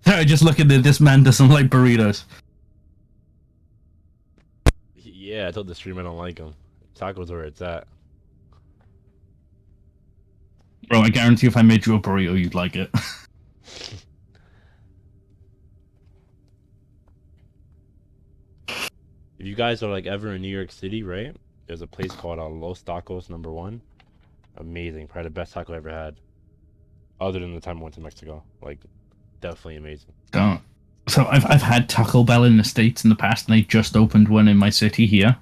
Sorry, just looking at this man doesn't like burritos. Yeah, I told the stream I don't like them. Tacos where it's at. Bro, I guarantee if I made you a burrito, you'd like it. If you guys are like ever in New York City, right? There's a place called Los Tacos #1. Amazing, probably the best taco I ever had. Other than the time I went to Mexico, like definitely amazing. Don't. So I've had Taco Bell in the States in the past, and they just opened one in my city here.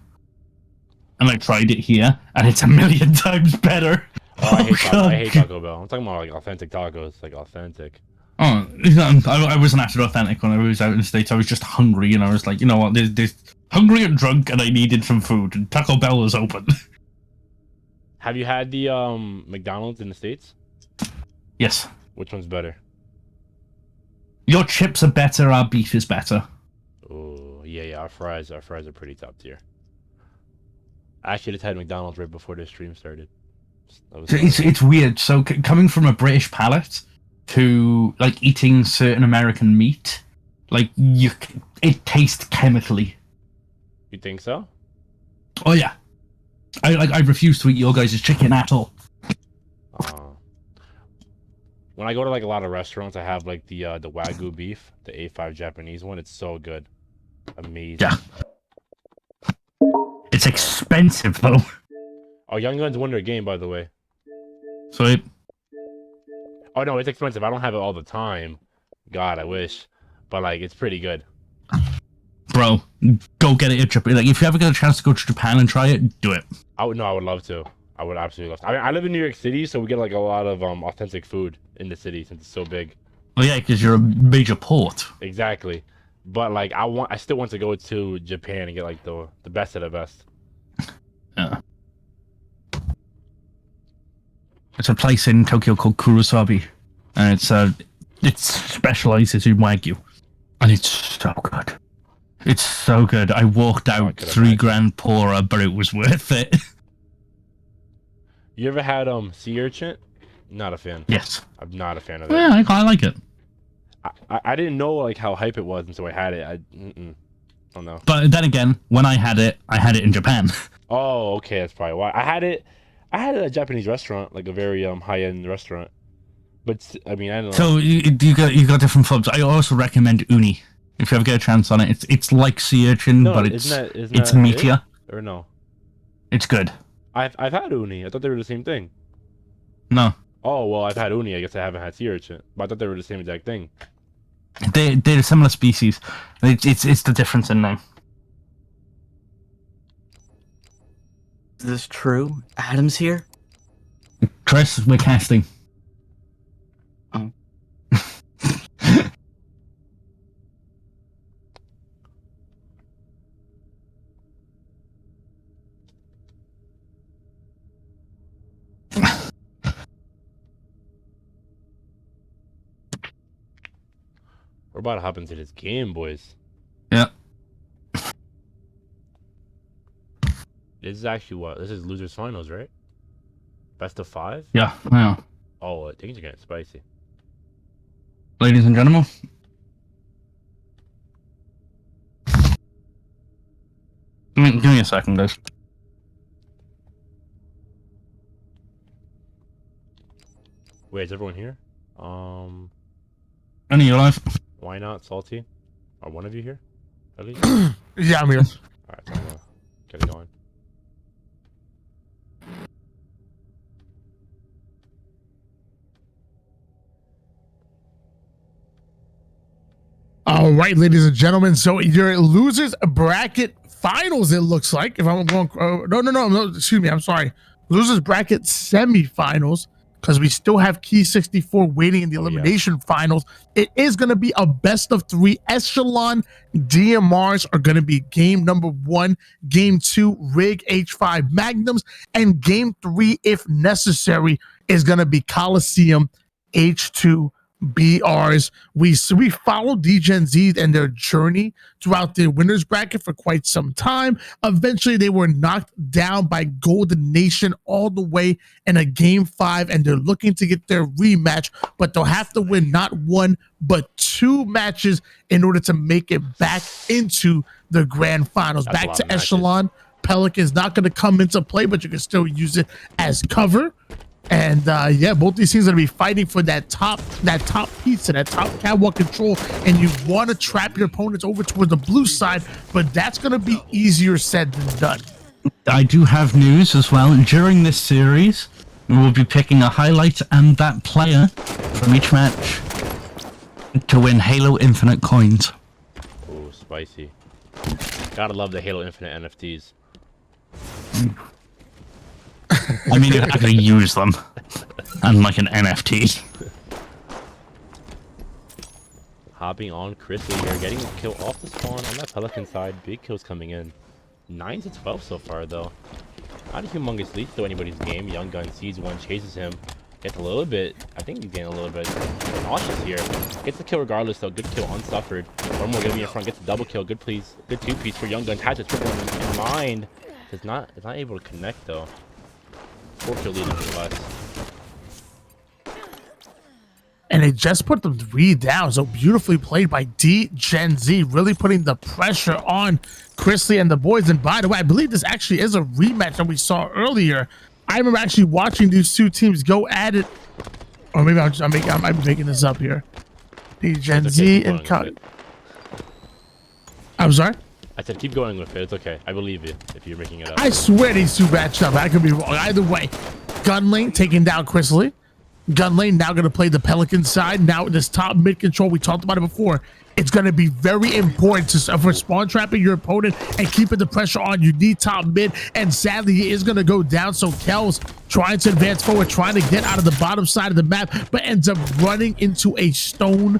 And I tried it here, and it's a million times better. Oh, I hate Taco Bell. I'm talking about like authentic tacos, like authentic. Oh, I wasn't after authentic when I was out in the States. I was just hungry, and I was like, you know what, there's hungry and drunk, and I needed some food, and Taco Bell was open. Have you had the McDonald's in the States? Yes. Which one's better? Your chips are better, our beef is better. Oh, yeah, our fries are pretty top tier. I actually just had McDonald's right before this stream started. It's weird. So coming from a British palate to like eating certain American meat, like it tastes chemically. You think so? Oh yeah. I refuse to eat your guys' chicken at all. When I go to like a lot of restaurants, I have like the Wagyu beef, the A5 Japanese one. It's so good, amazing. Yeah. It's expensive though. Oh, Young Guns won their game, by the way. Sweet. Oh no, it's expensive. I don't have it all the time. God, I wish, but like it's pretty good. Bro, go get it at Japan. Like if you ever get a chance to go to Japan and try it, do it. I would love to. I would absolutely love to. I mean, I live in New York City, so we get like a lot of authentic food in the city since it's so big. Oh yeah, because you're a major port. Exactly. But like I still want to go to Japan and get like the best of the best. Yeah. It's a place in Tokyo called Kurosabi, and it specializes in Wagyu, and it's so good. It's so good. I walked out $3,000 poorer, but it was worth it. You ever had sea urchin? Not a fan. Yes. I'm not a fan of that. Yeah, I like it. I didn't know like how hype it was until I had it. I don't know. But then again, when I had it in Japan. Oh, okay, that's probably why. I had it at a Japanese restaurant, like a very high-end restaurant. But I mean, I don't know. So you got different pubs. I also recommend uni if you ever get a chance on it. It's like sea urchin, but it's meatier. Or no? It's good. I've had uni. I thought they were the same thing. No. Oh well, I've had uni. I guess I haven't had sea urchin, but I thought they were the same exact thing. They're a similar species. It's the difference in name. Is this true? Adam's here? Chris, we're casting. Oh. We're about to hop into this game, boys. Yeah. This is actually what? This is losers finals, right? Best of 5? Yeah. Yeah. Oh, things are getting spicy. Ladies and gentlemen. Give me a second, guys. Wait, is everyone here? Any you alive? Why not, Salty? Are one of you here? At least? Yeah, I'm here. Alright, so I'm gonna get it going. All right, ladies and gentlemen. So your losers bracket finals. It looks like if I'm going. No. Excuse me. I'm sorry. Losers bracket semifinals because we still have Key 64 waiting in the elimination finals. It is going to be a best of 3 echelon. DMRs are going to be game number 1, game 2 Rig H5 Magnums, and game 3, if necessary, is going to be Coliseum H2 be ours. We followed Gen Z and their journey throughout the winners bracket for quite some time. Eventually, they were knocked down by Golden Nation all the way in a game 5, and they're looking to get their rematch, but they'll have to win not 1 but 2 matches in order to make it back into the grand finals. That's back to Echelon. Pelican's not going to come into play, but you can still use it as cover. And yeah, both these teams are going to be fighting for that top pizza, that top catwalk control. And you want to trap your opponents over toward the blue side, but that's going to be easier said than done. I do have news as well. During this series, we will be picking a highlight and that player from each match to win Halo Infinite coins. Oh, spicy. Gotta love the Halo Infinite NFTs. I mean, you actually use them, unlike an NFT. Hopping on Chrisley here, getting a kill off the spawn on that Pelican side. Big kills coming in. 9 to 12 so far, though. Not a humongous lead to anybody's game. Young Gun sees one, chases him. Gets a little bit, I think he's getting a little bit nauseous here. Gets the kill regardless, though. Good kill, unsuffered. One more gonna be in front, gets a double kill. Good please. Good 2-piece for Young Gun. Has a triple in mind. It's not able to connect, though. 4 kill lead nonetheless. And they just put them 3 down. So beautifully played by Gen Z, really putting the pressure on Chrisley and the boys. And by the way, I believe this actually is a rematch that we saw earlier. I remember actually watching these 2 teams go at it. Or maybe I might be making this up here. Gen Z and I'm sorry? I said keep going with it. It's okay. I believe you if you're making it up. I swear these 2 matched up. I could be wrong. Either way, Gunlane taking down Chrisley. Gunlane now going to play the Pelican side. Now this top mid control, we talked about it before. It's going to be very important for spawn trapping your opponent and keeping the pressure on. You need top mid, and sadly he is going to go down. So Kel's trying to advance forward, trying to get out of the bottom side of the map, but ends up running into a stone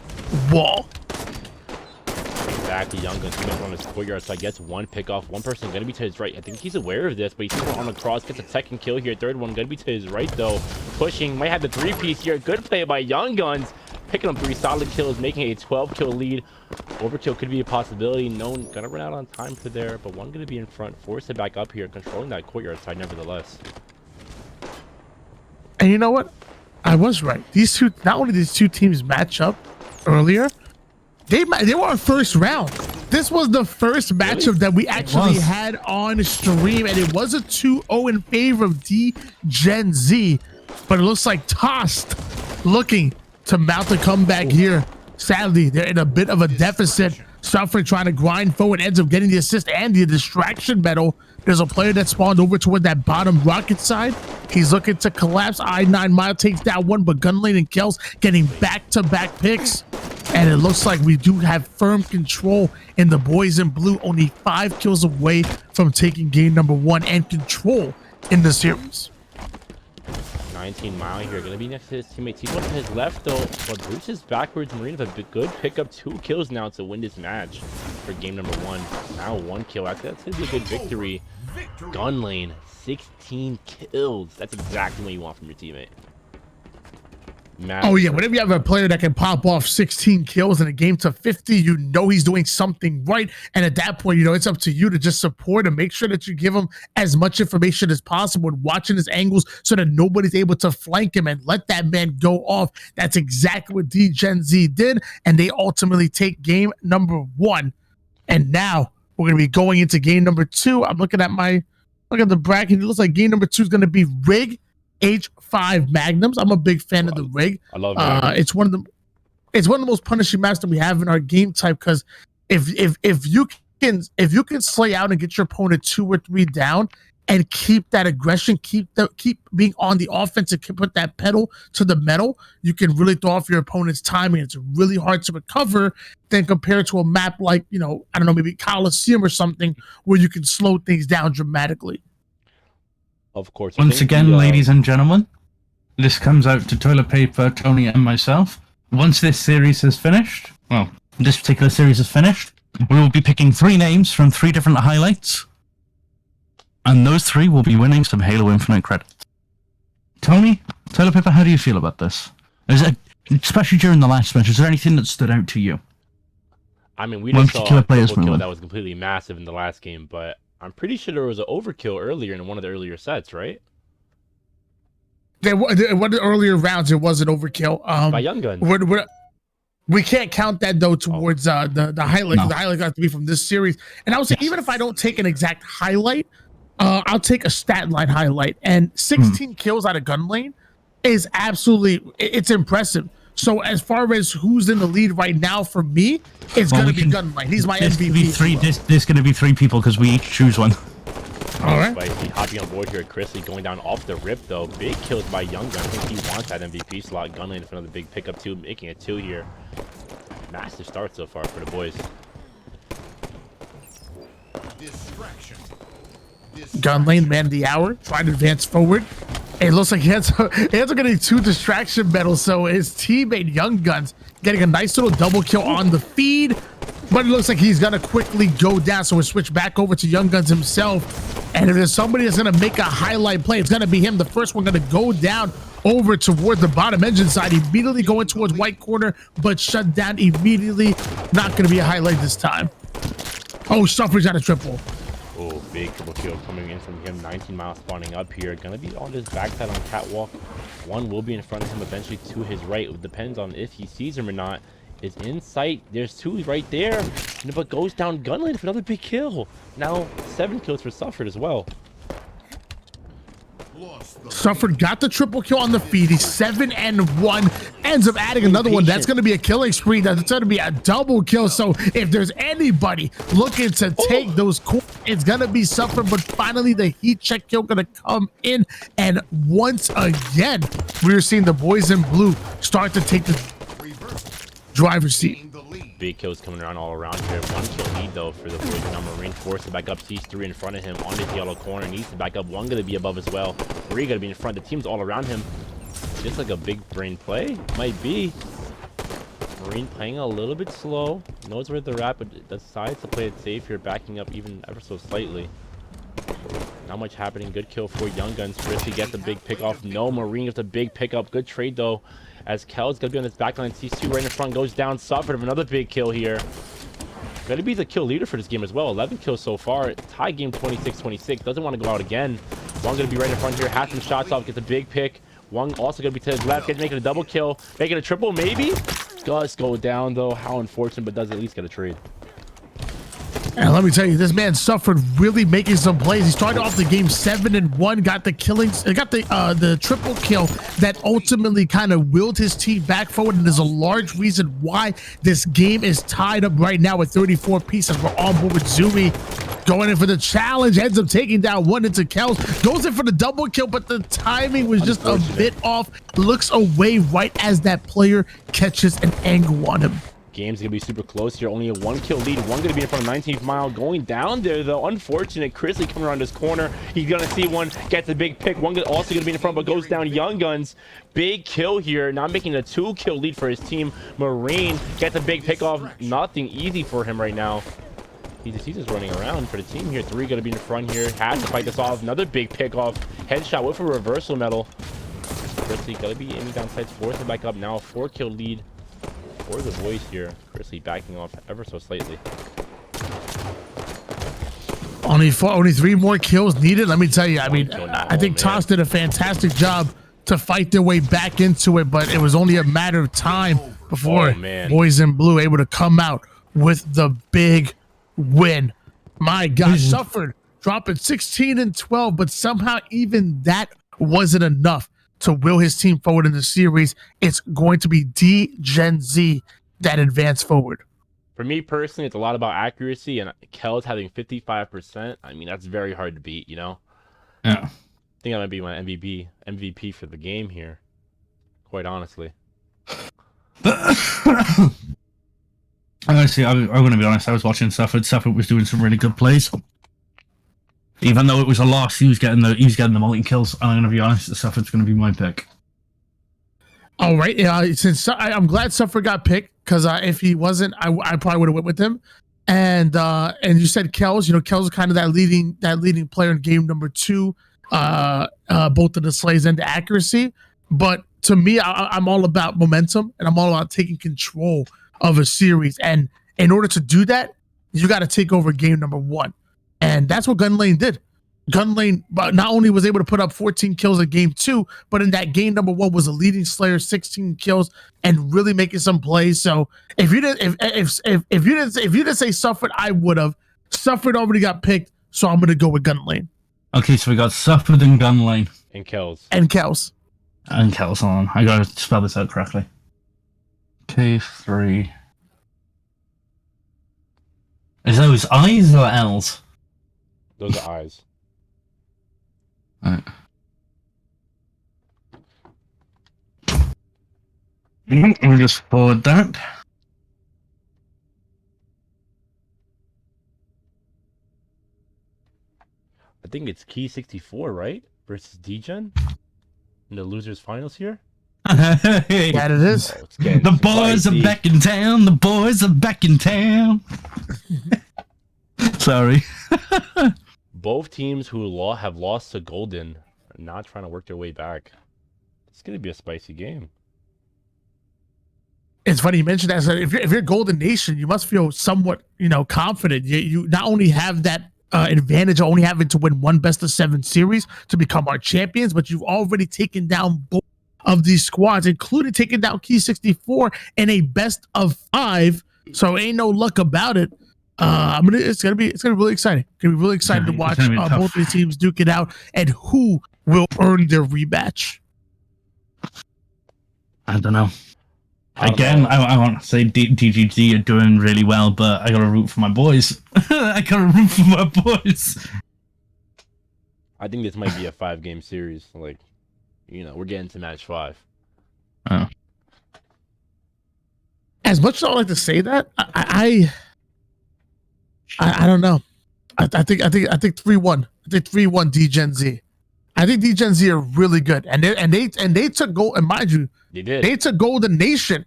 wall. Exactly, Young Gun's coming on his courtyard, so I guess 1 pick off. 1 person gonna be to his right. I think he's aware of this, but he's on the cross, gets a 2nd kill here. 3rd one gonna be to his right though. Pushing, might have the 3-piece here. Good play by Young Guns, picking up 3 solid kills, making a 12-kill lead. Overkill could be a possibility. No, gonna run out on time for there, but 1 gonna be in front, force it back up here, controlling that courtyard side nevertheless. And you know what? I was right. These 2, not only these 2 teams match up earlier, they were on first round. This was the first matchup that we actually had on stream, and it was a 2-0 in favor of Gen Z. But it looks like Tossed looking to mount a comeback here. Sadly, they're in a bit of a deficit. Suffering trying to grind forward, ends up getting the assist and the distraction medal. There's a player that spawned over toward that bottom rocket side. He's looking to collapse. I-9 Mile takes down 1, but Gunlane and Kels getting back-to-back picks. And it looks like we do have firm control in the boys in blue, only 5 kills away from taking game number 1 and control in the series. 19 Mile here, gonna be next to his teammate. He's one to his left though, but breaches backwards. Marine with a good pickup, 2 kills now to win this match for game number 1. Now 1 kill. Actually, that's gonna be a good victory. Gunlane, 16 kills. That's exactly what you want from your teammate. Oh yeah, whenever you have a player that can pop off 16 kills in a game to 50, you know he's doing something right. And at that point, you know, it's up to you to just support and make sure that you give him as much information as possible and watching his angles so that nobody's able to flank him and let that man go off. That's exactly what Gen Z did, and they ultimately take game number 1. And now we're going to be going into game number 2. I'm looking at the bracket. It looks like game number 2 is going to be Rig H5 Magnums. I'm a big fan of the rig. I love it. It's one of the most punishing maps that we have in our game type, because if you can slay out and get your opponent 2 or 3 down and keep that aggression, keep being on the offense and put that pedal to the metal, you can really throw off your opponent's timing. It's really hard to recover than compared to a map like, you know, I don't know, maybe Coliseum or something where you can slow things down dramatically. Of course. Once again, ladies and gentlemen, this comes out to Toilet Paper, Tony, and myself. Once this series is finished, well, this particular series is finished, we will be picking 3 names from 3 different highlights, and those 3 will be winning some Halo Infinite credits. Tony, Toilet Paper, how do you feel about this? especially during the last match, is there anything that stood out to you? I mean, we One just saw particular a player's triple kill movement. that was completely massive in the last game, but I'm pretty sure there was an overkill earlier in one of the earlier sets, right? One of the earlier rounds, it was an overkill. By Young Guns. We can't count that though towards the highlight. No. The highlight got to be from this series. And I would say, even if I don't take an exact highlight, I'll take a stat line highlight. And 16 kills out of gun lane is it's impressive. So as far as who's in the lead right now for me, it's Well, gonna we be can- gun lane. He's my There's MVP. going to be three people because we each choose one. All right. Spicy hopping on board here. Chrisley going down off the rip though. Big kills by Young Gun. I think he wants that MVP slot. Gunlane for another big pickup too, making it 2 here. Massive start so far for the boys. Gun lane, man of the hour, trying to advance forward. It looks like he ends up getting 2 distraction medals, so his teammate Young Guns getting a nice little double kill on the feed, but it looks like he's gonna quickly go down, so we'll switch back over to Young Guns himself. And if there's somebody that's gonna make a highlight play, it's gonna be him. The first one gonna go down over toward the bottom engine side, immediately going towards white corner, but shut down immediately. Not gonna be a highlight this time. Oh, Suffer's got a triple. Oh, big triple kill coming in from him. 19 miles spawning up here. Gonna be on his backside on catwalk. One will be in front of him eventually to his right. It depends on if he sees him or not. Is in sight. There's 2 right there. But goes down gunlane for another big kill. Now 7 kills for Suffered as well. Suffered got the triple kill on the feed. He's 7-1. Ends up adding another one. That's going to be a killing spree. That's going to be a double kill. So if there's anybody looking to take those corners, it's going to be Suffered. But finally, the heat check kill going to come in. And once again, we're seeing the boys in blue start to take the driver's seat. Big kills coming around all around here. 1 kill lead though for the boys. Now Marine forced to back up. Sees 3 in front of him on his yellow corner. Needs to back up. 1 gonna be above as well. 3 gonna be in front. The team's all around him. Just like a big brain play. Might be. Marine playing a little bit slow. Knows where they're at, but decides to play it safe here, backing up even ever so slightly. Not much happening. Good kill for Young Guns. Chrissy gets a big pick off. No, Marine gets a big pickup. Good trade though. As Kel's gonna be on his backline, sees 2 right in front, goes down. Suffered of another big kill here. Gonna be the kill leader for this game as well. 11 kills so far. Tie game 26-26. Doesn't want to go out again. 1 gonna be right in front here. Has some shots off. Gets a big pick. 1 also gonna be to his left. Gets making a double kill. Making a triple maybe. Does go down though. How unfortunate, but does at least get a trade. And let me tell you, this man Suffered really making some plays. He started off the game 7-1, got the killings, got the triple kill that ultimately kind of willed his team back forward. And there's a large reason why this game is tied up right now with 34 pieces. We're on board with Zumi going in for the challenge, ends up taking down 1 into Kels, goes in for the double kill, but the timing was just a bit off. Looks away right as that player catches an angle on him. Game's gonna be super close here. Only a 1 kill lead. 1 gonna be in front of 19th mile. Going down there though. Unfortunate. Chrisley coming around his corner. He's gonna see 1. Gets a big pick. 1 also gonna be in front, but goes down. Young Guns. Big kill here. Now making a 2 kill lead for his team. Marine gets a big pick off. Nothing easy for him right now. He's just running around for the team here. 3 gonna be in front here. Has to fight this off. Another big pick off. Headshot with a reversal medal. Chrisley gonna be aiming down sights. Forced to back up now. 4 kill lead for the boys here. Chrisley backing off ever so slightly. Only 3 more kills needed. Let me tell you, I mean, I think Toss did a fantastic job to fight their way back into it, but it was only a matter of time before boys in blue able to come out with the big win. My God, Suffered dropping 16-12, but somehow even that wasn't enough to will his team forward in the series. It's going to be Gen Z that advance forward. For me personally, it's a lot about accuracy, and Kel's having 55%. I mean, that's very hard to beat, you know? Yeah. I think that might be my MVP for the game here, quite honestly. Honestly, I'm going to be honest. I was watching Suffered. Suffered was doing some really good plays. Even though it was a loss, he was getting the multi kills. I'm going to be honest. Suffered's going to be my pick. All right. Since I'm glad Suffered got picked, because if he wasn't, I probably would have went with him. And you said Kels. You know, Kels is kind of that leading player in game number 2, both of the slays and the accuracy. But to me, I'm all about momentum, and I'm all about taking control of a series. And in order to do that, you got to take over game number 1. And that's what Gun Lane did. Gun Lane not only was able to put up 14 kills in game 2, but in that game number 1 was a leading Slayer, 16 kills, and really making some plays. So if you didn't say Suffered, I would have. Suffered already got picked, so I'm gonna go with Gun Lane. Okay, so we got Suffered and Gun Lane. And Kells. And Kels. And Kels on. I gotta spell this out correctly. K3. Is those I's or L's? Those are eyes. Alright. We'll just forward that. I think it's Key 64, right? Versus D-Gen? In the losers finals here? That it is. Oh, it's getting The boys spicy. are back in town. The boys are back in town. Sorry. Both teams who have lost to Golden are not trying to work their way back. It's going to be a spicy game. It's funny you mentioned that. So if you're Golden Nation, you must feel somewhat, confident. You not only have that advantage of only having to win one best of 7 series to become our champions, but you've already taken down both of these squads, including taking down Key 64 in a best of 5. So ain't no luck about it. It's gonna be really exciting. Gonna be really excited to watch both of these teams duke it out and who will earn their rematch. I don't know. Again, I want to say DGG are doing really well, but I gotta root for my boys. I gotta root for my boys. I think this might be a 5-game series. Like, we're getting to match 5. Oh. As much as I like to say that, I don't know. I think 3-1. I think 3-1 D-Gen Z. I think D-Gen Z are really good, and they took gold. And mind you, They did. they took Golden Nation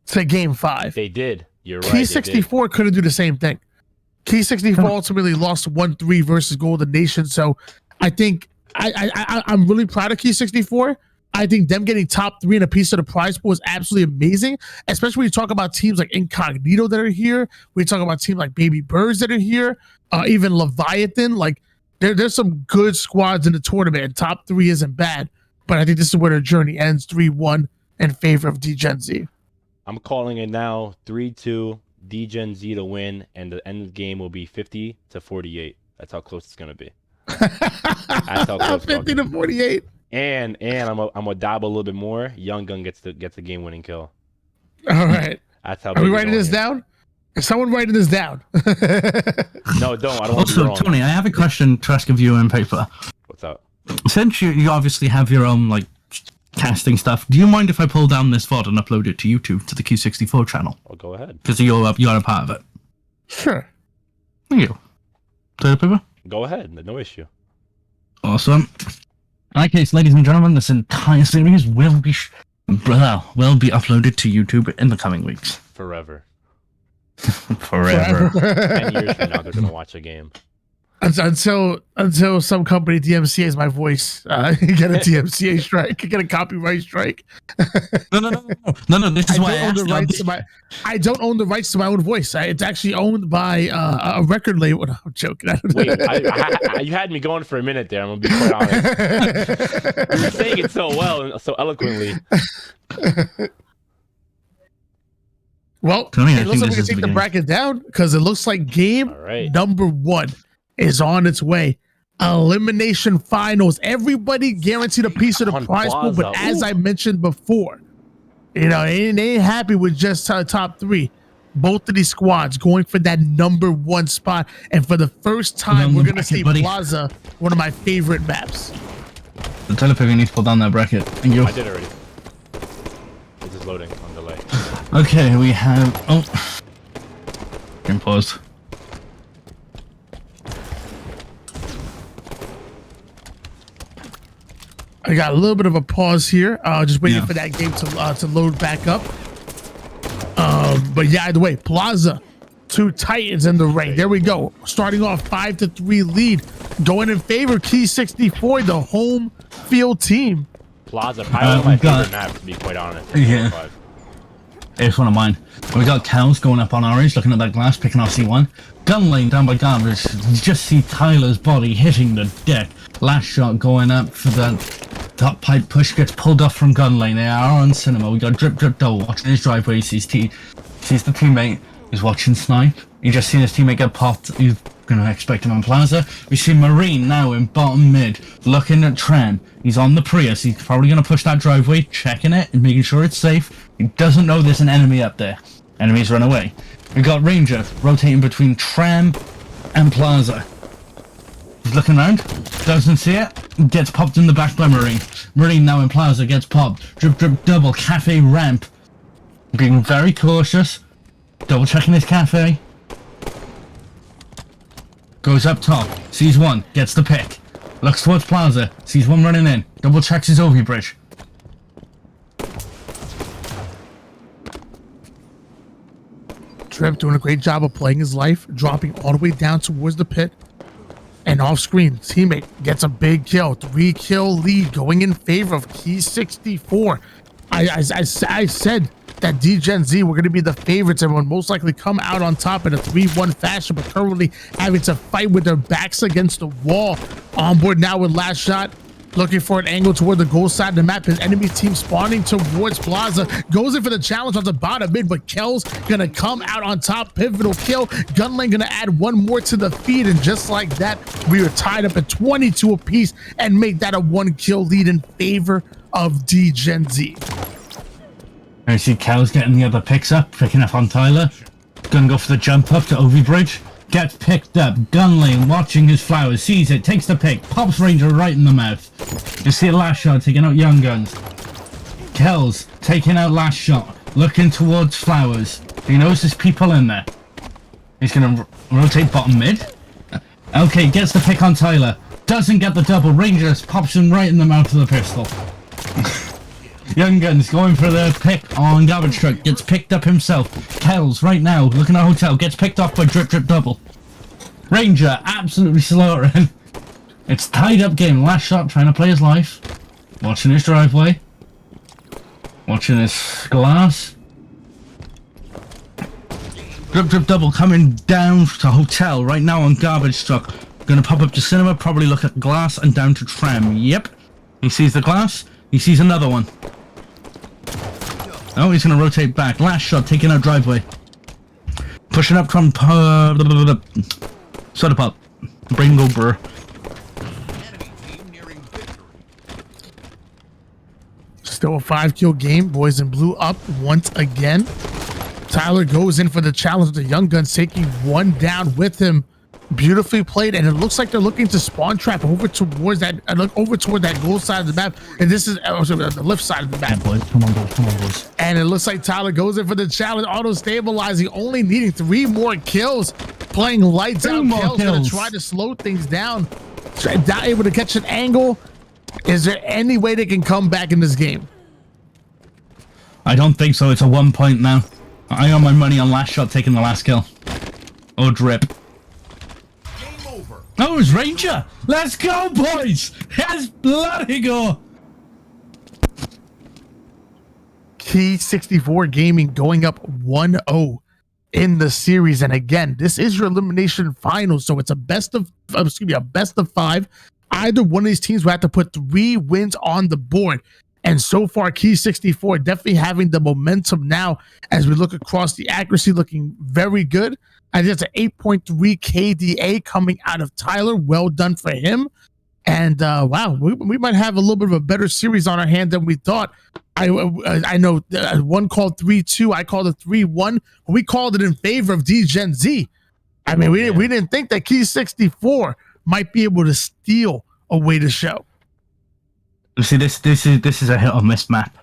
to game 5. They did. You're right. Key 64 couldn't do the same thing. Key 64 ultimately lost 1-3 versus Golden Nation. So I think I'm really proud of Key 64. I think them getting top 3 and a piece of the prize pool is absolutely amazing, especially when you talk about teams like Incognito that are here. We talk about teams like Baby Birds that are here, even Leviathan. Like there's some good squads in the tournament, and top 3 isn't bad. But I think this is where their journey ends, 3-1 in favor of D-Gen Z. I'm calling it now, 3-2, D-Gen Z to win, and the end of the game will be 50-48. That's how close it's gonna be. That's how close. 50-48. And I'm gonna dabble a little bit more. Young Gun gets the game-winning kill. All right. That's how. Are we writing this down? Is someone writing this down? No, don't. I don't want to be Also, wrong. Tony, I have a question to ask of you in paper. What's up? Since you obviously have your own casting stuff, do you mind if I pull down this VOD and upload it to YouTube to the Q64 channel? I'll go ahead. Because you're a part of it. Sure. Thank you. Toilet paper? Go ahead. No issue. Awesome. In that case, ladies and gentlemen, this entire series will be uploaded to YouTube in the coming weeks. Forever. Forever. 10 years from now, they're gonna watch a game. Until some company DMCA's my voice, get a DMCA strike, get a copyright strike. No. This is why I asked. I don't own the rights to my own voice. It's actually owned by a record label. No, I'm joking. Wait, you had me going for a minute there. I'm gonna be quite honest. You were saying it so well and so eloquently. Well, Tony, I it looks think like we this can is take the the game. bracket down because it looks like game All right. number 1 is on its way. Elimination finals. Everybody guaranteed a piece of the On prize pool, but Plaza. as Ooh. I mentioned before, they ain't happy with just top 3. Both of these squads going for that number 1 spot, and for the first time, we're gonna see buddy. Plaza, one of my favorite maps. The telepaper needs to pull down that bracket. Thank you. I did already. This is loading on delay. Okay, we have. Can pause. I got a little bit of a pause here, just waiting Yeah. for that game to load back up. But yeah, either way, Plaza, 2 Titans in the ring. There we go. Starting off 5-3 lead, going in favor of Key 64, the home field team. Plaza, probably one of my we got- favorite maps, to be quite honest. Yeah. 5. It's one of mine. We got Kells going up on orange, looking at that glass, picking off C1. Gun lane down by garbage. You just see Tyler's body hitting the deck. Last shot going up for the top pipe push, gets pulled off from gun lane. They are on cinema. We got drip double watching his driveway. He sees the teammate. He's watching snipe. He just seen his teammate get popped. He's gonna expect him on Plaza. We see Marine now in bottom mid, looking at Tran. He's on the Prius. He's probably gonna push that driveway, checking it and making sure it's safe. He doesn't know there's an enemy up there. Enemies run away. We got Ranger rotating between Tram and Plaza. He's looking around, doesn't see it, gets popped in the back by Marine. Marine now in Plaza gets popped. Drip double, cafe ramp. Being very cautious. Double checking his cafe. Goes up top, sees one, gets the pick. Looks towards Plaza, sees one running in. Double checks his OV bridge. Trip doing a great job of playing his life, dropping all the way down towards the pit. And off screen, teammate gets a big kill. 3-kill lead going in favor of Key 64. I said that DGen-Z were going to be the favorites and would most likely come out on top in a 3-1 fashion, but currently having to fight with their backs against the wall. On board now with last shot, looking for an angle toward the goal side of the map. His enemy team spawning towards Plaza. Goes in for the challenge on the bottom mid, but Kel's gonna come out on top. Pivotal kill. Gunlane gonna add one more to the feed, and just like that, we are tied up at 22 apiece and make that a 1-kill lead in favor of DGen-Z. I see Kel's getting the other picks up, picking up on Tyler. Gonna go for the jump up to OV bridge. Gets picked up, gun lane, watching his flowers, sees it, takes the pick, pops Ranger right in the mouth. You see a last shot taking out Young Guns. Kells taking out last shot, looking towards flowers. He knows there's people in there. He's gonna rotate bottom mid. Okay, gets the pick on Tyler. Doesn't get the double. Ranger just pops him right in the mouth of the pistol. Young Guns going for the pick on garbage truck, gets picked up himself. Kells right now looking at hotel, gets picked off by drip double. Ranger absolutely slaughtering. It's tied up game. Last shot trying to play his life. Watching his driveway. Watching his glass. Drip double coming down to hotel right now on garbage truck. Gonna pop up to cinema, probably look at glass and down to tram. Yep. He sees the glass. He sees another one. Oh, he's gonna rotate back. Last shot, taking out driveway. Pushing up from soda pop. Bringo burr. Still a 5-kill game. Boys in blue up once again. Tyler goes in for the challenge with the Young Guns, taking one down with him. Beautifully played, and it looks like they're looking to spawn trap over towards that. Look over toward that goal side of the map, and this is the left side of the map. Boys, come on, boys. And it looks like Tyler goes in for the challenge, auto stabilizing, only needing 3 more kills. Playing lights out. Kel's gonna try to slow things down. Not able to catch an angle. Is there any way they can come back in this game? I don't think so. It's a 1 point now. I got my money on last shot taking the last kill. Oh, drip. Oh, it's Ranger! Let's go, boys! Let's bloody go! Key 64 Gaming going up 1-0 in the series, and again, this is your elimination final, so it's a best of 5. Either one of these teams will have to put 3 wins on the board, and so far, Key 64 definitely having the momentum now as we look across the accuracy, looking very good. I think it's an 8.3 KDA coming out of Tyler. Well done for him. And wow, we might have a little bit of a better series on our hand than we thought. I know one called 3-2. I called it 3-1. We called it in favor of DGen-Z. I mean, we didn't think that Key 64 might be able to steal away the show. See, this is a hit or miss map.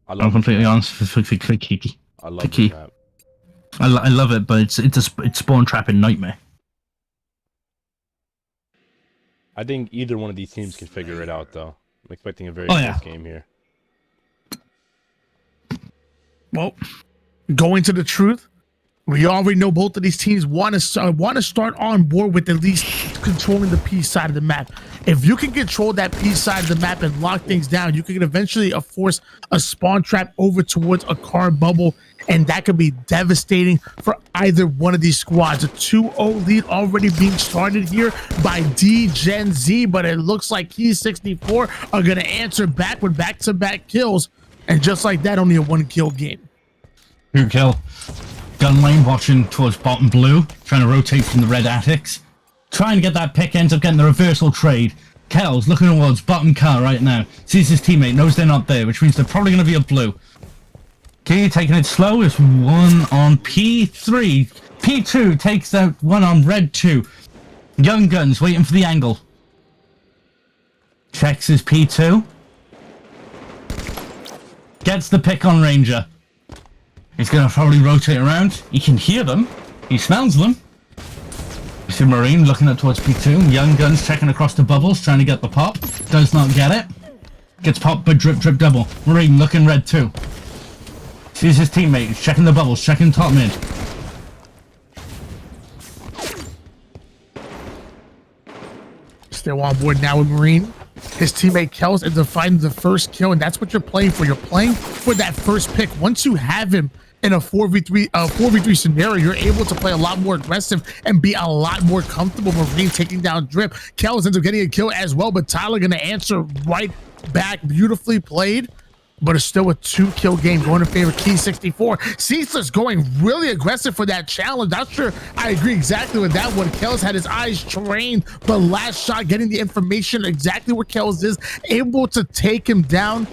I'm completely honest for Kiki. I love the map. I love it, but it's spawn trapping nightmare. I think either one of these teams can figure it out, though. I'm expecting a very close game here. Well, going to the truth, we already know both of these teams want to start on board with at least controlling the P side of the map. If you can control that P side of the map and lock things down, you can eventually force a spawn trap over towards a car bubble, and that could be devastating for either one of these squads. A 2-0 lead already being started here by D-Gen Z, but it looks like Key 64 are going to answer back with back-to-back kills, and just like that, only a 1-kill game. Two kill. Gun lane watching towards bottom blue, trying to rotate from the red attics. Trying to get that pick, ends up getting the reversal trade. Kells looking towards bottom car right now. Sees his teammate, knows they're not there, which means they're probably going to be a blue. Key taking it slow. It's one on P3. P2 takes out one on red 2. Young Guns waiting for the angle. Checks his P2. Gets the pick on Ranger. He's going to probably rotate around. He can hear them. He smells them. You see Marine looking up towards P2. Young Guns checking across the bubbles, trying to get the pop. Does not get it. Gets popped by drip double. Marine looking red 2. Sees his teammate. He's checking the bubbles, checking top mid. Still on board now with Marine. His teammate Kells ends up finding the first kill, and that's what you're playing for. You're playing for that first pick. Once you have him in a 4v3 scenario, you're able to play a lot more aggressive and be a lot more comfortable. Marine taking down drip. Kells ends up getting a kill as well, but Tyler gonna answer right back. Beautifully played, but it's still a 2-kill game going in favor of Key 64. Ceaseless going really aggressive for that challenge. Not sure I agree exactly with that one. Kells had his eyes trained, but last shot getting the information exactly where Kells is, able to take him down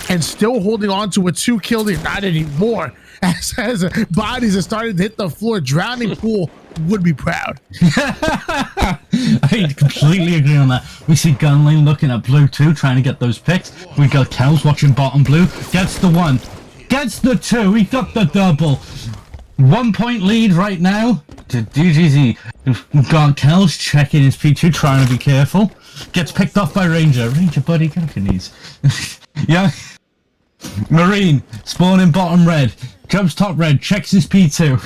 and still holding on to a 2-kill lead. Not anymore. As bodies are starting to hit the floor, Drowning Pool would be proud. I completely agree on that. We see Gunley looking at blue too, trying to get those picks. We got Kells watching bottom blue. Gets the 1. Gets the 2. He got the double. 1 point lead right now to DGZ. We've got Kells checking his P2, trying to be careful. Gets picked off by Ranger. Ranger, buddy, get off your knees. Yeah. Marine spawning bottom red. Jumps top red. Checks his P2.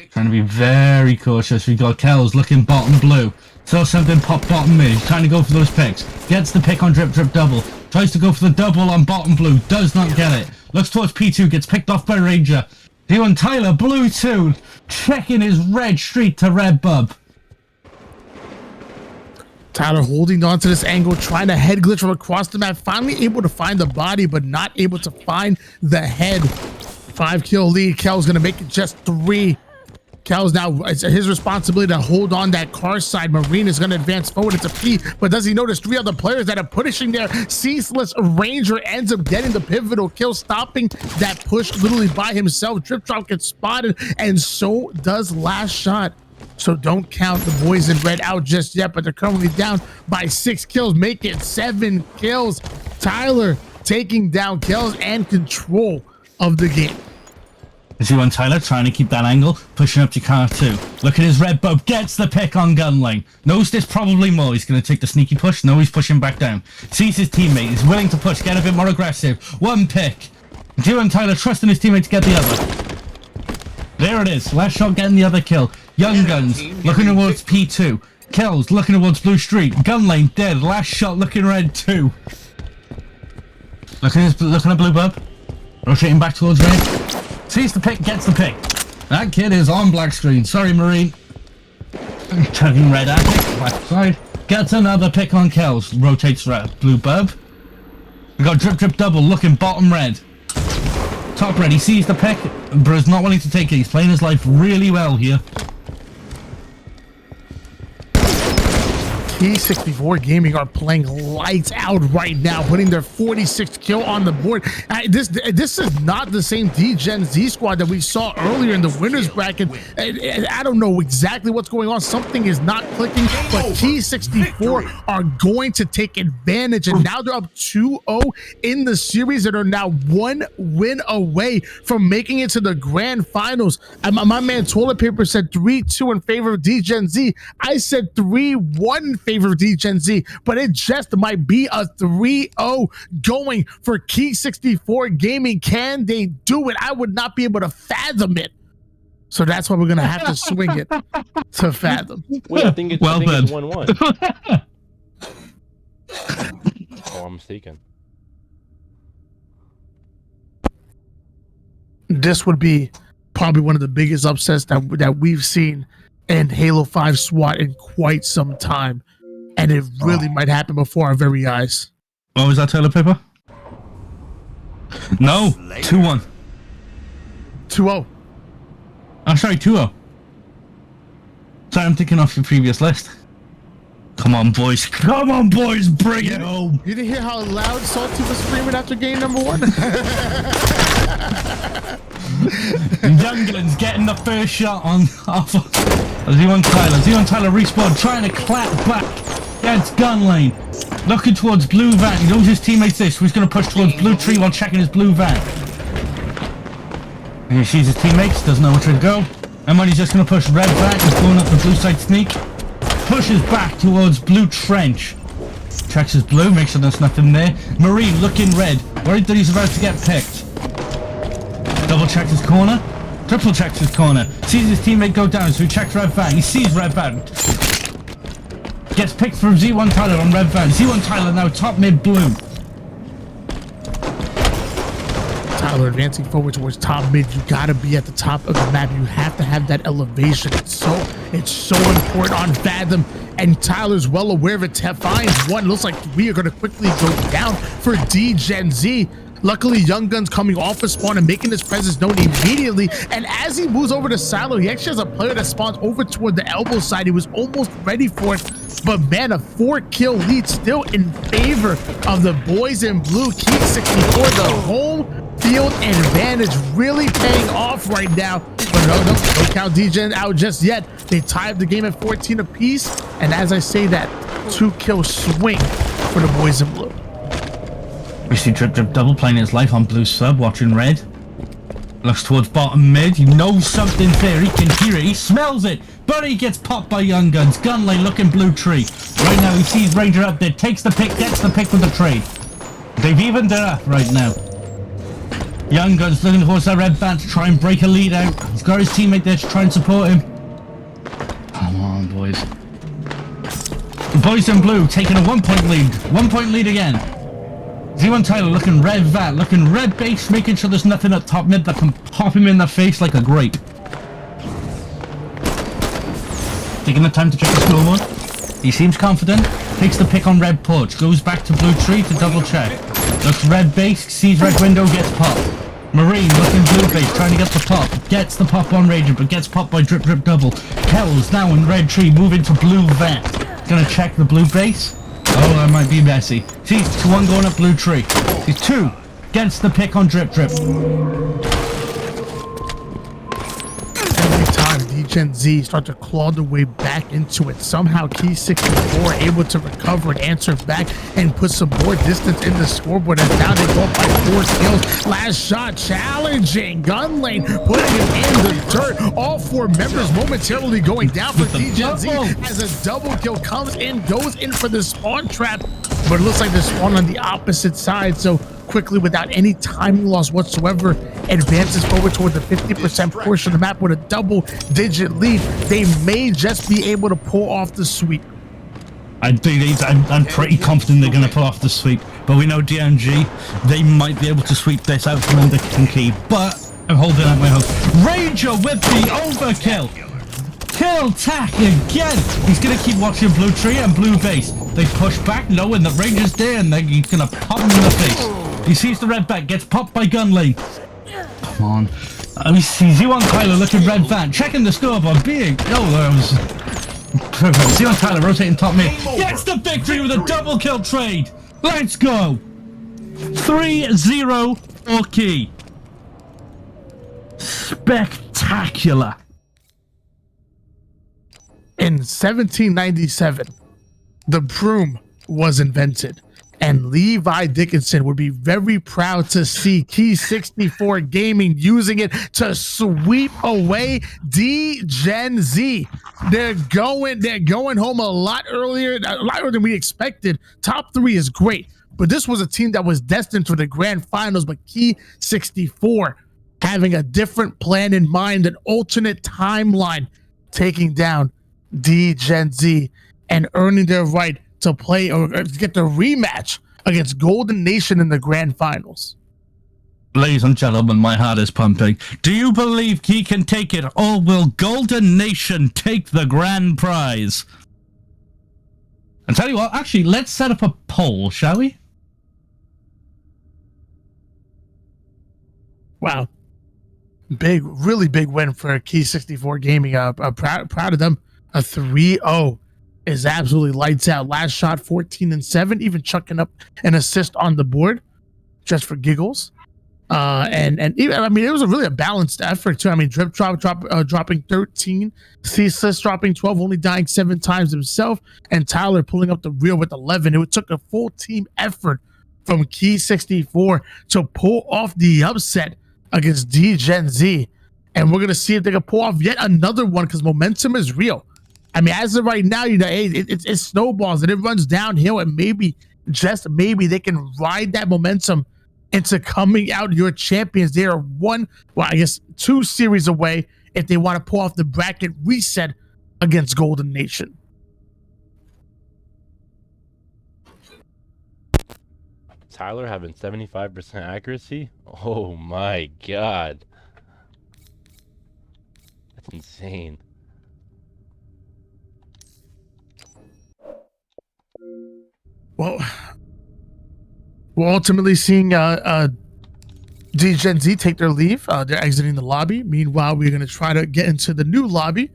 Trying to be very cautious. We got Kells looking bottom blue. Saw something pop bottom mid. Trying to go for those picks. Gets the pick on drip double. Tries to go for the double on bottom blue. Does not get it. Looks towards P2. Gets picked off by Ranger. D1 Tyler, blue 2. Checking his red street to red bub. Tyler holding on to this angle, trying to head glitch from across the map. Finally able to find the body, but not able to find the head. 5-kill lead. Kel's going to make it just 3. Kel's now, it's his responsibility to hold on that car side. Marine is going to advance forward. It's a P, but does he notice 3 other players that are pushing there? Ceaseless Ranger ends up getting the pivotal kill, stopping that push literally by himself. Drip Drop gets spotted, and so does Last Shot. So don't count the boys in red out just yet, but they're currently down by 6 kills, make it 7 kills. Tyler taking down Kells and control of the game. D1 Tyler trying to keep that angle, pushing up to car 2. Look at his red bub, gets the pick on Gunlane. Knows there's probably more. He's going to take the sneaky push. No, he's pushing back down. Sees his teammate. He's willing to push, get a bit more aggressive. 1 pick. D1 Tyler trusting his teammate to get the other. There it is. Last shot getting the other kill. Young Guns looking towards P2. Kells looking towards Blue Street. Gunlane dead. Last shot looking red 2. Looking at Blue Bub. Rotating back towards red. Sees the pick, gets the pick. That kid is on black screen. Sorry, Marine. Chugging red at it. Left side. Gets another pick on Kells. Rotates red. Blue Bub. We got drip double looking bottom red. Top red. He sees the pick, but is not willing to take it. He's playing his life really well here. P64 Gaming are playing lights out right now, putting their 46th kill on the board. This is not the same D-Gen Z squad that we saw earlier in the winners bracket. I don't know exactly what's going on. Something is not clicking, but P64 are going to take advantage, and now they're up 2-0 in the series and are now 1 win away from making it to the grand finals. My man Toilet Paper said 3-2 in favor of D-Gen Z. I said 3-1 in favor of D-Gen Z, but it just might be a 3-0 going for Key 64 Gaming. Can they do it? I would not be able to fathom it. So that's why we're gonna have to swing it to Fathom. Wait, I think it's Well done. 1-1. Oh, I'm mistaken. This would be probably one of the biggest upsets that we've seen in Halo 5 SWAT in quite some time. And it really might happen before our very eyes. What was that, toilet paper? No, 2-1. 2-0. Oh, sorry, 2-0. Sorry, I'm thinking off your previous list. Come on, boys. Come on, boys. Bring it home. You didn't hear how loud Salty was screaming after game number 1? Young Guns getting the first shot on off of Z1 Tyler. Z1 Tyler respawn, trying to clap back against gun lane. Looking towards blue van. He knows his teammates this. So he's going to push towards blue tree while checking his blue van. And he sees his teammates, doesn't know which way to go. And when he's just going to push red van, he's going up the blue side sneak. Pushes back towards blue trench. Checks his blue, makes sure there's nothing there. Marine looking red, worried that he's about to get picked. Double checks his corner. Triple checks his corner. Sees his teammate go down, so he checks red van. He sees red van. Gets picked from Z1 Tyler on red van. Z1 Tyler now top mid blue. Tyler advancing forward towards top mid. You gotta be at the top of the map. You have to have that elevation. It's so important on Fathom. And Tyler's well aware of it. Finds one. Looks like we are gonna quickly go down for D-Gen Z. Luckily, Young Gun's coming off of spawn and making his presence known immediately. And as he moves over to silo, he actually has a player that spawns over toward the elbow side. He was almost ready for it. But man, a 4-kill lead still in favor of the boys in blue. Key 64, the home field advantage really paying off right now. But no, don't count D-Gen out just yet. They tied the game at 14 apiece. And as I say that, 2-kill swing for the boys in blue. We see Drip Drip double playing his life on blue sub, watching red. Looks towards bottom mid. He knows something's there. He can hear it. He smells it. But he gets popped by Young Guns. Gun lane looking blue tree. Right now he sees Ranger up there. Takes the pick. Gets the pick with the trade. They've evened it up right now. Young Guns looking towards that red band to try and break a lead out. He's got his teammate there to try and support him. Come on, boys. The boys in blue taking a 1-point lead. 1-point lead again. Z1 Tyler looking red vat, looking red base, making sure there's nothing at top mid that can pop him in the face like a grape. Taking the time to check the scoreboard. He seems confident, takes the pick on red porch, goes back to blue tree to double check. Looks red base, sees red window, gets popped. Marine looking blue base, trying to get the pop. Gets the pop on Ranger, but gets popped by Drip Drip double. Kells now in red tree, moving to blue vat. Gonna check the blue base. Oh, that might be messy. Sees 1 going up blue tree. Sees 2. Gets the pick on Drip Drip. Every time D-Gen Z start to claw their way back into it, somehow Key 64 able to recover and answer back and put some more distance in the scoreboard. And now they go up by 4 kills. Last shot challenging gun lane, putting him in the dirt. All 4 members momentarily going down for D-Gen Z as a double kill comes in, goes in for the spawn trap. But it looks like they're spawned on the opposite side. So quickly, without any timing loss whatsoever, advances forward toward the 50% portion of the map with a double-digit lead. They may just be able to pull off the sweep. I'm pretty confident they're going to pull off the sweep, but we know DMG, they might be able to sweep this out from under Key, but I'm holding out my hope. Ranger with the overkill. Kill tack again. He's going to keep watching blue tree and blue base. They push back, knowing that Ranger's there, and then he's going to pop him in the face. He sees the red back, gets popped by gun lane. Come on. We see Z1 Tyler looking red van, checking the scoreboard, being... Oh, that was... Perfect. Z1 Tyler rotating top mid. Gets the victory with a double kill trade. Let's go. 3-0 for Key. Spectacular. In 1797, the broom was invented, and Levi Dickinson would be very proud to see Key 64 Gaming using it to sweep away D-Gen Z. They're going home a lot earlier than we expected. Top 3 is great, but this was a team that was destined for the grand finals. But Key 64 having a different plan in mind, an alternate timeline, taking down Gen Z and earning their right to play or get the rematch against Golden Nation in the grand finals. Ladies and gentlemen, my heart is pumping. Do you believe he can take it, or will Golden Nation take the grand prize? And tell you what, actually, let's set up a poll, shall we? Wow. Really big win for Key 64 Gaming. Proud of them. A 3-0 is absolutely lights out. Last shot 14-7, even chucking up an assist on the board just for giggles. And even, I mean, it was a balanced effort too. I mean, Drip dropping 13, Ceaseless dropping 12, only dying 7 times himself, and Tyler pulling up the rear with 11. It took a full team effort from Key 64 to pull off the upset against Gen Z, and we're gonna see if they can pull off yet another one because momentum is real. I mean, as of right now, it snowballs and it runs downhill, and maybe, just maybe, they can ride that momentum into coming out your champions. They are 2 series away if they want to pull off the bracket reset against Golden Nation. Tyler having 75% accuracy? Oh my god. That's insane. Well, we're ultimately seeing Gen Z take their leave. They're exiting the lobby. Meanwhile, we're going to try to get into the new lobby.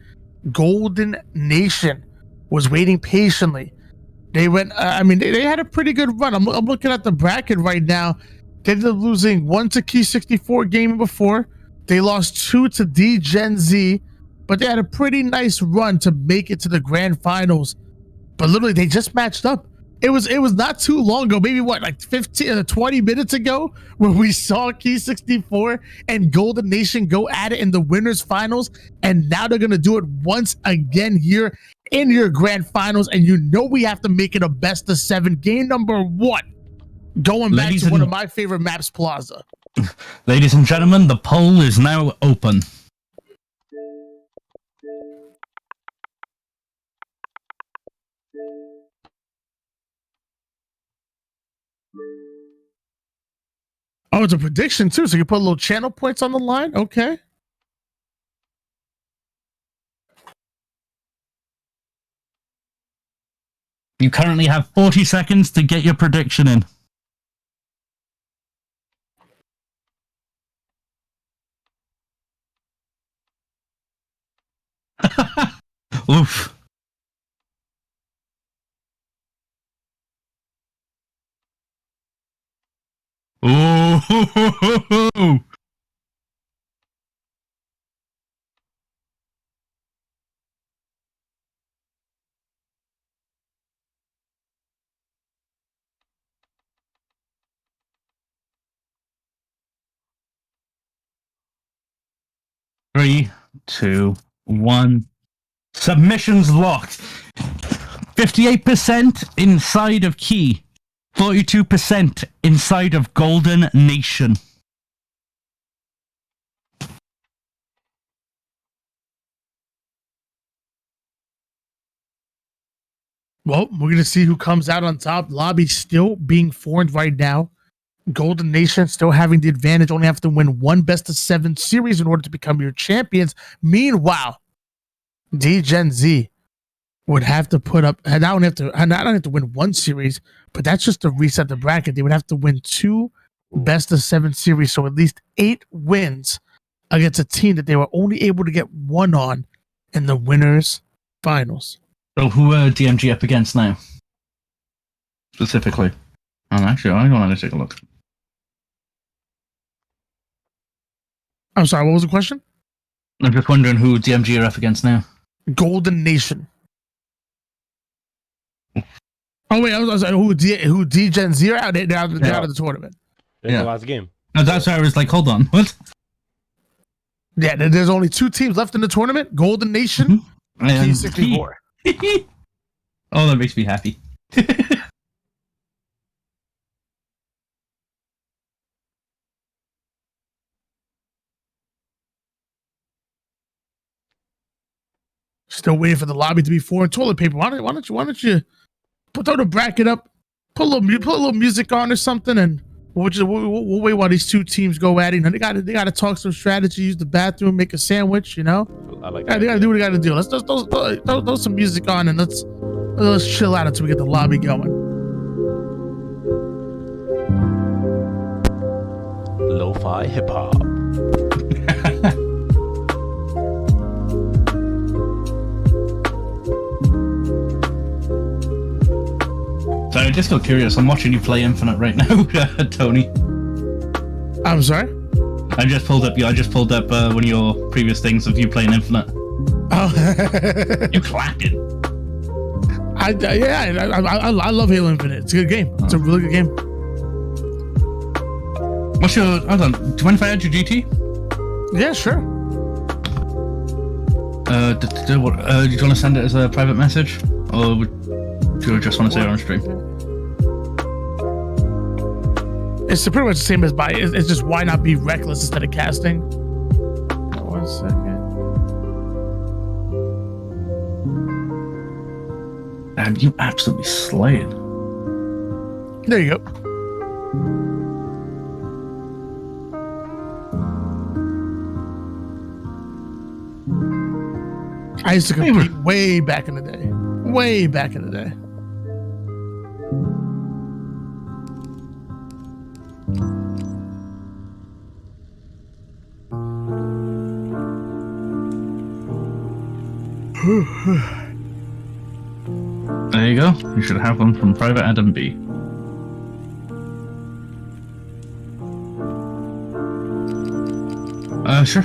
Golden Nation was waiting patiently. They went, they had a pretty good run. I'm looking at the bracket right now. They ended up losing 1 to Key 64 Gaming before. They lost 2 to Gen Z, but they had a pretty nice run to make it to the grand finals. But literally, they just matched up. It was not too long ago, maybe like 15 or 20 minutes ago, where we saw Key 64 and Golden Nation go at it in the winners finals, and now they're gonna do it once again here in your grand finals. And you know we have to make it a best of 7. Game number 1, going back to one of my favorite maps, Plaza. Ladies and gentlemen, the poll is now open. Oh, it's a prediction too, so you put a little channel points on the line. Okay. You currently have 40 seconds to get your prediction in. Oof. Ooh. 3, 2, 1. Submissions locked. 58% inside of Key. 42% inside of Golden Nation. Well, we're going to see who comes out on top. Lobby still being formed right now. Golden Nation still having the advantage, only have to win 1 best of 7 series in order to become your champions. Meanwhile, Gen Z would have to put up, and not have to win 1 series, but that's just to reset the bracket. They would have to win 2 best of 7 series, so at least 8 wins against a team that they were only able to get 1 on in the winners finals. So who are DMG up against now? Specifically. Actually, I want to take a look. I'm sorry, what was the question? I'm just wondering who DMG are up against now. Golden Nation. Oh wait, I was like, who Gen Z are out? They're out of the tournament. This is the last game. No, that's why I was like, hold on, what? Yeah, there's only 2 teams left in the tournament: Golden Nation, and T64. Oh, that makes me happy. Still waiting for the lobby to be full of toilet paper. Why don't you throw the bracket up, put a little music on or something, and we'll wait while these two teams go at it. They gotta talk some strategy, use the bathroom, make a sandwich. You know, I like they that. gotta do what they gotta do. Let's throw some music on and let's chill out until we get the lobby going. Lo-fi hip hop. So I just got curious. I'm watching you play Infinite right now, Tony. I'm sorry. I just pulled up one of your previous things of you playing Infinite. Oh, You clapping. I love Halo Infinite. It's a good game. It's a really good game. What's your? Hold on. Do you mind if I add your GT? Yeah, sure. Do you want to send it as a private message, or do you just want to say it on stream? It's pretty much the same as it's just why not be reckless instead of casting. 1 second. And you absolutely slayed. There you go. I used to compete way back in the day. Way back in the day. There you go. You should have one from Private Adam B. Sure.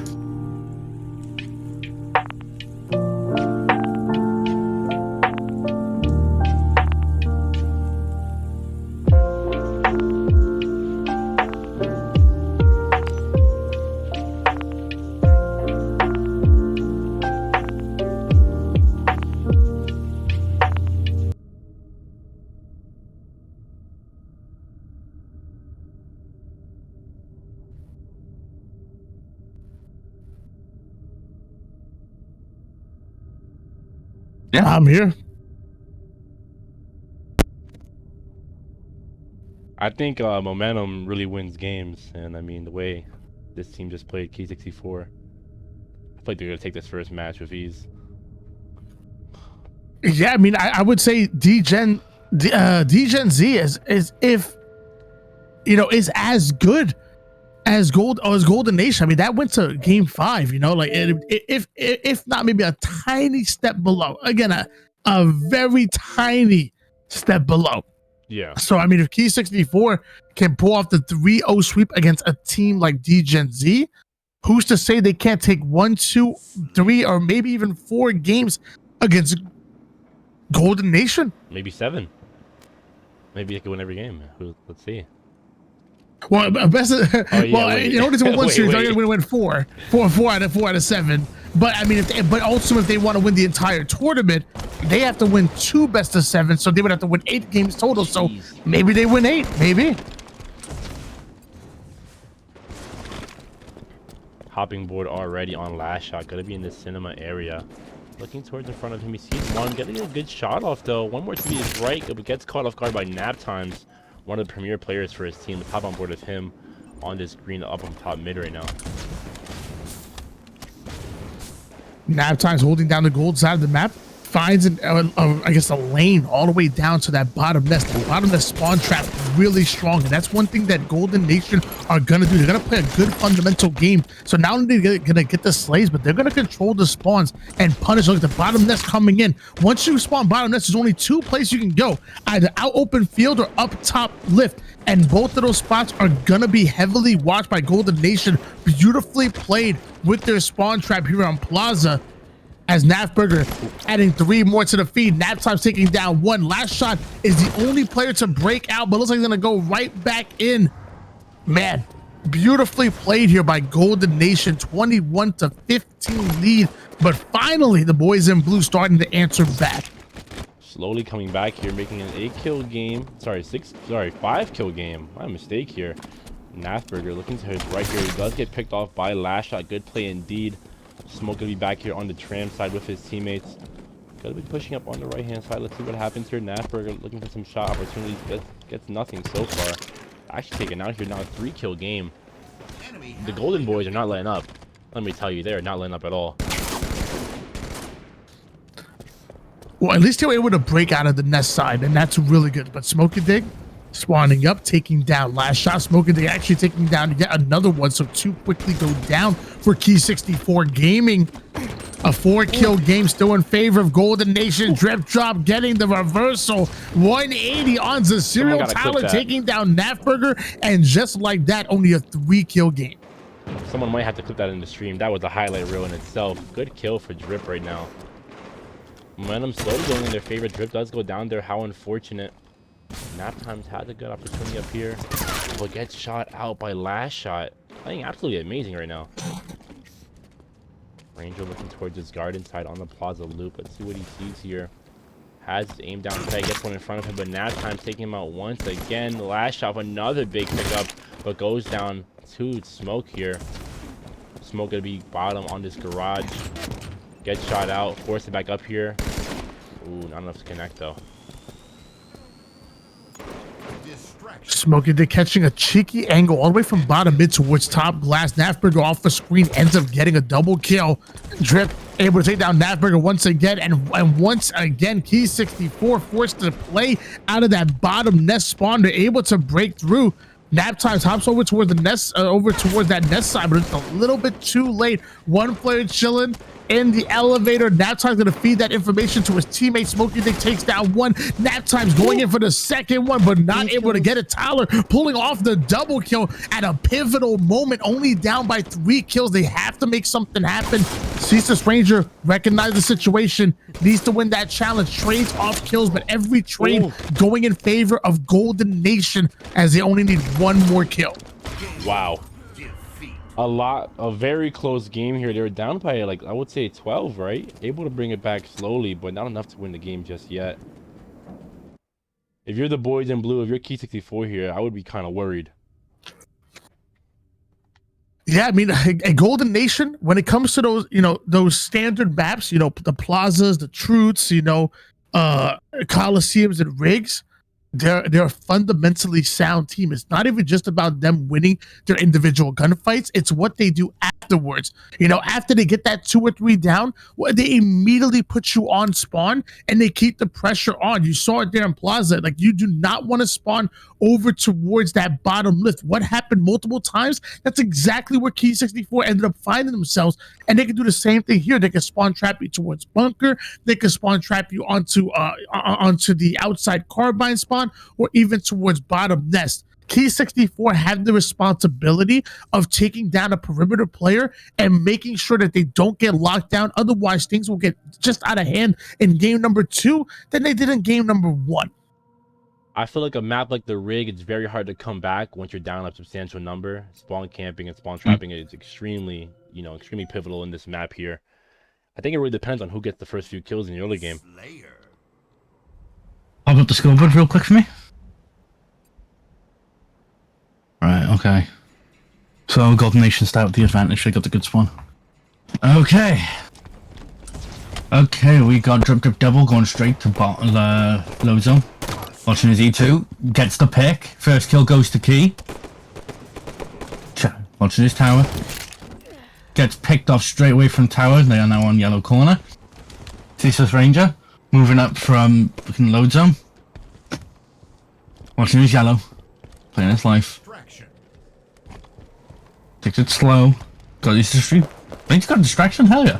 Yeah. I'm here. I think momentum really wins games, and I mean the way this team just played K64, I feel like they're gonna take this first match with ease. Yeah, I mean, I would say D-Gen Z is if is as good as Golden Nation. I mean, that went to game 5. Like if not maybe a tiny step below. Again, a very tiny step below. Yeah. So I mean, if Key 64 can pull off the 3-0 sweep against a team like D-Gen Z, who's to say they can't take 1, 2, 3, or maybe even 4 games against Golden Nation? Maybe 7. Maybe they could win every game. Let's see. Well, best. Wait. In order to win one Wait, series, wait. they're going to win 4 out of 7. But I mean, if they want to win the entire tournament, they have to win 2 best of 7. So they would have to win 8 games total. So maybe they win 8. Maybe. Hopping board already on last shot. Gonna be in the cinema area. Looking towards in front of him. He sees one. Getting a good shot off though. One more to be his right. But gets caught off guard by Nap Times. One of the premier players for his team. The top on board of him on this green up on top mid right now. Nap Times holding down the gold side of the map. Finds a lane all the way down to that bottom nest. The bottom nest spawn trap really strong, and that's one thing that Golden Nation are gonna do. They're gonna play a good fundamental game. So not only they're gonna get the slays, but they're gonna control the spawns and punish. Look, the bottom nest coming in. Once you spawn bottom nest, there's only 2 places you can go: either out open field or up top lift. And both of those spots are gonna be heavily watched by Golden Nation. Beautifully played with their spawn trap here on Plaza. As Nafburger adding 3 more to the feed. Nap Time's taking down 1. Last shot is the only player to break out, but looks like he's gonna go right back in. Man, beautifully played here by Golden Nation. 21-15 lead, but finally the boys in blue starting to answer back. Slowly coming back here, making an 8-kill game. 5-kill game. My mistake here. Nafburger looking to his right here. He does get picked off by last shot. Good play indeed. Smoke gonna be back here on the tram side with his teammates. Gotta be pushing up on the right-hand side. Let's see what happens here. Nafberger looking for some shot opportunities. Gets nothing so far. Actually taken out here now. 3-kill game. The Golden Boys are not letting up. Let me tell you, they are not letting up at all. Well, at least they were able to break out of the nest side, and that's really good. But Smoky Dig spawning up, taking down last shot. Smoky Dig actually taking down yet another one, so 2 quickly go down for Key 64 Gaming. A 4-kill game still in favor of Golden Nation. Drip Drop getting the reversal. 180 on the serial. Tyler taking down Nafberger, and just like that, only a 3-kill game. Someone might have to clip that in the stream. That was a highlight reel in itself. Good kill for Drip right now. Momentum slowly going in their favor. Drip does go down there. How unfortunate. Nap Times had a good opportunity up here, but gets shot out by last shot. Playing absolutely amazing right now. Ranger looking towards his garden side on the plaza loop. Let's see what he sees here. Has his aim down tight, gets one in front of him, but Nap Times taking him out once again. Last shot, another big pickup, but goes down to Smoke here. Smoke gonna be bottom on this garage. Gets shot out, force it back up here. Ooh, not enough to connect though. Smoky Dig catching a cheeky angle all the way from bottom mid towards top glass. Nafberger off the screen ends up getting a double kill. Drip able to take down Nafberger once again, and once again Key 64 forced to play out of that bottom nest spawn. They're able to break through. Nap Times hops over towards the nest, over towards that nest side, but it's a little bit too late. One player chilling in the elevator. Nap Time's gonna feed that information to his teammate. Smoky Dig takes down one. Nap Time's going in for the second one, but not able to get it. Tyler pulling off the double kill at a pivotal moment, only down by 3 kills. They have to make something happen. Ceaseless Ranger recognizes the situation, needs to win that challenge. Trades off kills, but every trade going in favor of Golden Nation as they only need 1 more kill. Wow. A very close game here. They were down by, like, I would say 12, right? Able to bring it back slowly, but not enough to win the game just yet. If you're the boys in blue, if you're Key 64 here, I would be kind of worried. Yeah, I mean, a Golden Nation, when it comes to those, those standard maps, the plazas, the truths, coliseums and rigs, they're a fundamentally sound team. It's not even just about them winning their individual gunfights. It's what they do afterwards. After they get that 2 or 3 down, they immediately put you on spawn and they keep the pressure on. You saw it there in Plaza. Like, you do not want to spawn over towards that bottom lift. What happened multiple times? That's exactly where Key 64 ended up finding themselves. And they can do the same thing here. They can spawn trap you towards bunker. They can spawn trap you onto the outside carbine spawn, or even towards bottom nest. Key 64 have the responsibility of taking down a perimeter player and making sure that they don't get locked down. Otherwise, things will get just out of hand in game number 2 than they did in game number 1. I feel like a map like the rig, it's very hard to come back once you're down a substantial number. Spawn camping and spawn trapping is extremely pivotal in this map here. I think it really depends on who gets the first few kills in the early game. I'll put the scoreboard real quick for me. Right, okay. So Golden Nation start with the advantage. They got the good spawn. Okay. Okay, we got Drip Drip Double going straight to low zone. Watching his E2. Gets the pick. First kill goes to Key. Watching his tower. Gets picked off straight away from tower. They are now on yellow corner. Ceaseless Ranger. Moving up from fucking load zone. Watching his yellow. Playing his life. Takes it slow. Got his distraction. He's got a distraction? Hell yeah.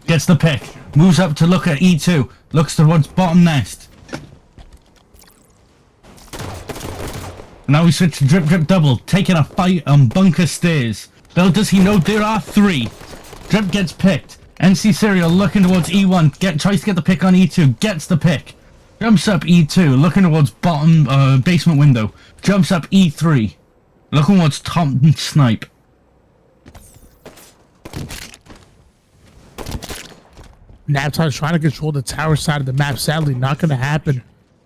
Gets the pick. Moves up to look at E2. Looks towards bottom nest. Now we switch to Drip Drip Double. Taking a fight on bunker stairs. Little does he know there are 3. Drip gets picked. NC Serial looking towards E1, tries to get the pick on E2, gets the pick. Jumps up E2, looking towards bottom basement window. Jumps up E3, looking towards top snipe. Naptime's trying to control the tower side of the map. Sadly, not going to happen.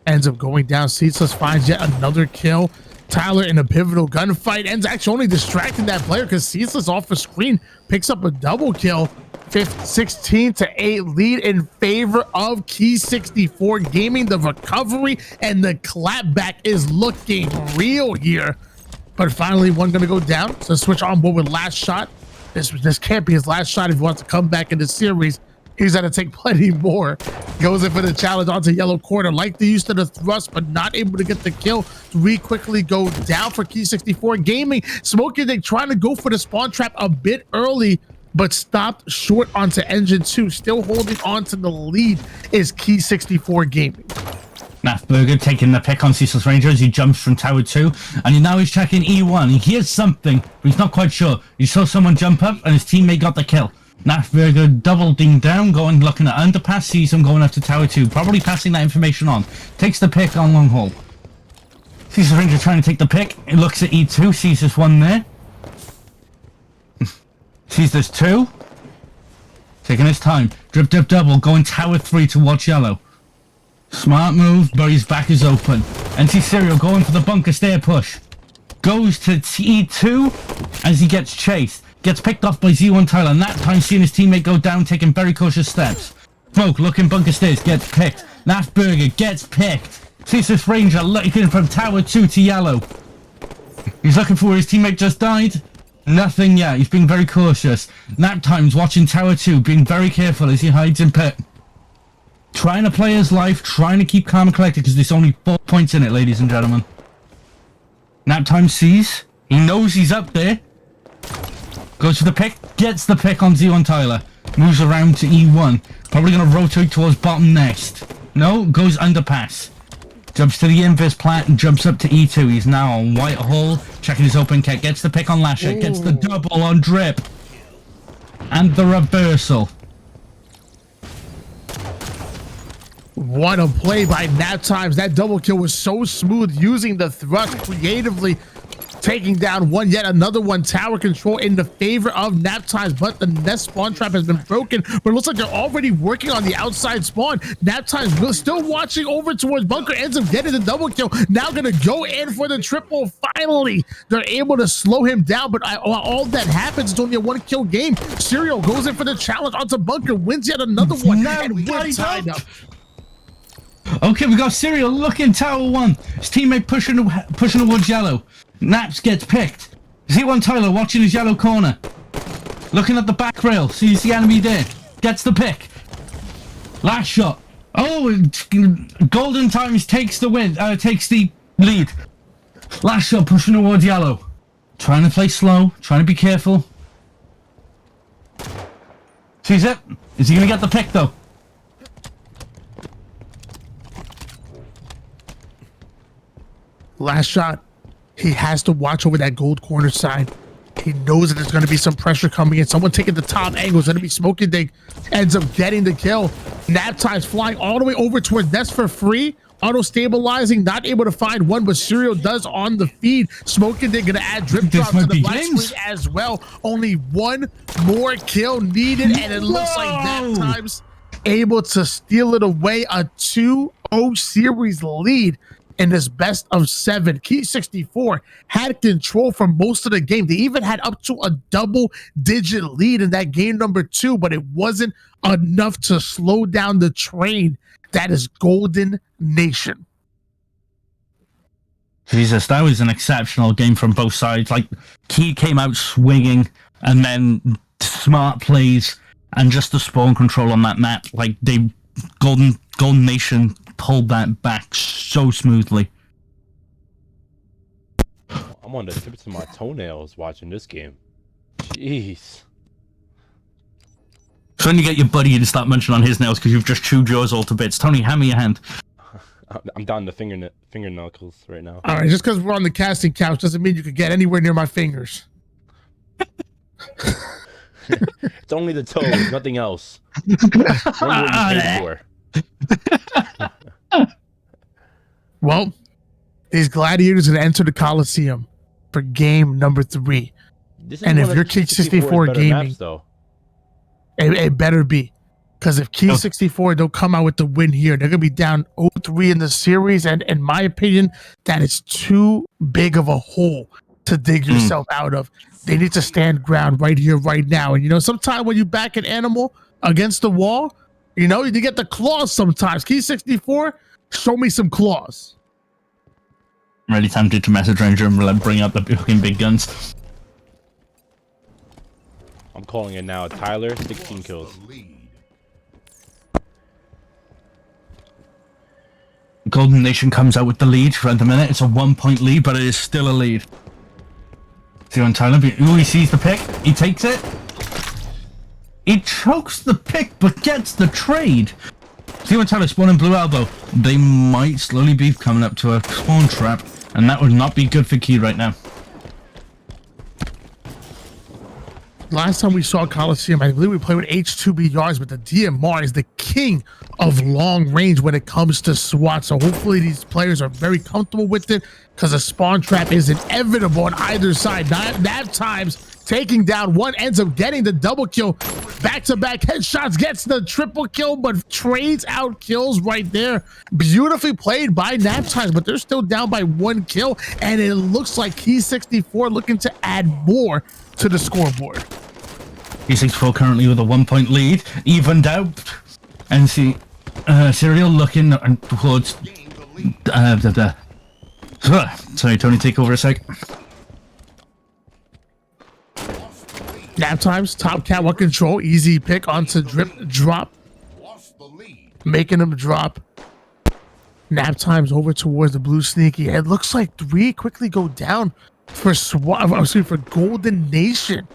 Ends up going down. Ceaseless finds yet another kill. Tyler in a pivotal gunfight ends actually only distracting that player because Ceaseless off the screen picks up a double kill. 16-8 lead in favor of Key 64 Gaming. The recovery and the clapback is looking real here. But finally, one going to go down. So switch on board with last shot. This can't be his last shot if he wants to come back in the series. He's going to take plenty more. Goes in for the challenge onto yellow corner. Like the use of the thrust, but not able to get the kill. 3 quickly go down for Key 64 Gaming. Smokey Dick trying to go for the spawn trap a bit early, but stopped short onto engine 2. Still holding on to the lead is Key 64 Gaming. Burger taking the pick on Ceaseless Ranger as he jumps from Tower 2, and now he's checking E1. He hears something, but he's not quite sure. He saw someone jump up, and his teammate got the kill. Burger doubling down, going looking at underpass, sees him going up to Tower 2, probably passing that information on. Takes the pick on long haul. Ceaseless Ranger trying to take the pick. He looks at E2, sees this one there. Sees this 2. Taking his time. Drip, dip, double, going Tower 3 towards yellow. Smart move, but his back is open. NT Serial going for the bunker stair push. Goes to E2 as he gets chased. Gets picked off by Z1 Tyler, and that time seeing his teammate go down, taking very cautious steps. Smoke looking bunker stairs, gets picked. Burger gets picked. Ceaseless Ranger looking from Tower 2 to yellow. He's looking for where his teammate just died. Nothing yet, he's being very cautious. Nap Time's watching Tower 2, being very careful as he hides in pit. Trying to play his life, trying to keep calm and collected because there's only 4 points in it, ladies and gentlemen. Nap Time sees, he knows he's up there. Goes for the pick, gets the pick on Z1 Tyler. Moves around to E1. Probably going to rotate towards bottom next. No, goes underpass. Jumps to the invis plat and jumps up to E2. He's now on Whitehall, checking his open kit. Gets the pick on Lasher, gets the double on Drip. And the reversal. What a play by Nap Times. That double kill was so smooth, using the thrust creatively, taking down yet another one. Tower control in the favor of Nap Times, but the nest spawn trap has been broken. But it looks like they're already working on the outside spawn. Nap Times still watching over towards bunker, ends up getting the double kill. Now gonna go in for the triple. Finally, they're able to slow him down, but while all that happens, it's only a 1-kill game. Serial goes in for the challenge onto bunker, wins yet another one, and we're tied up. Okay, we got Serial looking Tower 1. His teammate pushing towards yellow. Naps gets picked. Z1 Tyler watching his yellow corner. Looking at the back rail. Sees the enemy there. Gets the pick. Last shot. Oh, Golden Times takes the win. Takes the lead. Last shot pushing towards yellow. Trying to play slow. Trying to be careful. Sees it. Is he going to get the pick though? Last shot. He has to watch over that gold corner side. He knows that there's going to be some pressure coming in. Someone taking the top angle is going to be Smoking Dig. Ends up getting the kill. Nap Time's flying all the way over towards Nest for free. Auto stabilizing, not able to find one, but Serial does on the feed. Smoking Dig going to add drip drop to the black screen as well. Only one more kill needed, and it looks like Nap Time's able to steal it away. A 2-0 series lead in this best of 7. Key 64 had control for most of the game. They even had up to a double-digit lead in that game number 2, but it wasn't enough to slow down the train that is Golden Nation. Jesus, that was an exceptional game from both sides. Like, Key came out swinging, and then smart plays, and just the spawn control on that map. Like, Golden Nation pulled that back so smoothly. I'm on the tips of my toenails watching this game. Jeez. So when you get your buddy to start munching on his nails because you've just chewed yours all to bits. Tony, hand me your hand. I'm down to finger knuckles right now. All right, just because we're on the casting couch doesn't mean you could get anywhere near my fingers. It's only the toes, nothing else. Remember what you paid for. Well, these gladiators are going to enter the Coliseum for game number 3. And if you're Key 64 Gaming, maps, though. It better be. Because if Key 64 don't come out with the win here, they're going to be down 0-3 in the series. And in my opinion, that is too big of a hole to dig yourself out of. They need to stand ground right here, right now. And, you know, sometimes when you back an animal against the wall, you know, you get the claws sometimes. Key 64, show me some claws. I'm really tempted to message Ranger and bring up the fucking big guns. I'm calling it now. Tyler, 16 kills. Golden Nation comes out with the lead for the minute. It's a 1-point lead, but it is still a lead. See on Tyler. Ooh, he sees the pick. He takes it. He chokes the pick, but gets the trade. See when Tyler spawning blue elbow. They might slowly be coming up to a spawn trap, and that would not be good for Key right now. Last time we saw Coliseum, I believe we played with H2BRs, but the DMR is the king of long range when it comes to SWAT. So hopefully these players are very comfortable with it, because a spawn trap is inevitable on either side. Nap times taking down one, ends up getting the double kill. Back-to-back headshots, gets the triple kill, but trades out kills right there. Beautifully played by Nap times, but they're still down by 1 kill, and it looks like Key 64 looking to add more to the scoreboard. Key 64 currently with a 1-point lead, evened out, and see Serial looking towards sorry, Tony, take over a sec. Nap times, top catwalk control, easy pick onto drip, drop, making him drop. Nap times over towards the blue sneaky. It looks like 3 quickly go down for for Golden Nation.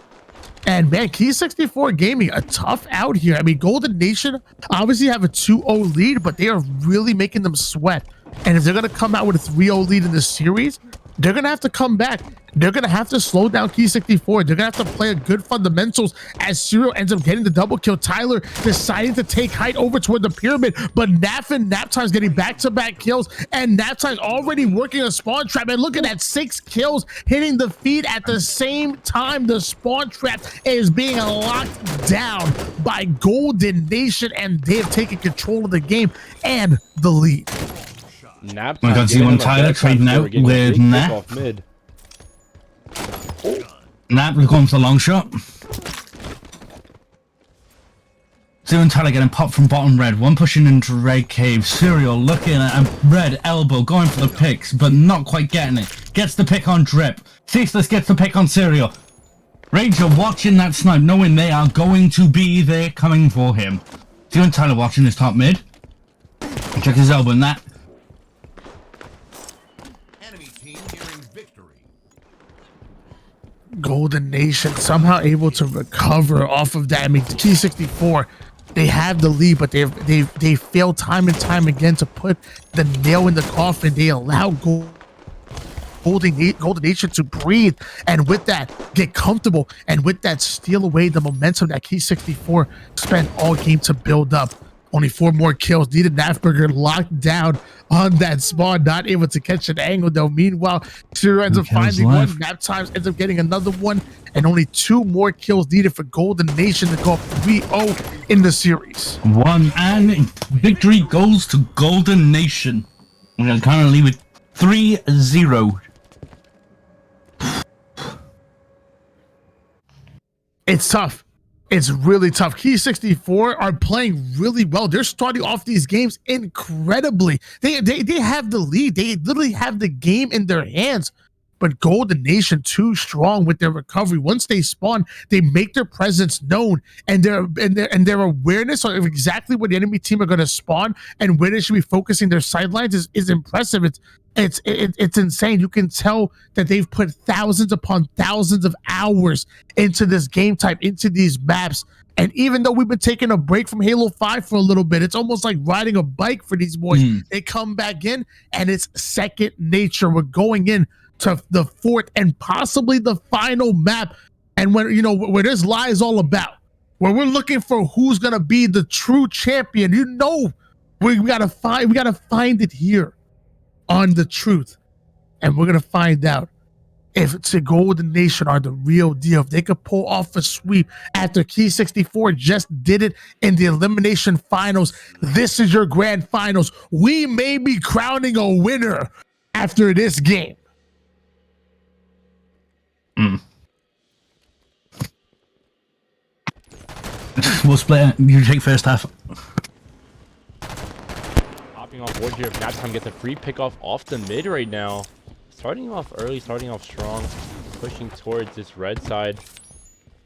And man, Key 64 Gaming, a tough out here. I mean, Golden Nation obviously have a 2-0 lead, but they are really making them sweat. And if they're going to come out with a 3-0 lead in this series, they're going to have to come back. They're going to have to slow down Key 64. They're going to have to play a good fundamentals as Serial ends up getting the double kill. Tyler deciding to take height over toward the pyramid, but Nap times getting back-to-back kills, and Nap times already working a spawn trap. And look at that, 6 kills hitting the feed at the same time. The spawn trap is being locked down by Golden Nation, and they have taken control of the game and the lead. Nap I got see one Tyler trading out with Nap. Nap going for the long shot. See when Tyler getting popped from bottom red. One pushing into red cave. Serial looking at a red elbow, going for the picks, but not quite getting it. Gets the pick on Drip. Ceaseless gets the pick on Serial. Ranger watching that snipe, knowing they are going to be there coming for him. See when Tyler watching his top mid. Check his elbow and that. Golden Nation somehow able to recover off of that. I mean, Key 64, they have the lead, but they failed time and time again to put the nail in the coffin. They allow Golden Nation to breathe, and with that, get comfortable, and with that, steal away the momentum that Key 64 spent all game to build up. Only 4 more kills. Needed Nafberger locked down on that spawn, not able to catch an angle though. Meanwhile, Serial ends up finding one. Nap times ends up getting another one, and only 2 more kills needed for Golden Nation to go up 3-0 in the series. 1, and victory goes to Golden Nation. We are currently with 3-0. It's tough. It's really tough. Key 64 are playing really well. They're starting off these games incredibly. They have the lead. They literally have the game in their hands. But Golden Nation too strong with their recovery. Once they spawn, they make their presence known, and their awareness of exactly what the enemy team are going to spawn and where they should be focusing their sidelines is impressive. It's insane. You can tell that they've put thousands upon thousands of hours into this game type, into these maps. And even though we've been taking a break from Halo 5 for a little bit, it's almost like riding a bike for these boys. They come back in, and it's second nature. We're going in to the 4th and possibly the final map. And when, you know, where this lie is all about, where we're looking for who's going to be the true champion, you know, we got to find it here on The Truth. And we're going to find out if the Golden Nation are the real deal. If they could pull off a sweep after Key 64 just did it in the elimination finals. This is your grand finals. We may be crowning a winner after this game. Mm. We'll split it. You take first half. Hopping off board here. Naptime gets a free pickoff off the mid right now. Starting off early, starting off strong. Pushing towards this red side.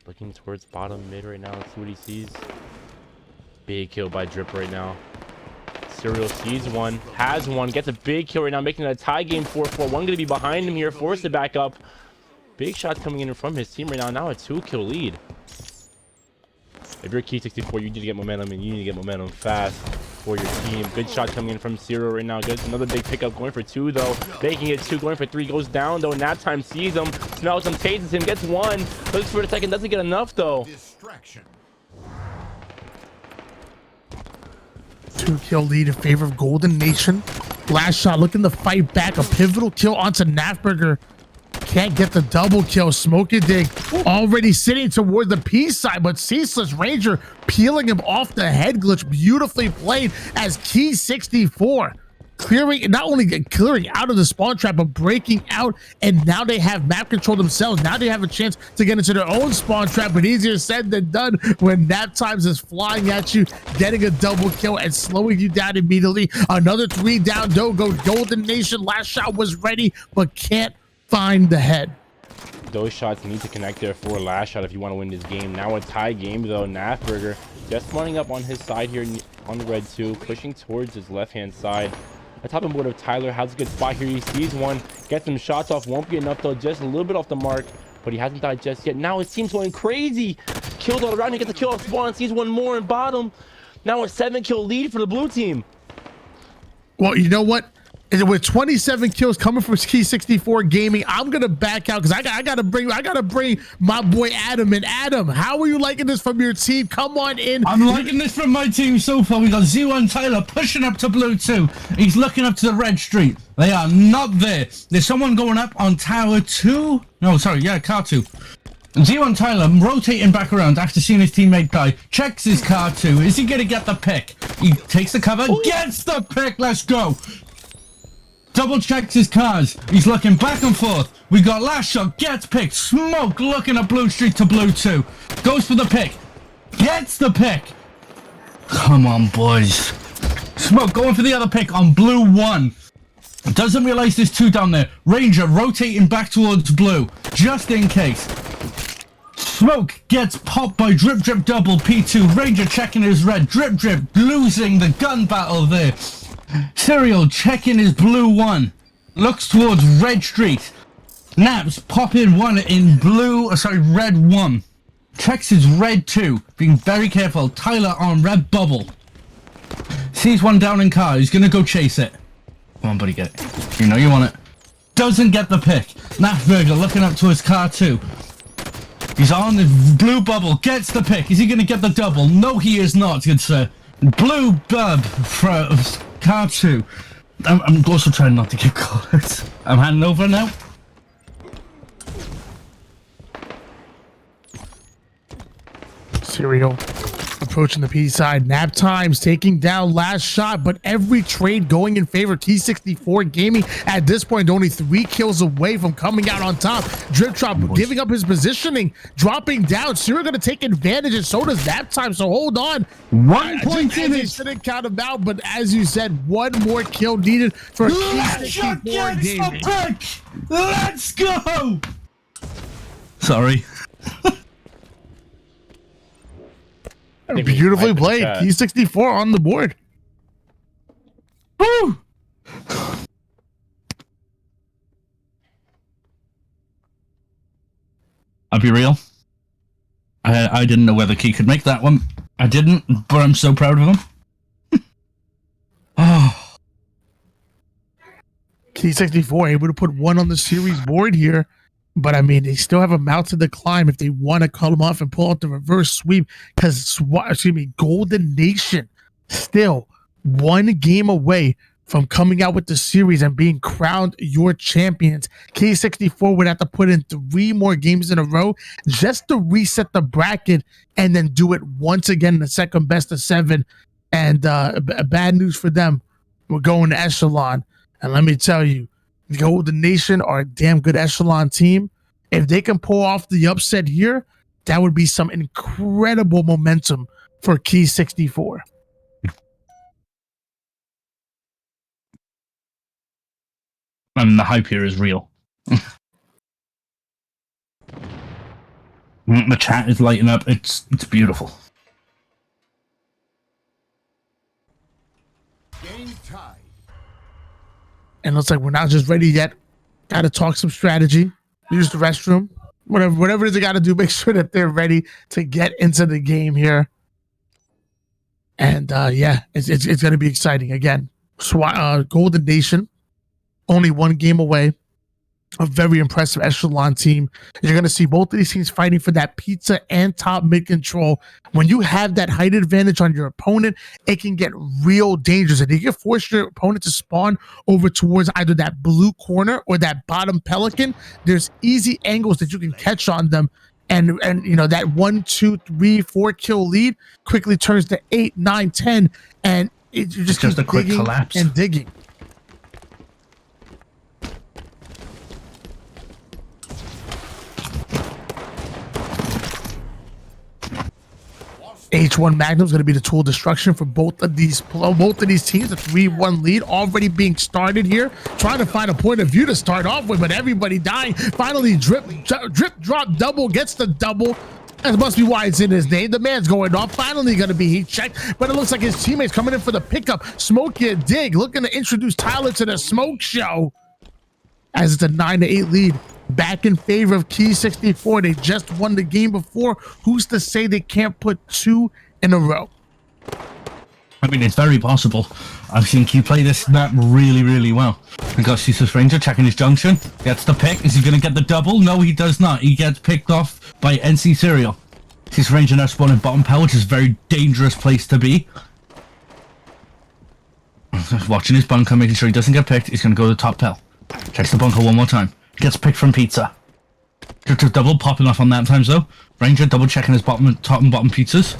Looking towards bottom mid right now. Let's see what he sees. Big kill by Drip right now. Serial sees one, has one, gets a big kill right now, making it a tie game 4-4. One gonna be behind him here, forced to back up. Big shots coming in from his team right now. Now a 2-kill lead. If you're Key 64, you need to get momentum, and you need to get momentum fast for your team. Good shot coming in from Serial right now. Good, another big pickup, going for 2 though. Making it 2, going for 3, goes down though. Naptime sees him, smells him, tases him, gets 1. Looks for a second, doesn't get enough though. Distraction. 2-kill lead in favor of Golden Nation. Last shot looking to fight back. A pivotal kill onto Nafberger. Can't get the double kill. Smoke and Dig already sitting toward the P side, but Ceaseless Ranger peeling him off the head glitch. Beautifully played as Key 64 clearing, not only clearing out of the spawn trap, but breaking out. And now they have map control themselves. Now they have a chance to get into their own spawn trap, but easier said than done when Nap Times is flying at you, getting a double kill and slowing you down immediately. Another 3 down, go Golden Nation. Last shot was ready, but can't find the head. Those shots need to connect there for a last shot if you want to win this game. Now a tie game though. Nafberger just running up on his side here on the red 2, pushing towards his left hand side. The top and board of Tyler has a good spot here. He sees one, gets some shots off, won't be enough though, just a little bit off the mark, but he hasn't died just yet. Now his team's going crazy. Killed all around, he gets a kill off spawn, sees one more in bottom. Now a 7-kill lead for the blue team. Well, you know what? With 27 kills coming from Key 64 Gaming, I'm gonna back out because I gotta bring my boy Adam in. Adam, how are you liking this from your team? Come on in. I'm liking this from my team so far. We got Z1 Tyler pushing up to blue 2. He's looking up to the red street. They are not there. There's someone going up on tower 2. No, sorry, yeah, car 2. Z1 Tyler rotating back around after seeing his teammate die. Checks his car 2. Is he gonna get the pick? He takes the cover, gets the pick. Let's go. Double checks his cars. He's looking back and forth. We got last shot, gets picked. Smoke looking at blue street to blue 2. Goes for the pick. Gets the pick. Come on, boys. Smoke going for the other pick on blue 1. Doesn't realize there's 2 down there. Ranger rotating back towards blue, just in case. Smoke gets popped by Drip double P2. Ranger checking his red. Drip losing the gun battle there. Serial checking his blue 1. Looks towards red street. Naps popping 1 in red 1. Checks his red 2. Being very careful. Tyler on red bubble. Sees one down in car. He's gonna go chase it. Come on, buddy, get it. You know you want it. Doesn't get the pick. Nafberger looking up to his car 2. He's on the blue bubble. Gets the pick. Is he gonna get the double? No, he is not, good sir. Blue bub for car 2. I'm also trying not to get caught. I'm handing over now. Serial approaching the P side. Nap Times taking down last shot, but every trade going in favor of T64 Gaming. At this point, only 3 kills away from coming out on top. Drip giving up his positioning, dropping down. Serial going to take advantage, and so does Nap Time. So hold on. 1 point in it. Shouldn't count him out, but as you said, 1 more kill needed for T64 Gaming. Pick. Let's go. Sorry. Beautifully played. T64 on the board. Woo! I'll be real. I didn't know whether Key could make that one. I didn't, but I'm so proud of him. Oh. T64 able to put 1 on the series board here. But I mean, they still have a mountain to climb if they want to cut them off and pull out the reverse sweep. Because, Golden Nation still 1 game away from coming out with the series and being crowned your champions. K64 would have to put in 3 more games in a row just to reset the bracket and then do it once again in the second best of 7. And bad news for them. We're going to Echelon. And let me tell you, the Golden Nation are a damn good Echelon team. If they can pull off the upset here, that would be some incredible momentum for Key 64. And the hype here is real. The chat is lighting up. It's beautiful. And looks like we're not just ready yet. Got to talk some strategy. Use the restroom. Whatever it is they got to do, make sure that they're ready to get into the game here. And yeah, it's going to be exciting. Again, Golden Nation, only one game away. A very impressive echelon team. You're going to see both of these teams fighting for that pizza and top mid control. When you have that height advantage on your opponent, it can get real dangerous. And you can force your opponent to spawn over towards either that blue corner or that bottom pelican. There's easy angles that you can catch on them. And you know, that 1, 2, 3, 4 kill lead quickly turns to 8, 9, 10. And you just a quick collapse. And digging. H1 Magnum is going to be the tool of destruction for both of these teams. A 3-1 lead already being started here. Trying to find a point of view to start off with, but everybody dying. Finally, drip, drop, double gets the double. That must be why it's in his name. The man's going off. Finally going to be heat checked, but it looks like his teammates coming in for the pickup. Smokey and Dig looking to introduce Tyler to the smoke show as it's a 9-8 lead. Back in favor of Key 64. They just won the game before. Who's to say they can't put 2 in a row? I mean, it's very possible. I've seen Key play this map really, really well. We got Caesar's Ranger checking his junction. Gets the pick. Is he going to get the double? No, he does not. He gets picked off by NC Serial. Caesar's Ranger now spawning bottom pell, which is a very dangerous place to be. Watching his bunker, making sure he doesn't get picked. He's going to go to the top pell. Checks the bunker one more time. Gets picked from pizza. Just double popping off on that times though. Ranger double checking his top and bottom pizzas.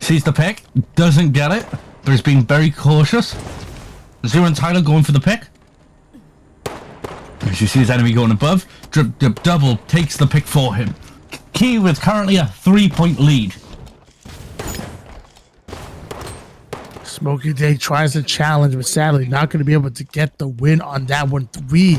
Sees the pick, doesn't get it, but is being very cautious. Zero and Tyler going for the pick. As you see his enemy going above, drip double takes the pick for him. Key with currently a 3-point lead. Smokey Day tries to challenge, but sadly not going to be able to get the win on that one. 3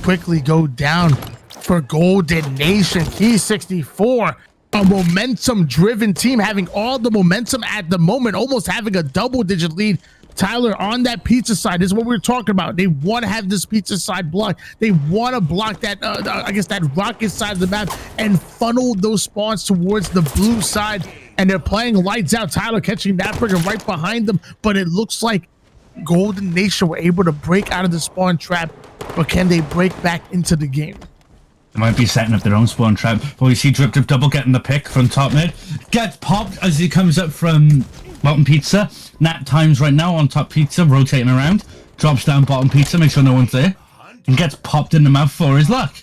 quickly go down for Golden Nation. Key 64, a momentum-driven team, having all the momentum at the moment, almost having a double-digit lead. Tyler on that pizza side, this is what we were talking about. They want to have this pizza side blocked. They want to block that, I guess, that rocket side of the map and funnel those spawns towards the blue side. And they're playing lights out. Tyler catching that burger right behind them. But it looks like Golden Nation were able to break out of the spawn trap. But can they break back into the game? They might be setting up their own spawn trap. But we see Drip double getting the pick from top mid. Gets popped as he comes up from bottom pizza. Nap times right now on top pizza, rotating around. Drops down bottom pizza, make sure no one's there. And gets popped in the mouth for his luck.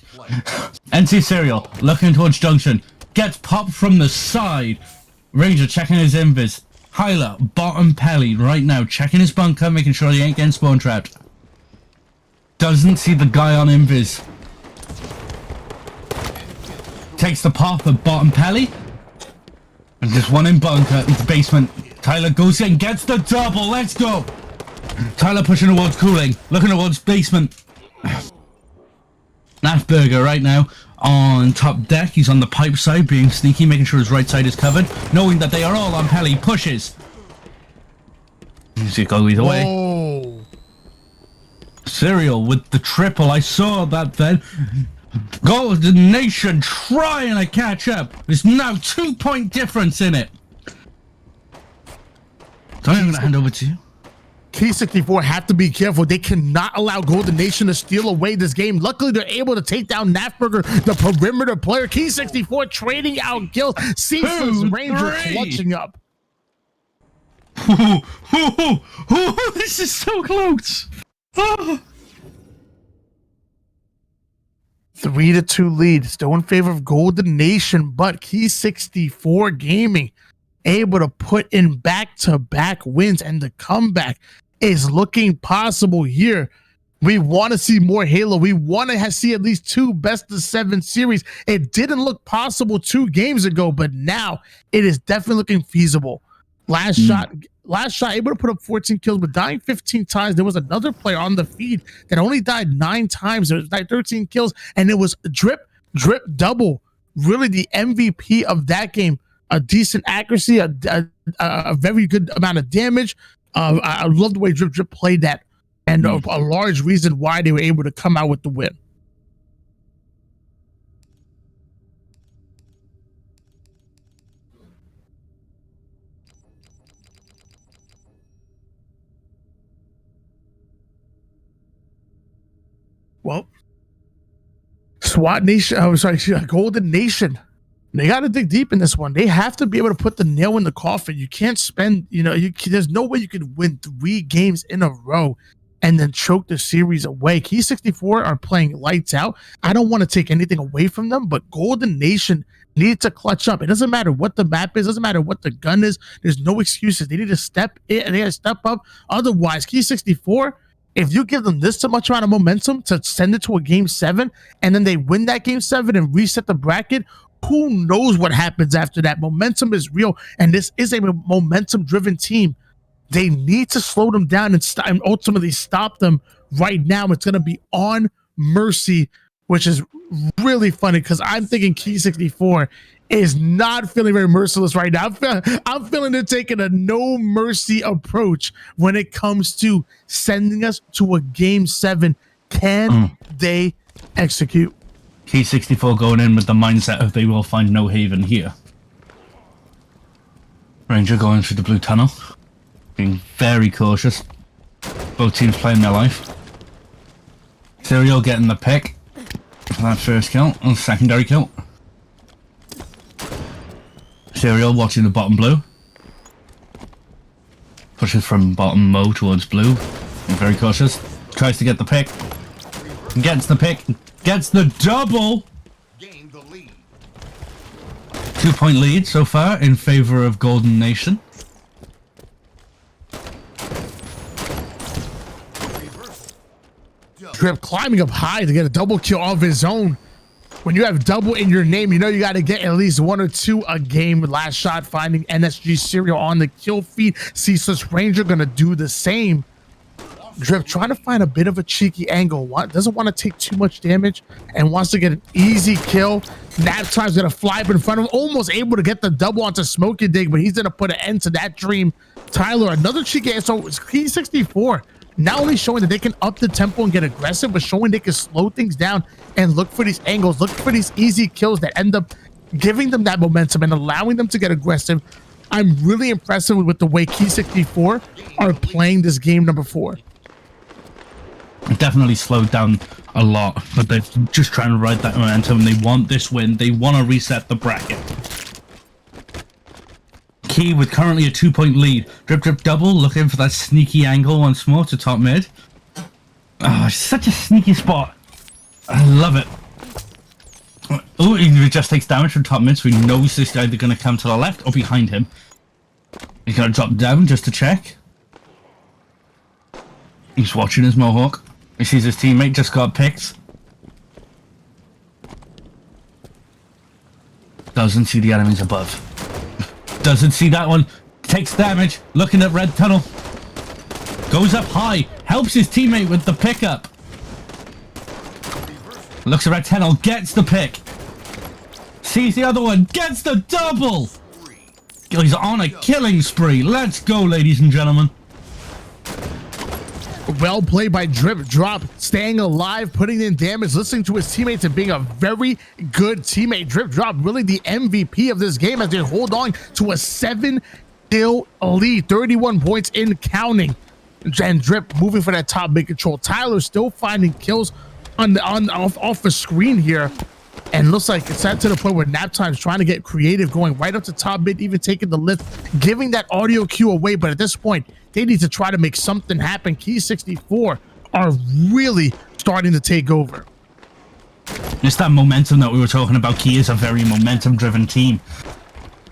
NC Serial looking towards junction. Gets popped from the side. Ranger checking his invis. Hyla, bottom pelly right now, checking his bunker, making sure he ain't getting spawn trapped. Doesn't see the guy on invis. Takes the pop at bottom pelly. And just one in bunker into basement. Tyler goes in, gets the double, let's go! Tyler pushing towards cooling, looking towards basement. Burger right now on top deck. He's on the pipe side, being sneaky, making sure his right side is covered, knowing that they are all on Pelly. Pushes. You see it go either way. Oh. Serial with the triple. I saw that then. Golden Nation trying to catch up. There's now 2-point difference in it. So I'm going to hand over to you. Key 64 have to be careful. They cannot allow Golden Nation to steal away this game. Luckily, they're able to take down Nafburger, the perimeter player. Key 64 trading out kills. Ceaseless Ranger clutching up. This is so close. 3-2 lead. Still in favor of Golden Nation, but Key 64 Gaming able to put in back-to-back wins, and the comeback is looking possible here. We want to see more Halo. We want to see at least 2 best of 7 series. It didn't look possible 2 games ago, but now it is definitely looking feasible. Last shot, able to put up 14 kills, but dying 15 times. There was another player on the feed that only died 9 times. It was like 13 kills, and it was drip double. Really the MVP of that game. A decent accuracy, a very good amount of damage. I love the way Drip played that. And a large reason why they were able to come out with the win. Well, SWAT Nation, Golden Nation. They got to dig deep in this one. They have to be able to put the nail in the coffin. You can't spend, there's no way you could win 3 games in a row and then choke the series away. Key 64 are playing lights out. I don't want to take anything away from them, but Golden Nation needs to clutch up. It doesn't matter what the map is. It doesn't matter what the gun is. There's no excuses. They need to step in. They got to step up. Otherwise, Key 64, if you give them this much amount of momentum to send it to a game 7, and then they win that game 7 and reset the bracket, who knows what happens after that? Momentum is real, and this is a momentum-driven team. They need to slow them down and ultimately stop them right now. It's going to be on mercy, which is really funny because I'm thinking Key 64 is not feeling very merciless right now. I'm feeling they're taking a no mercy approach when it comes to sending us to a game 7. Can they execute? Key 64 going in with the mindset of they will find no haven here. Ranger going through the blue tunnel. Being very cautious. Both teams playing their life. Serial getting the pick for that first kill and secondary kill. Serial watching the bottom blue. Pushes from bottom Mo towards blue. Being very cautious. Tries to get the pick. Gets the pick. Gets the double. 2-point lead so far in favor of Golden Nation. Drip climbing up high to get a double kill of his own. When you have double in your name, you know you got to get at least 1 or 2 a game. Last shot finding NSG Serial on the kill feed. Ceaseless Ranger gonna do the same. Drip trying to find a bit of a cheeky angle. Doesn't want to take too much damage and wants to get an easy kill. Nap Time's gonna fly up in front of him, almost able to get the double onto Smoky Dig, but he's gonna put an end to that dream. Tyler, another cheeky. So it's Key 64. Not only showing that they can up the tempo and get aggressive, but showing they can slow things down and look for these angles, look for these easy kills that end up giving them that momentum and allowing them to get aggressive. I'm really impressed with the way Key 64 are playing this game number 4. Definitely slowed down a lot, but they're just trying to ride that momentum. They want this win. They want to reset the bracket. Key with currently a 2-point lead. Drip double, looking for that sneaky angle once more to top mid. Oh, such a sneaky spot. I love it. Oh, he just takes damage from top mid, so he knows this guy either going to come to the left or behind him. He's going to drop down just to check. He's watching his Mohawk. He sees his teammate just got picked. Doesn't see the enemies above. Doesn't see that one. Takes damage. Looking at red tunnel. Goes up high. Helps his teammate with the pickup. Looks at red tunnel. Gets the pick. Sees the other one. Gets the double. He's on a killing spree. Let's go, ladies and gentlemen. Well played by Drip Drop, staying alive, putting in damage, listening to his teammates, and being a very good teammate. Drip Drop, really the MVP of this game as they hold on to a 7-kill lead, 31 points in counting. And Drip moving for that top mid control. Tyler still finding kills off the screen here. And looks like it's at to the point where Nap Time's trying to get creative, going right up to top mid, even taking the lift, giving that audio cue away. But at this point, they need to try to make something happen. Key 64 are really starting to take over. It's that momentum that we were talking about. Key is a very momentum-driven team.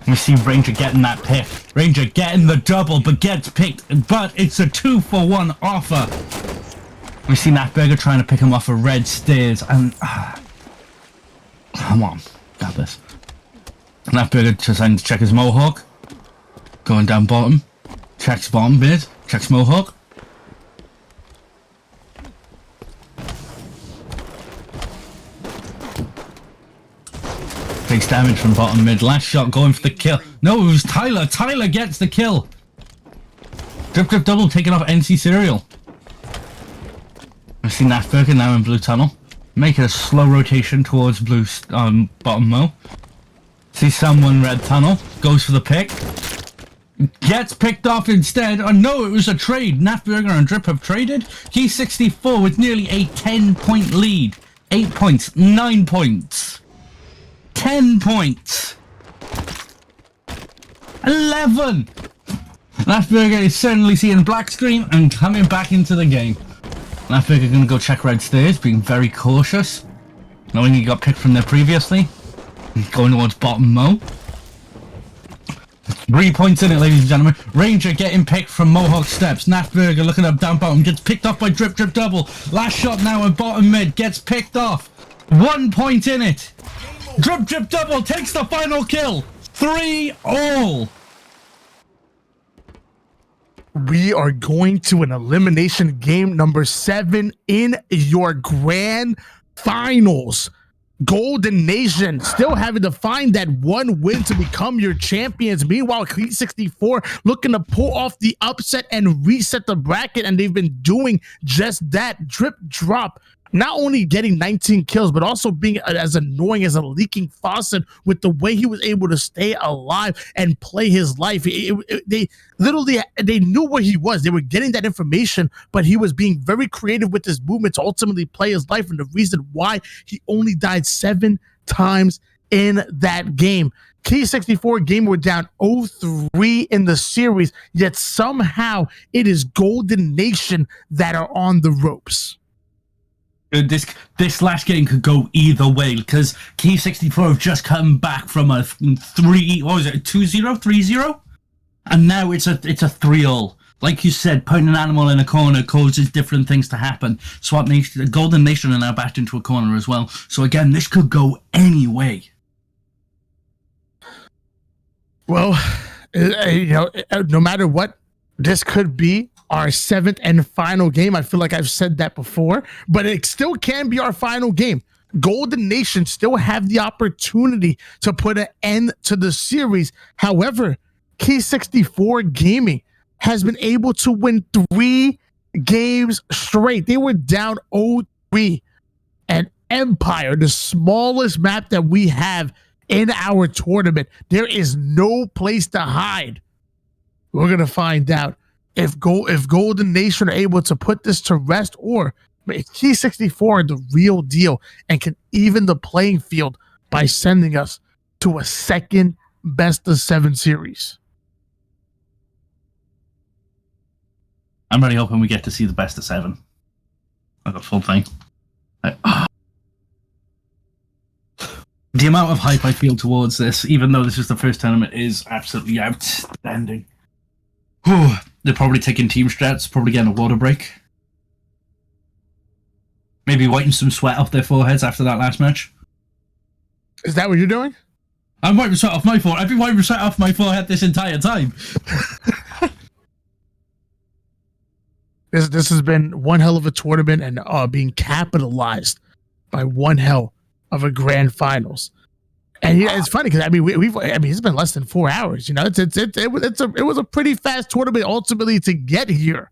We see Ranger getting that pick. Ranger getting the double, but gets picked. But it's a 2-for-1 offer. We see Natburger trying to pick him off of red stairs, and come on, got this. Natburger trying to check his mohawk, going down bottom, checks bottom bit, checks mohawk. Takes damage from bottom mid. Last shot going for the kill. No, it was Tyler. Tyler gets the kill. Drip drip double taking off NC Serial. I've seen Natburger now in blue tunnel. Make it a slow rotation towards blue bottom mo. See someone red tunnel. Goes for the pick. Gets picked off instead. Oh no, it was a trade. Natburger and Drip have traded. He's 64 with nearly a 10-point lead. 8 points. 9 points. 10 points. 11. Natburger is certainly seeing black screen and coming back into the game. Natburger going to go check red stairs, being very cautious, knowing he got picked from there previously. He's going towards bottom mo. 3 points in it, ladies and gentlemen. Ranger getting picked from Mohawk Steps. Natburger looking up down bottom, gets picked off by Drip Drip Double. Last shot now at bottom mid, gets picked off. 1 point in it. Drip Drip Double takes the final kill. 3-all. We are going to an elimination game number 7 in your grand finals. Golden Nation still having to find that one win to become your champions. Meanwhile, Creed 64 looking to pull off the upset and reset the bracket, and they've been doing just that. Drip Drop not only getting 19 kills, but also being as annoying as a leaking faucet with the way he was able to stay alive and play his life. They knew where he was. They were getting that information, but he was being very creative with his movement to ultimately play his life, and the reason why he only died 7 times in that game. K64 game were down 0-3 in the series, yet somehow it is Golden Nation that are on the ropes. This last game could go either way because Key 64 have just come back from a 2-0, 3-0, and now it's a 3-all. Like you said, putting an animal in a corner causes different things to happen. SWAT Nation, Golden Nation are now backed into a corner as well. So again, this could go any way. Well, no matter what, this could be our 7th and final game. I feel like I've said that before, but it still can be our final game. Golden Nation still have the opportunity to put an end to the series. However, K64 Gaming has been able to win 3 games straight. They were down 0-3. And Empire, the smallest map that we have in our tournament, there is no place to hide. We're going to find out if Golden Nation are able to put this to rest, or if T64 are the real deal and can even the playing field by sending us to a second best of 7 series. I'm really hoping we get to see the best of 7. Like a full thing. The amount of hype I feel towards this, even though this is the first tournament, is absolutely outstanding. They're probably taking team strats, probably getting a water break. Maybe wiping some sweat off their foreheads after that last match. Is that what you're doing? I'm wiping sweat off my forehead. I've been wiping sweat off my forehead this entire time. This has been one hell of a tournament and being capitalized by one hell of a grand finals. And it's funny because it's been less than 4 hours. It was a pretty fast tournament ultimately to get here,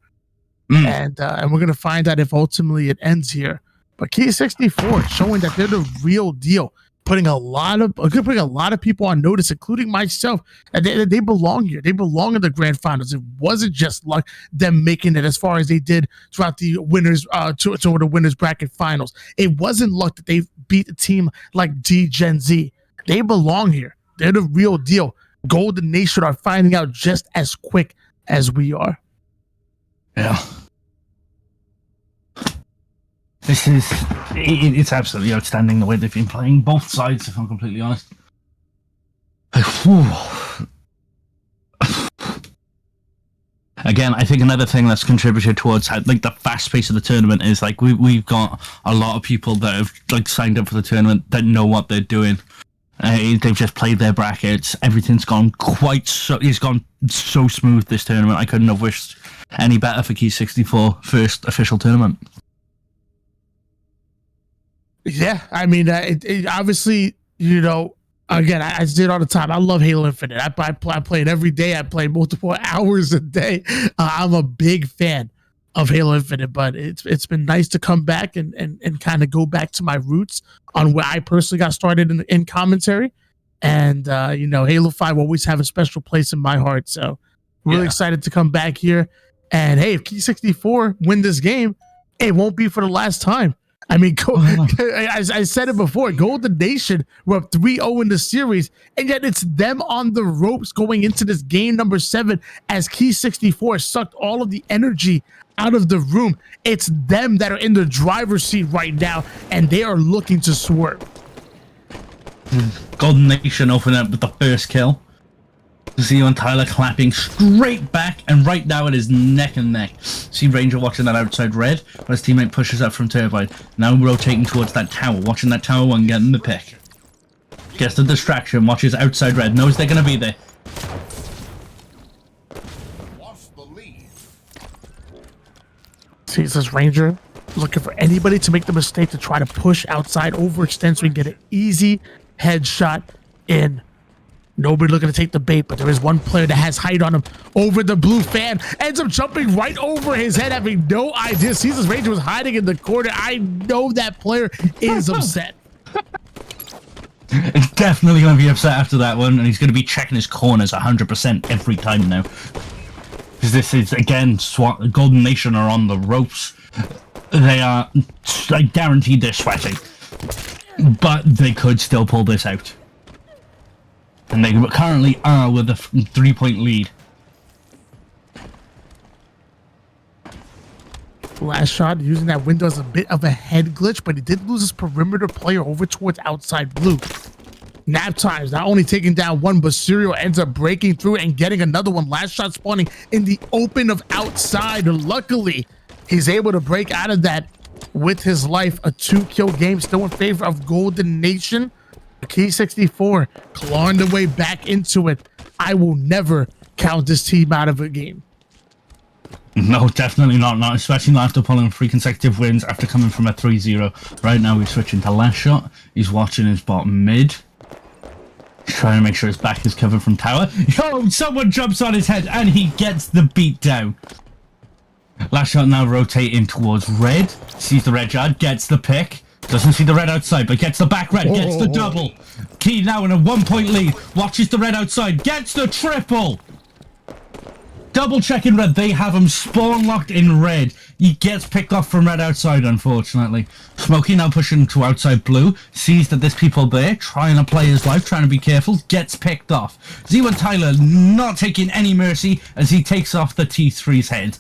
and we're gonna find out if ultimately it ends here. But K64 showing that they're the real deal, putting a lot of people on notice, including myself, and they belong here. They belong in the grand finals. It wasn't just luck them making it as far as they did throughout the winners to the winners bracket finals. It wasn't luck that they beat a team like D-Gen Z. They belong here. They're the real deal. Golden Nation are finding out just as quick as we are. Yeah. It's absolutely outstanding the way they've been playing both sides, if I'm completely honest. Again, I think another thing that's contributed towards how, like, the fast pace of the tournament is like we've got a lot of people that have like signed up for the tournament that know what they're doing. They've just played their brackets. Everything's gone it's gone so smooth this tournament. I couldn't have wished any better for Key 64 first official tournament. Yeah, I mean, it obviously, you know, again, I say it all the time. I love Halo Infinite. I play it every day. I play multiple hours a day. I'm a big fan of Halo Infinite, but it's been nice to come back and kind of go back to my roots on where I personally got started in commentary. And, you know, Halo 5 will always have a special place in my heart. So really excited to come back here. And hey, if Key 64 win this game, it won't be for the last time. I mean, as I said it before, Golden Nation were up 3-0 in the series, and yet it's them on the ropes going into this game number 7 as Key 64 sucked all of the energy out of the room. It's them that are in the driver's seat right now, and they are looking to swerve. Golden Nation opened up with the first kill. See and Tyler clapping straight back, and right now it is neck and neck. See Ranger watching that outside red, while his teammate pushes up from Turbine. Now rotating towards that tower, watching that tower one getting the pick. Gets the distraction, watches outside red, knows they're going to be there. See, it says Ranger looking for anybody to make the mistake to try to push outside, overextend so we can get an easy headshot in. Nobody looking to take the bait, but there is one player that has height on him over the blue fan. Ends up jumping right over his head, having no idea. Sees this Ranger was hiding in the corner. I know that player is upset. He's definitely going to be upset after that one, and he's going to be checking his corners 100% every time now. Because this is, again, SWAT, Golden Nation are on the ropes. They are, I guaranteed they're sweating. But they could still pull this out. And they currently are with a 3-point lead. Last shot, using that window as a bit of a head glitch, but he did lose his perimeter player over towards outside blue. Nap times, not only taking down one, but Serial ends up breaking through and getting another one. Last shot spawning in the open of outside. Luckily, he's able to break out of that with his life. A 2-kill game still in favor of Golden Nation. Key 64 clawing the way back into it. I will never count this team out of a game. No, definitely not, especially not after pulling 3 consecutive wins after coming from a 3-0. Right now he's switching to last shot. He's watching his bottom mid. He's trying to make sure his back is covered from tower. Yo, someone jumps on his head and he gets the beat down. Last shot now rotating towards red. Sees the red yard, gets the pick. Doesn't see the red outside, but gets the back red, gets the double. Key now in a 1-point lead. Watches the red outside, gets the triple. Double checking red. They have him spawn locked in red. He gets picked off from red outside, unfortunately. Smokey now pushing to outside blue. Sees that there's people there, trying to play his life, trying to be careful. Gets picked off. Z1 Tyler not taking any mercy as he takes off the T3's head.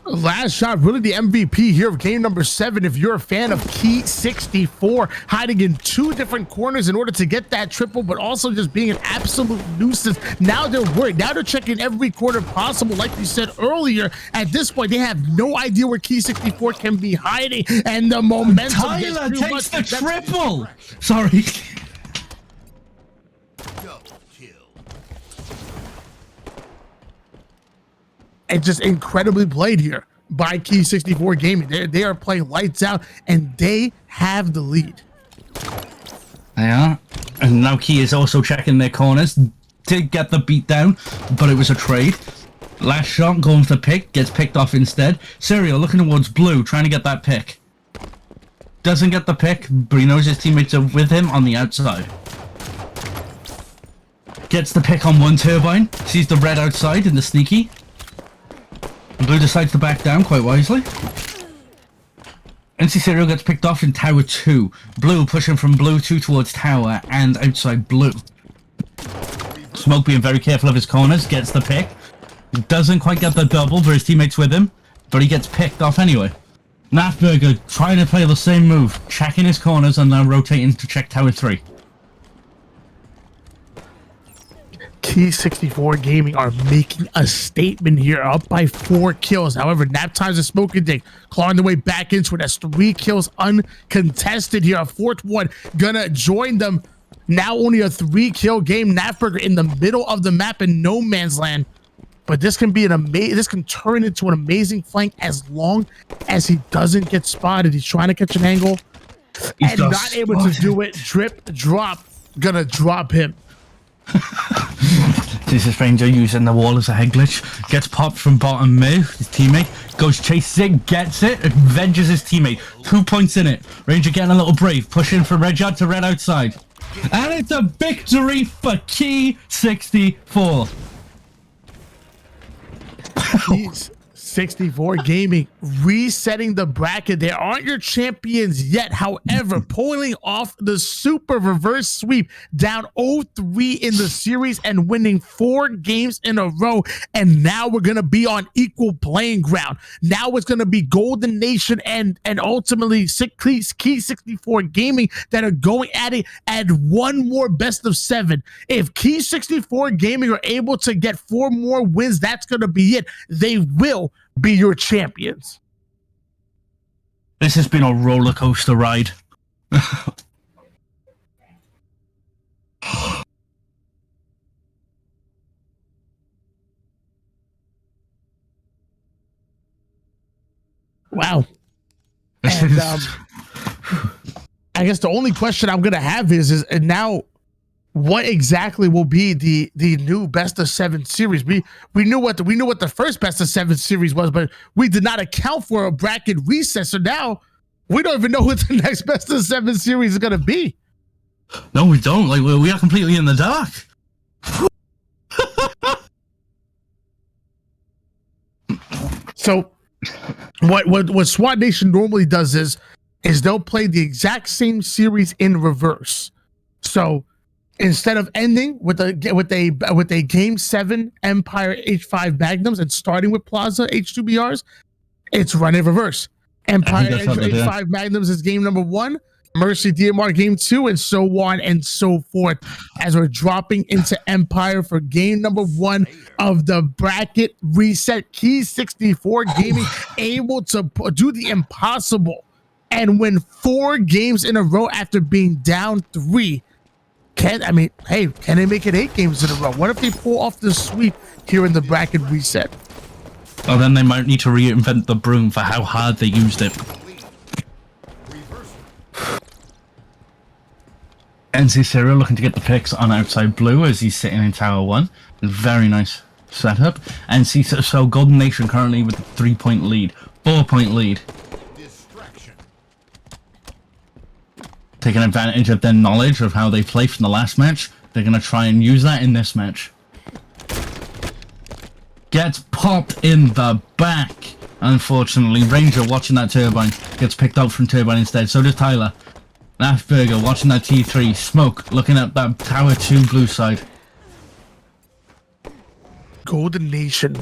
Last shot, really the MVP here of game number 7. If you're a fan of Key 64, hiding in 2 different corners in order to get that triple, but also just being an absolute nuisance. Now they're worried. Now they're checking every corner possible. Like we said earlier, at this point, they have no idea where Key 64 can be hiding. And the momentum Tyler takes the triple. Sorry. And just incredibly played here by Key 64 Gaming. They are playing lights out, and they have the lead. They are. And now Key is also checking their corners. Did get the beat down, but it was a trade. Last shot going for the pick, gets picked off instead. Serial looking towards blue, trying to get that pick. Doesn't get the pick, but he knows his teammates are with him on the outside. Gets the pick on one turbine, sees the red outside in the sneaky. Blue decides to back down quite wisely. NC Serial gets picked off in tower 2. Blue pushing from blue 2 towards tower and outside blue. Smoke being very careful of his corners, gets the pick. Doesn't quite get the double, but his teammates with him, but he gets picked off anyway. Nafburger trying to play the same move, checking his corners and now rotating to check tower 3. Key T64 Gaming are making a statement here, up by 4 kills. However, Nap Times and Smoking Dick clawing their way back into it. That's 3 kills uncontested here. A 4th one gonna join them. Now only a 3-kill game. Napburger in the middle of the map in no man's land. But this can be this can turn into an amazing flank as long as he doesn't get spotted. He's trying to catch an angle and not able to do it. Drip, drop, gonna drop him. This is Ranger using the wall as a head glitch. Gets popped from bottom mid. His teammate goes chases it, gets it, avenges his teammate. 2 points in it. Ranger getting a little brave, pushing from red yard to red outside. And it's a victory for Key 64. Jeez. 64 Gaming resetting the bracket. They aren't your champions yet. However, pulling off the super reverse sweep, down 0-3 in the series and winning 4 games in a row. And now we're going to be on equal playing ground. Now it's going to be Golden Nation and ultimately Key 64 Gaming that are going at it at one more best of 7. If Key 64 Gaming are able to get 4 more wins, that's going to be it. They will be your champions. This has been a roller coaster ride. Wow. And I guess the only question I'm gonna have is now what exactly will be the new best of 7 series? We knew what the first best of 7 series was, but we did not account for a bracket reset. So now we don't even know what the next best of 7 series is gonna be. No, we don't. Like we are completely in the dark. So what SWAT Nation normally does is they'll play the exact same series in reverse. So instead of ending with a game 7 Empire H5 Magnums and starting with Plaza H2BRs, it's run in reverse. Empire H5 Magnums is game number 1, Mercy DMR game 2, and so on and so forth, as we're dropping into Empire for game number 1 of the bracket reset. Key 64 Gaming able to do the impossible and win 4 games in a row after being down 3. Can they make it 8 games in a row? What if they pull off the sweep here in the bracket reset? Well, then they might need to reinvent the broom for how hard they used it. NC Serial looking to get the picks on outside blue as he's sitting in Tower 1. Very nice setup. So Golden Nation currently with a 3-point lead, 4-point lead. Taking advantage of their knowledge of how they played from the last match. They're going to try and use that in this match. Gets popped in the back. Unfortunately, Ranger watching that Turbine gets picked up from Turbine instead. So does Tyler. Burger watching that T3. Smoke looking at that Tower 2 blue side. Golden Nation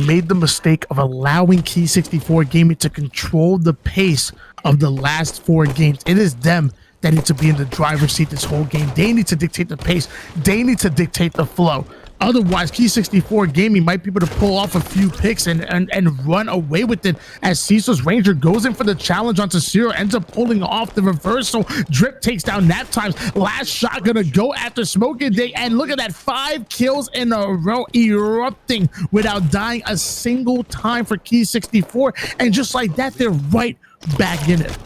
made the mistake of allowing Key 64 Gaming to control the pace of the last 4 games. It is them that need to be in the driver's seat this whole game. They need to dictate the pace. They need to dictate the flow. Otherwise, Key 64 Gaming might be able to pull off a few picks and run away with it, as Cecil's Ranger goes in for the challenge onto Cyril, ends up pulling off the reversal. Drip takes down Nap Times. Last shot gonna go after Smoking Day, and look at that, 5 kills in a row, erupting without dying a single time for Key 64. And just like that, they're right back in it.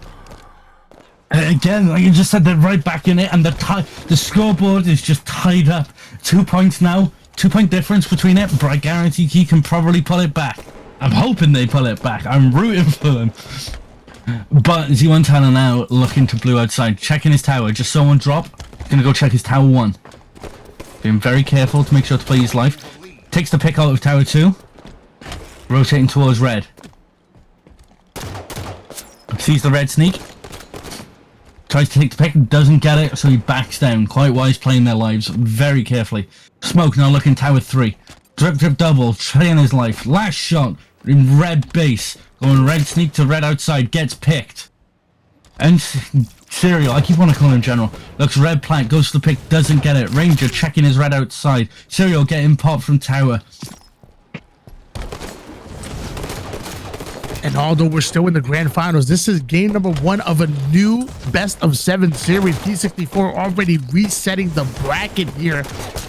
Again, like you just said, they're right back in it, and the scoreboard is just tied up. 2 points now. 2-point difference between it, but I guarantee he can probably pull it back. I'm hoping they pull it back. I'm rooting for them. But Z1 Tanner now looking to blue outside, checking his tower. Just saw one drop. Gonna go check his Tower 1. Being very careful to make sure to play his life. Takes the pick out of Tower 2. Rotating towards red. Sees the red sneak. Tries to take the pick, doesn't get it, so he backs down. Quite wise, playing their lives very carefully. Smoke now looking Tower 3. Drip, drip, double, playing his life. Last shot in red base. Going red sneak to red outside, gets picked. And Serial, I keep wanting to call him General. Looks red plant, goes to the pick, doesn't get it. Ranger checking his red outside. Serial getting popped from tower. And although we're still in the grand finals, this is game number 1 of a new best of 7 series. P64 already resetting the bracket here.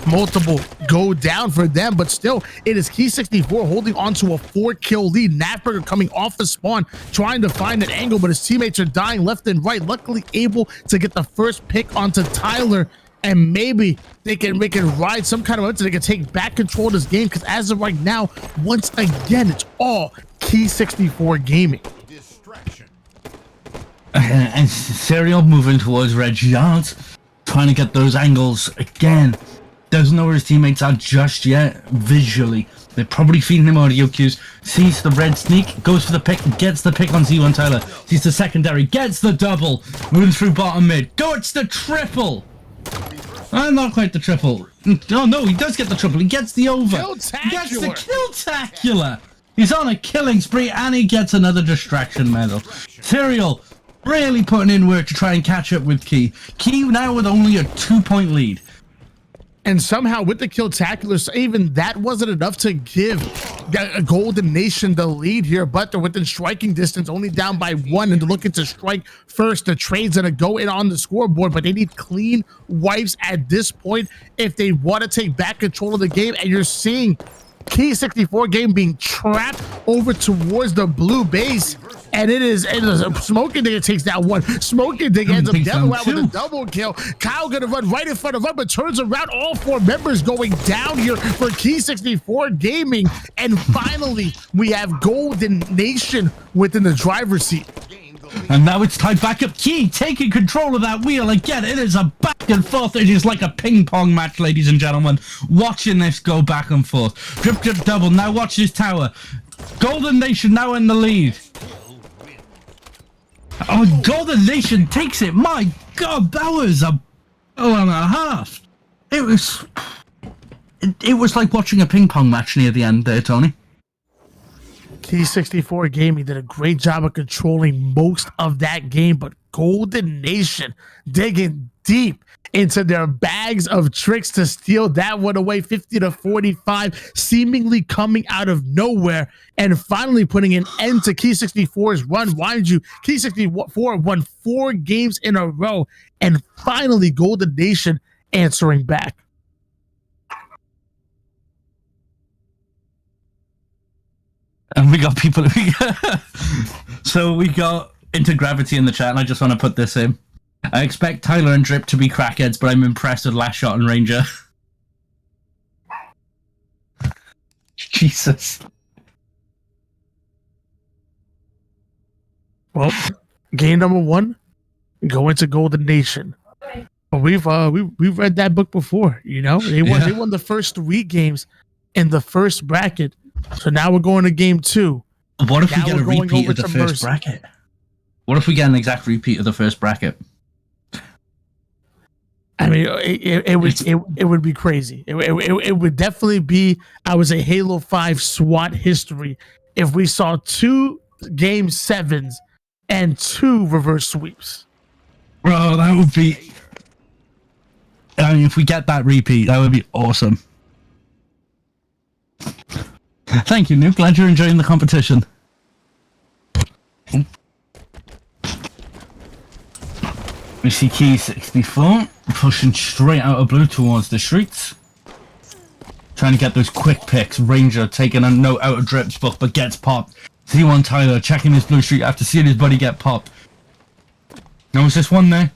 Multiple go down for them, but still it is Key64 holding on to a 4-kill lead. Natberger coming off the spawn, trying to find an angle, but his teammates are dying left and right. Luckily able to get the first pick onto Tyler, and maybe they can ride some kind of momentum. They can take back control of this game, because as of right now, once again, it's all Key64 Gaming. And Serial moving towards red yards, trying to get those angles again. Doesn't know where his teammates are just yet visually. They're probably feeding him audio cues. Sees the red sneak, goes for the pick, gets the pick on Z1 Tyler. Sees the secondary, gets the double, moving through bottom mid. Go, it's the triple! Not quite the triple. Oh no, he does get the triple. He gets the over. He gets the kill-tacular. He's on a killing spree, and he gets another distraction medal. Serial really putting in work to try and catch up with Key. Key now with only a 2-point lead. And somehow with the kill-tacular, even that wasn't enough to give Golden Nation the lead here, but they're within striking distance, only down by 1, and they're looking to strike first. The trade's gonna go in on the scoreboard, but they need clean wipes at this point if they want to take back control of the game. And you're seeing Key64 game being trapped over towards the blue base, and it is Smoking Digger takes that one. Smoking Digger ends up down out with a double kill. Kyle gonna run right in front of him, but turns around. All 4 members going down here for Key64 Gaming, and finally we have Golden Nation within the driver's seat. And now it's tied back up. Key taking control of that wheel again. It is a back and forth. It is like a ping pong match, ladies and gentlemen. Watching this go back and forth. Drip, drip, double. Now watch this tower. Golden Nation now in the lead. Oh, Golden Nation takes it. My God, that was a 1.5. It was like watching a ping pong match near the end there, Tony. Key64 Gaming did a great job of controlling most of that game, but Golden Nation digging deep into their bags of tricks to steal that one away, 50-45, seemingly coming out of nowhere, and finally putting an end to Key64's run. Mind you, Key64 won 4 games in a row, and finally Golden Nation answering back. And we got people. So we got Intergravity in the chat, and I just want to put this in. I expect Tyler and Drip to be crackheads, but I'm impressed with Last Shot and Ranger. Jesus. Well, game number 1, going to Golden Nation. But we've read that book before. You know, they won the first 3 games in the first bracket. So now we're going to game 2. What if we get a repeat of the first bracket? What if we get an exact repeat of the first bracket? I mean, it would be crazy. It would definitely be, I would say, Halo 5 SWAT history if we saw 2 game 7s and 2 reverse sweeps. Bro, that would be... I mean, if we get that repeat, that would be awesome. Thank you, Nuke. Glad you're enjoying the competition. We see Key64 pushing straight out of blue towards the streets. Trying to get those quick picks. Ranger taking a note out of Drip's book, but gets popped. Z1 Tyler checking his blue street after seeing his buddy get popped. Knows this one there.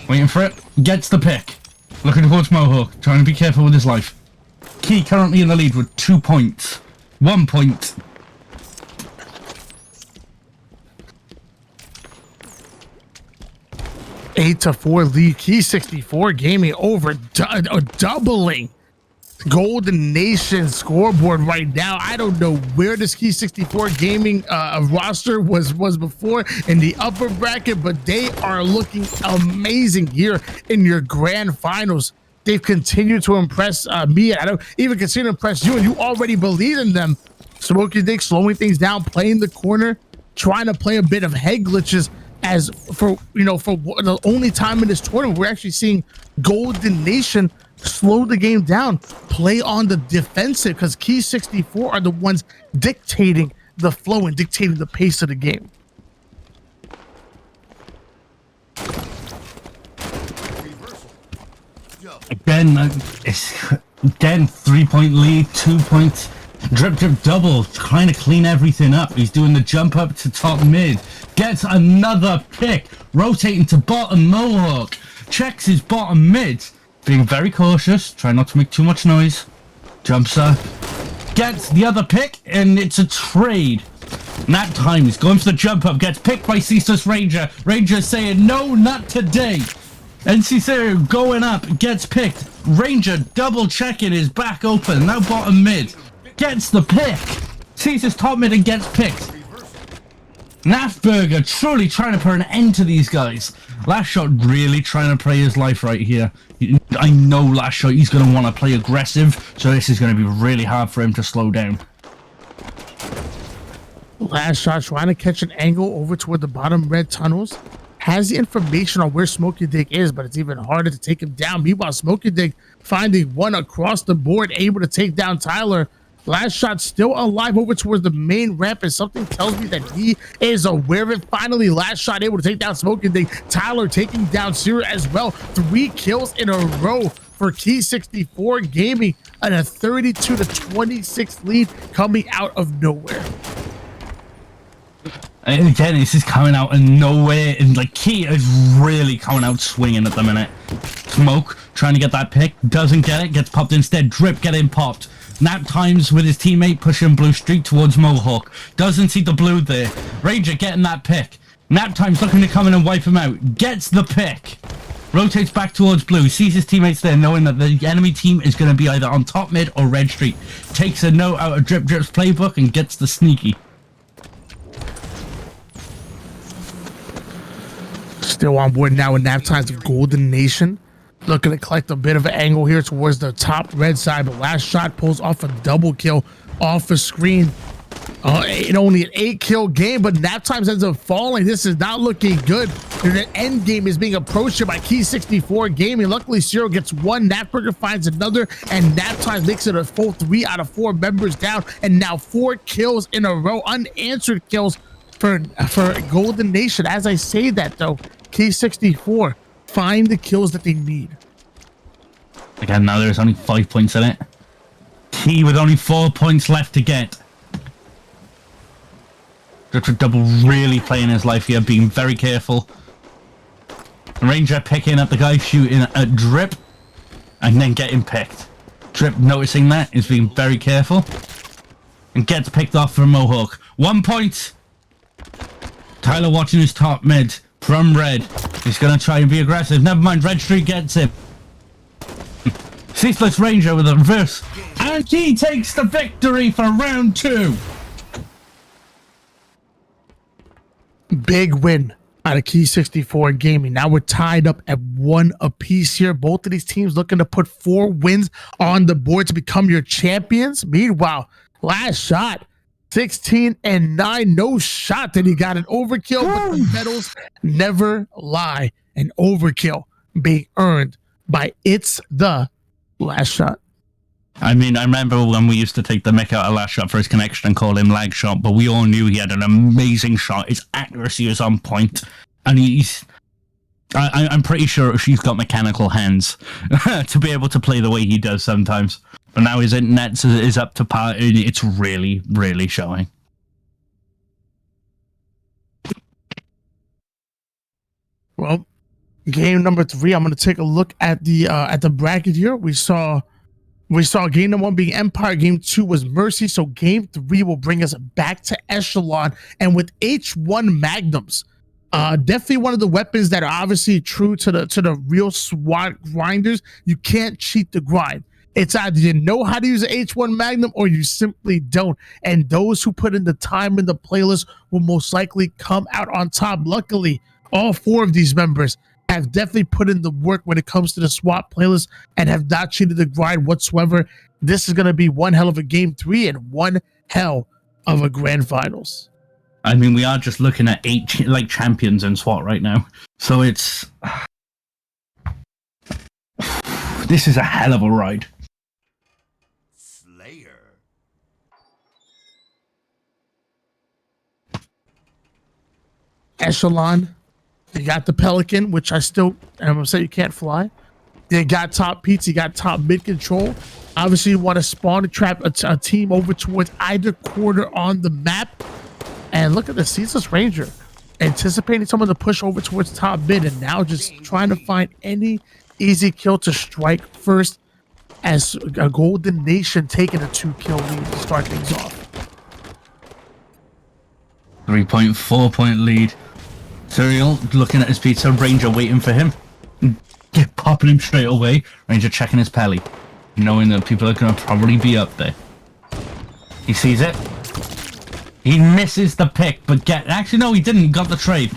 Waiting for it. Gets the pick. Looking towards Mohawk. Trying to be careful with his life. Key currently in the lead with 2 points. 1 point. Eight to 4 lead. Key64 Gaming over doubling Golden Nation scoreboard right now. I don't know where this Key64 Gaming roster was before in the upper bracket, but they are looking amazing here in your grand finals. They've continued to impress me, and I don't even continue to impress you, and you already believe in them. Smoking Dick slowing things down, playing the corner, trying to play a bit of head glitches, as for the only time in this tournament, we're actually seeing Golden Nation slow the game down, play on the defensive, because Key 64 are the ones dictating the flow and dictating the pace of the game. Again, again, 3-point lead, 2 points, drip double, trying to clean everything up. He's doing the jump up to top mid, gets another pick, rotating to bottom Mohawk, checks his bottom mid, being very cautious, trying not to make too much noise, jumps up, gets the other pick, and it's a trade. Nap time, he's going for the jump up, gets picked by Ceaseless Ranger, Ranger saying no, not today. And Cicero going up, gets picked. Ranger double checking his back open, now bottom mid. Gets the pick. Sees his top mid and gets picked. Nafburger truly trying to put an end to these guys. Last Shot really trying to play his life right here. I know Last Shot, he's going to want to play aggressive, so this is going to be really hard for him to slow down. Last Shot trying to catch an angle over toward the bottom red tunnels. Has the information on where Smokey Dick is, but it's even harder to take him down. Meanwhile, Smokey Dick finding one across the board, able to take down Tyler. Last Shot still alive over towards the main ramp, and something tells me that he is aware of it. Finally, Last Shot able to take down Smokey Dick. Tyler taking down Sierra as well. 3 kills in a row for Key 64 Gaming, and a 32-26 lead coming out of nowhere. And again, this is coming out of nowhere, and like Key is really coming out swinging at the minute. Smoke trying to get that pick, doesn't get it, gets popped instead. Drip getting popped. Nap times with his teammate pushing blue streak towards Mohawk. Doesn't see the blue there. Ranger getting that pick. Nap times looking to come in and wipe him out. Gets the pick. Rotates back towards blue, sees his teammates there, knowing that the enemy team is going to be either on top mid or red streak. Takes a note out of Drip's playbook and gets the sneaky. Still on board now with nap times of Golden Nation. Looking to collect a bit of an angle here towards the top red side, but Last Shot pulls off a double kill off the screen. In only an 8-kill game, but nap times ends up falling. This is not looking good. The end game is being approached here by Key 64 Gaming. Luckily, Zero gets one. Napburger finds another, and nap times makes it a full 3 out of 4 members down, and now 4 kills in a row, unanswered kills for Golden Nation. As I say that though, Key 64 find the kills that they need. Again, now there's only 5 points in it. Key with only 4 points left to get. Double really playing his life here, being very careful. Ranger picking up the guy shooting at Drip and then getting picked. Drip noticing that is being very careful and gets picked off for Mohawk. 1 point. Tyler watching his top mid from red. He's going to try and be aggressive. Never mind, Red Street gets him. Ceaseless Ranger with a reverse. And he takes the victory for round 2. Big win out of Key 64 Gaming. Now we're tied up at 1 apiece here. Both of these teams looking to put 4 wins on the board to become your champions. Meanwhile, Last Shot 16-9. No shot that he got an overkill, but the medals never lie. An overkill being earned by It's the Last Shot. I mean, I remember when we used to take the mick out of Last Shot for his connection and call him Lag Shot, but we all knew he had an amazing shot. His accuracy is on point, and I'm pretty sure she's got mechanical hands to be able to play the way he does sometimes. But now his internet is up to par, and it's really, really showing. Well, game number 3. I'm going to take a look at the bracket here. We saw game number 1 being Empire, game 2 was Mercy, so game 3 will bring us back to Echelon, and with H1 Magnums, definitely one of the weapons that are obviously true to the real SWAT grinders. You can't cheat the grind. It's either you know how to use an H1 Magnum or you simply don't, and those who put in the time in the playlist will most likely come out on top. Luckily, all 4 of these members have definitely put in the work when it comes to the SWAT playlist and have not cheated the grind whatsoever. This is going to be one hell of a game 3 and one hell of a grand finals. I mean, we are just looking at 8 like champions in SWAT right now, so it's this is a hell of a ride. Echelon. You got the Pelican, which I'm gonna say you can't fly. You got top pizza, you got top mid control. Obviously, you want to spawn and trap a team over towards either corner on the map. And look at the Ceaseless Ranger, anticipating someone to push over towards top mid, and now just trying to find any easy kill to strike first, as a Golden Nation taking a 2-kill lead to start things off. 3.4 point lead. Serial looking at his pizza, Ranger waiting for him. Popping him straight away. Ranger checking his pelly, knowing that people are going to probably be up there. He sees it. He misses the pick, but actually no, he didn't. He got the trade.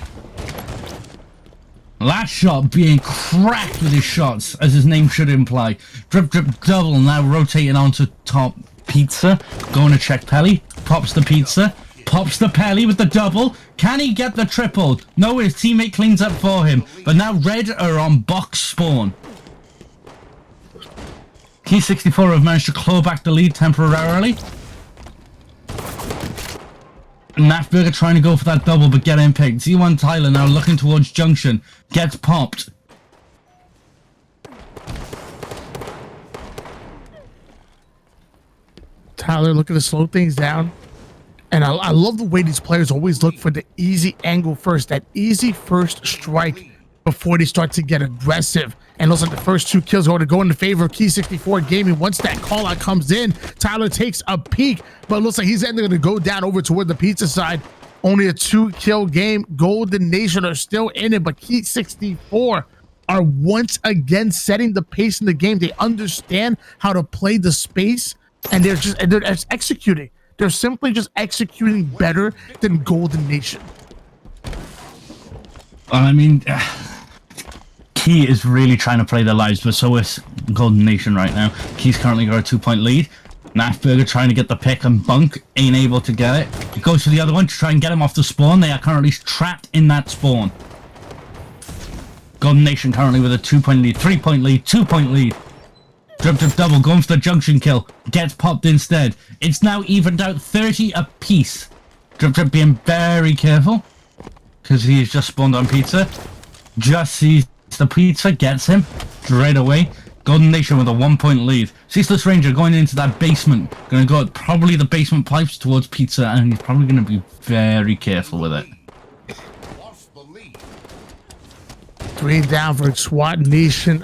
Last shot being cracked with his shots, as his name should imply. Drip, drip, double, now rotating onto top pizza. Going to check pelly. Pops the pizza. Pops the pelly with the double. Can he get the triple? No, his teammate cleans up for him. But now Red are on box spawn. Key 64 have managed to claw back the lead temporarily. Nafburger trying to go for that double, but getting picked. Z1 Tyler now looking towards Junction. Gets popped. Tyler looking to slow things down. And I love the way these players always look for the easy angle first, that easy first strike before they start to get aggressive. And looks like the first 2 kills are going to go in the favor of Key 64 Gaming. Once that call out comes in, Tyler takes a peek, but it looks like he's ending to go down over toward the pizza side. Only a 2-kill game. Golden Nation are still in it, but Key 64 are once again setting the pace in the game. They understand how to play the space, and they're just executing. They're simply just executing better than Golden Nation. I mean, Key is really trying to play their lives, but so is Golden Nation right now. Key's currently got a 2-point lead. Nafburger trying to get the pick and bunk, ain't able to get it. He goes to the other one to try and get him off the spawn. They are currently trapped in that spawn. Golden Nation currently with a 2-point lead, 3-point lead, 2-point lead. Drip, drip, double, going for the junction kill. Gets popped instead. It's now evened out 30 apiece. Drip, drip being very careful, because he's just spawned on pizza. Just sees the pizza, gets him straight away. Golden Nation with a 1-point lead. Ceaseless Ranger going into that basement. Going to go at probably the basement pipes towards pizza, and he's probably going to be very careful with it. 3 down for SWAT Nation.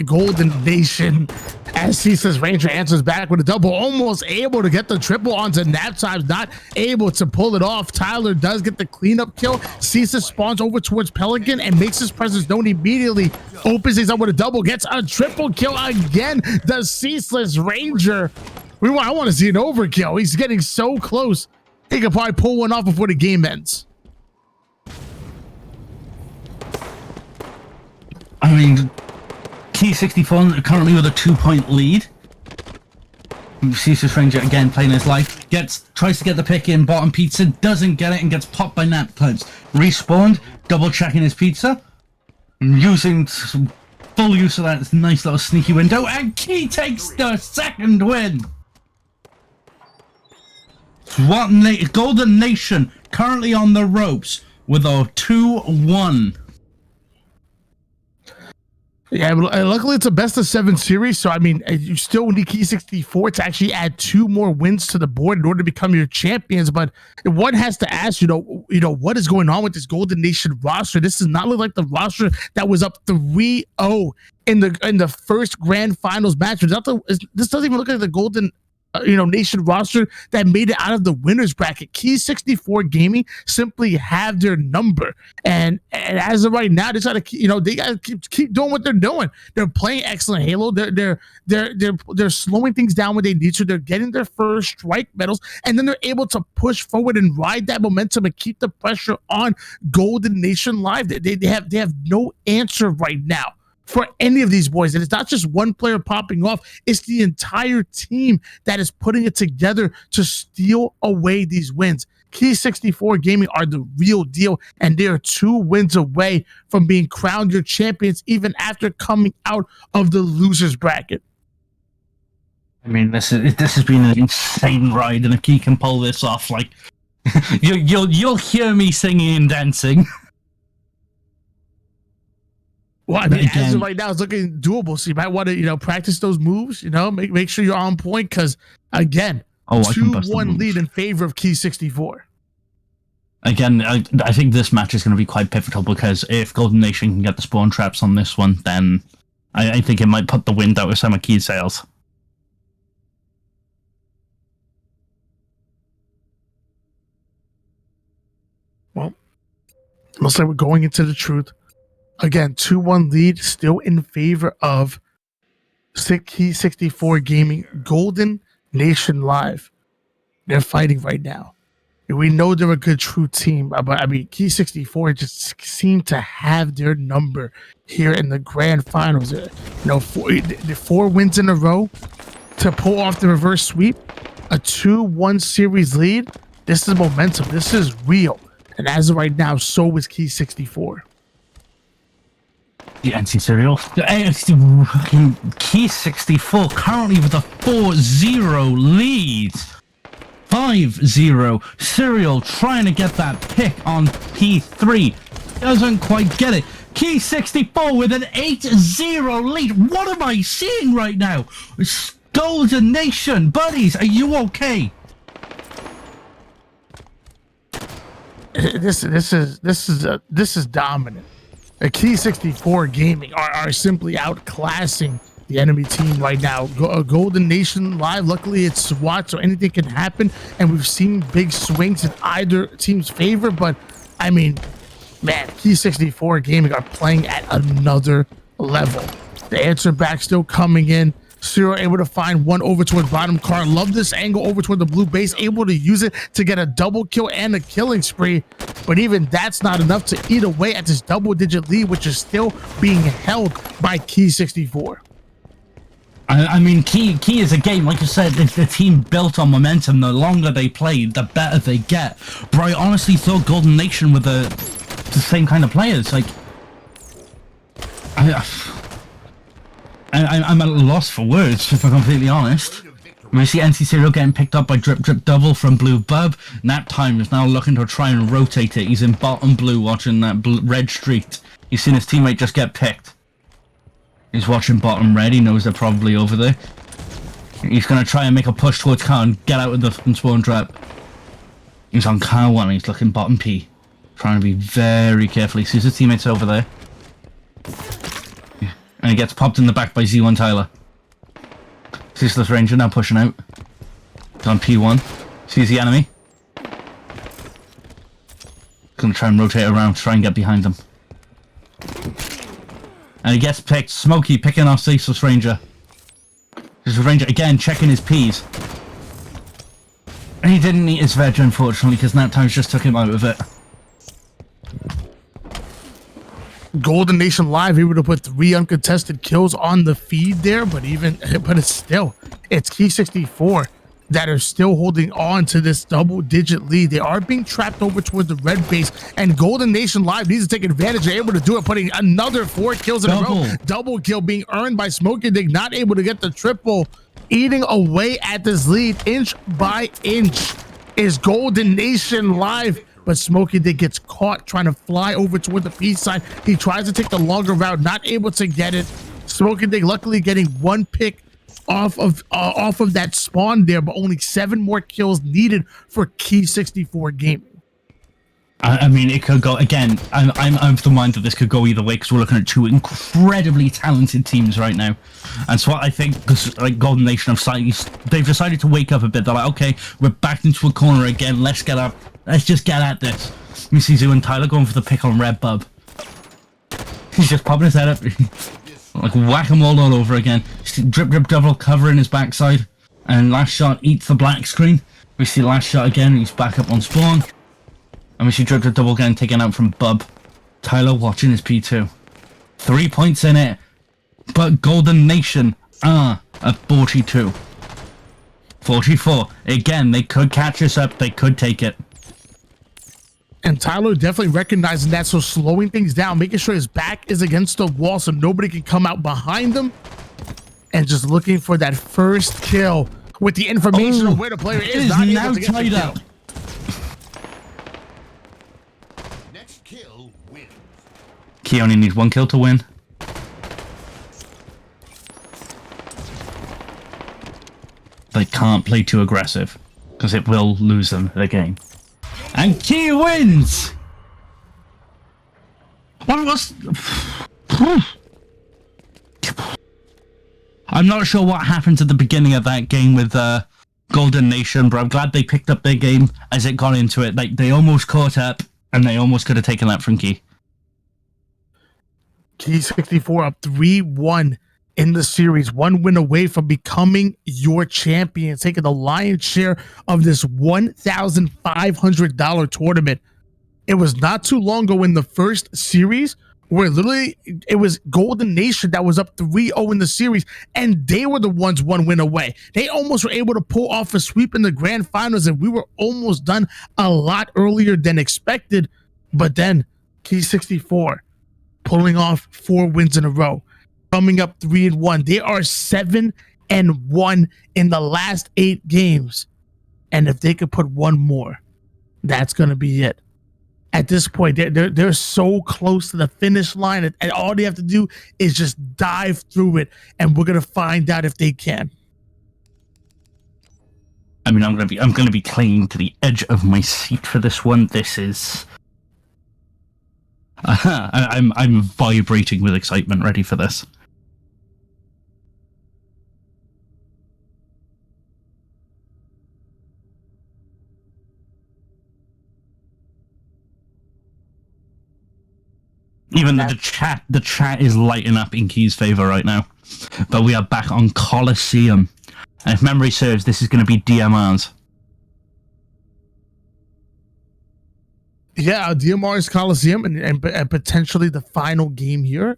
Golden Nation. As Ceaseless Ranger answers back with a double, almost able to get the triple onto Nap Times, not able to pull it off. Tyler does get the cleanup kill. Ceaseless spawns over towards Pelican and makes his presence known immediately. Opens things up with a double, gets a triple kill again. The Ceaseless Ranger. I want to see an overkill. He's getting so close. He could probably pull one off before the game ends. I mean, Key 64 currently with a 2-point lead. Ceaseless Ranger again playing his life. Tries to get the pick in bottom pizza, doesn't get it, and gets popped by Nap Times. Respawned, double checking his pizza, using full use of that nice little sneaky window, and Key takes the second win. Golden Nation currently on the ropes with a 2-1. Yeah, but luckily it's a best-of-7 series, so I mean, you still need Key 64 to actually add 2 more wins to the board in order to become your champions. But one has to ask, what is going on with this Golden Nation roster? This does not look like the roster that was up 3-0 in the first grand finals match. This doesn't even look like the Golden Nation roster that made it out of the winners bracket. Key 64 Gaming simply have their number, and as of right now, they gotta keep doing what they're doing. They're playing excellent Halo. They're slowing things down when they need to. They're getting their first strike medals, and then they're able to push forward and ride that momentum and keep the pressure on Golden Nation live. They have no answer right now for any of these boys. And it's not just one player popping off, it's the entire team that is putting it together to steal away these wins. Key 64 Gaming are the real deal, and they are 2 wins away from being crowned your champions even after coming out of the losers bracket. I mean, this has been an insane ride, and if Key can pull this off, like you'll hear me singing and dancing. Well, I mean, as of right now, it's looking doable. So you might want to, practice those moves. Make sure you're on point because, again, 2-1 lead in favor of Key 64. Again, I think this match is going to be quite pivotal because if Golden Nation can get the spawn traps on this one, then I think it might put the wind out of some of Key's sails. Well, looks like we're going into the truth. Again, 2-1 lead still in favor of Key 64 Gaming. Golden Nation Live. They're fighting right now. And we know they're a good true team, but I mean, Key 64 just seem to have their number here in the grand finals. 4 wins in a row to pull off the reverse sweep, a 2-1 series lead. This is momentum. This is real. And as of right now, so is Key 64. The NC Serial. Key 64 currently with a 4-0 lead. 5-0. Serial trying to get that pick on P3. Doesn't quite get it. Key 64 with an 8-0 lead. What am I seeing right now? Golden Nation, buddies, are you okay? This is dominant. The Key 64 Gaming are simply outclassing the enemy team right now. Golden Nation Live, luckily it's SWAT, so anything can happen, and we've seen big swings in either team's favor, but I mean, man, Key 64 Gaming are playing at another level. The answer back still coming in. Cyril able to find one over toward bottom car. Love this angle over toward the blue base. Able to use it to get a double kill and a killing spree. But even that's not enough to eat away at this double-digit lead, which is still being held by Key 64. I mean, Key is a game, like you said, the team built on momentum. The longer they play, the better they get. But I honestly thought Golden Nation were the same kind of players. Like, I'm at a loss for words, if I'm completely honest. We see NC Serial getting picked up by Drip Drip Double from Blue Bub. Nap Time is now looking to try and rotate it. He's in bottom blue watching that red street. He's seen his teammate just get picked. He's watching bottom red. He knows they're probably over there. He's going to try and make a push towards car and get out of the spawn trap. He's on car 1. He's looking bottom P. Trying to be very careful. He sees his teammates over there. And he gets popped in the back by Z1 Tyler. Ceaseless Ranger now pushing out. He's on P1. Sees the enemy. Gonna try and rotate around, try and get behind them. And he gets picked. Smokey picking off Ceaseless Ranger. Ceaseless Ranger again checking his Ps. And he didn't eat his veg, unfortunately, because Nap Times just took him out of it. Golden Nation Live able to put 3 uncontested kills on the feed there, but it's Key 64 that are still holding on to this double-digit lead. They are being trapped over towards the red base, and Golden Nation Live needs to take advantage. They're able to do it, putting another 4 kills in a row. Double kill being earned by Smokey Dick, not able to get the triple, eating away at this lead inch by inch is Golden Nation Live. But Smokey Dick gets caught trying to fly over toward the P side. He tries to take the longer route, not able to get it. Smokey Dick luckily getting 1 pick off of that spawn there, but only 7 more kills needed for Key 64 Gaming. I mean, it could go again. I'm of the mind that this could go either way because we're looking at 2 incredibly talented teams right now, and so I think because like Golden Nation they've decided to wake up a bit. They're like, okay, we're backed into a corner again. Let's get up. Let's just get at this. You see Zoo and Tyler going for the pick on Red Bub. He's just popping his head up, like whack-a-mole all over again. Drip Drip Double covering his backside, and last shot eats the black screen. We see last shot again. He's back up on spawn. And we see Drip Drip Double getting taken out from Bub. Tyler watching his P2. 3 points in it. But Golden Nation are at 42. 44. Again, they could catch us up. They could take it. And Tyler definitely recognizing that, so slowing things down, making sure his back is against the wall so nobody can come out behind him, and just looking for that first kill with the information of where the player is not now able to get the tied kill. up. Next kill wins. Key only needs 1 kill to win. They can't play too aggressive because it will lose them the game. And Key wins! What was... I'm not sure what happened at the beginning of that game with Golden Nation, but I'm glad they picked up their game as it got into it. Like, they almost caught up, and they almost could have taken that from Key. Key 64 up 3-1 in the series, 1 win away from becoming your champion, taking the lion's share of this $1,500 tournament. It was not too long ago in the first series where literally it was Golden Nation that was up 3-0 in the series, and they were the ones 1 win away. They almost were able to pull off a sweep in the grand finals, and we were almost done a lot earlier than expected. But then Key 64 pulling off 4 wins in a row, coming up 3-1. They are 7-1 in the last 8 games. And if they could put 1 more, that's going to be it. At this point, they're so close to the finish line, and all they have to do is just dive through it, and we're going to find out if they can. I mean, I'm gonna be clinging to the edge of my seat for this one. This is... I'm vibrating with excitement, ready for this. Even the chat is lighting up in Key's favor right now. But we are back on Coliseum. And if memory serves, this is going to be DMR's. Yeah, DMR's Coliseum, and potentially the final game here.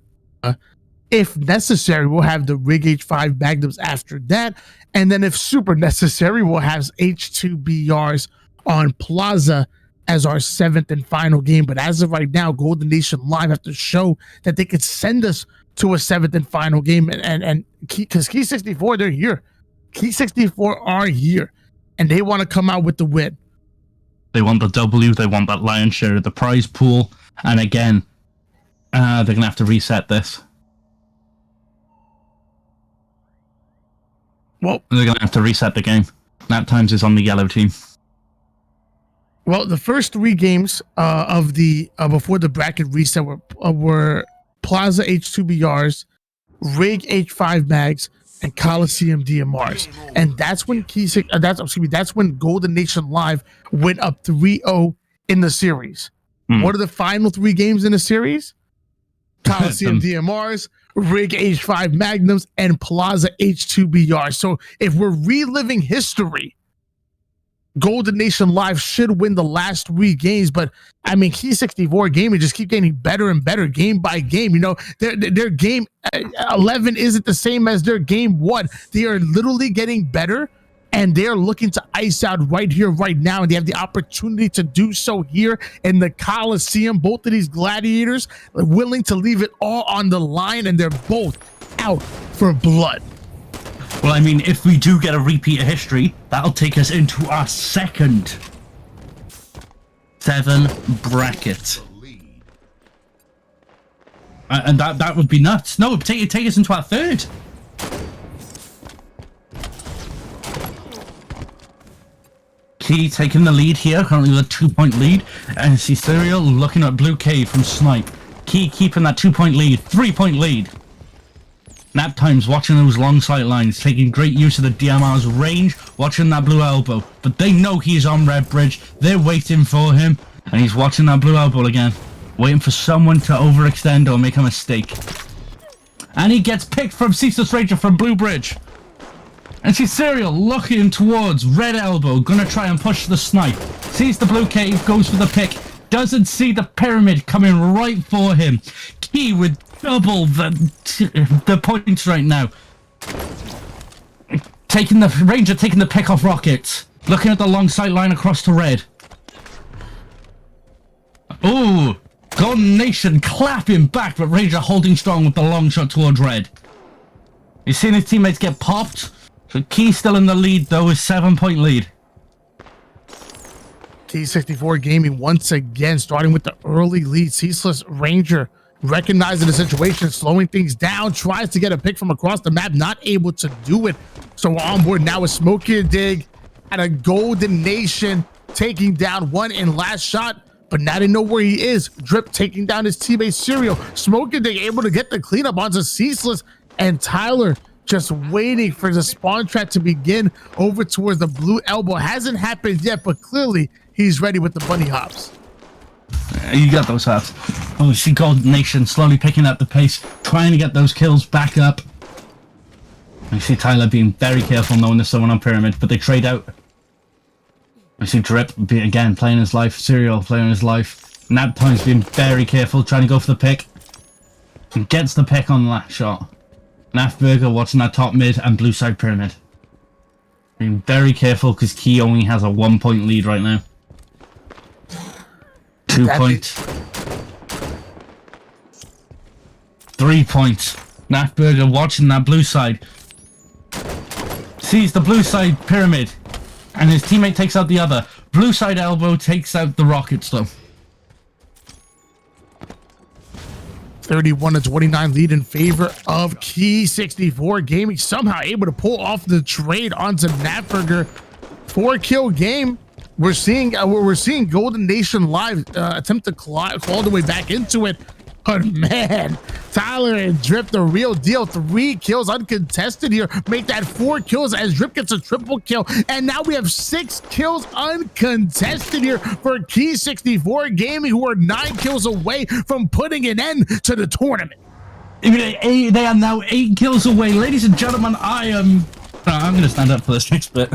If necessary, we'll have the Rig H5 Magnums after that. And then if super necessary, we'll have H2BRs on Plaza as our 7th and final game. But as of right now, Golden Nation Live have to show that they could send us to a 7th and final game. And because Key 64, they're here. Key 64 are here. And they want to come out with the win. They want the W, they want that lion's share of the prize pool. And again, they're going to have to reset this. Well, they're going to have to reset the game. Nap Times is on the yellow team. Well, the first 3 games of the before the bracket reset were Plaza H2BRs, Rig H5 Mags, and Coliseum DMRs, and that's when that's when Golden Nation Live went up 3-0 in the series. What are the final 3 games in the series? Coliseum DMRs, Rig H5 Magnums, and Plaza H2BR. So if we're reliving history, Golden Nation Live should win the last 3 games, but I mean, Key 64 gaming just keep getting better and better game by game. You know, their game 11 isn't the same as their game 1. They are literally getting better, and they are looking to ice out right here, right now, and they have the opportunity to do so here in the Coliseum. Both of these gladiators are willing to leave it all on the line, and they're both out for blood. Well, I mean, if we do get a repeat of history, that'll take us into our second 7 bracket. And that would be nuts. No, take us into our 3rd. Key taking the lead here, currently with a 2-point lead. And see Serial looking at Blue Cave from Snipe. Key keeping that 2-point lead, 3-point lead. Nap Time's watching those long sight lines, taking great use of the DMR's range, watching that blue elbow. But they know he's on Red Bridge. They're waiting for him, and he's watching that blue elbow again, waiting for someone to overextend or make a mistake. And he gets picked from Ceaseless Ranger from Blue Bridge. And see Serial looking towards Red Elbow, gonna try and push the Snipe. Sees the Blue Cave, goes for the pick, doesn't see the pyramid coming right for him. Key with double the points right now. Taking the Ranger, taking the pick off Rockets. Looking at the long sight line across to Red. Ooh, Golden Nation clapping back, but Ranger holding strong with the long shot towards Red. He's seen his teammates get popped. So Key still in the lead, though, with 7-point lead. T64 Gaming once again starting with the early lead. Ceaseless Ranger recognizing the situation, slowing things down, tries to get a pick from across the map, not able to do it. So we're on board now with Smokey and Dig at a Golden Nation, taking down one in last shot, but now they know where he is. Drip taking down his teammate Serial. Smokey and Dig able to get the cleanup onto Ceaseless, and Tyler just waiting for the spawn trap to begin over towards the blue elbow. Hasn't happened yet, but clearly he's ready with the bunny hops. You got those hops. Oh, you see Golden Nation slowly picking up the pace, trying to get those kills back up. I see Tyler being very careful knowing there's someone on Pyramid, but they trade out. I see Drip again playing his life, Serial playing his life. Nap Time's being very careful, trying to go for the pick. He gets the pick on that shot. Nafburger watching that top mid and blue side Pyramid. Being very careful because Key only has a 1-point lead right now. 2 points. 3 points. Nafburger watching that blue side. Sees the blue side Pyramid. And his teammate takes out the other. Blue side elbow takes out the Rockets though. 31-29 lead in favor of Key 64 Gaming. Somehow able to pull off the trade onto Nafburger. 4-kill game. We're seeing Golden Nation live attempt to claw the way back into it. But man, Tyler and Drip, the real deal. 3 kills uncontested here. Make that 4 kills as Drip gets a triple kill. And now we have 6 kills uncontested here for Key 64 Gaming, who are 9 kills away from putting an end to the tournament. They are now 8 kills away. Ladies and gentlemen, I'm going to stand up for this next bit.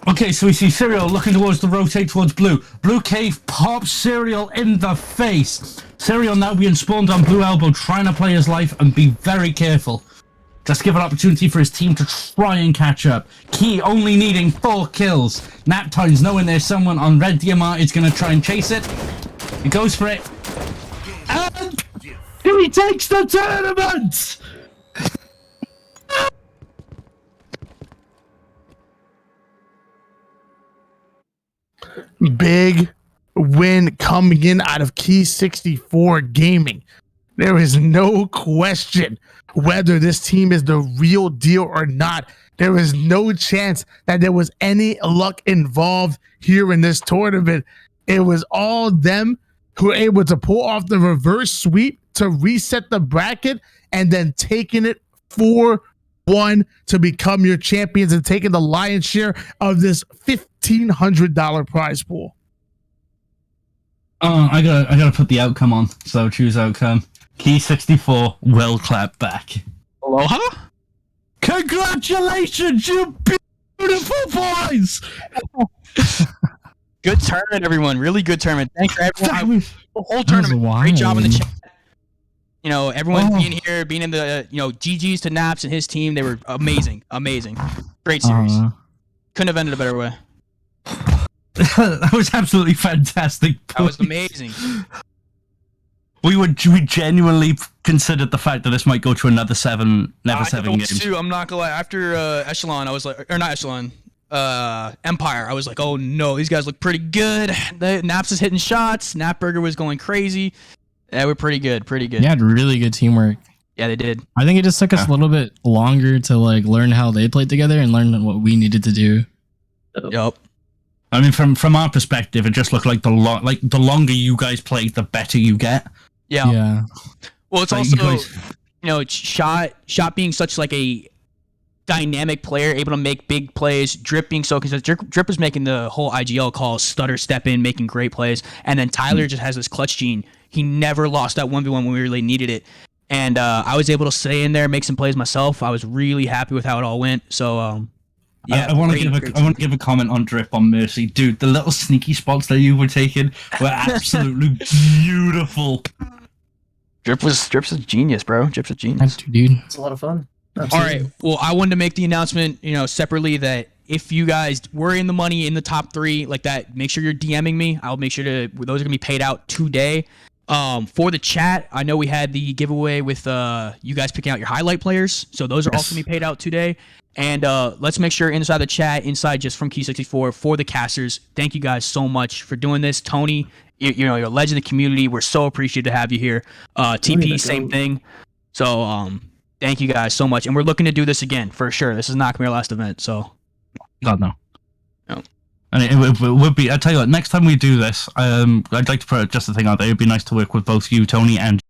Okay, so we see Serial looking towards the rotate towards Blue. Blue Cave pops Serial in the face. Serial now being spawned on Blue Elbow, trying to play his life and be very careful. Just give an opportunity for his team to try and catch up. Key only needing 4 kills. Naptimes knowing there's someone on Red DMR is going to try and chase it. He goes for it. And he takes the tournament! Big win coming in out of Key 64 Gaming. There is no question whether this team is the real deal or not. There is no chance that there was any luck involved here in this tournament. It was all them who were able to pull off the reverse sweep to reset the bracket and then taking it 4-1 to become your champions and taking the lion's share of this $1,500 prize pool. I gotta put the outcome on. So choose outcome. Key 64 will clap back. Aloha? Congratulations, you beautiful boys! Good tournament, everyone. Really good tournament. Thanks for everyone. The whole That was tournament. Great job in the wild. chat. You know, everyone Oh. being here, being in the, GG's to Naps and his team. They were amazing. Amazing. Great series. Couldn't have ended a better way. That was absolutely fantastic. That was amazing. We genuinely considered the fact that this might go to another 7 games. Too, I'm not gonna lie. After Echelon, I was like, or not Echelon, Empire. I was like, oh no, these guys look pretty good. Naps is hitting shots. Napburger was going crazy. They were pretty good. You had really good teamwork. Yeah, they did. I think it just took us a little bit longer to like learn how they played together and learn what we needed to do. Yup. I mean, from our perspective, it just looked like the longer you guys played, the better you get. Yeah. Well, it's Like, also, you guys- shot being such like a dynamic player, able to make big plays. Drip being so consistent. Drip was making the whole IGL calls, stutter step in, making great plays. And then Tyler just has this clutch gene. He never lost that 1v1 when we really needed it. And I was able to stay in there, make some plays myself. I was really happy with how it all went. So, yeah. I want to give a comment on Drip on Mercy, dude. The little sneaky spots that you were taking were absolutely beautiful. Drip's a genius, bro. Drip's a genius. Dude. It's a lot of fun. All right. Well, I wanted to make the announcement, separately that if you guys were in the money in the top 3 like that, make sure you're DMing me. I'll make sure to those are gonna be paid out today. For the chat, I know we had the giveaway with you guys picking out your highlight players, so those are also gonna be paid out today. And let's make sure inside the chat, inside just from Key64 for the casters. Thank you guys so much for doing this, Tony. You know, you're a legend of the community. We're so appreciative to have you here. TP, same thing. So thank you guys so much, and we're looking to do this again for sure. This is not gonna be our last event. So, God no. No. And it would be. I tell you what. Next time we do this, I'd like to put just a thing out there. It'd be nice to work with both you, Tony, and